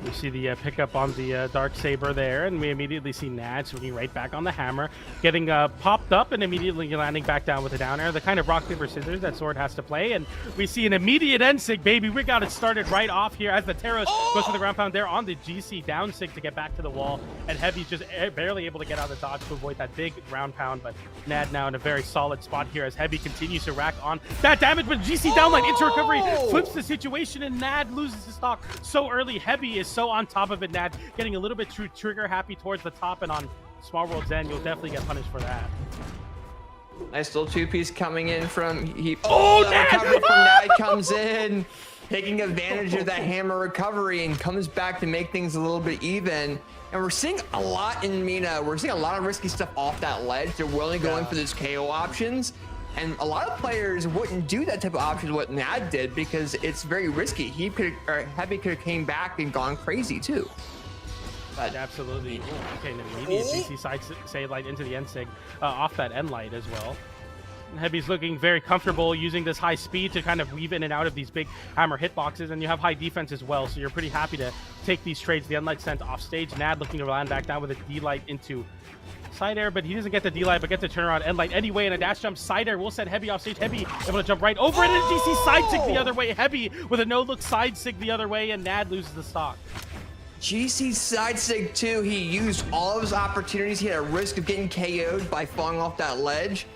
We see the pickup on the Dark Saber there, and we immediately see Nad swinging right back on the hammer, getting popped up and immediately landing back down with a down air. The kind of rock, paper, scissors that Sword has to play, and we see an immediate end sig, baby. We got it started right off here as the Taros goes for the ground pound there on the GC down sig to get back to the wall, and Hebi's just barely able to get out of the dodge to avoid that big ground pound, but Nad now in a very solid spot here as Hebi continues to rack on that damage, but GC downline into recovery, flips the situation, and Nad loses his stock so early. Hebi is so on top of it. Nad getting a little bit too trigger happy towards the top, and on Small World's end, you'll definitely get punished for that. Nice little 2-piece coming in from Hebi. The recovery from Nad comes in, taking advantage of that hammer recovery and comes back to make things a little bit even. And we're seeing a lot in MENA. We're seeing a lot of risky stuff off that ledge. They're willing to go in for those KO options. And a lot of players wouldn't do that type of option what Nad did because it's very risky. Hebi could have came back and gone crazy too. But absolutely. Okay, and immediate GC side light into the end sig off that end light as well. And Hebi's looking very comfortable using this high speed to kind of weave in and out of these big hammer hitboxes, and you have high defense as well, so you're pretty happy to take these trades. The end light sent off stage. Nad looking to land back down with a D light into side air, but he doesn't get the D-light, but gets the turnaround end light anyway, and a dash jump side air will send Hebi off stage. Hebi able to jump right over it, and GC side sig the other way. Hebi with a no-look side sig the other way, and Nad loses the stock. GC side sig too. He used all of his opportunities. He had a risk of getting KO'd by falling off that ledge.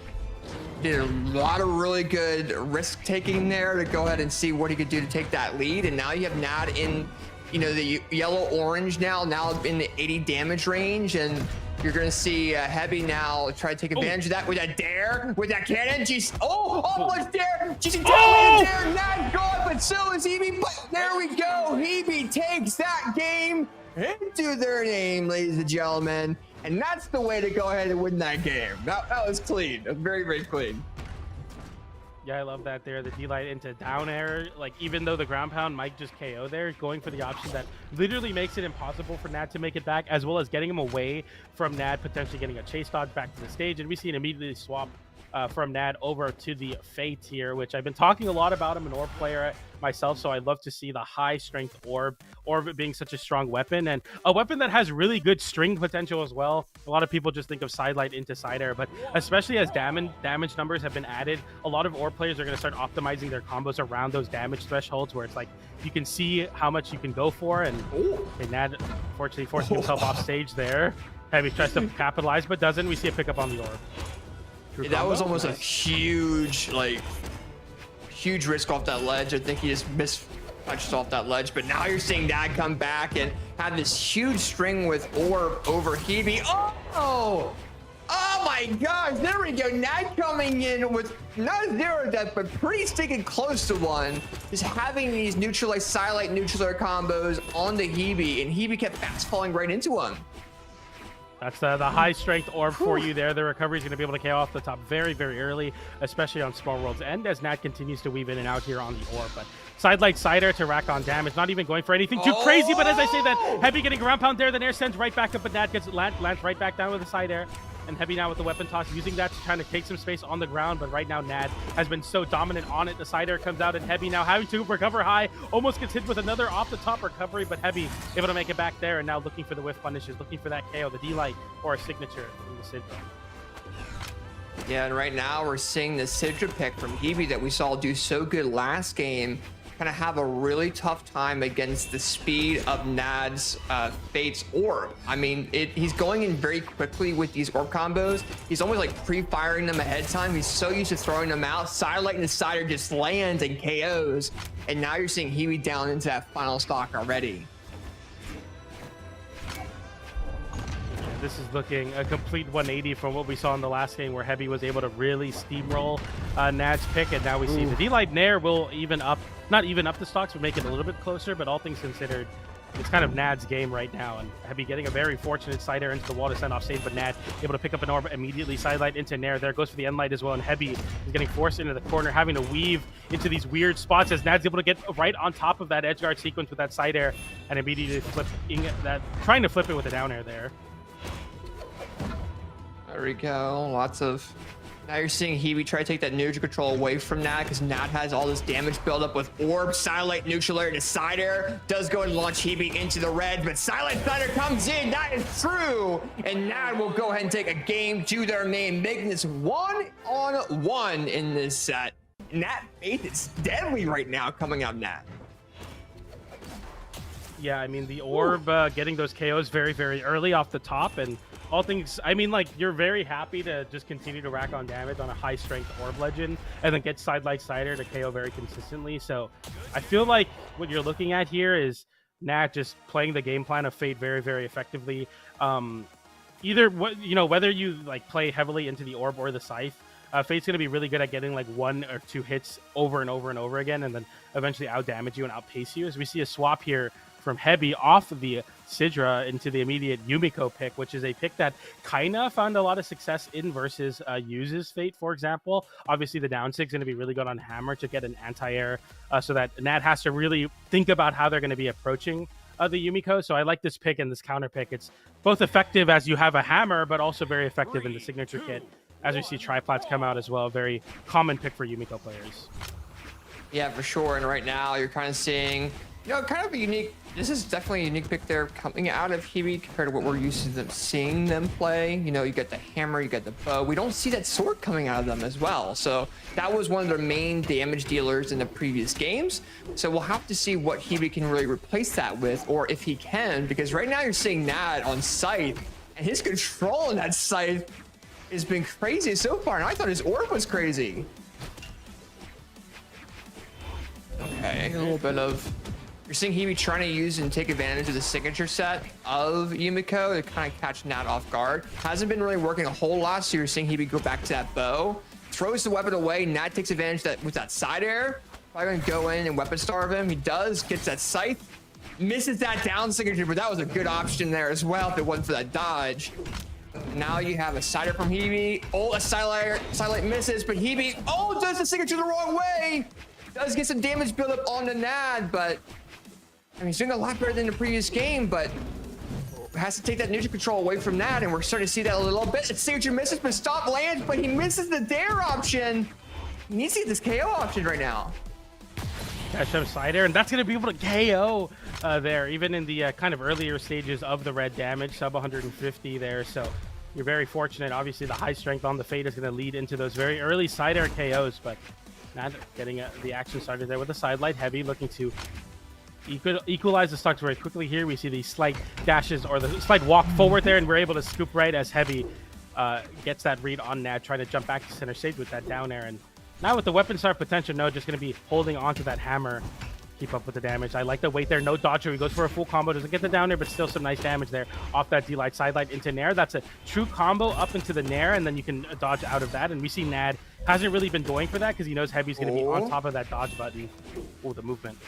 Did a lot of really good risk taking there to go ahead and see what he could do to take that lead, and now you have Nad in, you know, the yellow-orange now in the 80 damage range, and you're going to see Hebi now try to take advantage of that with that dare, with that cannon. Almost dare. GC dare. Not gone, but so is Hebi. But there we go. Hebi takes that game into their name, ladies and gentlemen. And that's the way to go ahead and win that game. That was clean. Very, very clean. Yeah, I love that there. The D-light into down air. Like, even though the ground pound might just KO there, going for the option that literally makes it impossible for Nad to make it back, as well as getting him away from Nad, potentially getting a chase dodge back to the stage. And we see an immediately swap from Nad over to the Fate here, which I've been talking a lot about. I'm an orb player myself, so I love to see the high strength orb being such a strong weapon, and a weapon that has really good string potential as well. A lot of people just think of sidelight into side air, but especially as damage numbers have been added, a lot of orb players are going to start optimizing their combos around those damage thresholds where it's like you can see how much you can go for. And Nad unfortunately forcing himself off stage there. Hebi tries to capitalize but doesn't. We see a pickup on the orb. Yeah, that was almost a huge risk off that ledge. I think he just mispunched off that ledge, but now you're seeing Nad come back and have this huge string with orb over Hebi. Oh my gosh, there we go. Nad coming in with not 0 death, but pretty sticking close to 1. Just having these neutralize silent neutralizer combos on the Hebi, and Hebi kept fast falling right into him. That's the high strength orb for you there. The recovery is going to be able to KO off the top very, very early, especially on Small World's end as Nad continues to weave in and out here on the orb. But side light side air to rack on damage, not even going for anything too crazy. But as I say that, Hebi getting ground pound there, then air sends right back up, but Nad lands right back down with the side air. And Hebi now with the weapon toss, using that to kind of take some space on the ground. But right now, Nad has been so dominant on it. The side air comes out, and Hebi now having to recover high. Almost gets hit with another off-the-top recovery, but Hebi able to make it back there. And now looking for the whiff punishes, looking for that KO, the D-Light, or a signature from the Sidra. Yeah, and right now we're seeing the Sidra pick from Hebi that we saw do so good last game kind of have a really tough time against the speed of Nad's Fate's orb. I mean, he's going in very quickly with these orb combos. He's almost like pre-firing them ahead of time. He's so used to throwing them out. Sidelight and the sider just lands and KOs. And now you're seeing Hebi down into that final stock already. this is looking a complete 180 from what we saw in the last game, where Hebi was able to really steamroll Nad's pick, and now we see the D-Light Nair will even up, not even up the stocks, but make it a little bit closer. But all things considered, it's kind of Nad's game right now, and Hebi getting a very fortunate side air into the wall to send off stage, but Nad able to pick up an orb immediately, sidelight into Nair. There goes for the end light as well, and Hebi is getting forced into the corner, having to weave into these weird spots as Nad's able to get right on top of that edge guard sequence with that side air, and immediately flipping that, trying to flip it with a down air there. There we go. Lots of. Now you're seeing Hebi try to take that neutral control away from Nat, because Nat has all this damage build up with orb, silent neutral air to side air. Does go and launch Hebi into the red, but silent side air comes in. That is true, and Nat will go ahead and take a game to their name, making this 1-on-1 in this set. Nat Faith is deadly right now coming out Nat. Yeah, I mean, the orb getting those KOs very, very early off the top, and all things, I mean, like, you're very happy to just continue to rack on damage on a high strength orb legend and then get side light cider to KO very consistently. So I feel like what you're looking at here is Nat just playing the game plan of Fate very, very effectively. Either what, you know, whether you like play heavily into the orb or the scythe, Fate's going to be really good at getting like 1 or 2 hits over and over and over again, and then eventually out damage you and outpace you. As we see a swap here from Hebi off of the Sidra into the immediate Yumiko pick, which is a pick that kinda found a lot of success in versus uses Fate, for example. Obviously the down 6 is going to be really good on Hammer to get an anti-air, so that Nat has to really think about how they're going to be approaching the Yumiko. So I like this pick and this counter pick. It's both effective as you have a Hammer, but also very effective in the signature kit, as we see triplats come out as well. A very common pick for Yumiko players. Yeah, for sure. And right now you're kind of seeing, you know, kind of a unique, this is definitely a unique pick there coming out of Hebi compared to what we're used to them seeing them play. You know, you got the hammer, you got the bow. We don't see that sword coming out of them as well. So that was one of their main damage dealers in the previous games. So we'll have to see what Hebi can really replace that with, or if he can, because right now you're seeing Nat on Scythe, and his control in that Scythe has been crazy so far, and I thought his orb was crazy. Okay, a little bit of, you're seeing Hebi trying to use and take advantage of the signature set of Yumiko to kind of catch Nat off guard. Hasn't been really working a whole lot, so you're seeing Hebi go back to that bow, throws the weapon away. Nat takes advantage of that with that side air. Probably gonna go in and weapon starve him. He does, gets that scythe, misses that down signature, but that was a good option there as well if it wasn't for that dodge. Now you have a cider from Hebi. Oh, a silent misses, but Hebi, oh, does the signature the wrong way. Does get some damage build up on the Nad, but I mean, he's doing a lot better than the previous game, but has to take that neutral control away from that, and we're starting to see that a little bit. It's signature misses, but stop lands, but he misses the dare option. He needs to get this KO option right now. Dash up cider, and that's going to be able to KO there, even in the kind of earlier stages of the red damage, sub 150 there. So you're very fortunate. Obviously, the high strength on the Fate is going to lead into those very early side air KOs, but not getting the action started there with a sidelight. Hebi looking to equalize the stocks very quickly here. We see the slight dashes or the slight walk forward there, and we're able to scoop right as Hebi gets that read on Nad, trying to jump back to center stage with that down air. And now with the weapon start potential, no, just going to be holding on to that hammer, keep up with the damage. I like the wait there, no dodger. He goes for a full combo, doesn't get the down air, but still some nice damage there off that D-Light sidelight into Nair. That's a true combo up into the Nair, and then you can dodge out of that. And we see Nad hasn't really been going for that because he knows Hebi's going to be on top of that dodge button. Oh, the movement.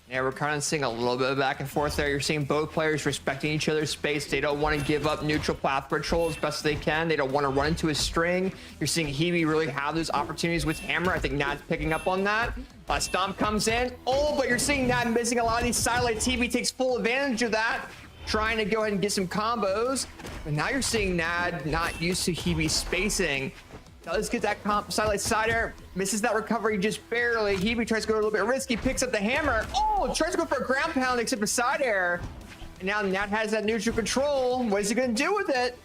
Yeah, we're kind of seeing a little bit of back and forth there. You're seeing both players respecting each other's space. They don't want to give up neutral path control as best as they can. They don't want to run into a string. You're seeing Hebi really have those opportunities with Hammer. I think Nad's picking up on that. Stomp comes in. Oh, but you're seeing Nad missing a lot of these sidelights. Hebi takes full advantage of that, trying to go ahead and get some combos. But now you're seeing Nad not used to Hebi spacing. Does get that sidelight side air, misses that recovery just barely. Hebi tries to go a little bit risky, picks up the hammer. Oh, tries to go for a ground pound, except a side air. And now Nat has that neutral control. What is he going to do with it?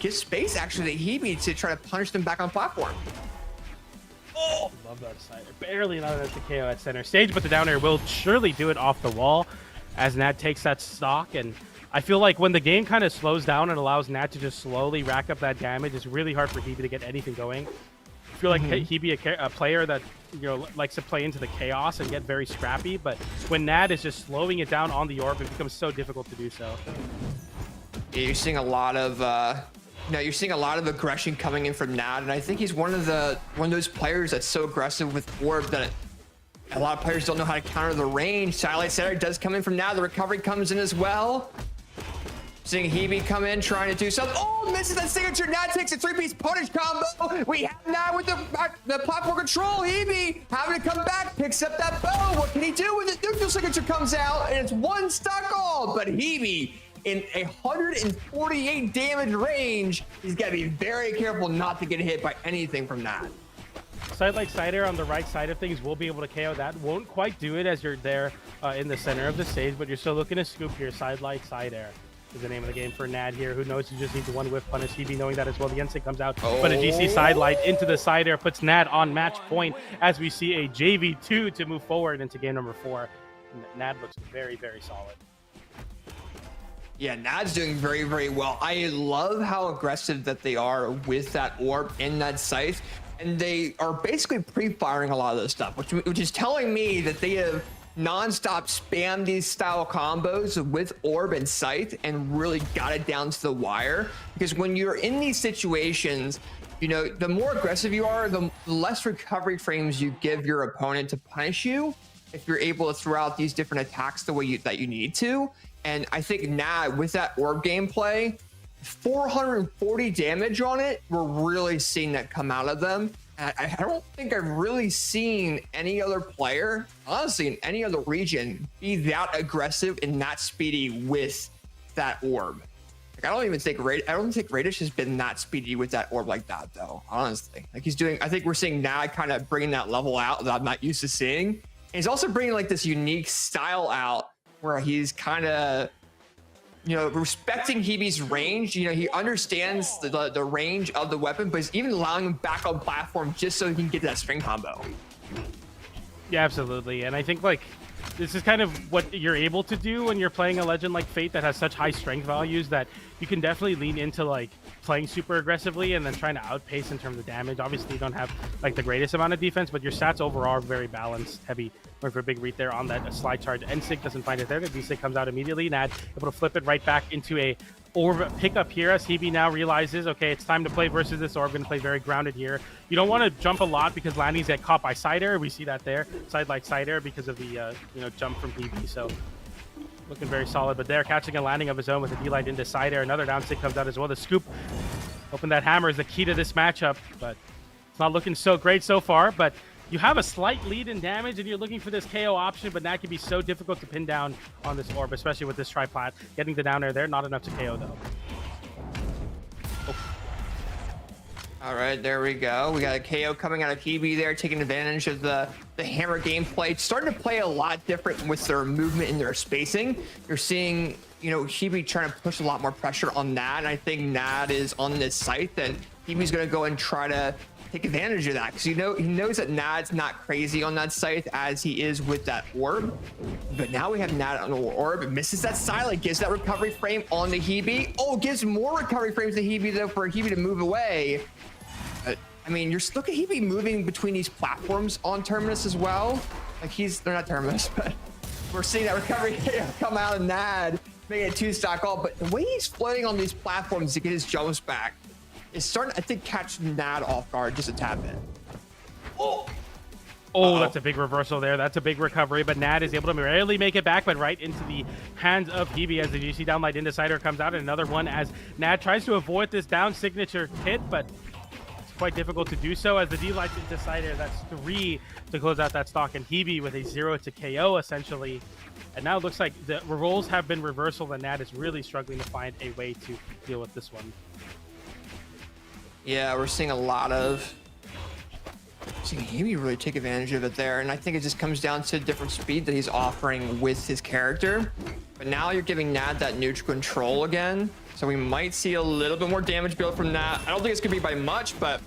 Gives space, actually, to Hebi to try to punish them back on platform. Oh, love that side air. Barely not at the KO at center stage, but the down air will surely do it off the wall as Nat takes that stock. And I feel like when the game kind of slows down and allows Nat to just slowly rack up that damage, it's really hard for Hebi to get anything going. I feel like Hebi, a player that, you know, likes to play into the chaos and get very scrappy, but when Nat is just slowing it down on the orb, it becomes so difficult to do so. Yeah, you're seeing a lot of you're seeing a lot of aggression coming in from Nad, and I think he's one of those players that's so aggressive with Orb that a lot of players don't know how to counter the range. Satellite Center does come in from Nad. The recovery comes in as well. Seeing Hebi come in, trying to do something. Oh, misses that signature. Nad takes a 3-piece punish combo. We have Nad with the platform control. Hebi having to come back, picks up that bow. What can he do with it? Neutral signature comes out, and it's one stock all. But Hebi, in 148 damage range, he's got to be very careful not to get hit by anything from Nad. Side like side air on the right side of things will be able to KO that. Won't quite do it as you're there in the center of the stage, but you're still looking to scoop here. Side like side air is the name of the game for Nad here. Who knows? You just need to one whiff punish Hebi, knowing that as well. The instinct comes out, but a GC side light into the side air puts Nad on match point as we see a JV2 to move forward into game number 4. Nad looks very, very solid. Yeah, Nad's doing very, very well. I love how aggressive that they are with that orb in that scythe. And they are basically pre-firing a lot of this stuff, which is telling me that they have non-stop spammed these style combos with orb and scythe and really got it down to the wire. Because when you're in these situations, you know, the more aggressive you are, the less recovery frames you give your opponent to punish you if you're able to throw out these different attacks the way that you need to. And I think Nad, with that orb gameplay, 440 damage on it, we're really seeing that come out of them. And I don't think I've really seen any other player, honestly, in any other region, be that aggressive and that speedy with that orb. Like, I don't think Radish has been that speedy with that orb like that, though, honestly. Like, he's doing, I think we're seeing Nad kind of bringing that level out that I'm not used to seeing. And he's also bringing like this unique style out where he's kind of, you know, respecting Hebi's range. You know, he understands the range of the weapon, but he's even allowing him back on platform just so he can get that string combo. Yeah, absolutely. And I think like this is kind of what you're able to do when you're playing a legend like Fate that has such high strength values that you can definitely lean into like playing super aggressively and then trying to outpace in terms of damage. Obviously, you don't have like the greatest amount of defense, but your stats overall are very balanced. Hebi going for a big read there on that slide charge. NSIG doesn't find it there. The D6 comes out immediately. Nad able to flip it right back into a orb pickup here as Hebi now realizes, okay, it's time to play versus this orb. Going to play very grounded here. You don't want to jump a lot because landings get caught by side air. We see that there, side like side air because of the you know, jump from Hebi. So looking very solid, but there catching a landing of his own with a D-light into side air. Another down stick comes out as well. The scoop, hoping that hammer is the key to this matchup, but it's not looking so great so far. But you have a slight lead in damage and you're looking for this KO option, but that can be so difficult to pin down on this orb, especially with this triplat. Getting the down air there, not enough to KO though. All right, there we go. We got a KO coming out of Hebi there, taking advantage of the hammer gameplay. It's starting to play a lot different with their movement and their spacing. You're seeing, you know, Hebi trying to push a lot more pressure on Nad. And I think Nad is on this site, and Hebi's going to go and try to take advantage of that because he knows that Nad's not crazy on that scythe as he is with that orb. But now we have Nad on the orb. It misses that silent, gives that recovery frame on the Hebi. Oh, gives more recovery frames to Hebi though for Hebi to move away. I mean, look at Hebi moving between these platforms on Terminus as well. Like they're not Terminus, but we're seeing that recovery come out of Nad, making it 2-stock all. But the way he's floating on these platforms to get his jumps back is starting, I think, catch Nad off guard just a tad bit. Oh, that's a big reversal there. That's a big recovery, but Nad is able to barely make it back, but right into the hands of Hebi as the GC downlight indecider comes out. And another one as Nad tries to avoid this down signature hit, but it's quite difficult to do so as the D-light indecider. That's 3 to close out that stock, and Hebi with a 0 to KO essentially. And now it looks like the roles have been reversal, and Nad is really struggling to find a way to deal with this one. Yeah, we're seeing a lot of... seeing Hebi really take advantage of it there, and I think it just comes down to different speed that he's offering with his character. But now you're giving Nad that neutral control again, so we might see a little bit more damage build from Nad. I don't think it's gonna be by much, but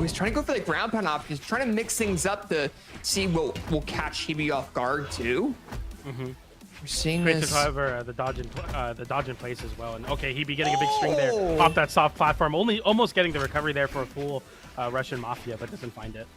he's trying to go for the ground pound option. He's trying to mix things up to see what will catch Hebi off guard too. We're seeing this. However, the dodge in place as well. And okay, Hebi getting a big string there off that soft platform, almost getting the recovery there for a full Russian Mafia, but doesn't find it.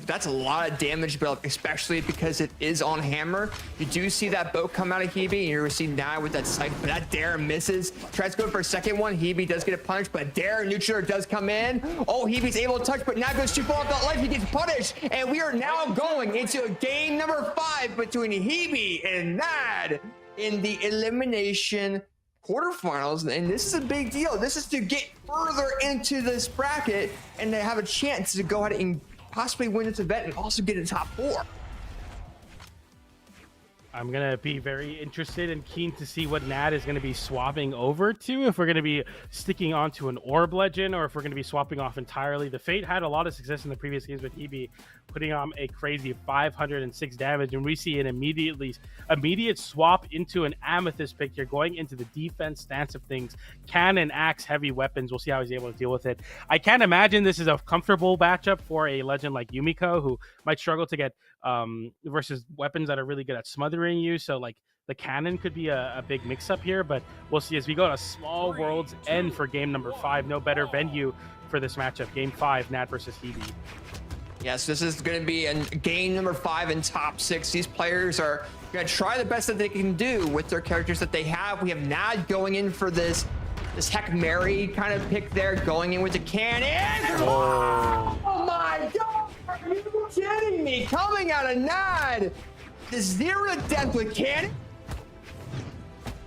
That's a lot of damage built, especially because it is on hammer. You do see that boat come out of Hebi, and you're seeing now with that sight, but that Dare misses. Tries to go for a second one. Hebi does get a punch, but Dare neutral does come in. Oh, Hebi's able to touch, but now goes too far off that ledge. He gets punished, and we are now going into a game number 5 between Hebi and Nad in the elimination quarterfinals, and this is a big deal. This is to get further into this bracket and to have a chance to go ahead and possibly win this event and also get in the top 4. I'm going to be very interested and keen to see what Nad is going to be swapping over to, if we're going to be sticking onto an Orb Legend or if we're going to be swapping off entirely. The Fate had a lot of success in the previous games with Hebi, putting on a crazy 506 damage, and we see an immediate swap into an Amethyst pick here, going into the defense stance of things. Cannon, axe, heavy weapons. We'll see how he's able to deal with it. I can't imagine this is a comfortable matchup for a legend like Yumiko, who might struggle to get versus weapons that are really good at smothering you. So like the cannon could be a big mix-up here, but we'll see as we go to Small World's End for game number 5. No better venue for this matchup. Game 5, Nad versus Hebi. Yes, this is going to be a game number 5 in top 6. These players are going to try the best that they can do with their characters that they have. We have Nad going in for this Heck Mary kind of pick there, going in with the cannon. Oh my God! Are you kidding me? Coming out of Nad, the 0 to death with cannon.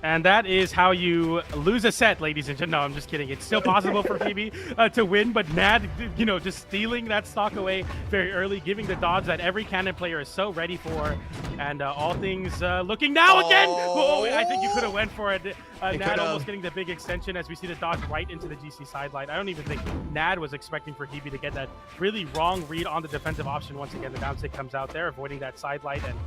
And that is how you lose a set, ladies and gentlemen. No, I'm just kidding. It's still possible for Hebi to win, but Nad, just stealing that stock away very early, giving the dodge that every cannon player is so ready for. And all things looking now again. Oh, I think you could have went for it. Nad almost getting the big extension as we see the dodge right into the GC sideline. I don't even think Nad was expecting for Hebi to get that really wrong read on the defensive option. Once again, the down stick comes out there, avoiding that sidelight. And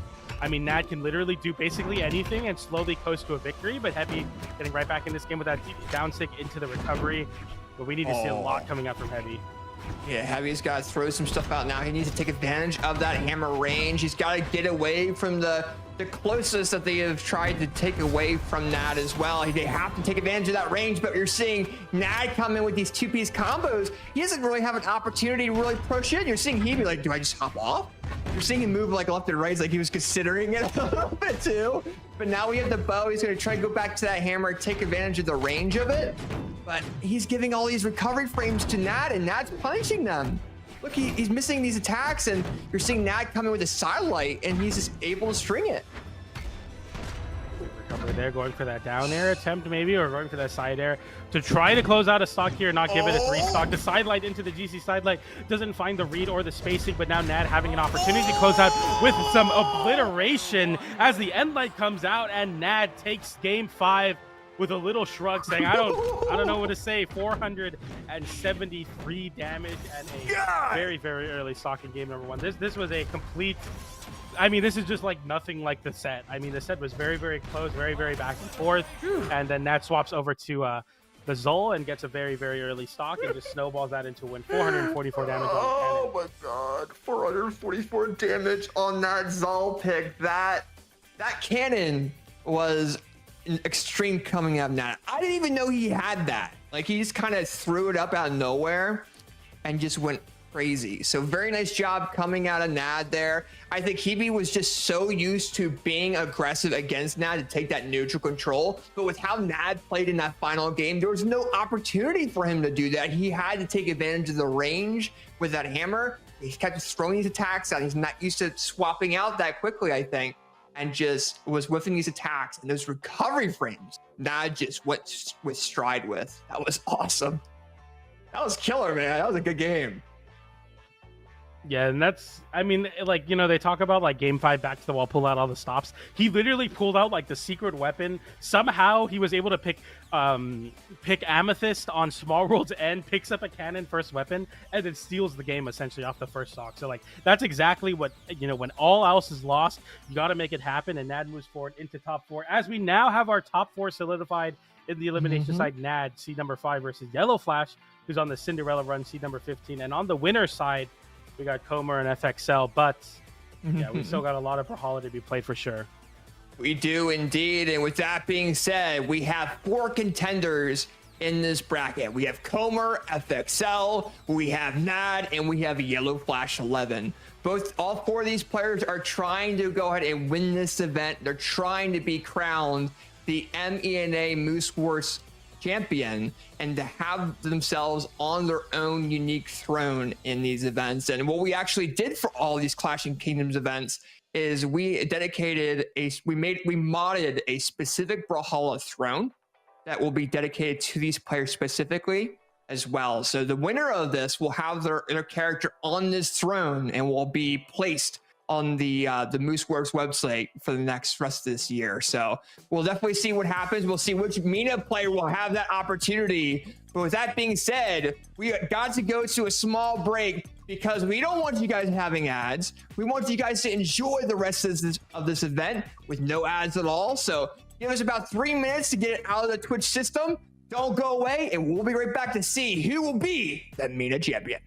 I mean, Nad can literally do basically anything and slowly coast to a victory, but Hebi getting right back in this game with that down stick into the recovery. But we need to see a lot coming out from Hebi. Yeah, Hebi's got to throw some stuff out now. He needs to take advantage of that hammer range. He's got to get away from the closest that they have tried to take away from Nad as well. They have to take advantage of that range, but you're seeing Nad come in with these 2-piece combos. He doesn't really have an opportunity to really push in. You're seeing Hebi like, do I just hop off? You're seeing him move like left and right, like he was considering it a little bit too. But now we have the bow. He's going to try to go back to that hammer, take advantage of the range of it. But he's giving all these recovery frames to Nad, and Nad's punishing them. Look, he's missing these attacks, and you're seeing Nad coming with a sidelight, and he's just able to string it. Recovery there, going for that down air attempt maybe, or going for that side air to try to close out a stock here, not give it a 3 stock. The sidelight into the GC sidelight doesn't find the read or the spacing, but now Nad having an opportunity to close out with some obliteration as the end light comes out, and Nad takes game 5 with a little shrug, saying, I don't know what to say. 473 damage and a very, very early stock in game number 1. This was a complete. I mean, this is just like nothing like the set. I mean, the set was very, very close, very, very back and forth, and then Nad swaps over to the Zol and gets a very, very early stock and just snowballs that into a win. 444 damage on the cannon. Oh my God, 444 damage on that Zol pick. That cannon was an extreme coming out of Nad. I didn't even know he had that. Like, he just kind of threw it up out of nowhere and just went crazy. So very nice job coming out of Nad there. I think Hebi was just so used to being aggressive against Nad to take that neutral control, but with how Nad played in that final game, there was no opportunity for him to do that. He had to take advantage of the range with that hammer. He kept throwing these attacks out. He's not used to swapping out that quickly, I think, and just was whiffing these attacks and those recovery frames. Nad just went with stride with. That was awesome. That was killer, man. That was a good game. Yeah, and that's, I mean, like, they talk about like game 5 back to the wall, pull out all the stops. He literally pulled out like the secret weapon. Somehow he was able to pick Amethyst on Small World's End, picks up a cannon first weapon, and then steals the game essentially off the first stock. So like, that's exactly what, when all else is lost, you got to make it happen. And Nad moves forward into top 4 as we now have our top 4 solidified in the elimination side. Nad, seed number 5 versus Yellow Flash, who's on the Cinderella run, seed number 15. And on the winner side, we got C0-MR and FXL, but yeah, we still got a lot of Brawlhalla to be played for sure. We do indeed. And with that being said, we have 4 contenders in this bracket. We have Comer, FXL, we have NAD, and we have Yellow Flash 11. All four of these players are trying to go ahead and win this event. They're trying to be crowned the MENA Moose Wars champion and to have themselves on their own unique throne in these events. And what we actually did for all these Clashing Kingdoms events is we modded a specific Brawlhalla throne that will be dedicated to these players specifically as well. So the winner of this will have their character on this throne and will be placed on the Mooseworks website for the rest of this year. So we'll definitely see what happens. We'll see which MENA player will have that opportunity. But with that being said, we got to go to a small break because we don't want you guys having ads. We want you guys to enjoy the rest of this event with no ads at all. So give us about 3 minutes to get it out of the Twitch system. Don't go away, and we'll be right back to see who will be the MENA champion.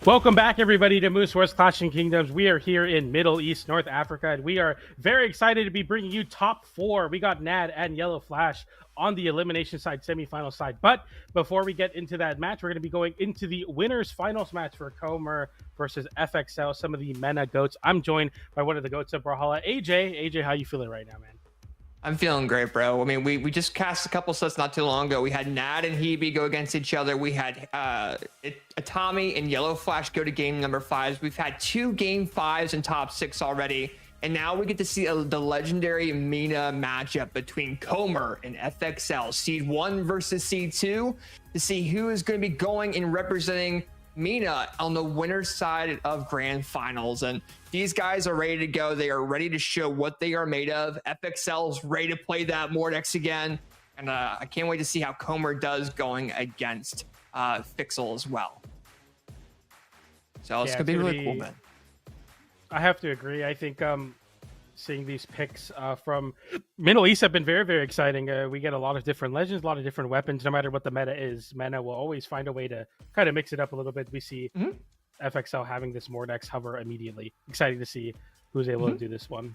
Welcome back, everybody, to Moose Wars Clashing Kingdoms. We are here in Middle East, North Africa, and we are very excited to be bringing you top 4. We got Nad and Yellow Flash on the elimination side, semifinal side. But before we get into that match, we're going to be going into the winners finals match for C0-MR versus FXL, some of the MENA GOATs. I'm joined by one of the GOATs of Brawlhalla, AJ. AJ, how you feeling right now, man? I'm feeling great, bro. I mean, we just cast a couple sets not too long ago. We had Nad and Hebi go against each other. We had Itami and Yellow Flash go to game number 5s. We've had 2 game 5s in top 6 already. And now we get to see the legendary MENA matchup between C0-MR and FXL. Seed 1 versus Seed 2 to see who is going to be going and representing MENA on the winner's side of grand finals. And these guys are ready to go. They are ready to show what they are made of. FXL is ready to play that Mordex again. And I can't wait to see how C0-MR does going against FXL as well. So it's going to be really cool, man. I have to agree. I think seeing these picks from Middle East have been very, very exciting. We get a lot of different legends, a lot of different weapons. No matter what the meta is, MENA will always find a way to kind of mix it up a little bit. We see FXL having this Mordex hover immediately. Exciting to see who's able to do this one.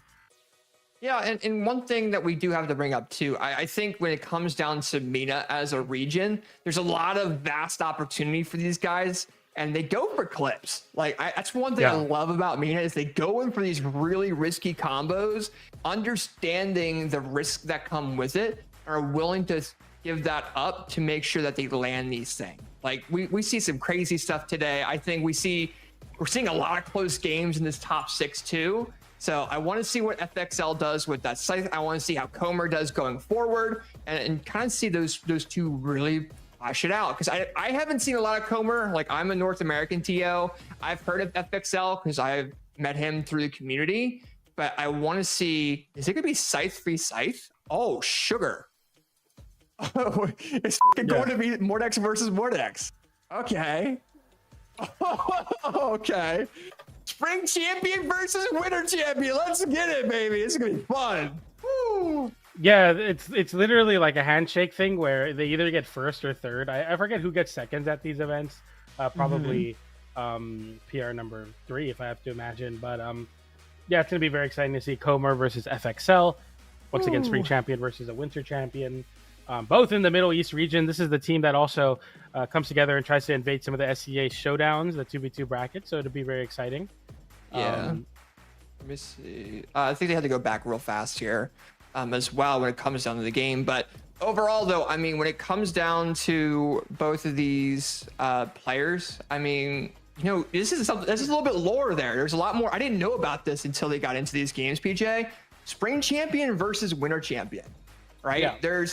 Yeah, and one thing that we do have to bring up too, I think when it comes down to MENA as a region, there's a lot of vast opportunity for these guys. And they go for clips. Like that's one thing I love about MENA is they go in for these really risky combos, understanding the risk that come with it, are willing to give that up to make sure that they land these things. Like we see some crazy stuff today. I think we're seeing a lot of close games in this top 6 too. So I want to see what FXL does with that scythe. I want to see how C0-MR does going forward, and kind of see those two really flash it out, because I haven't seen a lot of C0-MR. Like, I'm a North American TO. I've heard of FXL because I've met him through the community, but I want to see, is it gonna be scythe free scythe? Oh, sugar. Oh, it's going to be Mordex versus Mordex. Okay. Okay. Spring champion versus winter champion. Let's get it, baby. It's gonna be fun. Woo. Yeah, it's literally like a handshake thing where they either get first or third. I forget who gets seconds at these events. Probably PR number 3, if I have to imagine. But yeah, it's gonna be very exciting to see C0-MR versus FXL. Once again, spring champion versus a winter champion. Both in the Middle East region. This is the team that also comes together and tries to invade some of the SCA showdowns, the 2v2 bracket. So it'll be very exciting. Yeah. Let me see. I think they had to go back real fast here as well when it comes down to the game. But overall, though, I mean, when it comes down to both of these players, I mean, you know, this is a little bit lore there. There's a lot more. I didn't know about this until they got into these games, PJ. Spring champion versus winter champion, right? Yeah.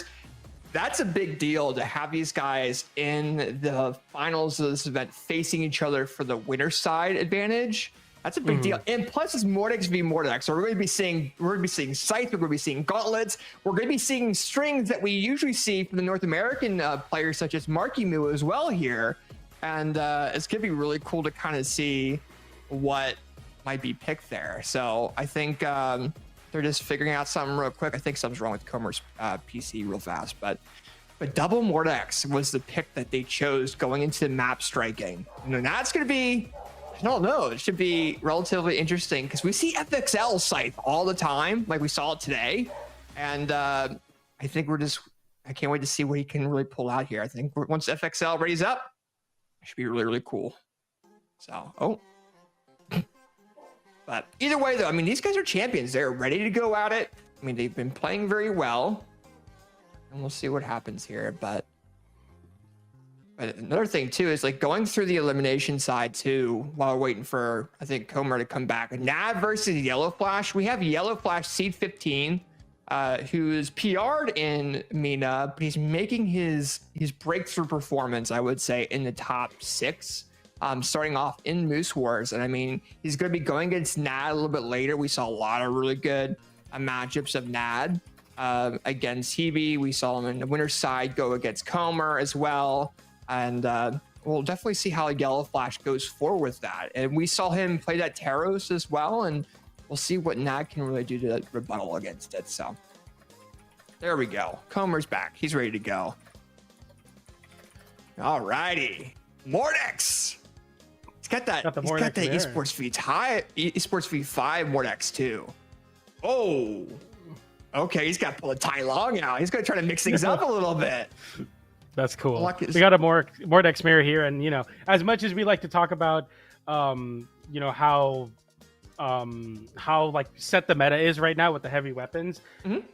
That's a big deal to have these guys in the finals of this event facing each other for the winner side advantage. That's a big deal. And plus it's Mordex v Mordex. So we're going to be seeing scythe, we're going to be seeing gauntlets, we're going to be seeing strings that we usually see from the North American players such as Marky Moo as well here. And it's going to be really cool to kind of see what might be picked there. So I think they're just figuring out something real quick. I think something's wrong with C0-MR's PC real fast, but double Mordex was the pick that they chose going into map striking. And that's going to be, I don't know, it should be relatively interesting because we see FXL scythe all the time, like we saw it today. And I think I can't wait to see what he can really pull out here. I think once FXL readies up, it should be really, really cool. So, but either way, though, I mean, these guys are champions. They're ready to go at it. I mean, they've been playing very well. And we'll see what happens here. But another thing, too, is like going through the elimination side, too, while we're waiting for, I think, C0-MR to come back. Nav versus Yellow Flash. We have Yellow Flash Seed 15, who is PR'd in MENA, but he's making his breakthrough performance, I would say, in the top 6. Starting off in Moose Wars. And I mean, he's going to be going against Nad a little bit later. We saw a lot of really good matchups of Nad against Hebi. We saw him in the winner's side go against C0-MR as well. And we'll definitely see how Yellow Flash goes forward with that. And we saw him play that Taros as well. And we'll see what Nad can really do to rebuttal against it. So there we go. C0-MR's back. He's ready to go. All righty. Mordex. got that. Got the He's got the Mordex there. esports V5 Mordex too. Oh, okay. He's got to pull a Tai Long out. He's gonna try to mix things up a little bit. That's cool. Luck is- We got a Mordex mirror here, and as much as we like to talk about, how like set the meta is right now with the heavy weapons.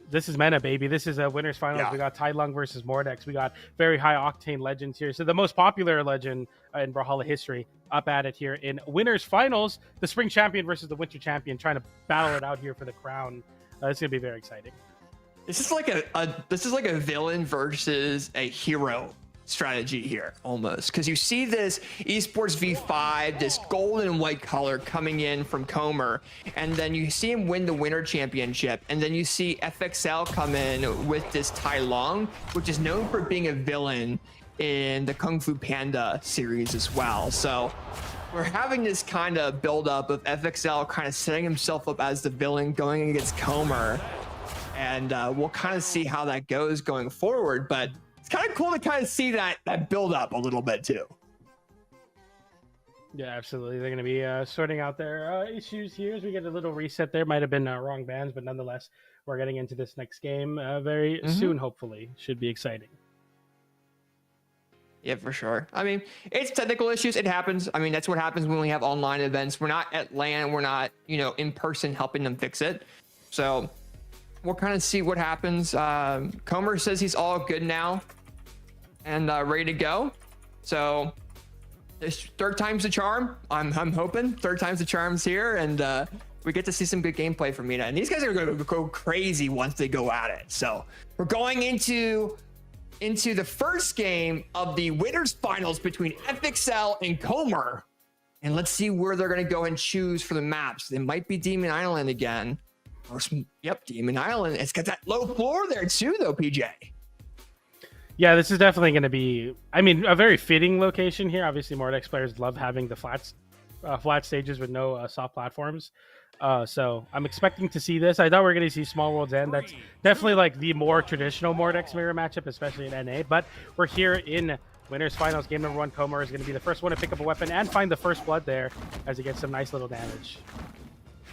This is MENA, baby. This is a winners finals. Yeah. We got Tai Lung versus Mordex. We got very high octane legends here. So the most popular legend in Brawlhalla history up at it here in winners finals. The spring champion versus the winter champion, trying to battle it out here for the crown. It's gonna be very exciting. This is like a villain versus a hero strategy here almost, because you see this esports V5, this gold and white color coming in from Comer, and then you see him win the winter championship, and then you see FXL come in with this Tai Long, which is known for being a villain in the Kung Fu Panda series as well. So we're having this kind of build up of FXL kind of setting himself up as the villain going against Comer, and we'll kind of see how that goes going forward. But it's kind of cool to kind of see that build up a little bit too. Yeah, absolutely. They're going to be sorting out their issues here as we get a little reset there. Might have been wrong bands, but nonetheless, we're getting into this next game very soon, hopefully. Should be exciting. Yeah, for sure. I mean, it's technical issues. It happens. I mean, that's what happens when we have online events. We're not at LAN. We're not, in person helping them fix it. So we'll kind of see what happens. Comer says he's all good now and ready to go. So this third time's the charm. I'm hoping third time's the charm's here, and we get to see some good gameplay from MENA. And these guys are going to go crazy once they go at it. So we're going into the first game of the winners finals between FXL and Comer. And let's see where they're going to go and choose for the maps. They might be Demon Island again. Yep, Demon Island. It's got that low floor there too, though, PJ. Yeah, this is definitely going to be, a very fitting location here. Obviously, Mordex players love having the flat stages with no soft platforms. So I'm expecting to see this. I thought we were going to see Small World's End. That's definitely like the more traditional Mordex mirror matchup, especially in NA. But we're here in winners finals. Game number 1, Comer is going to be the first one to pick up a weapon and find the first blood there as he gets some nice little damage.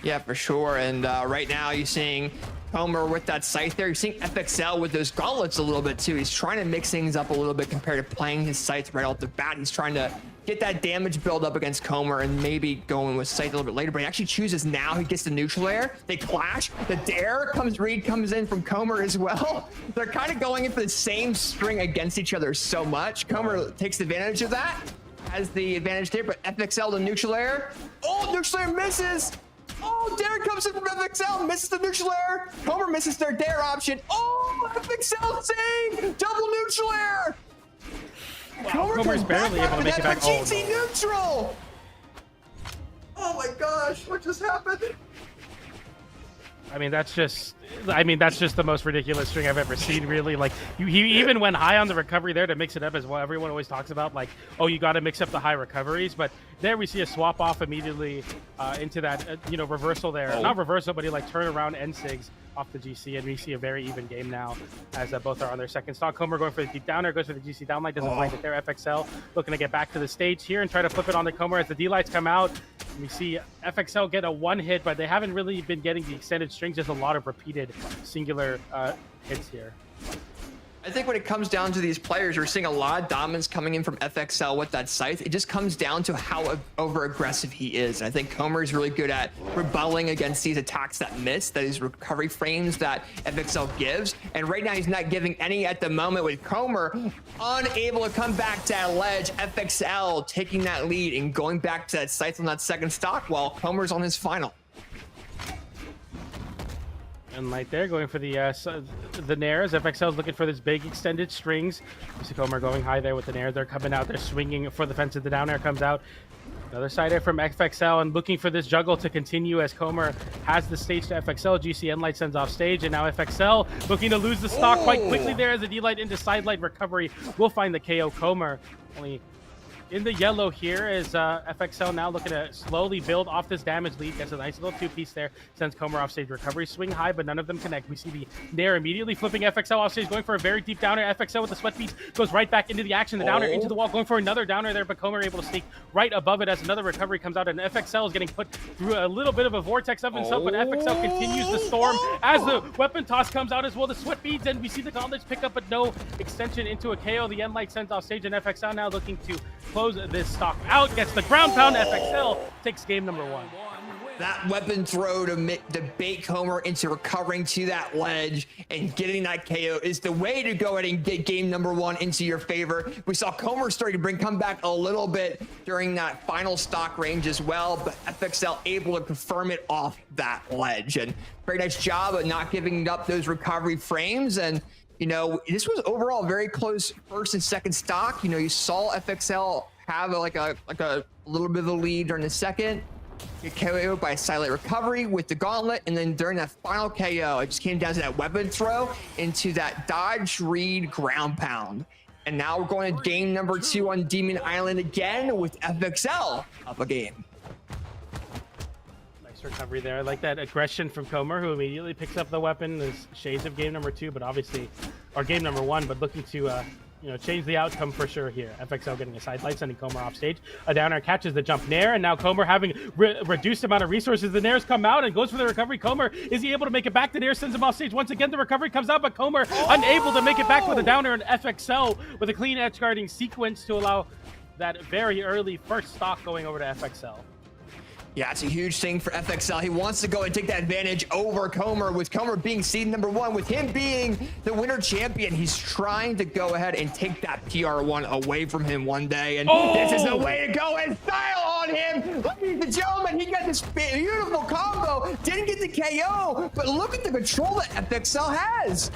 Yeah, for sure. And right now you're seeing Comer with that scythe there. You're seeing FXL with those gauntlets a little bit too. He's trying to mix things up a little bit compared to playing his scythe right off the bat. He's trying to get that damage build up against Comer and maybe going with scythe a little bit later, but he actually chooses now. He gets the neutral air. They clash. The dare read comes in from Comer as well. They're kind of going in for the same string against each other so much. Comer takes advantage of that, has the advantage there, but FXL the neutral air. Oh, neutral air misses. Oh, dare comes in from FXL, misses the neutral air. Comer misses their dare option. Oh, FXL save, double neutral air. Comer's barely able to make it back. GT neutral. Oh my gosh, what just happened? That's just the most ridiculous string I've ever seen, really. Like, he even went high on the recovery there to mix it up as well. Everyone always talks about, like, oh, you got to mix up the high recoveries. But there we see a swap off immediately into that, reversal there. Oh. Not reversal, but he, like, turn around N-Sigs off the GC, and we see a very even game now as both are on their second stock. Comer going for the deep downer, goes for the GC downlight, doesn't find it there. FXL looking to get back to the stage here and try to flip it on the Comer as the D-lights come out. We see FXL get a one hit, but they haven't really been getting the extended strings, just a lot of repeated singular hits here. I think when it comes down to these players, we're seeing a lot of dominance coming in from FXL with that scythe. It just comes down to how over-aggressive he is. And I think Comer is really good at rebelling against these attacks that miss, these recovery frames that FXL gives. And right now, he's not giving any at the moment with Comer unable to come back to that ledge. FXL taking that lead and going back to that scythe on that second stock while Comer's on his final. And right there, going for the Nares. FXL's looking for this big extended strings. You see Comer going high there with the Nares. They're coming out. They're swinging for the fence. The down air comes out. Another side air from FXL and looking for this juggle to continue as Comer has the stage to FXL. GCN light sends off stage, and now FXL looking to lose the stock quite quickly there as a D-light into side light recovery will find the KO. Comer only in the yellow here is FXL now looking to slowly build off this damage lead. Gets a nice little two-piece there. Sends Comer off stage. Recovery swing high, but none of them connect. We see the Nair immediately flipping FXL off stage, going for a very deep downer. FXL with the sweat beats goes right back into the action. The downer into the wall, going for another downer there, but Comer able to sneak right above it as another recovery comes out, and FXL is getting put through a little bit of a vortex of himself, but FXL continues the storm as the weapon toss comes out as well. The sweat beads, and we see the gauntlets pick up, but no extension into a KO. The end light sends off stage, and FXL now looking to close this stock out. Gets the ground pound. FXL takes game number 1. That weapon throw to bait Comer into recovering to that ledge and getting that KO is the way to go ahead and get game number 1 into your favor. We saw Comer starting to come back a little bit during that final stock range as well, but FXL able to confirm it off that ledge. And very nice job of not giving up those recovery frames. And you know, this was overall very close first and second stock. You know, you saw FXL have like a little bit of a lead during the second. Get KO'd by a silent recovery with the gauntlet, and then during that final KO, it just came down to that weapon throw into that dodge read ground pound. And now we're going to game number 2 on Demon Island again with FXL up a game. Nice recovery there. I like that aggression from Comer, who immediately picks up the weapon. There's shades of game number 2, but obviously, or game number 1, but looking to you know, change the outcome for sure here. FXL getting a side light, sending Comer off stage. A downer catches the jump Nair, and now Comer having reduced amount of resources. The Nairs come out and goes for the recovery. Comer, is he able to make it back? The Nair sends him off stage. Once again, the recovery comes out, but Comer unable to make it back with a downer, and FXL with a clean edge guarding sequence to allow that very early first stock going over to FXL. Yeah, it's a huge thing for FXL. He wants to go and take that advantage over Comer, with Comer being seed number 1, with him being the winter champion. He's trying to go ahead and take that PR1 away from him one day, and this is the way to go and style on him. Ladies and gentlemen, he got this beautiful combo, didn't get the KO, but look at the control that FXL has.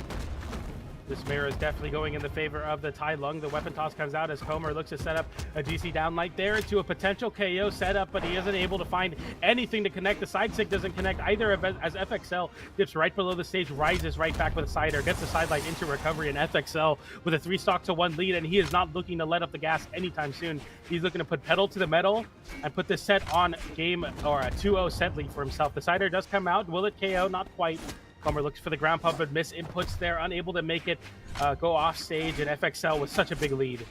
This mirror is definitely going in the favor of the Tai Lung. The weapon toss comes out as Comer looks to set up a GC downlight there into a potential KO setup, but he isn't able to find anything to connect. The side stick doesn't connect either as FXL dips right below the stage, rises right back with a sider, gets the sidelight into recovery, and FXL with a 3-stock-to-1 lead, and he is not looking to let up the gas anytime soon. He's looking to put pedal to the metal and put this set on game, or a 2-0 set lead for himself. The sider does come out. Will it KO? Not quite. Comer looks for the ground pump, but miss inputs there, unable to make it go off stage, and FXL with such a big lead.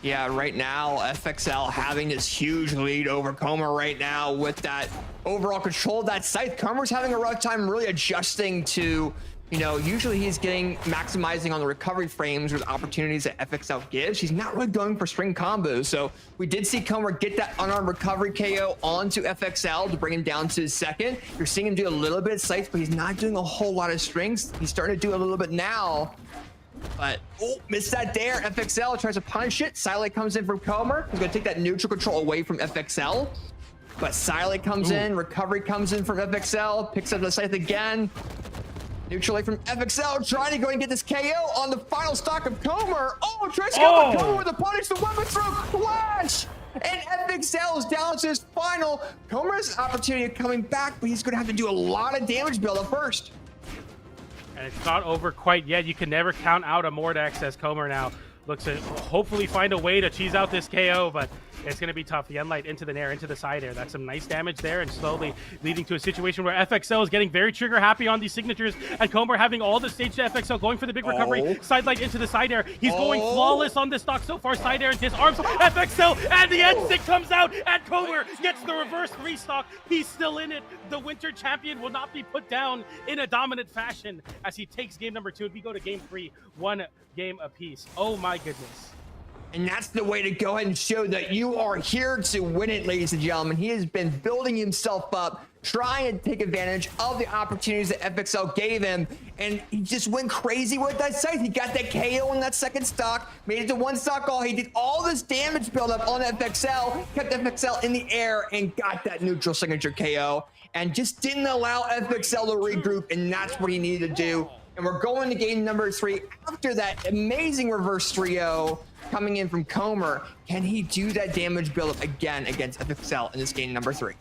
Yeah, right now, FXL having this huge lead over Comer right now with that overall control of that scythe. Comer's having a rough time really adjusting to, you know, usually he's maximizing on the recovery frames with opportunities that FXL gives. He's not really going for string combos. So we did see Comer get that unarmed recovery KO onto FXL to bring him down to his second. You're seeing him do a little bit of scythe, but he's not doing a whole lot of strings. He's starting to do a little bit now. But, missed that there. FXL tries to punish it. Silent comes in from Comer. He's going to take that neutral control away from FXL. But Silent comes in. Recovery comes in from FXL. Picks up the scythe again. Neutral from FXL, trying to go and get this KO on the final stock of Comer. Tries to go with Comer with the punish, the weapon throw, clash! And FXL is down to his final. Comer's opportunity of coming back, but he's going to have to do a lot of damage build-up first. And it's not over quite yet. You can never count out a Mordex as Comer now looks to hopefully find a way to cheese out this KO, but it's going to be tough. The Enlight into the Nair, into the side air. That's some nice damage there, and slowly leading to a situation where FXL is getting very trigger happy on these signatures, and Comer having all the stage to FXL, going for the big recovery. Sidelight into the side air. He's going flawless on this stock so far. Side air and disarms FXL, and the end stick comes out, and Comer gets the reverse 3-stock. He's still in it. The winter champion will not be put down in a dominant fashion as he takes game number 2, and we go to game 3, 1 game apiece. Oh my goodness. And that's the way to go ahead and show that you are here to win it, ladies and gentlemen. He has been building himself up, trying to take advantage of the opportunities that FXL gave him, and he just went crazy with that scythe. He got that KO in that second stock, made it to 1-stock all. He did all this damage buildup on FXL, kept FXL in the air, and got that neutral signature KO, and just didn't allow FXL to regroup, and that's what he needed to do. And we're going to game number 3 after that amazing reverse 3-0 coming in from Comer. Can he do that damage build-up again against FXL in this game number 3?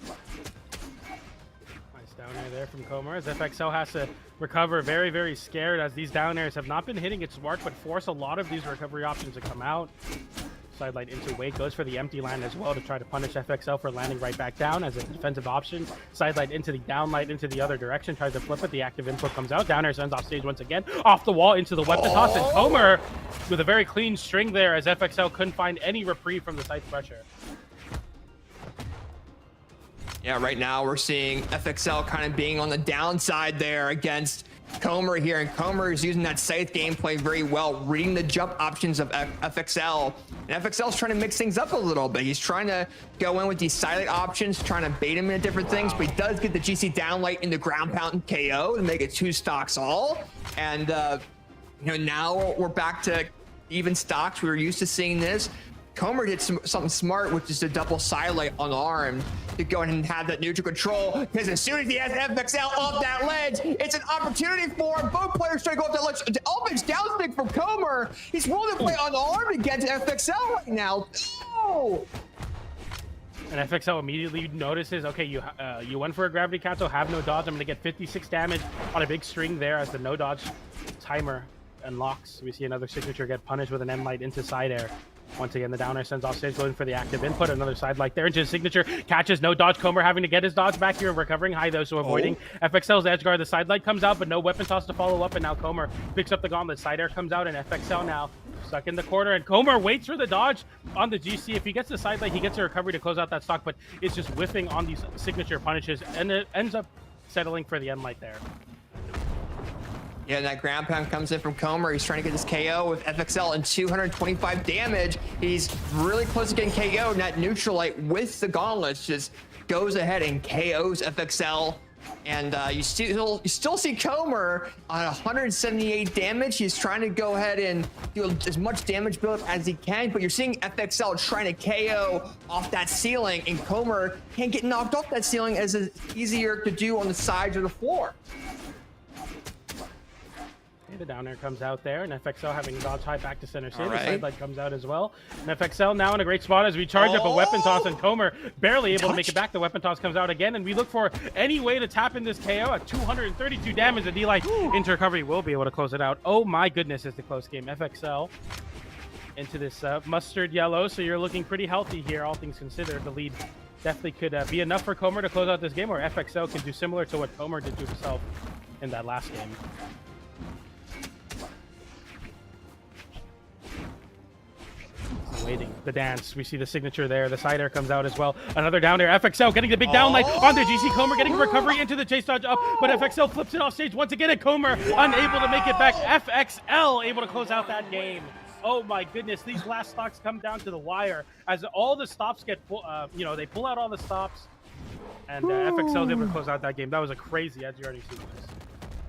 Nice down air there from Comer as FXL has to recover, very, very scared, as these down airs have not been hitting its mark, but force a lot of these recovery options to come out. Sidelight into Wake, goes for the empty land as well to try to punish FXL for landing right back down as a defensive option. Sidelight into the downlight into the other direction, tries to flip it. The active input comes out. Down air sends off stage once again. Off the wall into the weapon toss, and Comer with a very clean string there as FXL couldn't find any reprieve from the site's pressure. Yeah, right now we're seeing FXL kind of being on the downside there against Comer here, and Comer is using that scythe gameplay very well, reading the jump options of FXL, and FXL's trying to mix things up a little bit. He's trying to go in with these silent options, trying to bait him into different things, but he does get the GC downlight in the ground pound and KO to make it 2 stocks all, and you know, now we're back to even stocks. We were used to seeing this. Comer did something smart, which is to double sidelight unarmed to go ahead and have that neutral control, because as soon as he has FXL off that ledge, it's an opportunity for him. Both players try to go off that ledge. The Ultimate downstick from Comer. He's willing to play unarmed against FXL right now. Oh! And FXL immediately notices, okay, you went for a gravity cancel, have no dodge. I'm going to get 56 damage on a big string there as the no dodge timer unlocks. We see another signature get punished with an end light into side air. Once again, the down air sends off stage, going for the active input. Another side light there into his signature. Catches, no dodge. Comer having to get his dodge back here. Recovering high, though, so avoiding FXL's edge guard. The side light comes out, but no weapon toss to follow up. And now Comer picks up the gauntlet. Side air comes out, and FXL now stuck in the corner. And Comer waits for the dodge on the GC. If he gets the side light, he gets a recovery to close out that stock, but it's just whiffing on these signature punishes, and it ends up settling for the end light there. Yeah, and that ground pound comes in from Comer. He's trying to get this KO with FXL and 225 damage. He's really close to getting KO, and that neutral light with the gauntlets just goes ahead and KOs FXL. And you still see Comer on 178 damage. He's trying to go ahead and do as much damage build as he can, but you're seeing FXL trying to KO off that ceiling, and Comer can't get knocked off that ceiling as it's easier to do on the sides of the floor. The down air comes out there, and FXL having dodge high back to center stage. Right. The side light comes out as well. And FXL now in a great spot as we charge up a weapon toss, and Comer barely able to make it back. The weapon toss comes out again, and we look for any way to tap in this KO at 232 damage. The D-Light into recovery will be able to close it out. Oh my goodness, it's the close game. FXL into this mustard yellow, so you're looking pretty healthy here, all things considered. The lead definitely could be enough for Comer to close out this game, or FXL can do similar to what Comer did to himself in that last game. Waiting the dance. We see the signature there. The side air comes out as well. Another down air. FXL getting the big down light on the GC. Comer getting a recovery into the chase dodge up, but FXL flips it off stage once again, and Comer unable to make it back. FXL able to close out that game. Oh my goodness, these last stocks come down to the wire as all the stops get, they pull out all the stops, and FXL is able to close out that game. That was a crazy edge. You already see this.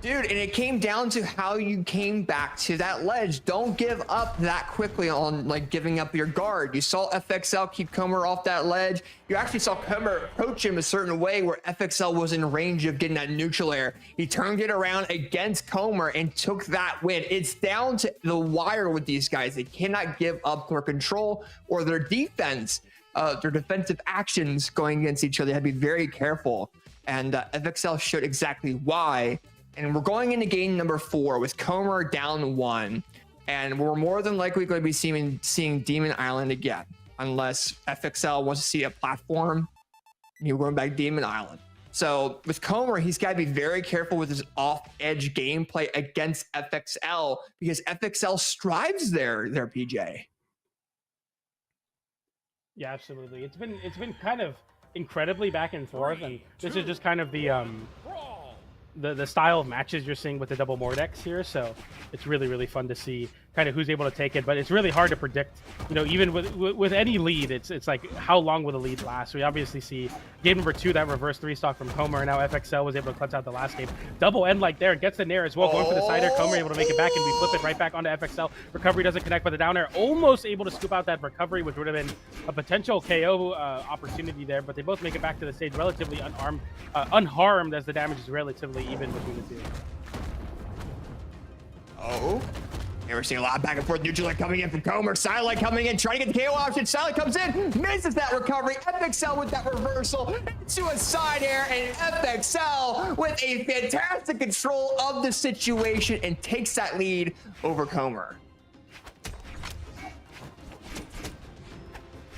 Dude, and it came down to how you came back to that ledge. Don't give up that quickly on like giving up your guard. You saw FXL keep Comer off that ledge. You actually saw Comer approach him a certain way where FXL was in range of getting that neutral air. He turned it around against Comer and took that win. It's down to the wire with these guys. They cannot give up their control or their defense, their defensive actions going against each other. They have to be very careful. And FXL showed exactly why. And we're going into game number 4 with Comer down 1. And we're more than likely going to be seeing Demon Island again. Unless FXL wants to see a platform, you're going back to Demon Island. So with Comer, he's got to be very careful with his off-edge gameplay against FXL, because FXL strives there, PJ. Yeah, absolutely. It's been kind of incredibly back and forth, and this is just kind of the style of matches you're seeing with the double Mordex here, so it's really fun to see kind of who's able to take it, but it's really hard to predict, even with any lead. It's like, how long will the lead last? We obviously see game number 2, that reverse 3-stock from Comer, and now FXL was able to clutch out the last game. Double end like there, gets the nair as well, going for the side air. Comer able to make it back, and we flip it right back onto FXL. Recovery doesn't connect, but the down air almost able to scoop out that recovery, which would have been a potential KO opportunity there, but they both make it back to the stage relatively unharmed, as the damage is relatively even between the two. And we're seeing a lot of back and forth. Neutral light coming in from Comer. Silent coming in, trying to get the KO option. Silent comes in, misses that recovery. FXL with that reversal into a side air, and FXL with a fantastic control of the situation and takes that lead over Comer.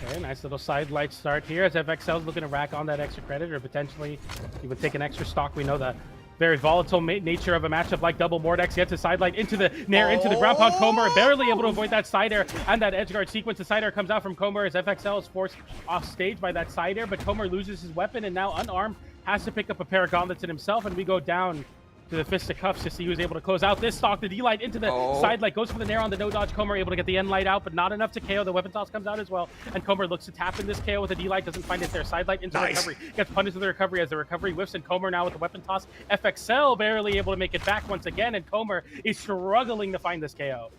Okay, nice little side light start here as FXL is looking to rack on that extra credit or potentially even take an extra stock. We know the very volatile nature of a matchup like double Mordex. Gets a side light into the nair, into the ground pound. Comer barely able to avoid that side air and that edge guard sequence. The side air comes out from Comer as FXL is forced off stage by that side air, but Comer loses his weapon and now unarmed has to pick up a pair of gauntlets in himself, and we go down to the fist of cuffs to see who's able to close out this stock. The D-light into the side light goes for the nair on the no dodge. Comer able to get the end light out, but not enough to KO. The weapon toss comes out as well, and Comer looks to tap in this KO with a D-light, doesn't find it there. Side light into the recovery, gets punished with the recovery as the recovery whiffs, and Comer now with the weapon toss. FXL barely able to make it back once again, and Comer is struggling to find this KO.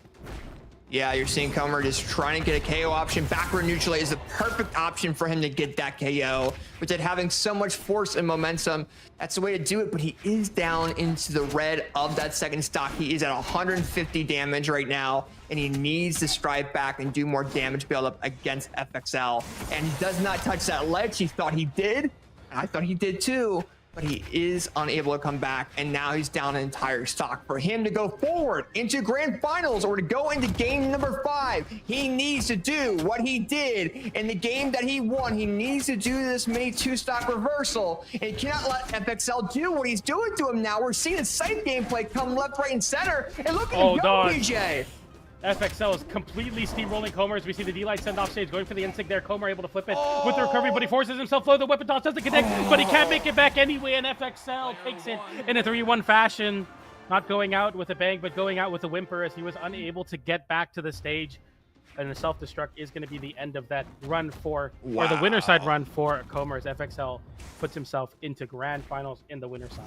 Yeah, you're seeing Comer just trying to get a KO option. Backward neutral is the perfect option for him to get that KO. With it having so much force and momentum, that's the way to do it. But he is down into the red of that second stock. He is at 150 damage right now, and he needs to strive back and do more damage build up against FXL. And he does not touch that ledge. He thought he did, and I thought he did too. But he is unable to come back, and now he's down an entire stock. For him to go forward into grand finals or to go into game number 5, he needs to do what he did in the game that he won. He needs to do this mini 2-stock reversal, and he cannot let FXL do what he's doing to him now. We're seeing his scythe gameplay come left, right, and center, and look at him go, dog. PJ. FXL is completely steamrolling Comer as we see the D-light send off stage, going for the insig there. Comer able to flip it with the recovery, but he forces himself low. The weapon toss doesn't connect, but he can't make it back anyway, and FXL takes it in a 3-1 fashion. Not going out with a bang, but going out with a whimper as he was unable to get back to the stage. And the self-destruct is going to be the end of that run for, or the winner side run for Comer as FXL puts himself into grand finals in the winner side.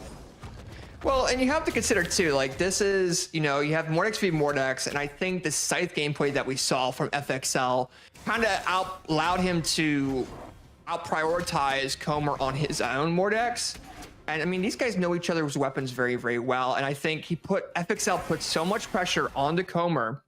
Well, and you have to consider too, like this is, you know, you have Mordex v Mordex, and I think the scythe gameplay that we saw from FXL kind of allowed him to out-prioritize Comer on his own Mordex. And I mean, these guys know each other's weapons very, very well. And I think FXL put so much pressure onto Comer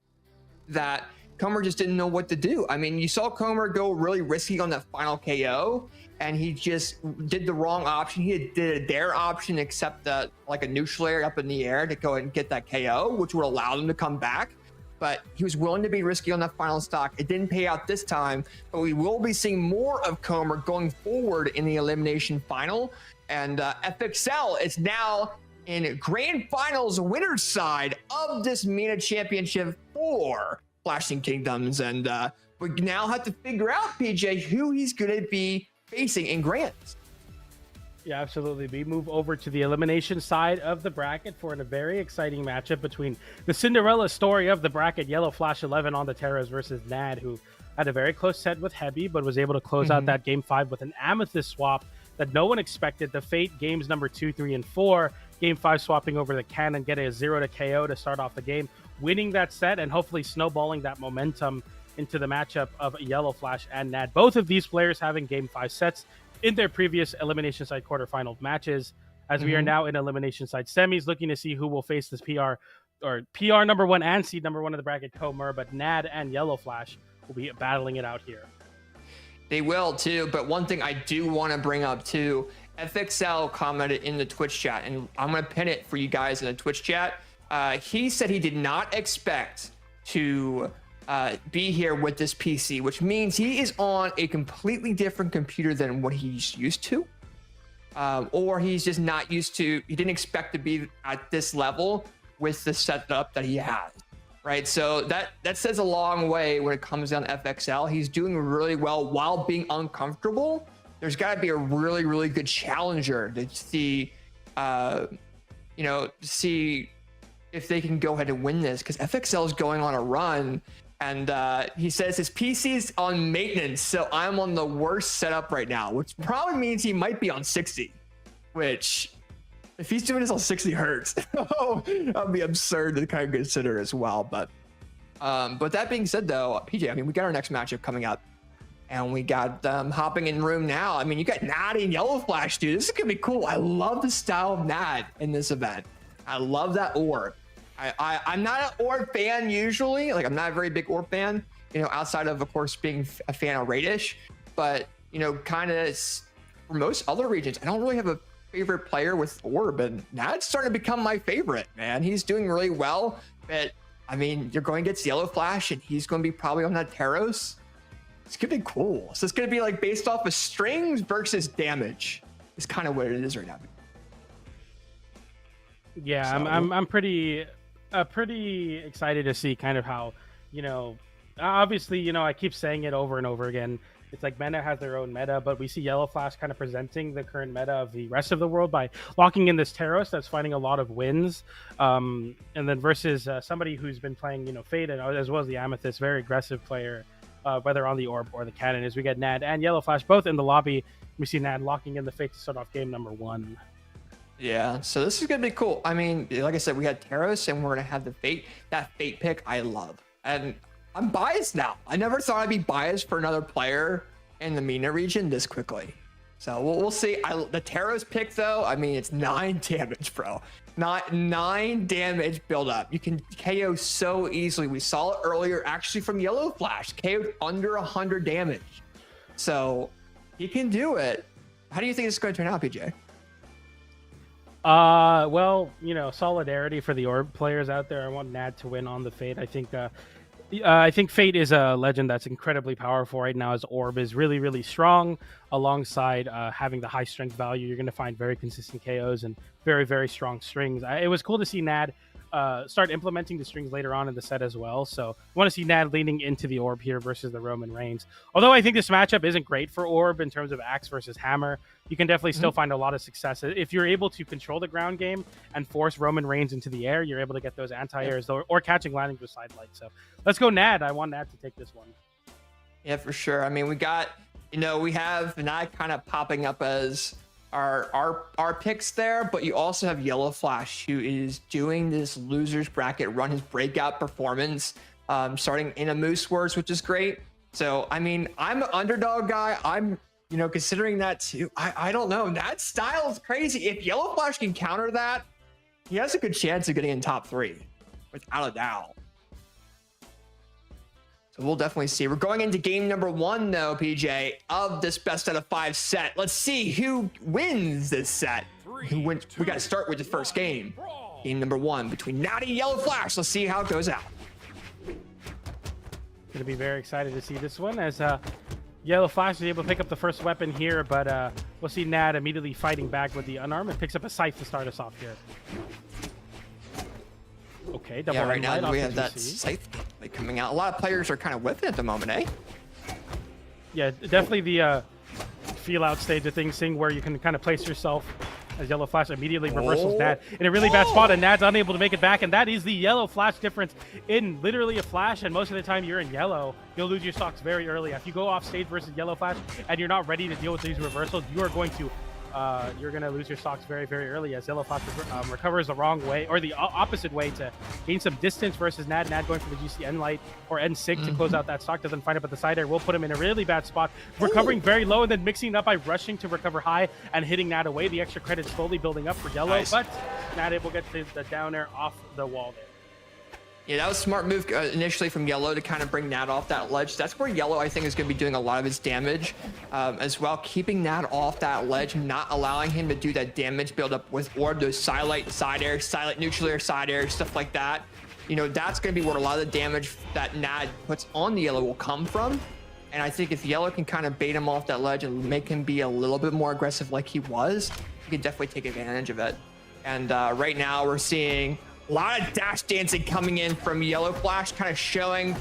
that Comer just didn't know what to do. I mean, you saw Comer go really risky on that final KO, and he just did the wrong option. He did a dare option, except like a neutral air up in the air to go ahead and get that KO, which would allow him to come back. But he was willing to be risky on that final stock. It didn't pay out this time, but we will be seeing more of Comer going forward in the elimination final. And FXL is now in grand finals winner's side of this MENA championship for Flashing Kingdoms. And we now have to figure out, PJ, who he's going to be facing in grands. Yeah, absolutely. We move over to the elimination side of the bracket for a very exciting matchup between the Cinderella story of the bracket, Yellow Flash 11 on the Terras versus Nad, who had a very close set with Hebi, but was able to close out that game 5 with an Amethyst swap that no one expected. The Fate games number 2, 3, and 4. Game 5 swapping over the Cannon, getting a 0 to KO to start off the game, winning that set and hopefully snowballing that momentum into the matchup of Yellow Flash and Nad. Both of these players having game 5 sets in their previous elimination side quarterfinal matches. As we are now in elimination side semis, looking to see who will face this PR number 1 and seed number 1 of the bracket, Comer, but Nad and Yellow Flash will be battling it out here. They will too, but one thing I do want to bring up too, FXL commented in the Twitch chat, and I'm going to pin it for you guys in the Twitch chat. He said he did not expect to be here with this PC, which means he is on a completely different computer than what he's used to, or he's just not used to. He didn't expect to be at this level with the setup that he has, right? So that says a long way when it comes down to FXL. He's doing really well while being uncomfortable. There's got to be a really, really good challenger to see, see if they can go ahead and win this, because FXL is going on a run. And he says his PC is on maintenance, so I'm on the worst setup right now, which probably means he might be on 60, which if he's doing this on 60 hertz, that'd be absurd to kind of consider as well. But that being said, though, PJ, I mean, we got our next matchup coming up, and we got hopping in room now. I mean, you got Nad and Yellow Flash, dude. This is gonna be cool. I love the style of Nad in this event. I love that orb. I'm not an orb fan usually. Like, I'm not a very big orb fan, outside of course, being a fan of Radish. But, kind of for most other regions, I don't really have a favorite player with orb. And Nad's starting to become my favorite, man. He's doing really well. But, I mean, you're going against Yellow Flash, and he's going to be probably on that Taros. It's gonna be cool. So it's gonna be like based off of strings versus damage. Is kind of what it is right now. Yeah, So- I'm pretty excited to see kind of how, obviously, I keep saying it over and over again. It's like MENA has their own meta, but we see Yellow Flash kind of presenting the current meta of the rest of the world by locking in this Terros that's finding a lot of wins. And then versus somebody who's been playing, Fade and as well as the Amethyst, very aggressive player, whether on the Orb or the Cannon, as we get Nad and Yellow Flash both in the lobby. We see Nad locking in the Fade to start off game number 1. Yeah, so this is gonna be cool. I mean, like I said, we had Terros and we're gonna have the Fate. That Fate pick I love. And I'm biased now. I never thought I'd be biased for another player in the MENA region this quickly. So we'll see. The Terros pick though, I mean, it's 9 damage, bro. Not 9 damage build up. You can KO so easily. We saw it earlier actually from Yellow Flash. KO'd under 100 damage. So he can do it. How do you think this is going to turn out, PJ? Well, solidarity for the Orb players out there. I want Nad to win on the Fate. I think Fate is a legend that's incredibly powerful right now, as Orb is really, really strong. Alongside having the high strength value, you're going to find very consistent KOs and very, very strong strings. It was cool to see Nad start implementing the strings later on in the set as well. So I want to see Nad leaning into the Orb here versus the Roman Reigns. Although I think this matchup isn't great for Orb in terms of Axe versus Hammer, you can definitely still find a lot of success. If you're able to control the ground game and force Roman Reigns into the air, you're able to get those anti-airs or catching landings with side light. So let's go Nad. I want Nad to take this one. Yeah, for sure. I mean, we got, we have Nad kind of popping up as our picks there, but you also have Yellow Flash, who is doing this losers bracket run, his breakout performance, starting in a Moose Wars, which is great. So, I mean, I'm an underdog guy. I'm, considering that too. I don't know. That style is crazy. If Yellow Flash can counter that, he has a good chance of getting in top 3, without a doubt. So we'll definitely see. We're going into game number 1, though, PJ, of this best out of 5 set. Let's see who wins this set. We got to start with the first game. Game number 1 between Natty and Yellow Flash. Let's see how it goes out. Going to be very excited to see this one, as Yellow Flash is able to pick up the first weapon here, but we'll see Nad immediately fighting back with the unarmed and picks up a Scythe to start us off here. Okay, double right now we have GC. that Scythe coming out. A lot of players are kind of with it at the moment, eh? Yeah, definitely the feel out stage of things, seeing where you can kind of place yourself as Yellow Flash immediately reversals Nad in a really bad spot, and Nad's unable to make it back, and that is the Yellow Flash difference in literally a flash, and most of the time you're in yellow, you'll lose your stocks very early. If you go off stage versus Yellow Flash and you're not ready to deal with these reversals, you are going to lose your stocks very, very early, as Yellow Flash recovers the wrong way, or the opposite way, to gain some distance versus Nad. Nad going for the GCN light or N sig to close out that stock, doesn't find up at the side air, will put him in a really bad spot, recovering very low and then mixing it up by rushing to recover high and hitting Nad away. The extra credit slowly building up for Yellow, but Nad able to get the down air off the wall there. Yeah, that was a smart move initially from Yellow to kind of bring Nad off that ledge. That's where Yellow, I think, is going to be doing a lot of his damage as well. Keeping Nad off that ledge, not allowing him to do that damage build up with Orb, those silent side air, silent neutral air, side air, stuff like that. That's going to be where a lot of the damage that Nad puts on the Yellow will come from. And I think if Yellow can kind of bait him off that ledge and make him be a little bit more aggressive like he was, he can definitely take advantage of it. And right now we're seeing a lot of dash dancing coming in from Yellow Flash, kind of showing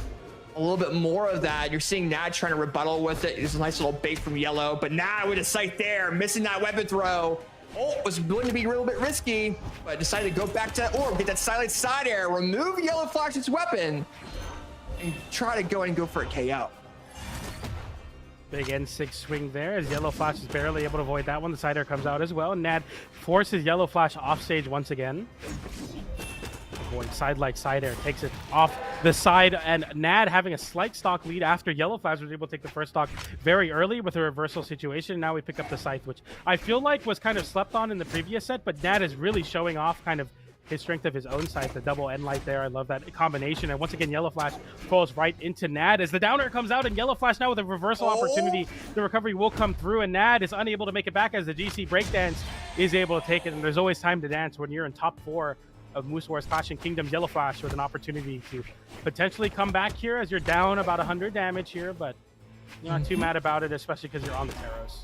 a little bit more of that. You're seeing Nad trying to rebuttal with it. It's a nice little bait from Yellow, but Nad with a sight there, missing that weapon throw. Was going to be a little bit risky, but decided to go back to that Orb, get that silent side air, remove Yellow Flash's weapon, and try to go for a KO. Big N6 swing there, as Yellow Flash is barely able to avoid that one. The side air comes out as well. Nad forces Yellow Flash off stage once again. Going side light side air, takes it off the side, and Nad having a slight stock lead after Yellow Flash was able to take the first stock very early with a reversal situation. Now we pick up the Scythe, which I feel like was kind of slept on in the previous set, but Nad is really showing off kind of his strength of his own Scythe, the double N light there. I love that combination. And once again, Yellow Flash falls right into Nad as the down air comes out, and Yellow Flash now with a reversal opportunity. The recovery will come through, and Nad is unable to make it back as the GC breakdance is able to take it. And there's always time to dance when you're in top 4 of Moose Wars Clashing Kingdoms. Yellow Flash with an opportunity to potentially come back here as you're down about 100 damage here, but You're not too mad about it, especially because you're on the Taros.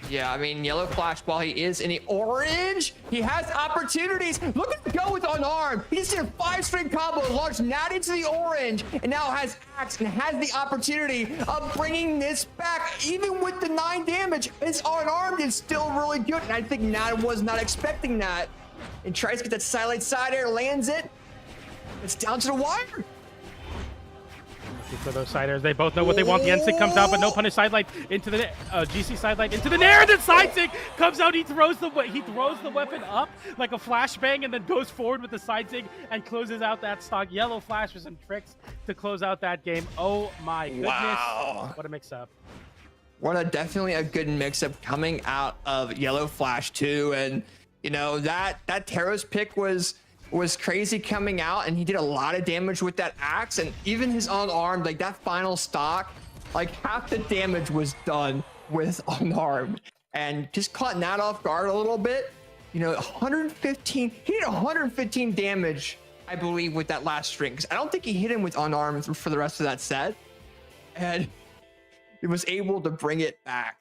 Yeah, I mean, Yellow Flash, while he is in the orange, he has opportunities. Look at him go with unarmed. He just did a 5-string combo, launched Nad into the orange, and now has Axe and has the opportunity of bringing this back. Even with the 9 damage, his unarmed is still really good, and I think Nad was not expecting that. And tries to get that sidelight side air, lands it. It's down to the wire. For those siders, they both know what they want. The N-Sig comes out, but no punish sidelight into the GC sidelight into the nair, and then side-sig comes out. He throws the weapon up like a flashbang, and then goes forward with the side-sig and closes out that stock. Yellow Flash with some tricks to close out that game. Oh my goodness! Wow. What a mix-up! Definitely a good mix-up coming out of Yellow Flash too, and you know that Taros pick was crazy coming out, and he did a lot of damage with that axe, and even his unarmed, like that final stock, like half the damage was done with unarmed, and just caught Nat off guard a little bit. You know, 115, he did 115 damage, I believe, with that last string, because I don't think he hit him with unarmed for the rest of that set, and he was able to bring it back.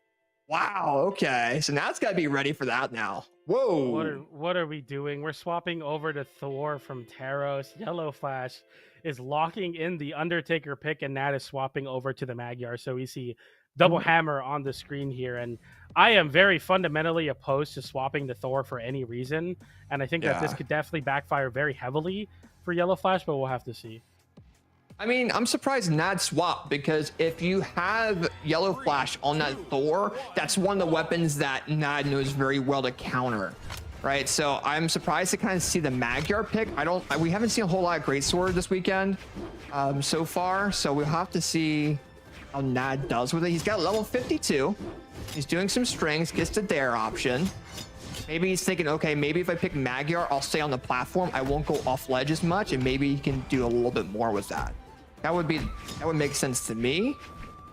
Wow, okay, so now it's got to be ready for that now. Whoa. What are we doing? We're swapping over to Thor from Taros. Yellow Flash is locking in the Undertaker pick, and Nat is swapping over to the Magyar. So we see double hammer on the screen here. And I am very fundamentally opposed to swapping to Thor for any reason. And I think that this could definitely backfire very heavily for Yellow Flash, but we'll have to see. I mean, I'm surprised Nad swapped, because if you have Yellow Flash on that Thor, that's one of the weapons that Nad knows very well to counter, right? So I'm surprised to kind of see the Magyar pick. We haven't seen a whole lot of Greatsword this weekend so far, so we'll have to see how Nad does with it. He's got level 52. He's doing some strings, gets the dare option. Maybe he's thinking, okay, maybe if I pick Magyar, I'll stay on the platform. I won't go off ledge as much, and maybe he can do a little bit more with that. That would make sense to me.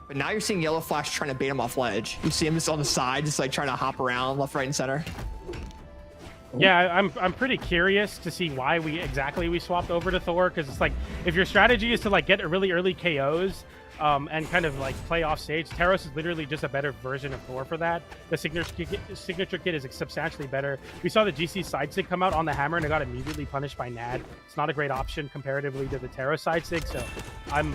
But now you're seeing Yellow Flash trying to bait him off ledge. You see him just on the side, just like trying to hop around left, right, and center. Yeah, I'm pretty curious to see why we swapped over to Thor, because it's like, if your strategy is to like get really early KOs and kind of like play off stage, Taros is literally just a better version of Thor for that. The signature kit is substantially better. We saw the GC side sig come out on the hammer, and it got immediately punished by Nad. It's not a great option comparatively to the Taros side sig, so I'm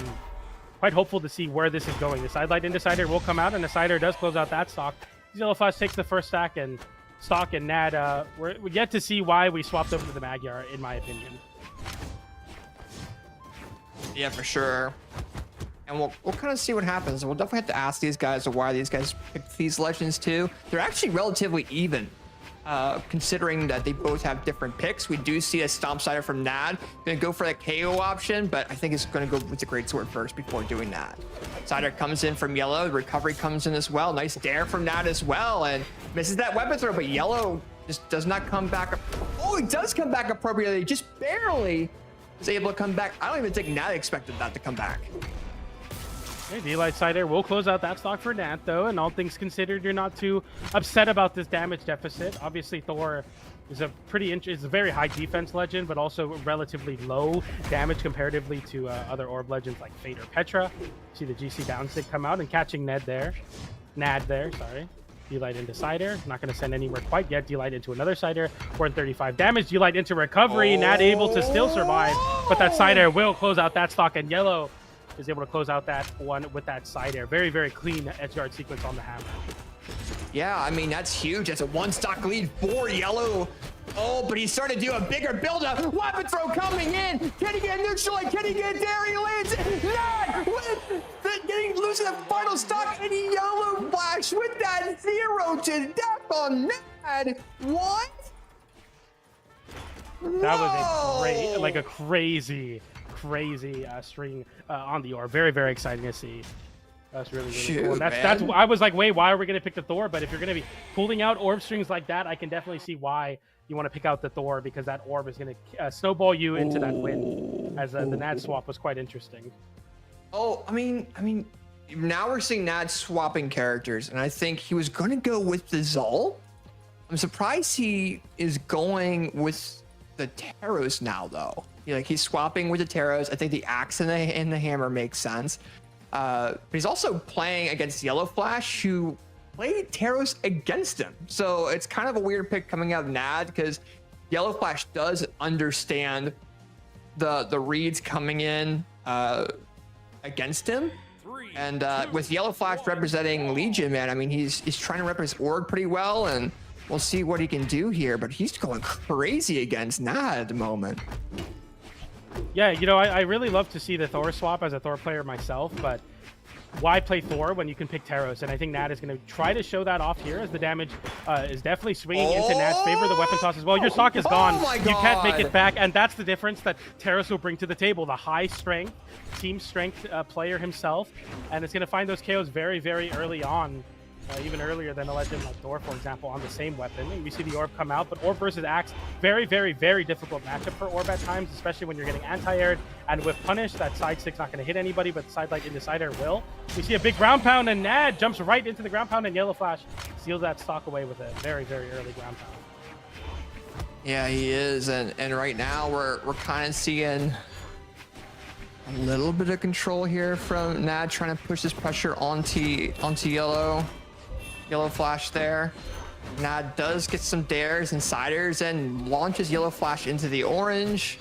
quite hopeful to see where this is going. The sidelight Indecider will come out, and the Decider does close out that stock. Yellow Flash takes the first stock, and Nad, we're yet to see why we swapped over to the Magyar, in my opinion. Yeah, for sure. And we'll kind of see what happens. We'll definitely have to ask these guys why these guys picked these legends too. They're actually relatively even, considering that they both have different picks. We do see a Stomp Sider from Nad. Gonna go for that KO option, but I think it's gonna go with the Greatsword first before doing that. Sider comes in from Yellow. The recovery comes in as well. Nice dare from Nad as well, and misses that weapon throw, but Yellow just does not come back. Oh, he does come back appropriately, just barely is able to come back. I don't even think Nad expected that to come back. Okay, D-Light Sider will close out that stock for Nat, though, and all things considered, you're not too upset about this damage deficit. Obviously, Thor is a very high defense legend, but also relatively low damage comparatively to other orb legends like Fate or Petra. See the GC down stick come out and catching Nad there, sorry. D-Light into Sider, not going to send anywhere quite yet. D-Light into another Sider, 435 damage. D-Light into recovery, Nad able to still survive, but that Sider will close out that stock, and Yellow is able to close out that one with that side air. Very, very clean edge guard sequence on the hammer. Yeah, I mean, that's huge. That's a one stock lead for Yellow. Oh, but he's starting to do a bigger buildup. Weapon throw coming in. Can he get neutralized? Can he get there? He lands it. Nad losing the final stock, and Yellow Flash with that 0 to death on Nad. What? That was a crazy string on the orb. Very, very exciting to see. That's really, really cool. And that's I was like, wait, why are we going to pick the Thor? But if you're going to be pulling out orb strings like that, I can definitely see why you want to pick out the Thor, because that orb is going to snowball you into that win. As the Nad swap was quite interesting. Oh, I mean, now we're seeing Nad swapping characters, and I think he was going to go with the Zul. I'm surprised he is going with the Taros now, though. He's swapping with the Taros. I think the axe and the hammer makes sense. But he's also playing against Yellow Flash, who played Taros against him. So it's kind of a weird pick coming out of NAD, because Yellow Flash does understand the reads coming in against him. And with Yellow Flash representing Legion, man, I mean, he's trying to rep his org pretty well, and we'll see what he can do here. But he's going crazy against NAD at the moment. Yeah, you know, I really love to see the Thor swap as a Thor player myself, but why play Thor when you can pick Taros? And I think NAD is going to try to show that off here, as the damage is definitely swinging into NAD's favor. The weapon toss as well. Your stock is gone. You can't make it back, and that's the difference that Taros will bring to the table. The high strength, team strength player himself, and it's going to find those KOs very, very early on. Even earlier than a legend like Thor, for example, on the same weapon. And we see the Orb come out, but Orb versus Axe, very, very, very difficult matchup for Orb at times, especially when you're getting anti-aired. And with Punish, that side stick's not going to hit anybody, but side light into side air will. We see a big ground pound, and NAD jumps right into the ground pound, and Yellow Flash seals that stock away with a very, very early ground pound. Yeah, he is, and right now we're kind of seeing a little bit of control here from NAD, trying to push this pressure onto Yellow Flash there. NAD does get some dares and siders and launches Yellow Flash into the orange.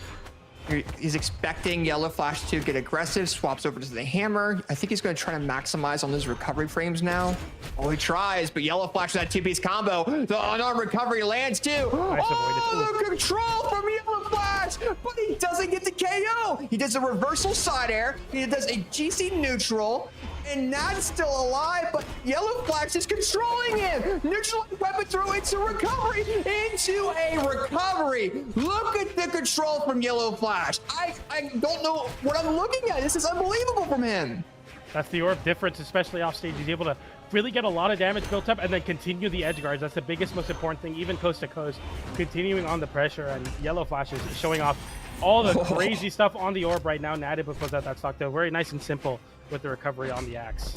He's expecting Yellow Flash to get aggressive, swaps over to the hammer. I think he's going to try to maximize on his recovery frames now. Oh, he tries, but Yellow Flash with that two-piece combo. The unarmed recovery lands too. Nice Oh, the control from Yellow Flash, but he doesn't get the KO. He does a reversal side air. He does a GC neutral. And NAD's still alive, but Yellow Flash is controlling him. Neutral weapon throw into recovery, into a recovery. Look at the control from Yellow Flash. I don't know what I'm looking at. This is unbelievable from him. That's the Orb difference, especially off stage. He's able to really get a lot of damage built up and then continue the edge guards. That's the biggest, most important thing, even coast to coast, continuing on the pressure. And Yellow Flash is showing off all the crazy stuff on the Orb right now. NAD able to close out that stock, though. Very nice and simple with the recovery on the Axe.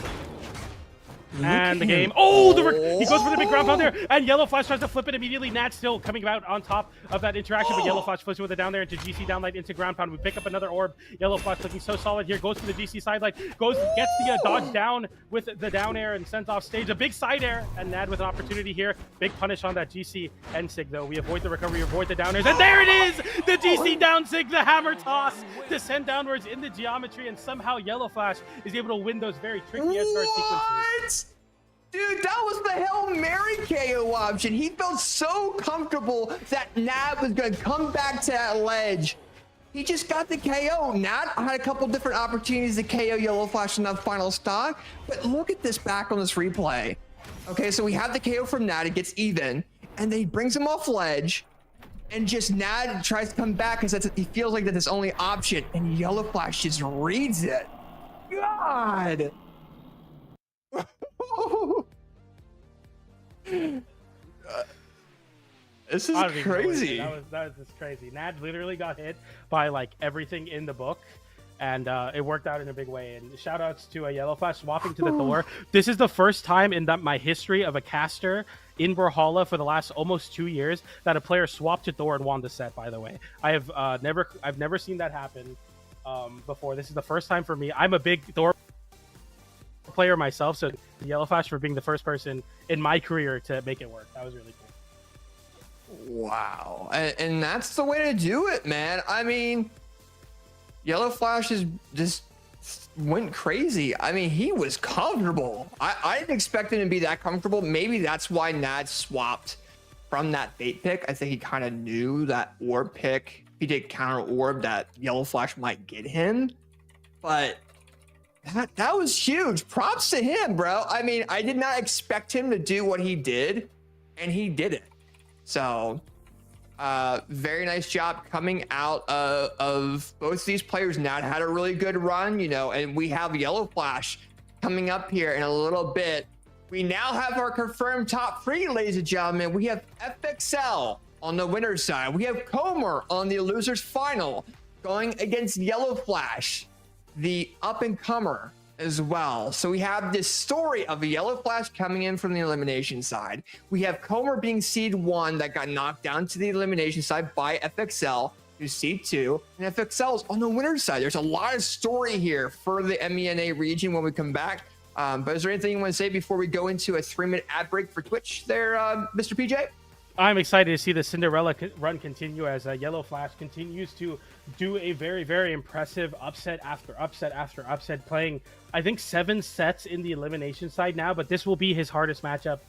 And the game. Oh, he goes for the big ground pound there, and Yellow Flash tries to flip it immediately. NAD still coming out on top of that interaction, but Yellow Flash flips it with it down there into GC downlight into ground pound. We pick up another Orb. Yellow Flash looking so solid here. Goes for the GC side light. Gets the dodge down with the down air and sends off stage. A big side air, and NAD with an opportunity here. Big punish on that GC end sig though. We avoid the recovery, avoid the down airs, and there it is! The GC down sig, the hammer toss to send downwards in the geometry, and somehow Yellow Flash is able to win those very tricky edge guard sequences. Dude, that was the Hail Mary KO option. He felt so comfortable that NAD was going to come back to that ledge. He just got the KO. NAD had a couple different opportunities to KO Yellow Flash in that final stock, but look at this back on this replay. Okay, so we have the KO from NAD. It gets even, and then he brings him off ledge, and just NAD tries to come back because he feels like that's his only option, and Yellow Flash just reads it. God. This is crazy. That was just crazy. NAD literally got hit by like everything in the book, and it worked out in a big way. And shout outs to a Yellow Flash swapping to the Thor. This is the first time in my history of a caster in Brawlhalla for the last almost 2 years that a player swapped to Thor and won the set. By the way, I've never seen that happen before. This is the first time for me. I'm a big Thor player myself, so Yellow Flash for being the first person in my career to make it work. That was really cool. Wow. And that's the way to do it, man. I mean, Yellow Flash just went crazy. I mean, he was comfortable. I didn't expect him to be that comfortable. Maybe that's why NAD swapped from that bait pick. I think he kind of knew that orb pick. He did counter orb that Yellow Flash might get him. But that was huge. Props to him, bro. I mean, I did not expect him to do what he did, and he did it. So, very nice job coming out of both these players. NAD had a really good run, you know, and we have Yellow Flash coming up here in a little bit. We now have our confirmed top three, ladies and gentlemen. We have FXL on the winner's side. We have Comer on the loser's final going against Yellow Flash, the up-and-comer as well. So we have this story of a Yellow Flash coming in from the elimination side. We have Comer being seed 1 that got knocked down to the elimination side by FXL. to C2, and FXL's on the winner's side. There's a lot of story here for the MENA region when we come back. But is there anything you want to say before we go into a 3-minute ad break for Twitch there, Mr. PJ? I'm excited to see the Cinderella run continue as Yellow Flash continues to do a very, very impressive upset after upset after upset, playing, I think, 7 sets in the elimination side now, but this will be his hardest matchup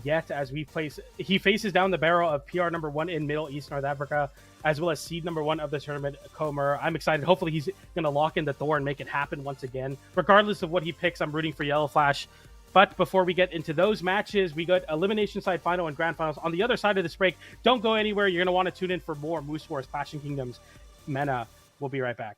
yet as he faces down the barrel of PR number 1 in Middle East North Africa, as well as seed number 1 of the tournament, C0-MR. I'm excited. Hopefully he's going to lock in the Thor and make it happen once again. Regardless of what he picks, I'm rooting for Yellow Flash. But before we get into those matches, we got elimination side final and grand finals. On the other side of this break, don't go anywhere. You're going to want to tune in for more Moose Wars Clashing Kingdoms MENA. We'll be right back.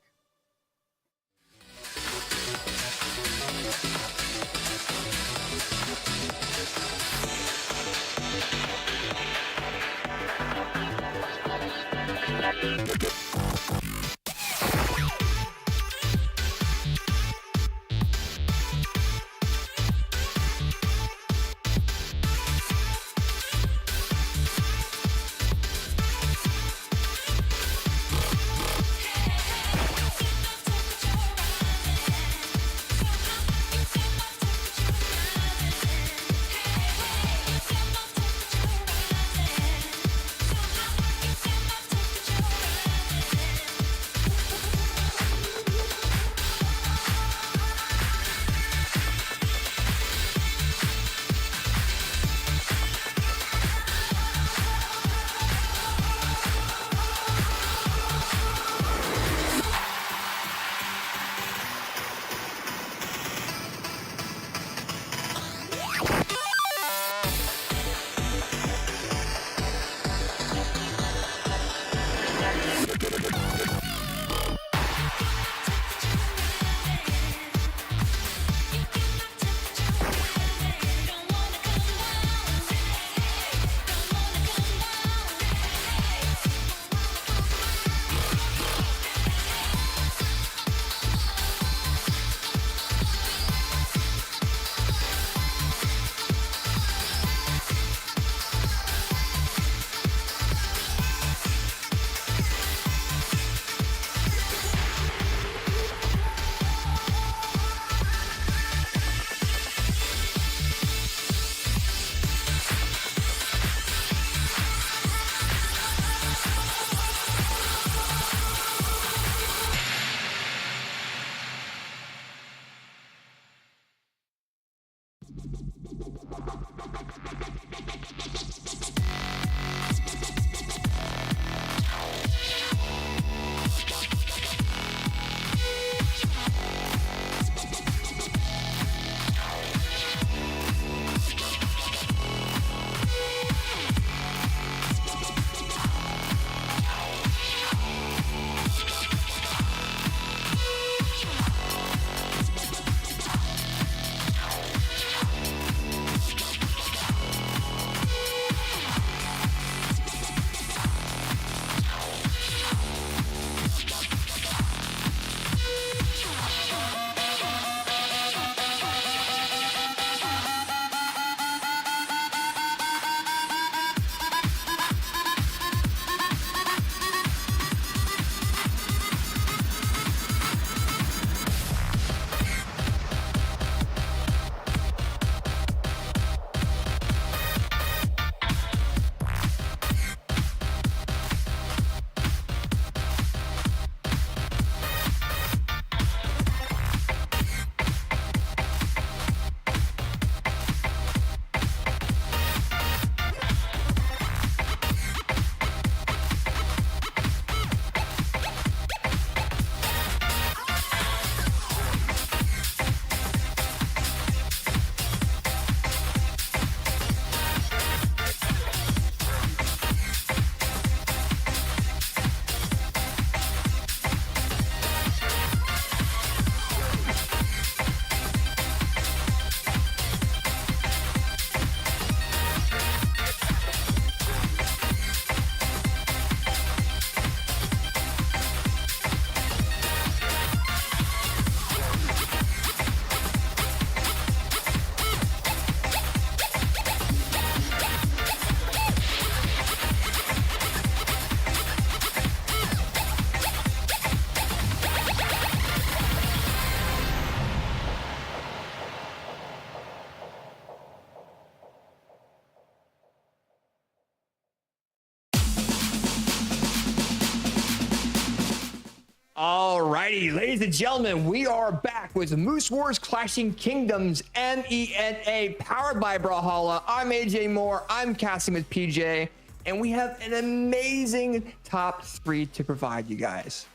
Alrighty, ladies and gentlemen, we are back with Moose Wars Clashing Kingdoms MENA, powered by Brawlhalla. I'm AJ Moore, I'm casting with PJ, and we have an amazing top 3 to provide you guys.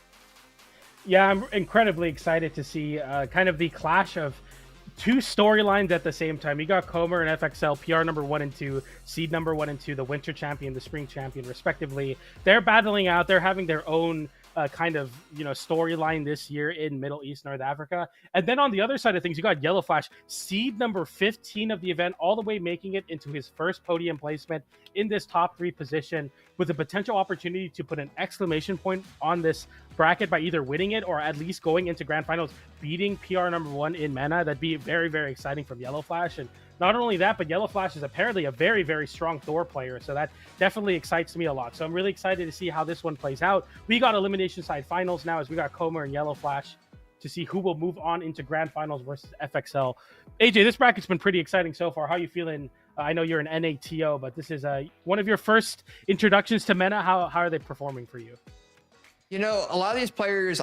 Yeah, I'm incredibly excited to see kind of the clash of 2 storylines at the same time. You got Comer and FXL, PR number 1 and 2, seed number 1 and 2, the winter champion, the spring champion, respectively. They're battling out. They're having their own kind of, storyline this year in Middle East, North Africa. And then on the other side of things, you got Yellow Flash, seed number 15 of the event, all the way making it into his first podium placement in this top 3 position, with a potential opportunity to put an exclamation point on this bracket by either winning it or at least going into grand finals, beating PR number 1 in MENA. That'd be very, very exciting from Yellow Flash. And not only that, but Yellow Flash is apparently a very, very strong Thor player, so that definitely excites me a lot. So I'm really excited to see how this one plays out. We got elimination side finals now, as we got Comer and Yellow Flash, to see who will move on into grand finals versus FXL. AJ, this bracket's been pretty exciting so far. How are you feeling? I know you're an NATO, but this is one of your first introductions to MENA. How are they performing for you? A lot of these players,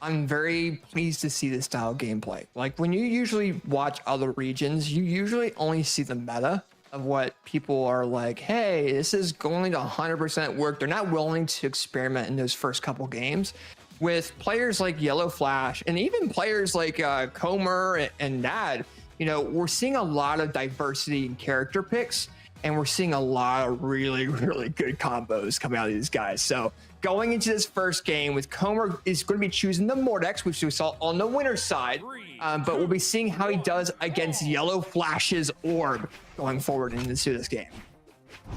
I'm very pleased to see this style of gameplay. Like, when you usually watch other regions, you usually only see the meta of what people are like, hey, this is going to 100% work. They're not willing to experiment in those first couple games. With players like Yellow Flash and even players like Comer and Nad, we're seeing a lot of diversity in character picks, and we're seeing a lot of really, really good combos coming out of these guys. So going into this first game with Comer is going to be choosing the Mordex, which we saw on the winner's side, but we'll be seeing how he does against Yellow Flash's Orb going forward into this game.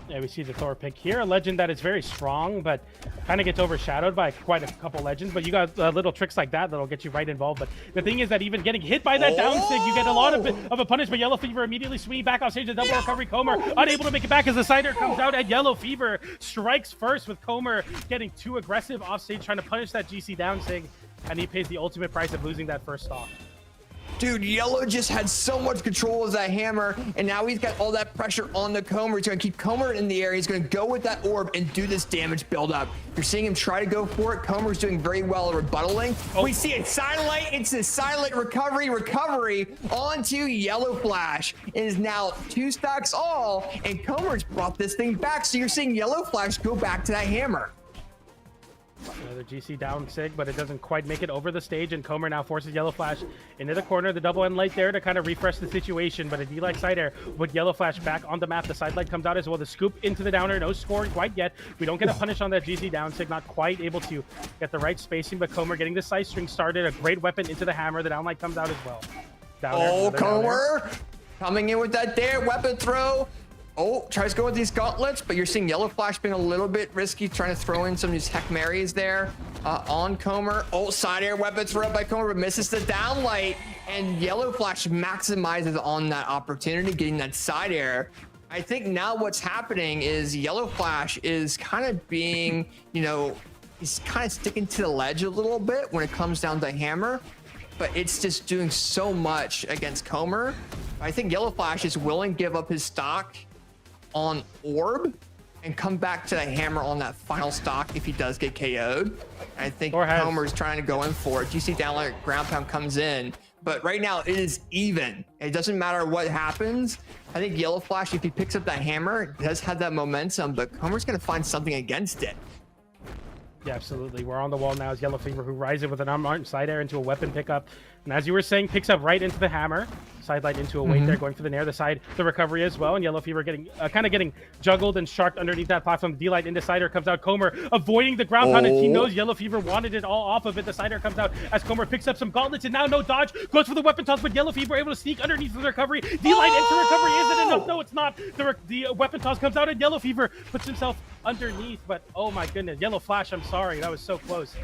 Yeah, we see the Thor pick here, a legend that is very strong, but kind of gets overshadowed by quite a couple legends. But you got little tricks like that that'll get you right involved. But the thing is that even getting hit by that down stick, you get a lot of a punish. But Yellow Fever immediately swinging back off stage, the double recovery. Comer unable to make it back as the Cider comes out, and Yellow Fever strikes first, with Comer getting too aggressive off stage, trying to punish that GC down sig, and he pays the ultimate price of losing that first stock. Dude, Yellow just had so much control of that hammer, and now he's got all that pressure on the Comer. He's going to keep Comer in the air. He's going to go with that orb and do this damage build-up. You're seeing him try to go for it. Comer's doing very well at rebuttaling. We see it silent. It's a silent recovery onto Yellow Flash. It is now 2 stocks all, and Comer's brought this thing back. So you're seeing Yellow Flash go back to that hammer. Another GC down sig, but it doesn't quite make it over the stage, and Comer now forces Yellow Flash into the corner. The double end light there to kind of refresh the situation, but a D-like side air with Yellow Flash back on the map. The side light comes out as well. The scoop into the downer, no scoring quite yet. We don't get a punish on that GC down sig, not quite able to get the right spacing, but Comer getting the side string started. A great weapon into the hammer. The down light comes out as well. Comer coming in with that there weapon throw. Tries to go with these gauntlets, but you're seeing Yellow Flash being a little bit risky, trying to throw in some of these Heck Marys there on Comer. Side air weapon throw by Comer, but misses the downlight, and Yellow Flash maximizes on that opportunity, getting that side air. I think now what's happening is Yellow Flash is kind of being, he's kind of sticking to the ledge a little bit when it comes down to hammer, but it's just doing so much against Comer. I think Yellow Flash is willing to give up his stock on orb and come back to the hammer on that final stock if he does get KO'd. I think Comer's trying to go in for it. GC downlight ground pound comes in, but right now it is even. It doesn't matter what happens. I think Yellow Flash, if he picks up that hammer, does have that momentum, but Comer's going to find something against it. Yeah, absolutely. We're on the wall now as Yellow Fever, who rises with an unarmed side air into a weapon pickup. And as you were saying, picks up right into the hammer. Side light into a weight there, going for the nair. The side, the recovery as well. And Yellow Fever getting kind of getting juggled and sharked underneath that platform. D-light into Cider comes out. Comer avoiding the ground pound, and he knows Yellow Fever wanted it all off of it. The Cider comes out as Comer picks up some gauntlets, and now no dodge. Goes for the weapon toss, but Yellow Fever able to sneak underneath the recovery. D-light into recovery. Is it enough? No, it's not. The weapon toss comes out, and Yellow Fever puts himself underneath, but oh my goodness, Yellow Flash, I'm sorry, that was so close.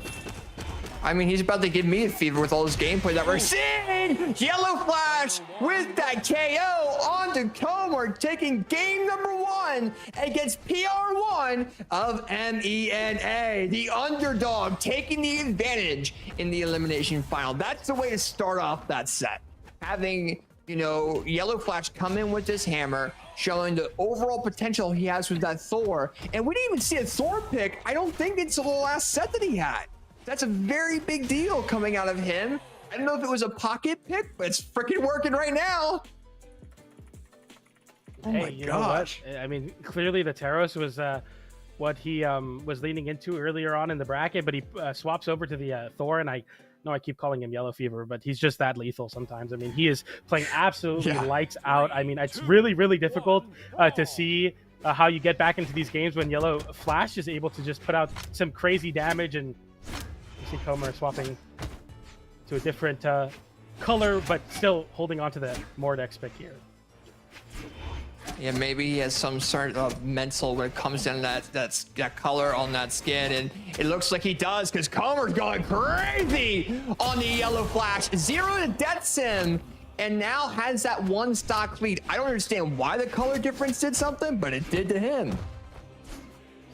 I mean, he's about to give me a fever with all this gameplay that we're seeing. Yellow Flash with that KO onto Comer, taking game number 1 against PR1 of MENA. The underdog taking the advantage in the elimination final. That's the way to start off that set. Having, Yellow Flash come in with this hammer, showing the overall potential he has with that Thor. And we didn't even see a Thor pick, I don't think, until the last set that he had. That's a very big deal coming out of him. I don't know if it was a pocket pick, but it's freaking working right now. Oh Hey, my you know what? gosh. I mean, clearly the Taros was what he was leaning into earlier on in the bracket, but he swaps over to the Thor, and I know I keep calling him Yellow Fever, but he's just that lethal sometimes. I mean, he is playing absolutely lights out. I mean, it's really, really difficult to see how you get back into these games when Yellow Flash is able to just put out some crazy damage, and you see Comer swapping to a different color, but still holding on to the Mordex pick here. Yeah, maybe he has some sort of mental when it comes down to that color on that skin, and it looks like he does because Comer's going crazy on the Yellow Flash. 0 to Death Sim, and now has that 1 stock lead. I don't understand why the color difference did something, but it did to him.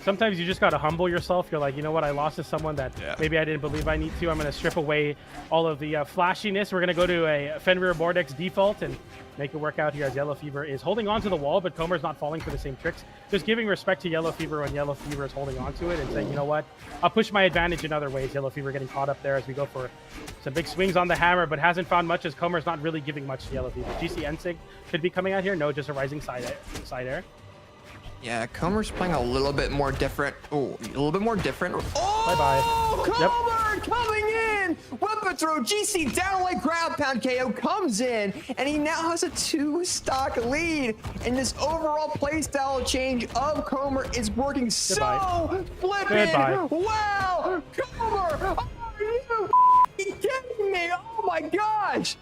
Sometimes you just got to humble yourself. You're like, you know what? I lost to someone that maybe I didn't believe I need to. I'm going to strip away all of the flashiness. We're going to go to a Fenrir Mordex default and make it work out here as Yellow Fever is holding on to the wall, but Comer's not falling for the same tricks. Just giving respect to Yellow Fever when Yellow Fever is holding on to it and saying, you know what? I'll push my advantage in other ways. Yellow Fever getting caught up there as we go for some big swings on the hammer, but hasn't found much as Comer's not really giving much to Yellow Fever. GC Ensig could be coming out here. No, just a rising side air. Yeah, Comer's playing a little bit more different. Oh, a little bit more different. Oh, Bye-bye. Comer coming in. Weapon throw, GC down like ground pound KO comes in, and he now has a 2 stock lead. And this overall playstyle change of Comer is working so flippin'. Goodbye. Wow, Comer, are you kidding me? Oh my gosh.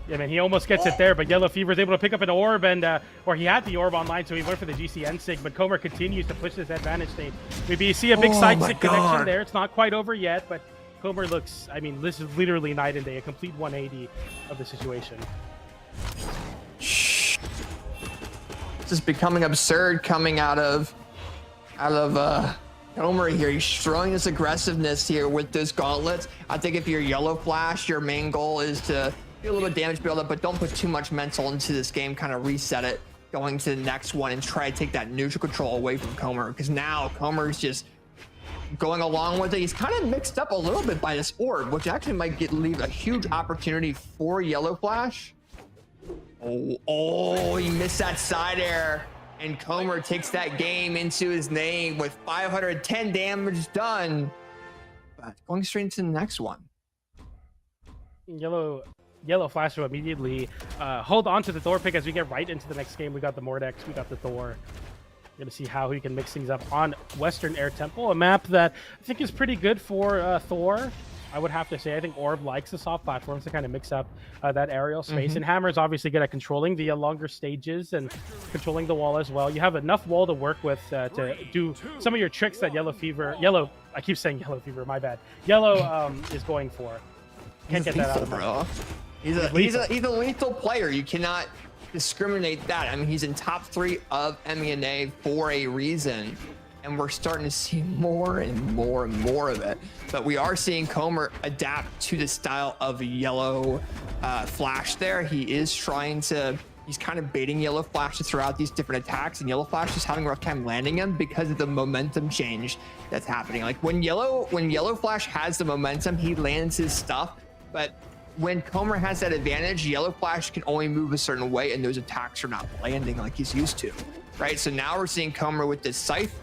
Yeah, man, he almost gets it there, but Yellow Fever is able to pick up an orb, and or he had the orb online, so he went for the GCN sig, but Comer continues to push this advantage state. Maybe you see a big side stick connection there. It's not quite over yet, but Comer looks, I mean, this is literally night and day, a complete 180 of the situation. This is becoming absurd coming out of Comer here. He's showing this aggressiveness here with this gauntlets. I think if you're Yellow Flash, your main goal is to do a little bit of damage build up, but don't put too much mental into this game. Kind of reset it going to the next one and try to take that neutral control away from Comer, because now Comer's just going along with it. He's kind of mixed up a little bit by this orb, which actually might leave a huge opportunity for Yellow Flash. Oh, he missed that side air, and Comer takes that game into his name with 510 damage done. But going straight into the next one. Yellow Flash will immediately hold on to the Thor pick as we get right into the next game. We got the Mordex, we got the Thor. We're going to see how he can mix things up on Western Air Temple, a map that I think is pretty good for Thor. I would have to say, I think Orb likes the soft platforms to kind of mix up that aerial space. And Hammer is obviously good at controlling the longer stages and controlling the wall as well. You have enough wall to work with to do some of your tricks that I keep saying Yellow Fever, my bad. Yellow is going for. Can't get that out of him. He's a lethal player. You cannot discriminate that. I mean, he's in top 3 of MENA for a reason, and we're starting to see more and more and more of it. But we are seeing Comer adapt to the style of Yellow Flash there. He is trying to, he's kind of baiting Yellow Flash to throw out these different attacks, and Yellow Flash is having a rough time landing him because of the momentum change that's happening. Like when Yellow Flash has the momentum, he lands his stuff, but when Comer has that advantage, Yellow Flash can only move a certain way, and those attacks are not landing like he's used to, right? So now we're seeing Comer with this Scythe.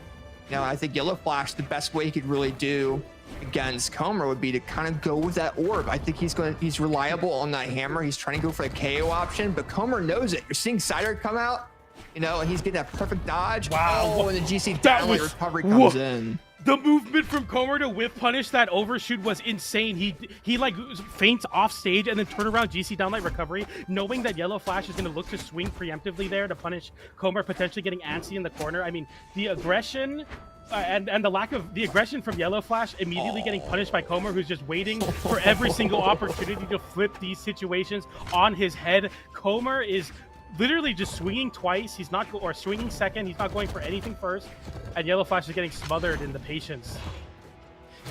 Now, I think Yellow Flash, the best way he could really do against Comer would be to kind of go with that orb. I think he's reliable on that hammer. He's trying to go for the KO option, but Comer knows it. You're seeing Cider come out, you know, and he's getting that perfect dodge. Wow. Oh, and the GC downlight recovery comes in. The movement from Comer to whip punish that overshoot was insane. He like feints off stage and then turn around GC downlight recovery, knowing that Yellow Flash is going to look to swing preemptively there to punish Comer, potentially getting antsy in the corner. I mean, the aggression and the lack of the aggression from Yellow Flash immediately getting punished by Comer, who's just waiting for every single opportunity to flip these situations on his head. Comer is literally just swinging twice. He's not, or swinging second. He's not going for anything first. And Yellow Flash is getting smothered in the patience.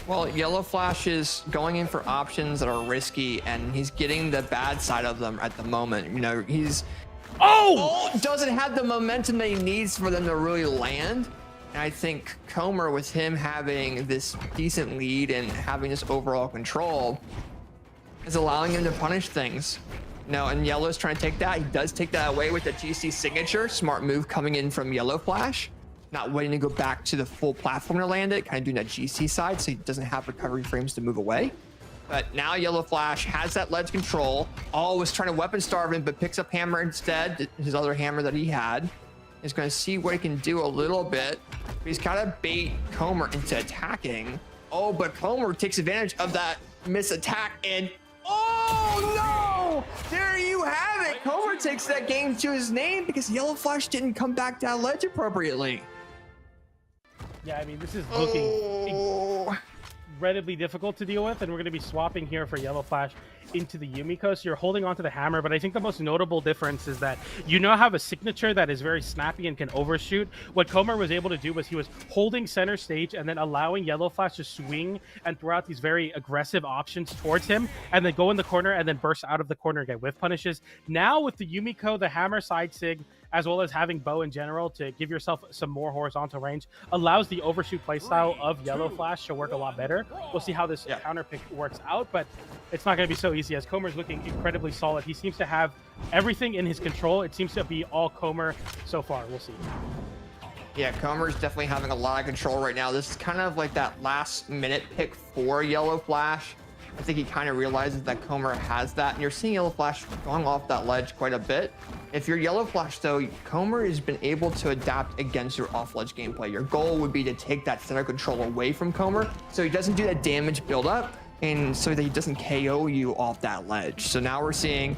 Well, Yellow Flash is going in for options that are risky, and he's getting the bad side of them at the moment. You know, he's doesn't have the momentum that he needs for them to really land. And I think Comer, with him having this decent lead and having this overall control, is allowing him to punish things. And Yellow's trying to take that. He does take that away with the GC signature. Smart move coming in from Yellow Flash. Not waiting to go back to the full platform to land it, kind of doing that GC side so he doesn't have recovery frames to move away. But now Yellow Flash has that ledge control. Was trying to weapon starve him, but picks up Hammer instead, his other hammer that he had. He's going to see what he can do a little bit. But he's got to bait Comer into attacking. But Comer takes advantage of that miss attack and no! There you have it. Comer takes that game to his name because Yellow Flash didn't come back down ledge appropriately. Yeah, I mean, this is looking incredibly difficult to deal with, and we're going to be swapping here for Yellow Flash into the Yumiko. So you're holding onto the hammer, but I think the most notable difference is that you now have a signature that is very snappy and can overshoot. What Comer was able to do was he was holding center stage and then allowing Yellow Flash to swing and throw out these very aggressive options towards him, and then go in the corner and then burst out of the corner and get whiff punishes. Now with the Yumiko, the hammer side sig, as well as having bow in general to give yourself some more horizontal range, allows the overshoot playstyle of Yellow Flash to work a lot better. We'll see how this counter pick works out, but it's not going to be so easy as Comer's looking incredibly solid. He seems to have everything in his control. It seems to be all Comer so far. We'll see. Yeah, Comer's definitely having a lot of control right now. This is kind of like that last minute pick for Yellow Flash. I think he kind of realizes that Comer has that, and you're seeing Yellow Flash going off that ledge quite a bit. If you're Yellow Flash, though, Comer has been able to adapt against your off-ledge gameplay. Your goal would be to take that center control away from Comer so he doesn't do that damage buildup and so that he doesn't KO you off that ledge. So now we're seeing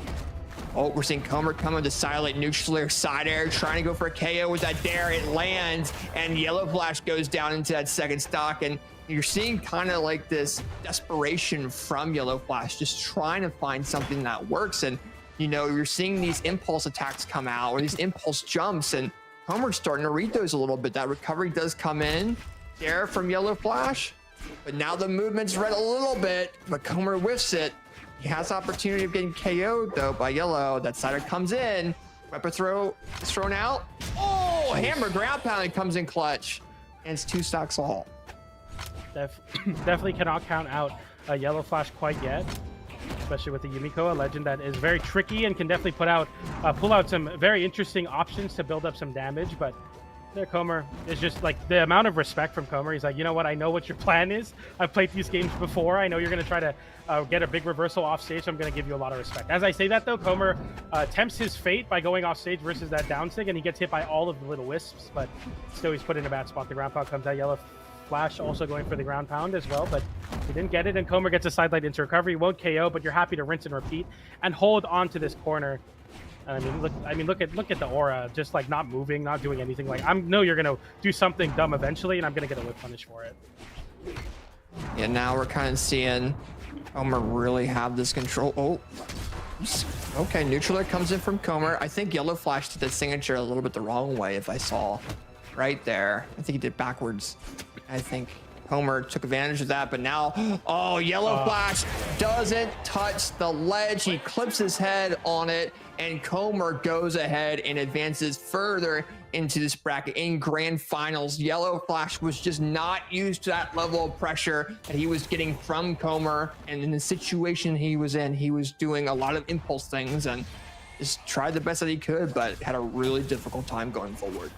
Comer come with the silent neutral air side air, trying to go for a KO with that dare. It lands, and Yellow Flash goes down into that second stock, and you're seeing kind of like this desperation from Yellow Flash, just trying to find something that works. And you're seeing these impulse attacks come out, or these impulse jumps, and Comer's starting to read those a little bit. That recovery does come in there from Yellow Flash, but now the movement's read a little bit, but Comer whiffs it. He has opportunity of getting KO'd though by Yellow. That sider comes in, weapon throw is thrown out. Hammer ground pound comes in clutch, and it's 2 stocks all. Definitely cannot count out Yellow Flash quite yet, especially with the Yumiko, a legend that is very tricky and can definitely pull out some very interesting options to build up some damage. But there, Comer is just like the amount of respect from Comer. He's like, you know what? I know what your plan is. I've played these games before. I know you're going to try to get a big reversal off stage, so I'm going to give you a lot of respect. As I say that, though, Comer tempts his fate by going off stage versus that down sig, and he gets hit by all of the little wisps, but still he's put in a bad spot. The ground pound comes out. Yellow Flash also going for the ground pound as well, but he didn't get it, and Comer gets a sidelight into recovery. He won't KO, but you're happy to rinse and repeat and hold on to this corner. And look at the aura, just like not moving, not doing anything. Like, I know you're gonna do something dumb eventually, and I'm gonna get a whip punish for it. Yeah, now we're kind of seeing Comer really have this control. Okay, neutral air comes in from Comer. I think Yellow Flash did the signature a little bit the wrong way, if I saw right there. I think he did backwards. I think Comer took advantage of that, but now, Yellow Flash doesn't touch the ledge. He clips his head on it, and Comer goes ahead and advances further into this bracket in grand finals. Yellow Flash was just not used to that level of pressure that he was getting from Comer, and in the situation he was in, he was doing a lot of impulse things and just tried the best that he could, but had a really difficult time going forward.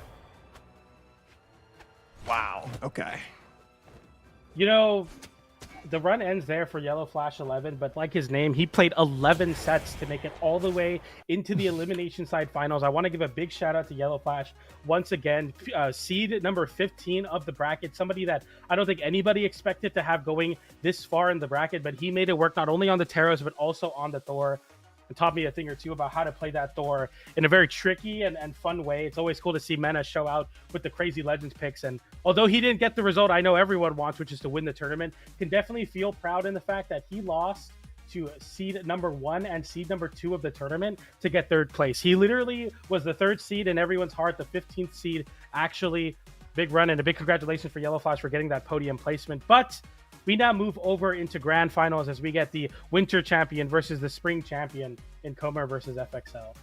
Wow. Okay. The run ends there for Yellow Flash 11, but like his name, he played 11 sets to make it all the way into the elimination side finals. I want to give a big shout out to Yellow Flash once again, seed number 15 of the bracket, somebody that I don't think anybody expected to have going this far in the bracket, but he made it work not only on the Taros, but also on the Thor. And taught me a thing or two about how to play that Thor in a very tricky and fun way. It's always cool to see MENA show out with the crazy Legends picks. And although he didn't get the result I know everyone wants, which is to win the tournament, can definitely feel proud in the fact that he lost to seed number 1 and seed number 2 of the tournament to get 3rd place. He literally was the 3rd seed in everyone's heart, the 15th seed. Actually, big run and a big congratulations for Yellow Flash for getting that podium placement. But we now move over into grand finals as we get the winter champion versus the spring champion in Comer versus FXL.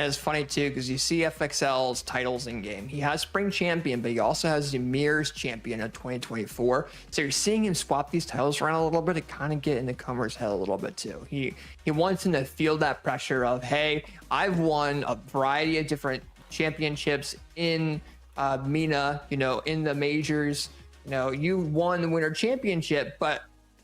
And it's funny too, because you see FXL's titles in game. He has Spring Champion, but he also has the Mirrors Champion of 2024. So you're seeing him swap these titles around a little bit to kind of get into Comer's head a little bit too. He wants him to feel that pressure of, hey, I've won a variety of different championships in MENA, you know, in the majors. You know, you won the Winter Championship, but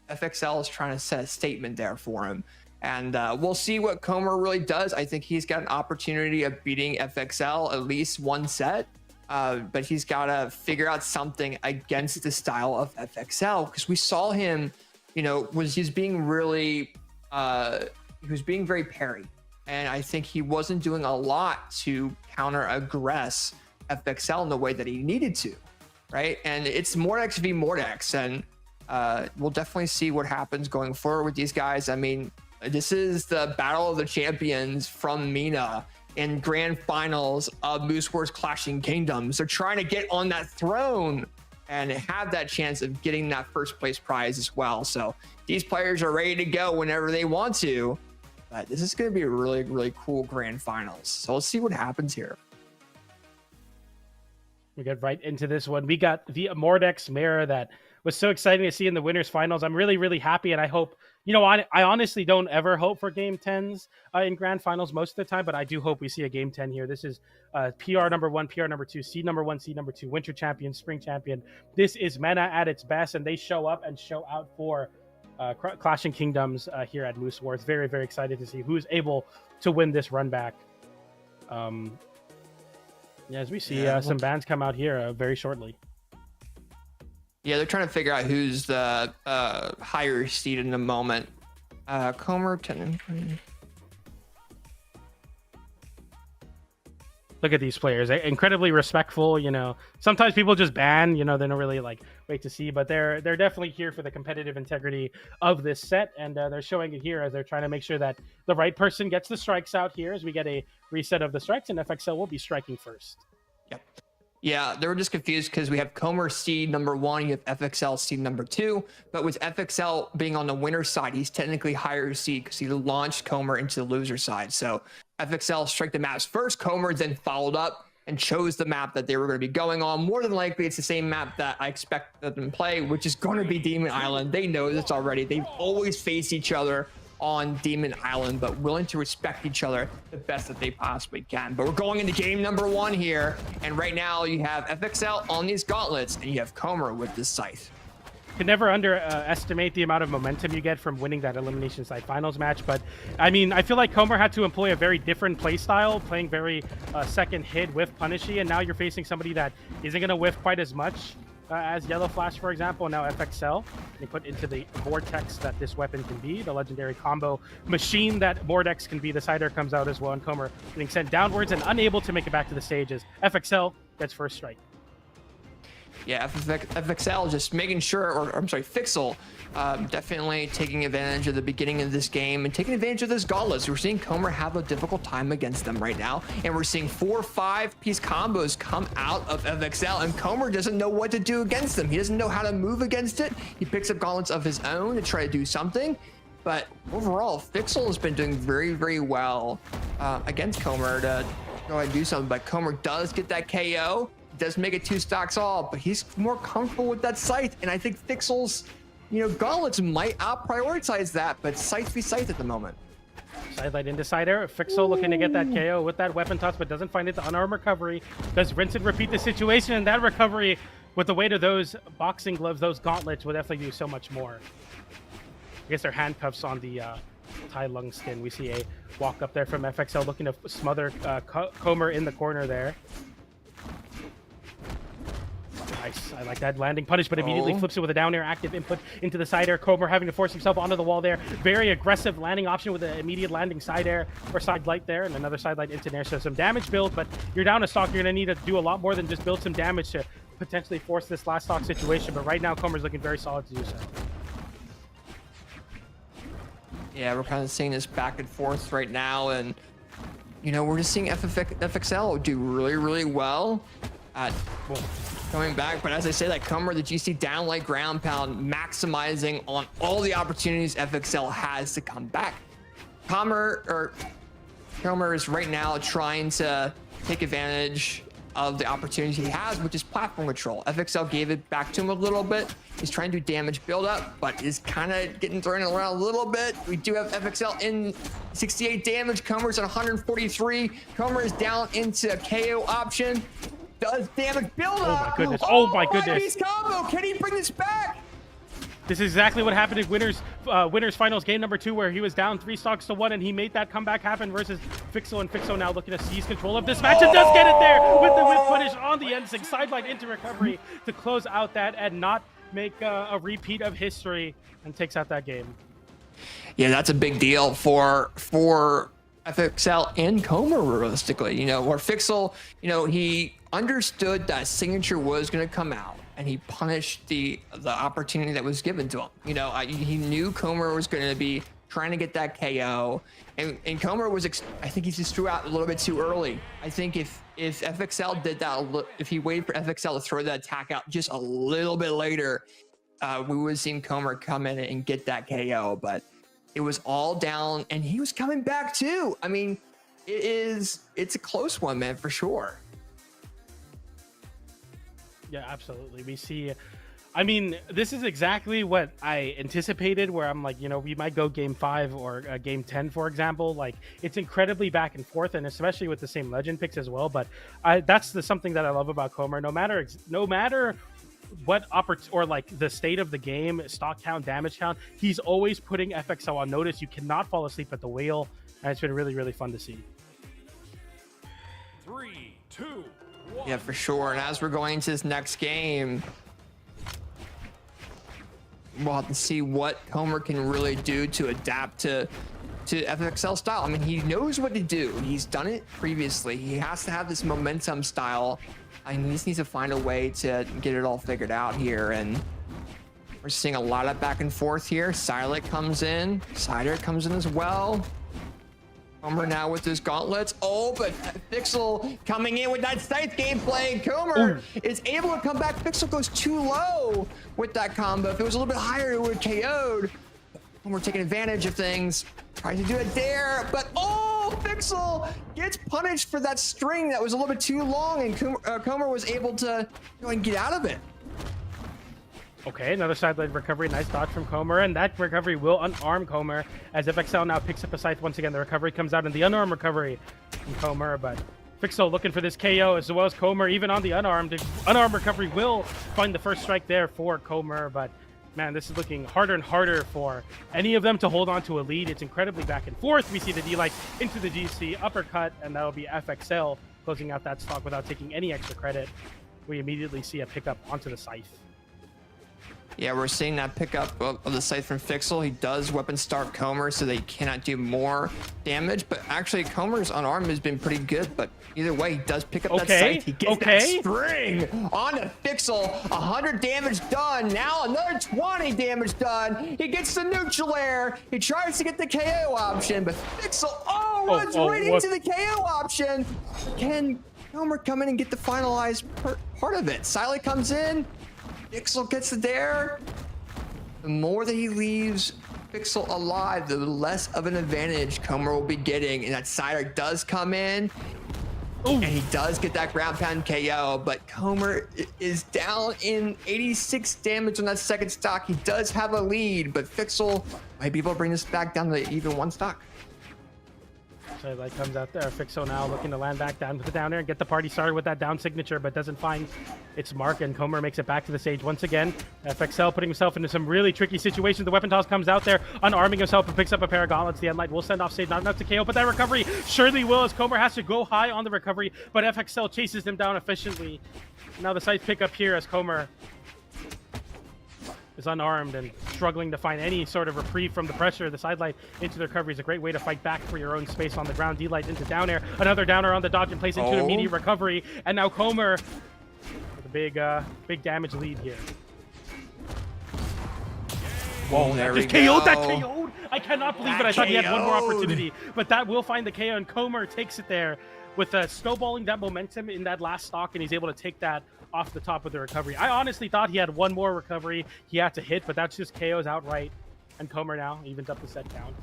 FXL is trying to set a statement there for him. And we'll see what Comer really does. I think he's got an opportunity of beating FXL at least one set, but he's got to figure out something against the style of FXL, because we saw him, you know, he's being really, he was being very parry. And I think he wasn't doing a lot to counter aggress FXL in the way that he needed to, right? And it's Mordex v Mordex, and we'll definitely see what happens going forward with these guys. I mean, this is the battle of the champions from MENA in grand finals of Moose Wars Clashing Kingdoms. They're trying to get on that throne and have that chance of getting that first place prize as well. So these players are ready to go whenever they want to, but this is going to be a really, really cool grand finals. So let's see what happens here. We get right into this one. We got the Mordex mirror that was so exciting to see in the winners finals. I'm really, really happy, and I hope, you know, I honestly don't ever hope for game 10s in grand finals most of the time, but I do hope we see a game 10 here. This is PR number 1, PR number 2, seed number 1, seed number 2, winter champion, spring champion. This is MENA at its best, and they show up and show out for Clashing Kingdoms here at Moose Wars. Very, very excited to see who's able to win this run back. Yeah, as we see some bands come out here very shortly. Yeah, they're trying to figure out who's the higher seed in the moment. Comer, 10. Look at these players. They're incredibly respectful, you know. Sometimes people just ban, you know, they don't really like wait to see, but they're definitely here for the competitive integrity of this set, and they're showing it here as they're trying to make sure that the right person gets the strikes out here as we get a reset of the strikes, and FXL will be striking first. Yep. Yeah, they were just confused because we have Comer seed number 1, you have FXL seed number 2, but with FXL being on the winner side, he's technically higher seed because he launched Comer into the loser side. So FXL strike the maps first, Comer then followed up and chose the map that they were going to be going on. More than likely, it's the same map that I expect them to play, which is going to be Demon Island. They know this already. They've always faced each other on Demon Island, but willing to respect each other the best that they possibly can. But we're going into game number 1 here, and right now you have FXL on these gauntlets, and you have Comer with this scythe. Can never underestimate the amount of momentum you get from winning that elimination side finals match, but I mean, I feel like Comer had to employ a very different play style, playing very second hit whiff punishy, and now you're facing somebody that isn't going to whiff quite as much as Yellow Flash, for example, and now FXL. They put into the vortex that this weapon can be, the legendary combo machine that Mordex can be. The Cider comes out as well, and Comer getting sent downwards and unable to make it back to the stages. FXL gets first strike. Yeah, FXL just making sure, or I'm sorry, FXL definitely taking advantage of the beginning of this game and taking advantage of this gauntlets. We're seeing Comer have a difficult time against them right now, and we're seeing 4 or 5 piece combos come out of FXL, and Comer doesn't know what to do against them. He doesn't know how to move against it. He picks up gauntlets of his own to try to do something, but overall, FXL has been doing very, very well against Comer to go ahead and do something, but Comer does get that KO. Does make it 2 stocks all, but he's more comfortable with that scythe, and I think FXL's, you know, gauntlets might out-prioritize that, but scythe v scythe at the moment. Sidelight into Cider. FXL looking to get that KO with that weapon toss, but doesn't find it. The unarmed recovery does rinse and repeat the situation, and that recovery with the weight of those boxing gloves, those gauntlets, will definitely do so much more. I guess they're handcuffs on the Tai Lung skin. We see a walk up there from FXL looking to smother Comer in the corner there. Nice. I like that landing punish, but immediately flips it with a down air active input into the side air. Comer having to force himself onto the wall there. Very aggressive landing option with an immediate landing side air or side light there, and another side light into there. So some damage build, but you're down a stock. You're going to need to do a lot more than just build some damage to potentially force this last stock situation. But right now, Comer's looking very solid to do so. Yeah, we're kind of seeing this back and forth right now, and you know, we're just seeing FXL do really, really well at coming back. But as I say, that Comer, the GC down like ground pound, maximizing on all the opportunities FXL has to come back. Comer, or Comer is right now trying to take advantage of the opportunities he has, which is platform control. FXL gave it back to him a little bit. He's trying to do damage build-up, but is kind of getting thrown around a little bit. We do have FXL in 68 damage. Comer's at 143. Comer is down into a KO option. Does damage build up? Oh my goodness. Oh my goodness. Nice combo. Can he bring this back? This is exactly what happened in Winners Finals game number 2, where he was down 3 stocks to 1, and he made that comeback happen versus FXL, and FXL now looking to seize control of this match and does get it there with the whip punish on the end, sideline into recovery to close out that and not make a repeat of history, and takes out that game. Yeah, that's a big deal for FXL and Comer, realistically. You know, where FXL, you know, he understood that signature was going to come out, and he punished the opportunity that was given to him. You know, he knew Comer was going to be trying to get that KO, and Comer was, I think he just threw out a little bit too early. I think if FXL did that, if he waited for FXL to throw that attack out just a little bit later, we would have seen Comer come in and get that KO, but it was all down, and he was coming back too. I mean, it's a close one, man, for sure. Yeah, absolutely. We see, I mean, this is exactly what I anticipated, where I'm like, you know, we might go game 5 or game 10, for example. Like, it's incredibly back and forth, and especially with the same legend picks as well. But that's something that I love about Comer. No matter what or like the state of the game, stock count, damage count, he's always putting FXL on notice. You cannot fall asleep at the wheel, and it's been really, really fun to see. 3, 2, 1. Yeah, for sure. And as we're going into this next game, we'll have to see what Comer can really do to adapt to FXL style. I mean, he knows what to do. He's done it previously. He has to have this momentum style. I mean, he just needs to find a way to get it all figured out here. And we're seeing a lot of back and forth here. Silent comes in. Cider comes in as well. Comer now with his gauntlets. Oh, but FXL coming in with that scythe gameplay. Comer is able to come back. FXL goes too low with that combo. If it was a little bit higher, it would have KO'd. Comer taking advantage of things. Tries to do it there, but FXL gets punished for that string that was a little bit too long, and Comer was able to go and get out of it. Okay, another sideline recovery. Nice dodge from Comer, and that recovery will unarm Comer as FXL now picks up a scythe once again. The recovery comes out in the unarmed recovery from Comer, but FXL looking for this KO as well as Comer, even on the unarmed recovery will find the first strike there for Comer, but man, this is looking harder and harder for any of them to hold on to a lead. It's incredibly back and forth. We see the D-Light into the GC uppercut, and that'll be FXL closing out that stock without taking any extra credit. We immediately see a pickup onto the scythe. Yeah, we're seeing that pickup of the scythe from FXL. He does weapon start Comer so they cannot do more damage, but actually Comer's unarmed has been pretty good, but either way, he does pick up that scythe. He gets that string onto FXL. 100 damage done. Now another 20 damage done. He gets the neutral air. He tries to get the KO option, but FXL runs right into the KO option. Can Comer come in and get the finalized part of it? Silent comes in. FXL gets it there. The more that he leaves FXL alive, the less of an advantage Comer will be getting. And that Cider does come in. And he does get that ground pound KO, but Comer is down in 86 damage on that second stock. He does have a lead, but FXL might be able to bring this back down to even 1 stock. So that comes out there. FXL now looking to land back down to the down air and get the party started with that down signature, but doesn't find its mark, and Comer makes it back to the stage once again. FXL putting himself into some really tricky situations. The weapon toss comes out there, unarming himself and picks up a pair of gauntlets. The Endlight will send off stage, not enough to KO, but that recovery surely will, as Comer has to go high on the recovery, but FXL chases him down efficiently. Now the scythe pick up here as Comer is unarmed and struggling to find any sort of reprieve from the pressure. The sidelight into the recovery is a great way to fight back for your own space on the ground. D-Light into down air. Another downer on the dodge and place into an immediate recovery. And now Comer with a big damage lead here. Whoa, there just we KO'd. go. That KO'd. I cannot believe it. I thought he had one more opportunity, but that will find the KO, and Comer takes it there with snowballing that momentum in that last stock, and he's able to take that off the top of the recovery. I honestly thought he had one more recovery he had to hit, but that's just KOs outright, and Comer now evens up the set count.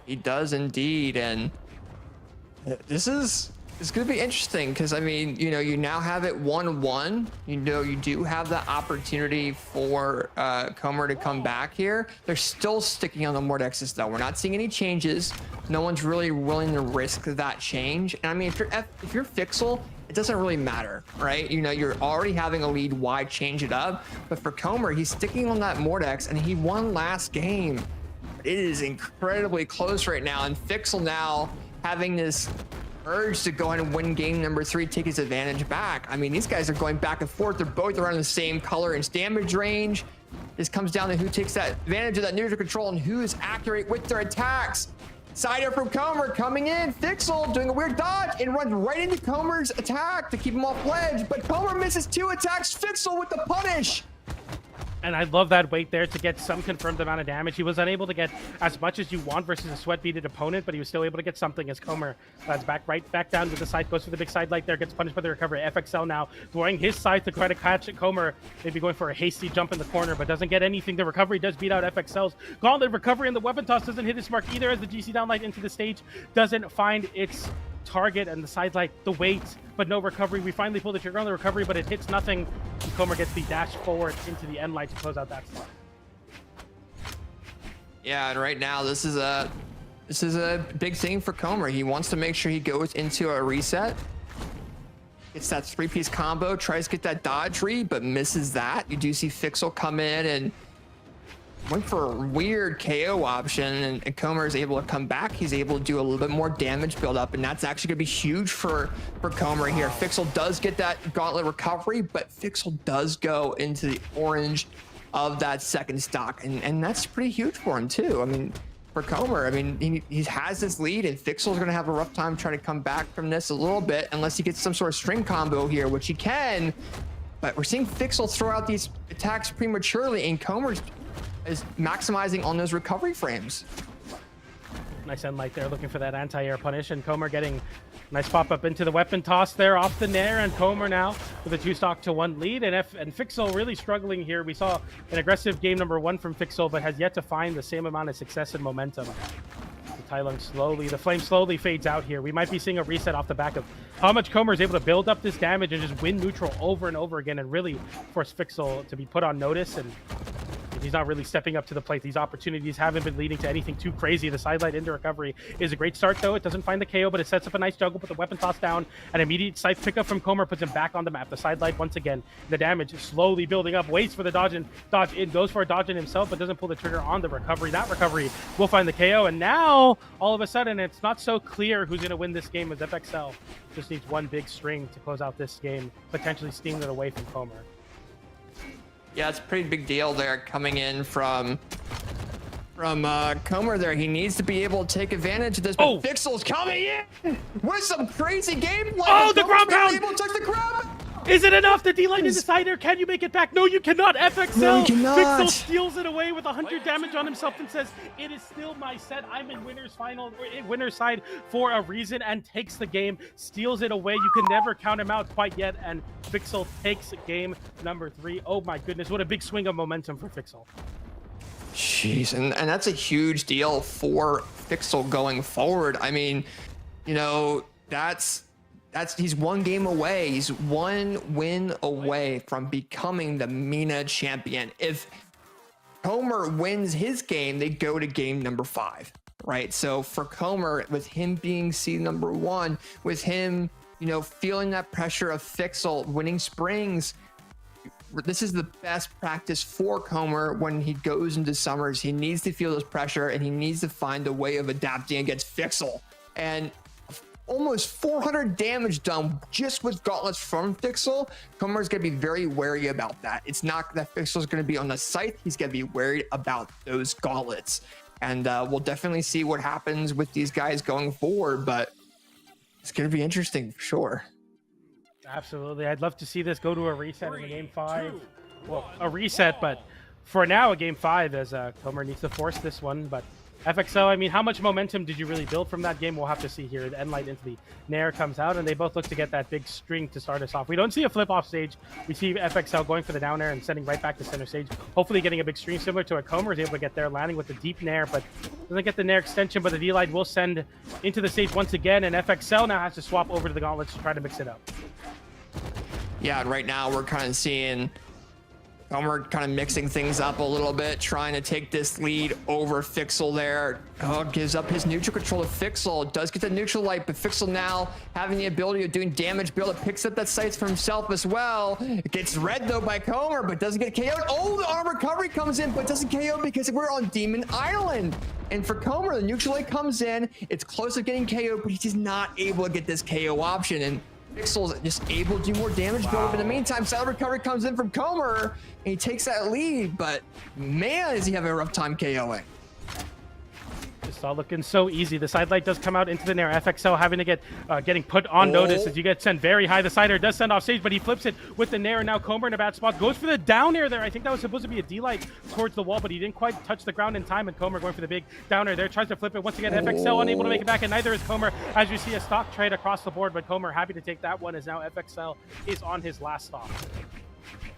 He does indeed, and it's going to be interesting because, I mean, you know, you now have it 1-1. You know, you do have the opportunity for Comer to come back here. They're still sticking on the Mordexus, though. We're not seeing any changes. No one's really willing to risk that change. And I mean, if you're Fixel, it doesn't really matter, right? You know, you're already having a lead. Why change it up? But for Comer, he's sticking on that Mordex, and he won last game. It is incredibly close right now, and Fixel now having this urge to go ahead and win game number 3, take his advantage back. I mean, these guys are going back and forth. They're both around the same color and damage range. This comes down to who takes that advantage of that neutral control and who is accurate with their attacks. Side up from Comer coming in. Fixel doing a weird dodge and runs right into Comer's attack to keep him off ledge, but Comer misses 2 attacks. Fixel with the punish. And I love that wait there to get some confirmed amount of damage. He was unable to get as much as you want versus a sweat-beaded opponent, but he was still able to get something as Comer back down to the side, goes for the big side light there, gets punished by the recovery. FXL now throwing his side to try to catch Comer, maybe going for a hasty jump in the corner, but doesn't get anything. The recovery does beat out FXL's gauntlet recovery, and the weapon toss doesn't hit its mark either as the GC downlight into the stage doesn't find its target, and the side light, the weight, but no recovery. We finally pull the trigger on the recovery, but it hits nothing. And Comer gets the dash forward into the end light to close out that slot. Yeah, and right now this is a big thing for Comer. He wants to make sure he goes into a reset. Gets that 3-piece combo, tries to get that dodge read, but misses that. You do see Fixel come in and went for a weird KO option, and Comer is able to come back. He's able to do a little bit more damage build up, and that's actually gonna be huge for Comer here. Fixel does get that gauntlet recovery, but Fixel does go into the orange of that second stock, and that's pretty huge for him too. I mean, for Comer, I mean, he has this lead, and Fixel's gonna have a rough time trying to come back from this a little bit, unless he gets some sort of string combo here, which he can. But we're seeing Fixel throw out these attacks prematurely, and Comer's is maximizing on those recovery frames. Nice end light there, looking for that anti-air punish, and Comer getting nice pop-up into the weapon toss there off the nair, and Comer now with a 2-stock-to-1 lead, and Fixel really struggling here. We saw an aggressive game number 1 from Fixel, but has yet to find the same amount of success and momentum. The flame slowly fades out here. We might be seeing a reset off the back of how much Comer is able to build up this damage and just win neutral over and over again, and really force Fixel to be put on notice, and he's not really stepping up to the plate. These opportunities haven't been leading to anything too crazy. The sidelight into recovery is a great start, though. It doesn't find the KO, but it sets up a nice juggle, put the weapon toss down. An immediate scythe pickup from Comer puts him back on the map. The sidelight once again. The damage is slowly building up. Waits for the dodge in, goes for a dodge in himself, but doesn't pull the trigger on the recovery. That recovery will find the KO, and now, all of a sudden, it's not so clear who's going to win this game, as FXL just needs one big string to close out this game, potentially stealing it away from Comer. Yeah, it's a pretty big deal there coming in from Comer there. He needs to be able to take advantage of this, but Fixel's coming in with some crazy gameplay. Oh, the ground pound! Able to touch the ground. Is it enough? The D-line is decider. Can you make it back? No, you cannot. FXL. No, you cannot. Fixel steals it away with 100 damage on himself and says, "It is still my set. I'm in winner's side for a reason," and takes the game, steals it away. You can never count him out quite yet, and Fixel takes game number 3. Oh my goodness, what a big swing of momentum for Fixel. Jeez, and that's a huge deal for Fixel going forward. I mean, you know, he's one game away. He's one win away from becoming the MENA champion. If Comer wins his game, they go to game number 5, right? So for Comer, with him being seed number 1, with him, you know, feeling that pressure of Fixel winning springs, this is the best practice for Comer when he goes into summers. He needs to feel this pressure, and he needs to find a way of adapting against Fixel. And almost 400 damage done just with gauntlets from Fixel. Comer's going to be very wary about that. It's not that Fixel's going to be on the scythe. He's going to be worried about those gauntlets. And we'll definitely see what happens with these guys going forward, but it's going to be interesting for sure. Absolutely. I'd love to see this go to a reset in the game 5. Well, a reset, but for now, a game 5, as Comer needs to force this one, but FXL, I mean, how much momentum did you really build from that game? We'll have to see here. The end light into the nair comes out, and they both look to get that big string to start us off. We don't see a flip off stage. We see FXL going for the down air and sending right back to center stage, hopefully getting a big string similar to a Comer is able to get there, landing with the deep nair, but Doesn't get the Nair extension, but the D-Light will send into the stage once again, and FXL now has to swap over to the gauntlets to try to mix it up. Yeah, and right now we're kind of seeing Comer kind of mixing things up a little bit, trying to take this lead over Fixel there. Oh, gives up his neutral control to Fixel. Does get the neutral light, but Fixel now having the ability of doing damage. Build picks up that sights for himself as well. It gets read though by Comer, but doesn't get KO'd. Oh, the arm recovery comes in, but doesn't KO because we're on Demon Island. And for Comer, the neutral light comes in. It's close to getting KO'd, but he's just not able to get this KO option. And Pixel's just able to do more damage. Wow. But in the meantime, silent recovery comes in from Comer, and he takes that lead. But man, is he having a rough time KOing. It's all looking so easy. The side light does come out into the Nair. FXL having to getting put on notice as you get sent very high. The sider does send off stage, but he flips it with the Nair. Now Comer in a bad spot. Goes for the down air there. I think that was supposed to be a D-Light towards the wall, but he didn't quite touch the ground in time, and Comer going for the big down air there. Tries to flip it once again. FXL unable to make it back, and neither is Comer, as you see a stock trade across the board, but Comer happy to take that one as now FXL is on his last stop.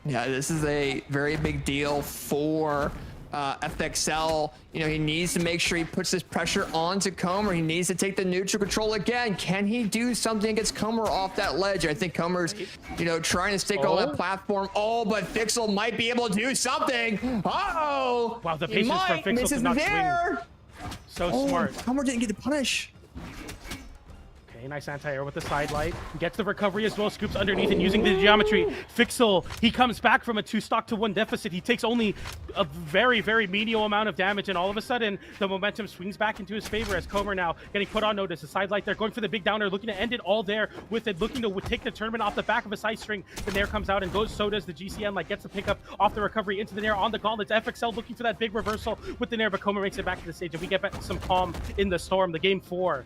Yeah, this is a very big deal for FXL. You know, he needs to make sure he puts this pressure onto Comer. He needs to take the neutral control again. Can he do something against Comer off that ledge? I think Comer's, you know, trying to stick on that platform. Oh, but Fixel might be able to do something. Uh-oh. Wow, the patience from Fixel to not swing. So smart. Comer didn't get the punish. Okay, nice anti-air with the side light. Gets the recovery as well, scoops underneath and using the geometry. Fixel, he comes back from a 2 stock to 1 deficit. He takes only a very, very menial amount of damage, and all of a sudden, the momentum swings back into his favor as Comer now getting put on notice. The side light there, going for the big downer, looking to end it all there with it, looking to take the tournament off the back of a side string. The Nair comes out and goes, so does the GCN, like gets the pickup off the recovery into the Nair on the gauntlets. FXL looking for that big reversal with the Nair, but Comer makes it back to the stage, and we get back some calm in the storm, the game 4.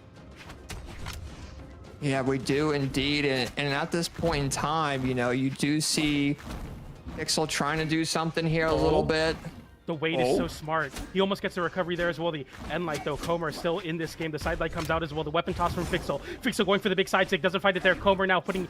Yeah, we do indeed. And at this point in time, you know, you do see Pixel trying to do something here a little bit. The weight is so smart. He almost gets the recovery there as well. The end light though, Comer is still in this game. The side light comes out as well. The weapon toss from Fixel. Fixel going for the big side stick, doesn't find it there. Comer now putting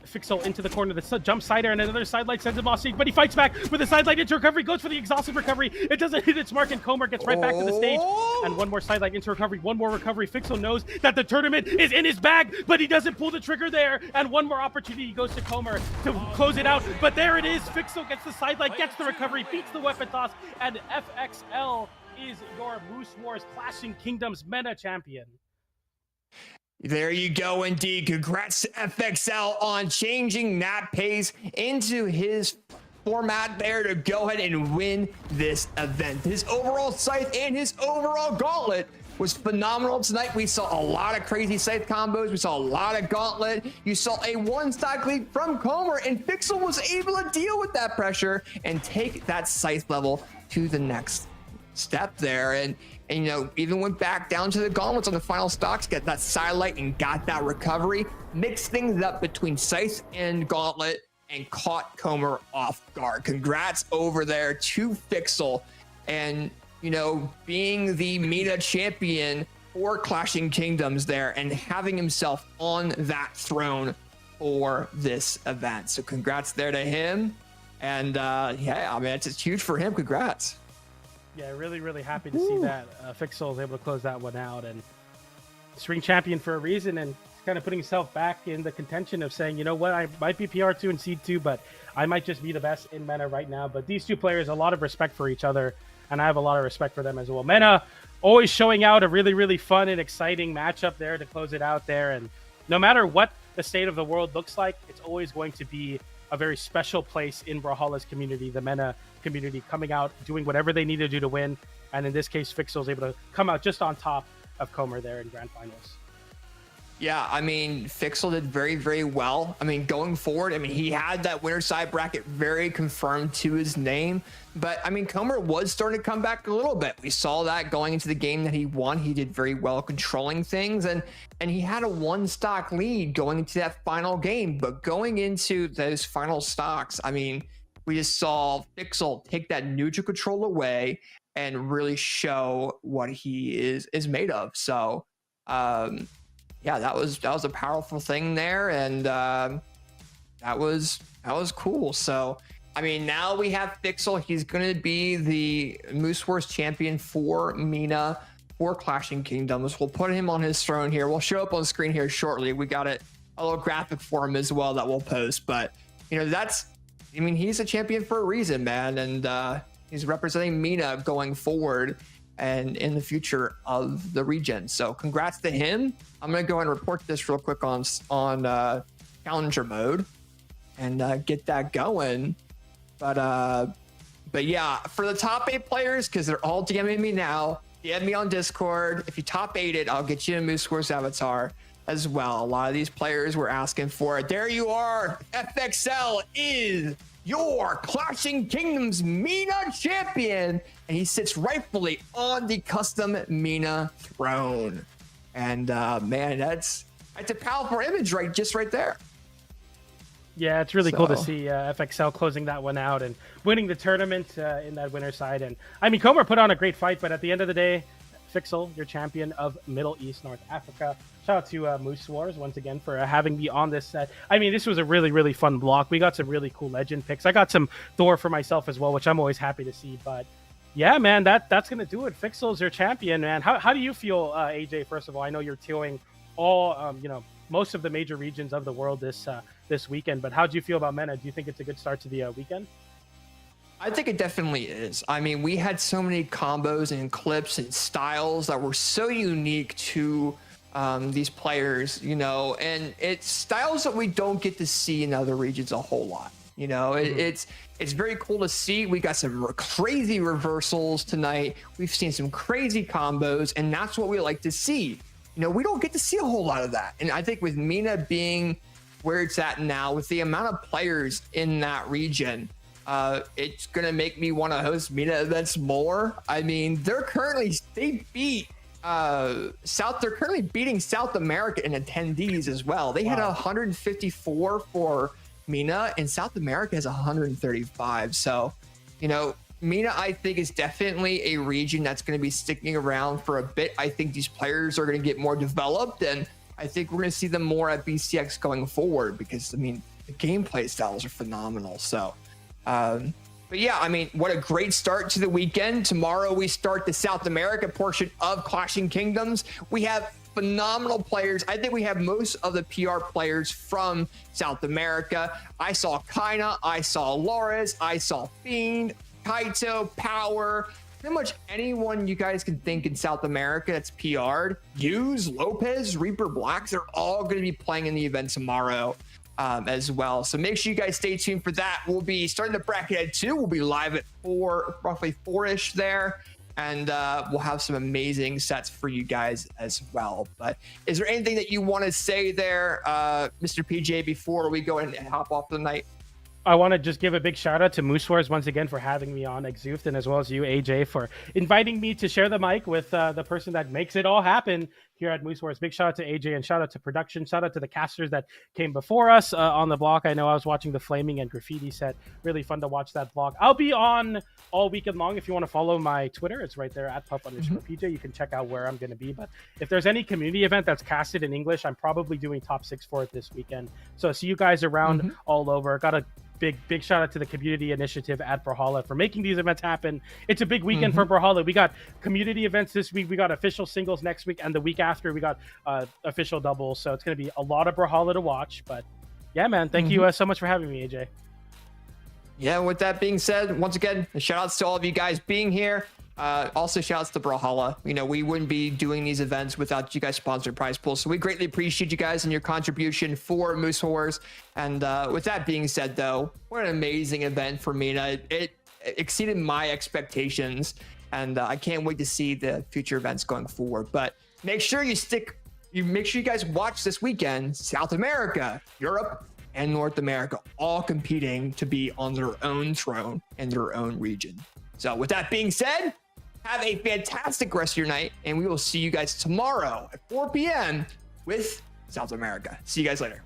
Fixel into the corner. The jump side air and another side light sends him off stage, but he fights back with the side light into recovery, goes for the exhaustive recovery. It doesn't hit its mark, and Comer gets right back to the stage. And one more side light into recovery, one more recovery. Fixel knows that the tournament is in his bag, but he doesn't pull the trigger there. And one more opportunity goes to Comer to close it out. But there it is. Fixel gets the side light, gets the recovery, beats the weapon toss, and FXL is your Moose Wars Clashing Kingdoms MENA champion. There you go, indeed. Congrats to FXL on changing that pace into his format there to go ahead and win this event. His overall scythe and his overall gauntlet was phenomenal tonight. We saw a lot of crazy scythe combos. We saw a lot of gauntlet. You saw a 1-stock lead from Comer, and Fixel was able to deal with that pressure and take that scythe level to the next step there. And you know, even went back down to the gauntlets on the final stocks, get that side light and got that recovery, mixed things up between scythe and gauntlet, and caught Comer off guard. Congrats over there to Fixel, and you know, being the MENA champion for Clashing Kingdoms there and having himself on that throne for this event. So congrats there to him. And yeah, I mean, it's huge for him. Congrats. Yeah, really, really happy to see that Fixel is able to close that one out, and ring champion for a reason, and kind of putting himself back in the contention of saying, you know what, I might be PR2 and Seed 2, but I might just be the best in MENA right now. But these two players, a lot of respect for each other, and I have a lot of respect for them as well. MENA always showing out a really, really fun and exciting matchup there to close it out there, and no matter what the state of the world looks like, it's always going to be a very special place in Brawlhalla's community, the MENA community, coming out, doing whatever they need to do to win. And in this case, Fixel is able to come out just on top of Comer there in Grand Finals. Yeah, I mean, Fixel did very, very well. I mean, going forward, I mean, he had that winner side bracket very confirmed to his name. But, I mean, Comer was starting to come back a little bit. We saw that going into the game that he won. He did very well controlling things. And he had a 1-stock lead going into that final game. But going into those final stocks, I mean, we just saw Fixel take that neutral control away and really show what he is made of. So, yeah, that was a powerful thing there, and that was cool. So, I mean, now we have Fixel. He's going to be the Moose Wars champion for MENA. for Clashing Kingdoms. We'll put him on his throne here. We'll show up on screen here shortly. We got a little graphic for him as well that we'll post. But, you know, he's a champion for a reason, man. And he's representing MENA going forward and in the future of the region. So congrats to him. I'm going to go and report this real quick on challenger mode and get that going. But yeah, for the top 8 players, because they're all DMing me now, DM me on Discord. If you top 8 it, I'll get you a Moose Wars avatar as well. A lot of these players were asking for it. There you are. FXL is your Clashing Kingdoms MENA champion, and he sits rightfully on the custom MENA throne. And man, that's a powerful image right there. Yeah, it's really cool to see FXL closing that one out and winning the tournament in that winner's side. And I mean, Comer put on a great fight, but at the end of the day, FXL, your champion of Middle East, North Africa. Shout out to Moose Wars once again for having me on this set. I mean, this was a really, really fun block. We got some really cool legend picks. I got some Thor for myself as well, which I'm always happy to see. But yeah, man, that's going to do it. FXL is your champion, man. How do you feel, AJ, first of all? I know you're touring all, most of the major regions of the world this weekend, but how do you feel about MENA? Do you think it's a good start to the weekend? I think it definitely is. I mean, we had so many combos and clips and styles that were so unique to these players, and it's styles that we don't get to see in other regions a whole lot. It's very cool to see. We got some crazy reversals tonight. We've seen some crazy combos, and that's what we like to see. We don't get to see a whole lot of that. And I think with MENA being where it's at now, with the amount of players in that region, it's going to make me want to host MENA events more. I mean, they're currently beating South America in attendees as well. They had 154 for MENA, and South America has 135. So, MENA, I think, is definitely a region that's going to be sticking around for a bit. I think these players are going to get more developed, and I think we're going to see them more at BCX going forward because, I mean, the gameplay styles are phenomenal. So, but yeah, I mean, what a great start to the weekend. Tomorrow we start the South America portion of Clashing Kingdoms. We have phenomenal players. I think we have most of the PR players from South America. I saw Kaina, I saw Lores, I saw Fiend, Kaito, Power, pretty much anyone you guys can think in South America that's PR'd. Hughes, Lopez, Reaper Blacks, they're all going to be playing in the event tomorrow as well. So make sure you guys stay tuned for that. We'll be starting the bracket at 2. We'll be live at 4, roughly 4-ish there. And we'll have some amazing sets for you guys as well. But is there anything that you want to say there, Mr. PJ, before we go and hop off the night? I want to just give a big shout out to Moose Wars once again for having me on Exuft, and as well as you, AJ, for inviting me to share the mic with the person that makes it all happen here at Moose Wars. Big shout out to AJ and shout out to production. Shout out to the casters that came before us on the block. I know I was watching the Flaming and Graffiti set. Really fun to watch that block. I'll be on all weekend long. If you want to follow my Twitter, it's right there at pup_PJ. You can check out where I'm going to be. But if there's any community event that's casted in English, I'm probably doing top 6 for it this weekend. So see you guys around all over. Got a big shout out to the community initiative at Brawlhalla for making these events happen. It's a big weekend for Brawlhalla. We got community events this week. We got official singles next week, and the week after we got official doubles. So it's going to be a lot of Brawlhalla to watch. But yeah, man, thank you so much for having me, AJ. Yeah, with that being said, once again, shout outs to all of you guys being here. Also, shout outs to Brawlhalla. We wouldn't be doing these events without you guys sponsored prize pools. So we greatly appreciate you guys and your contribution for Moose Wars. And with that being said, though, what an amazing event for MENA. It exceeded my expectations, and I can't wait to see the future events going forward. But make sure you guys watch this weekend. South America, Europe, and North America all competing to be on their own throne in their own region. So with that being said, have a fantastic rest of your night, and we will see you guys tomorrow at 4 p.m. with South America. See you guys later.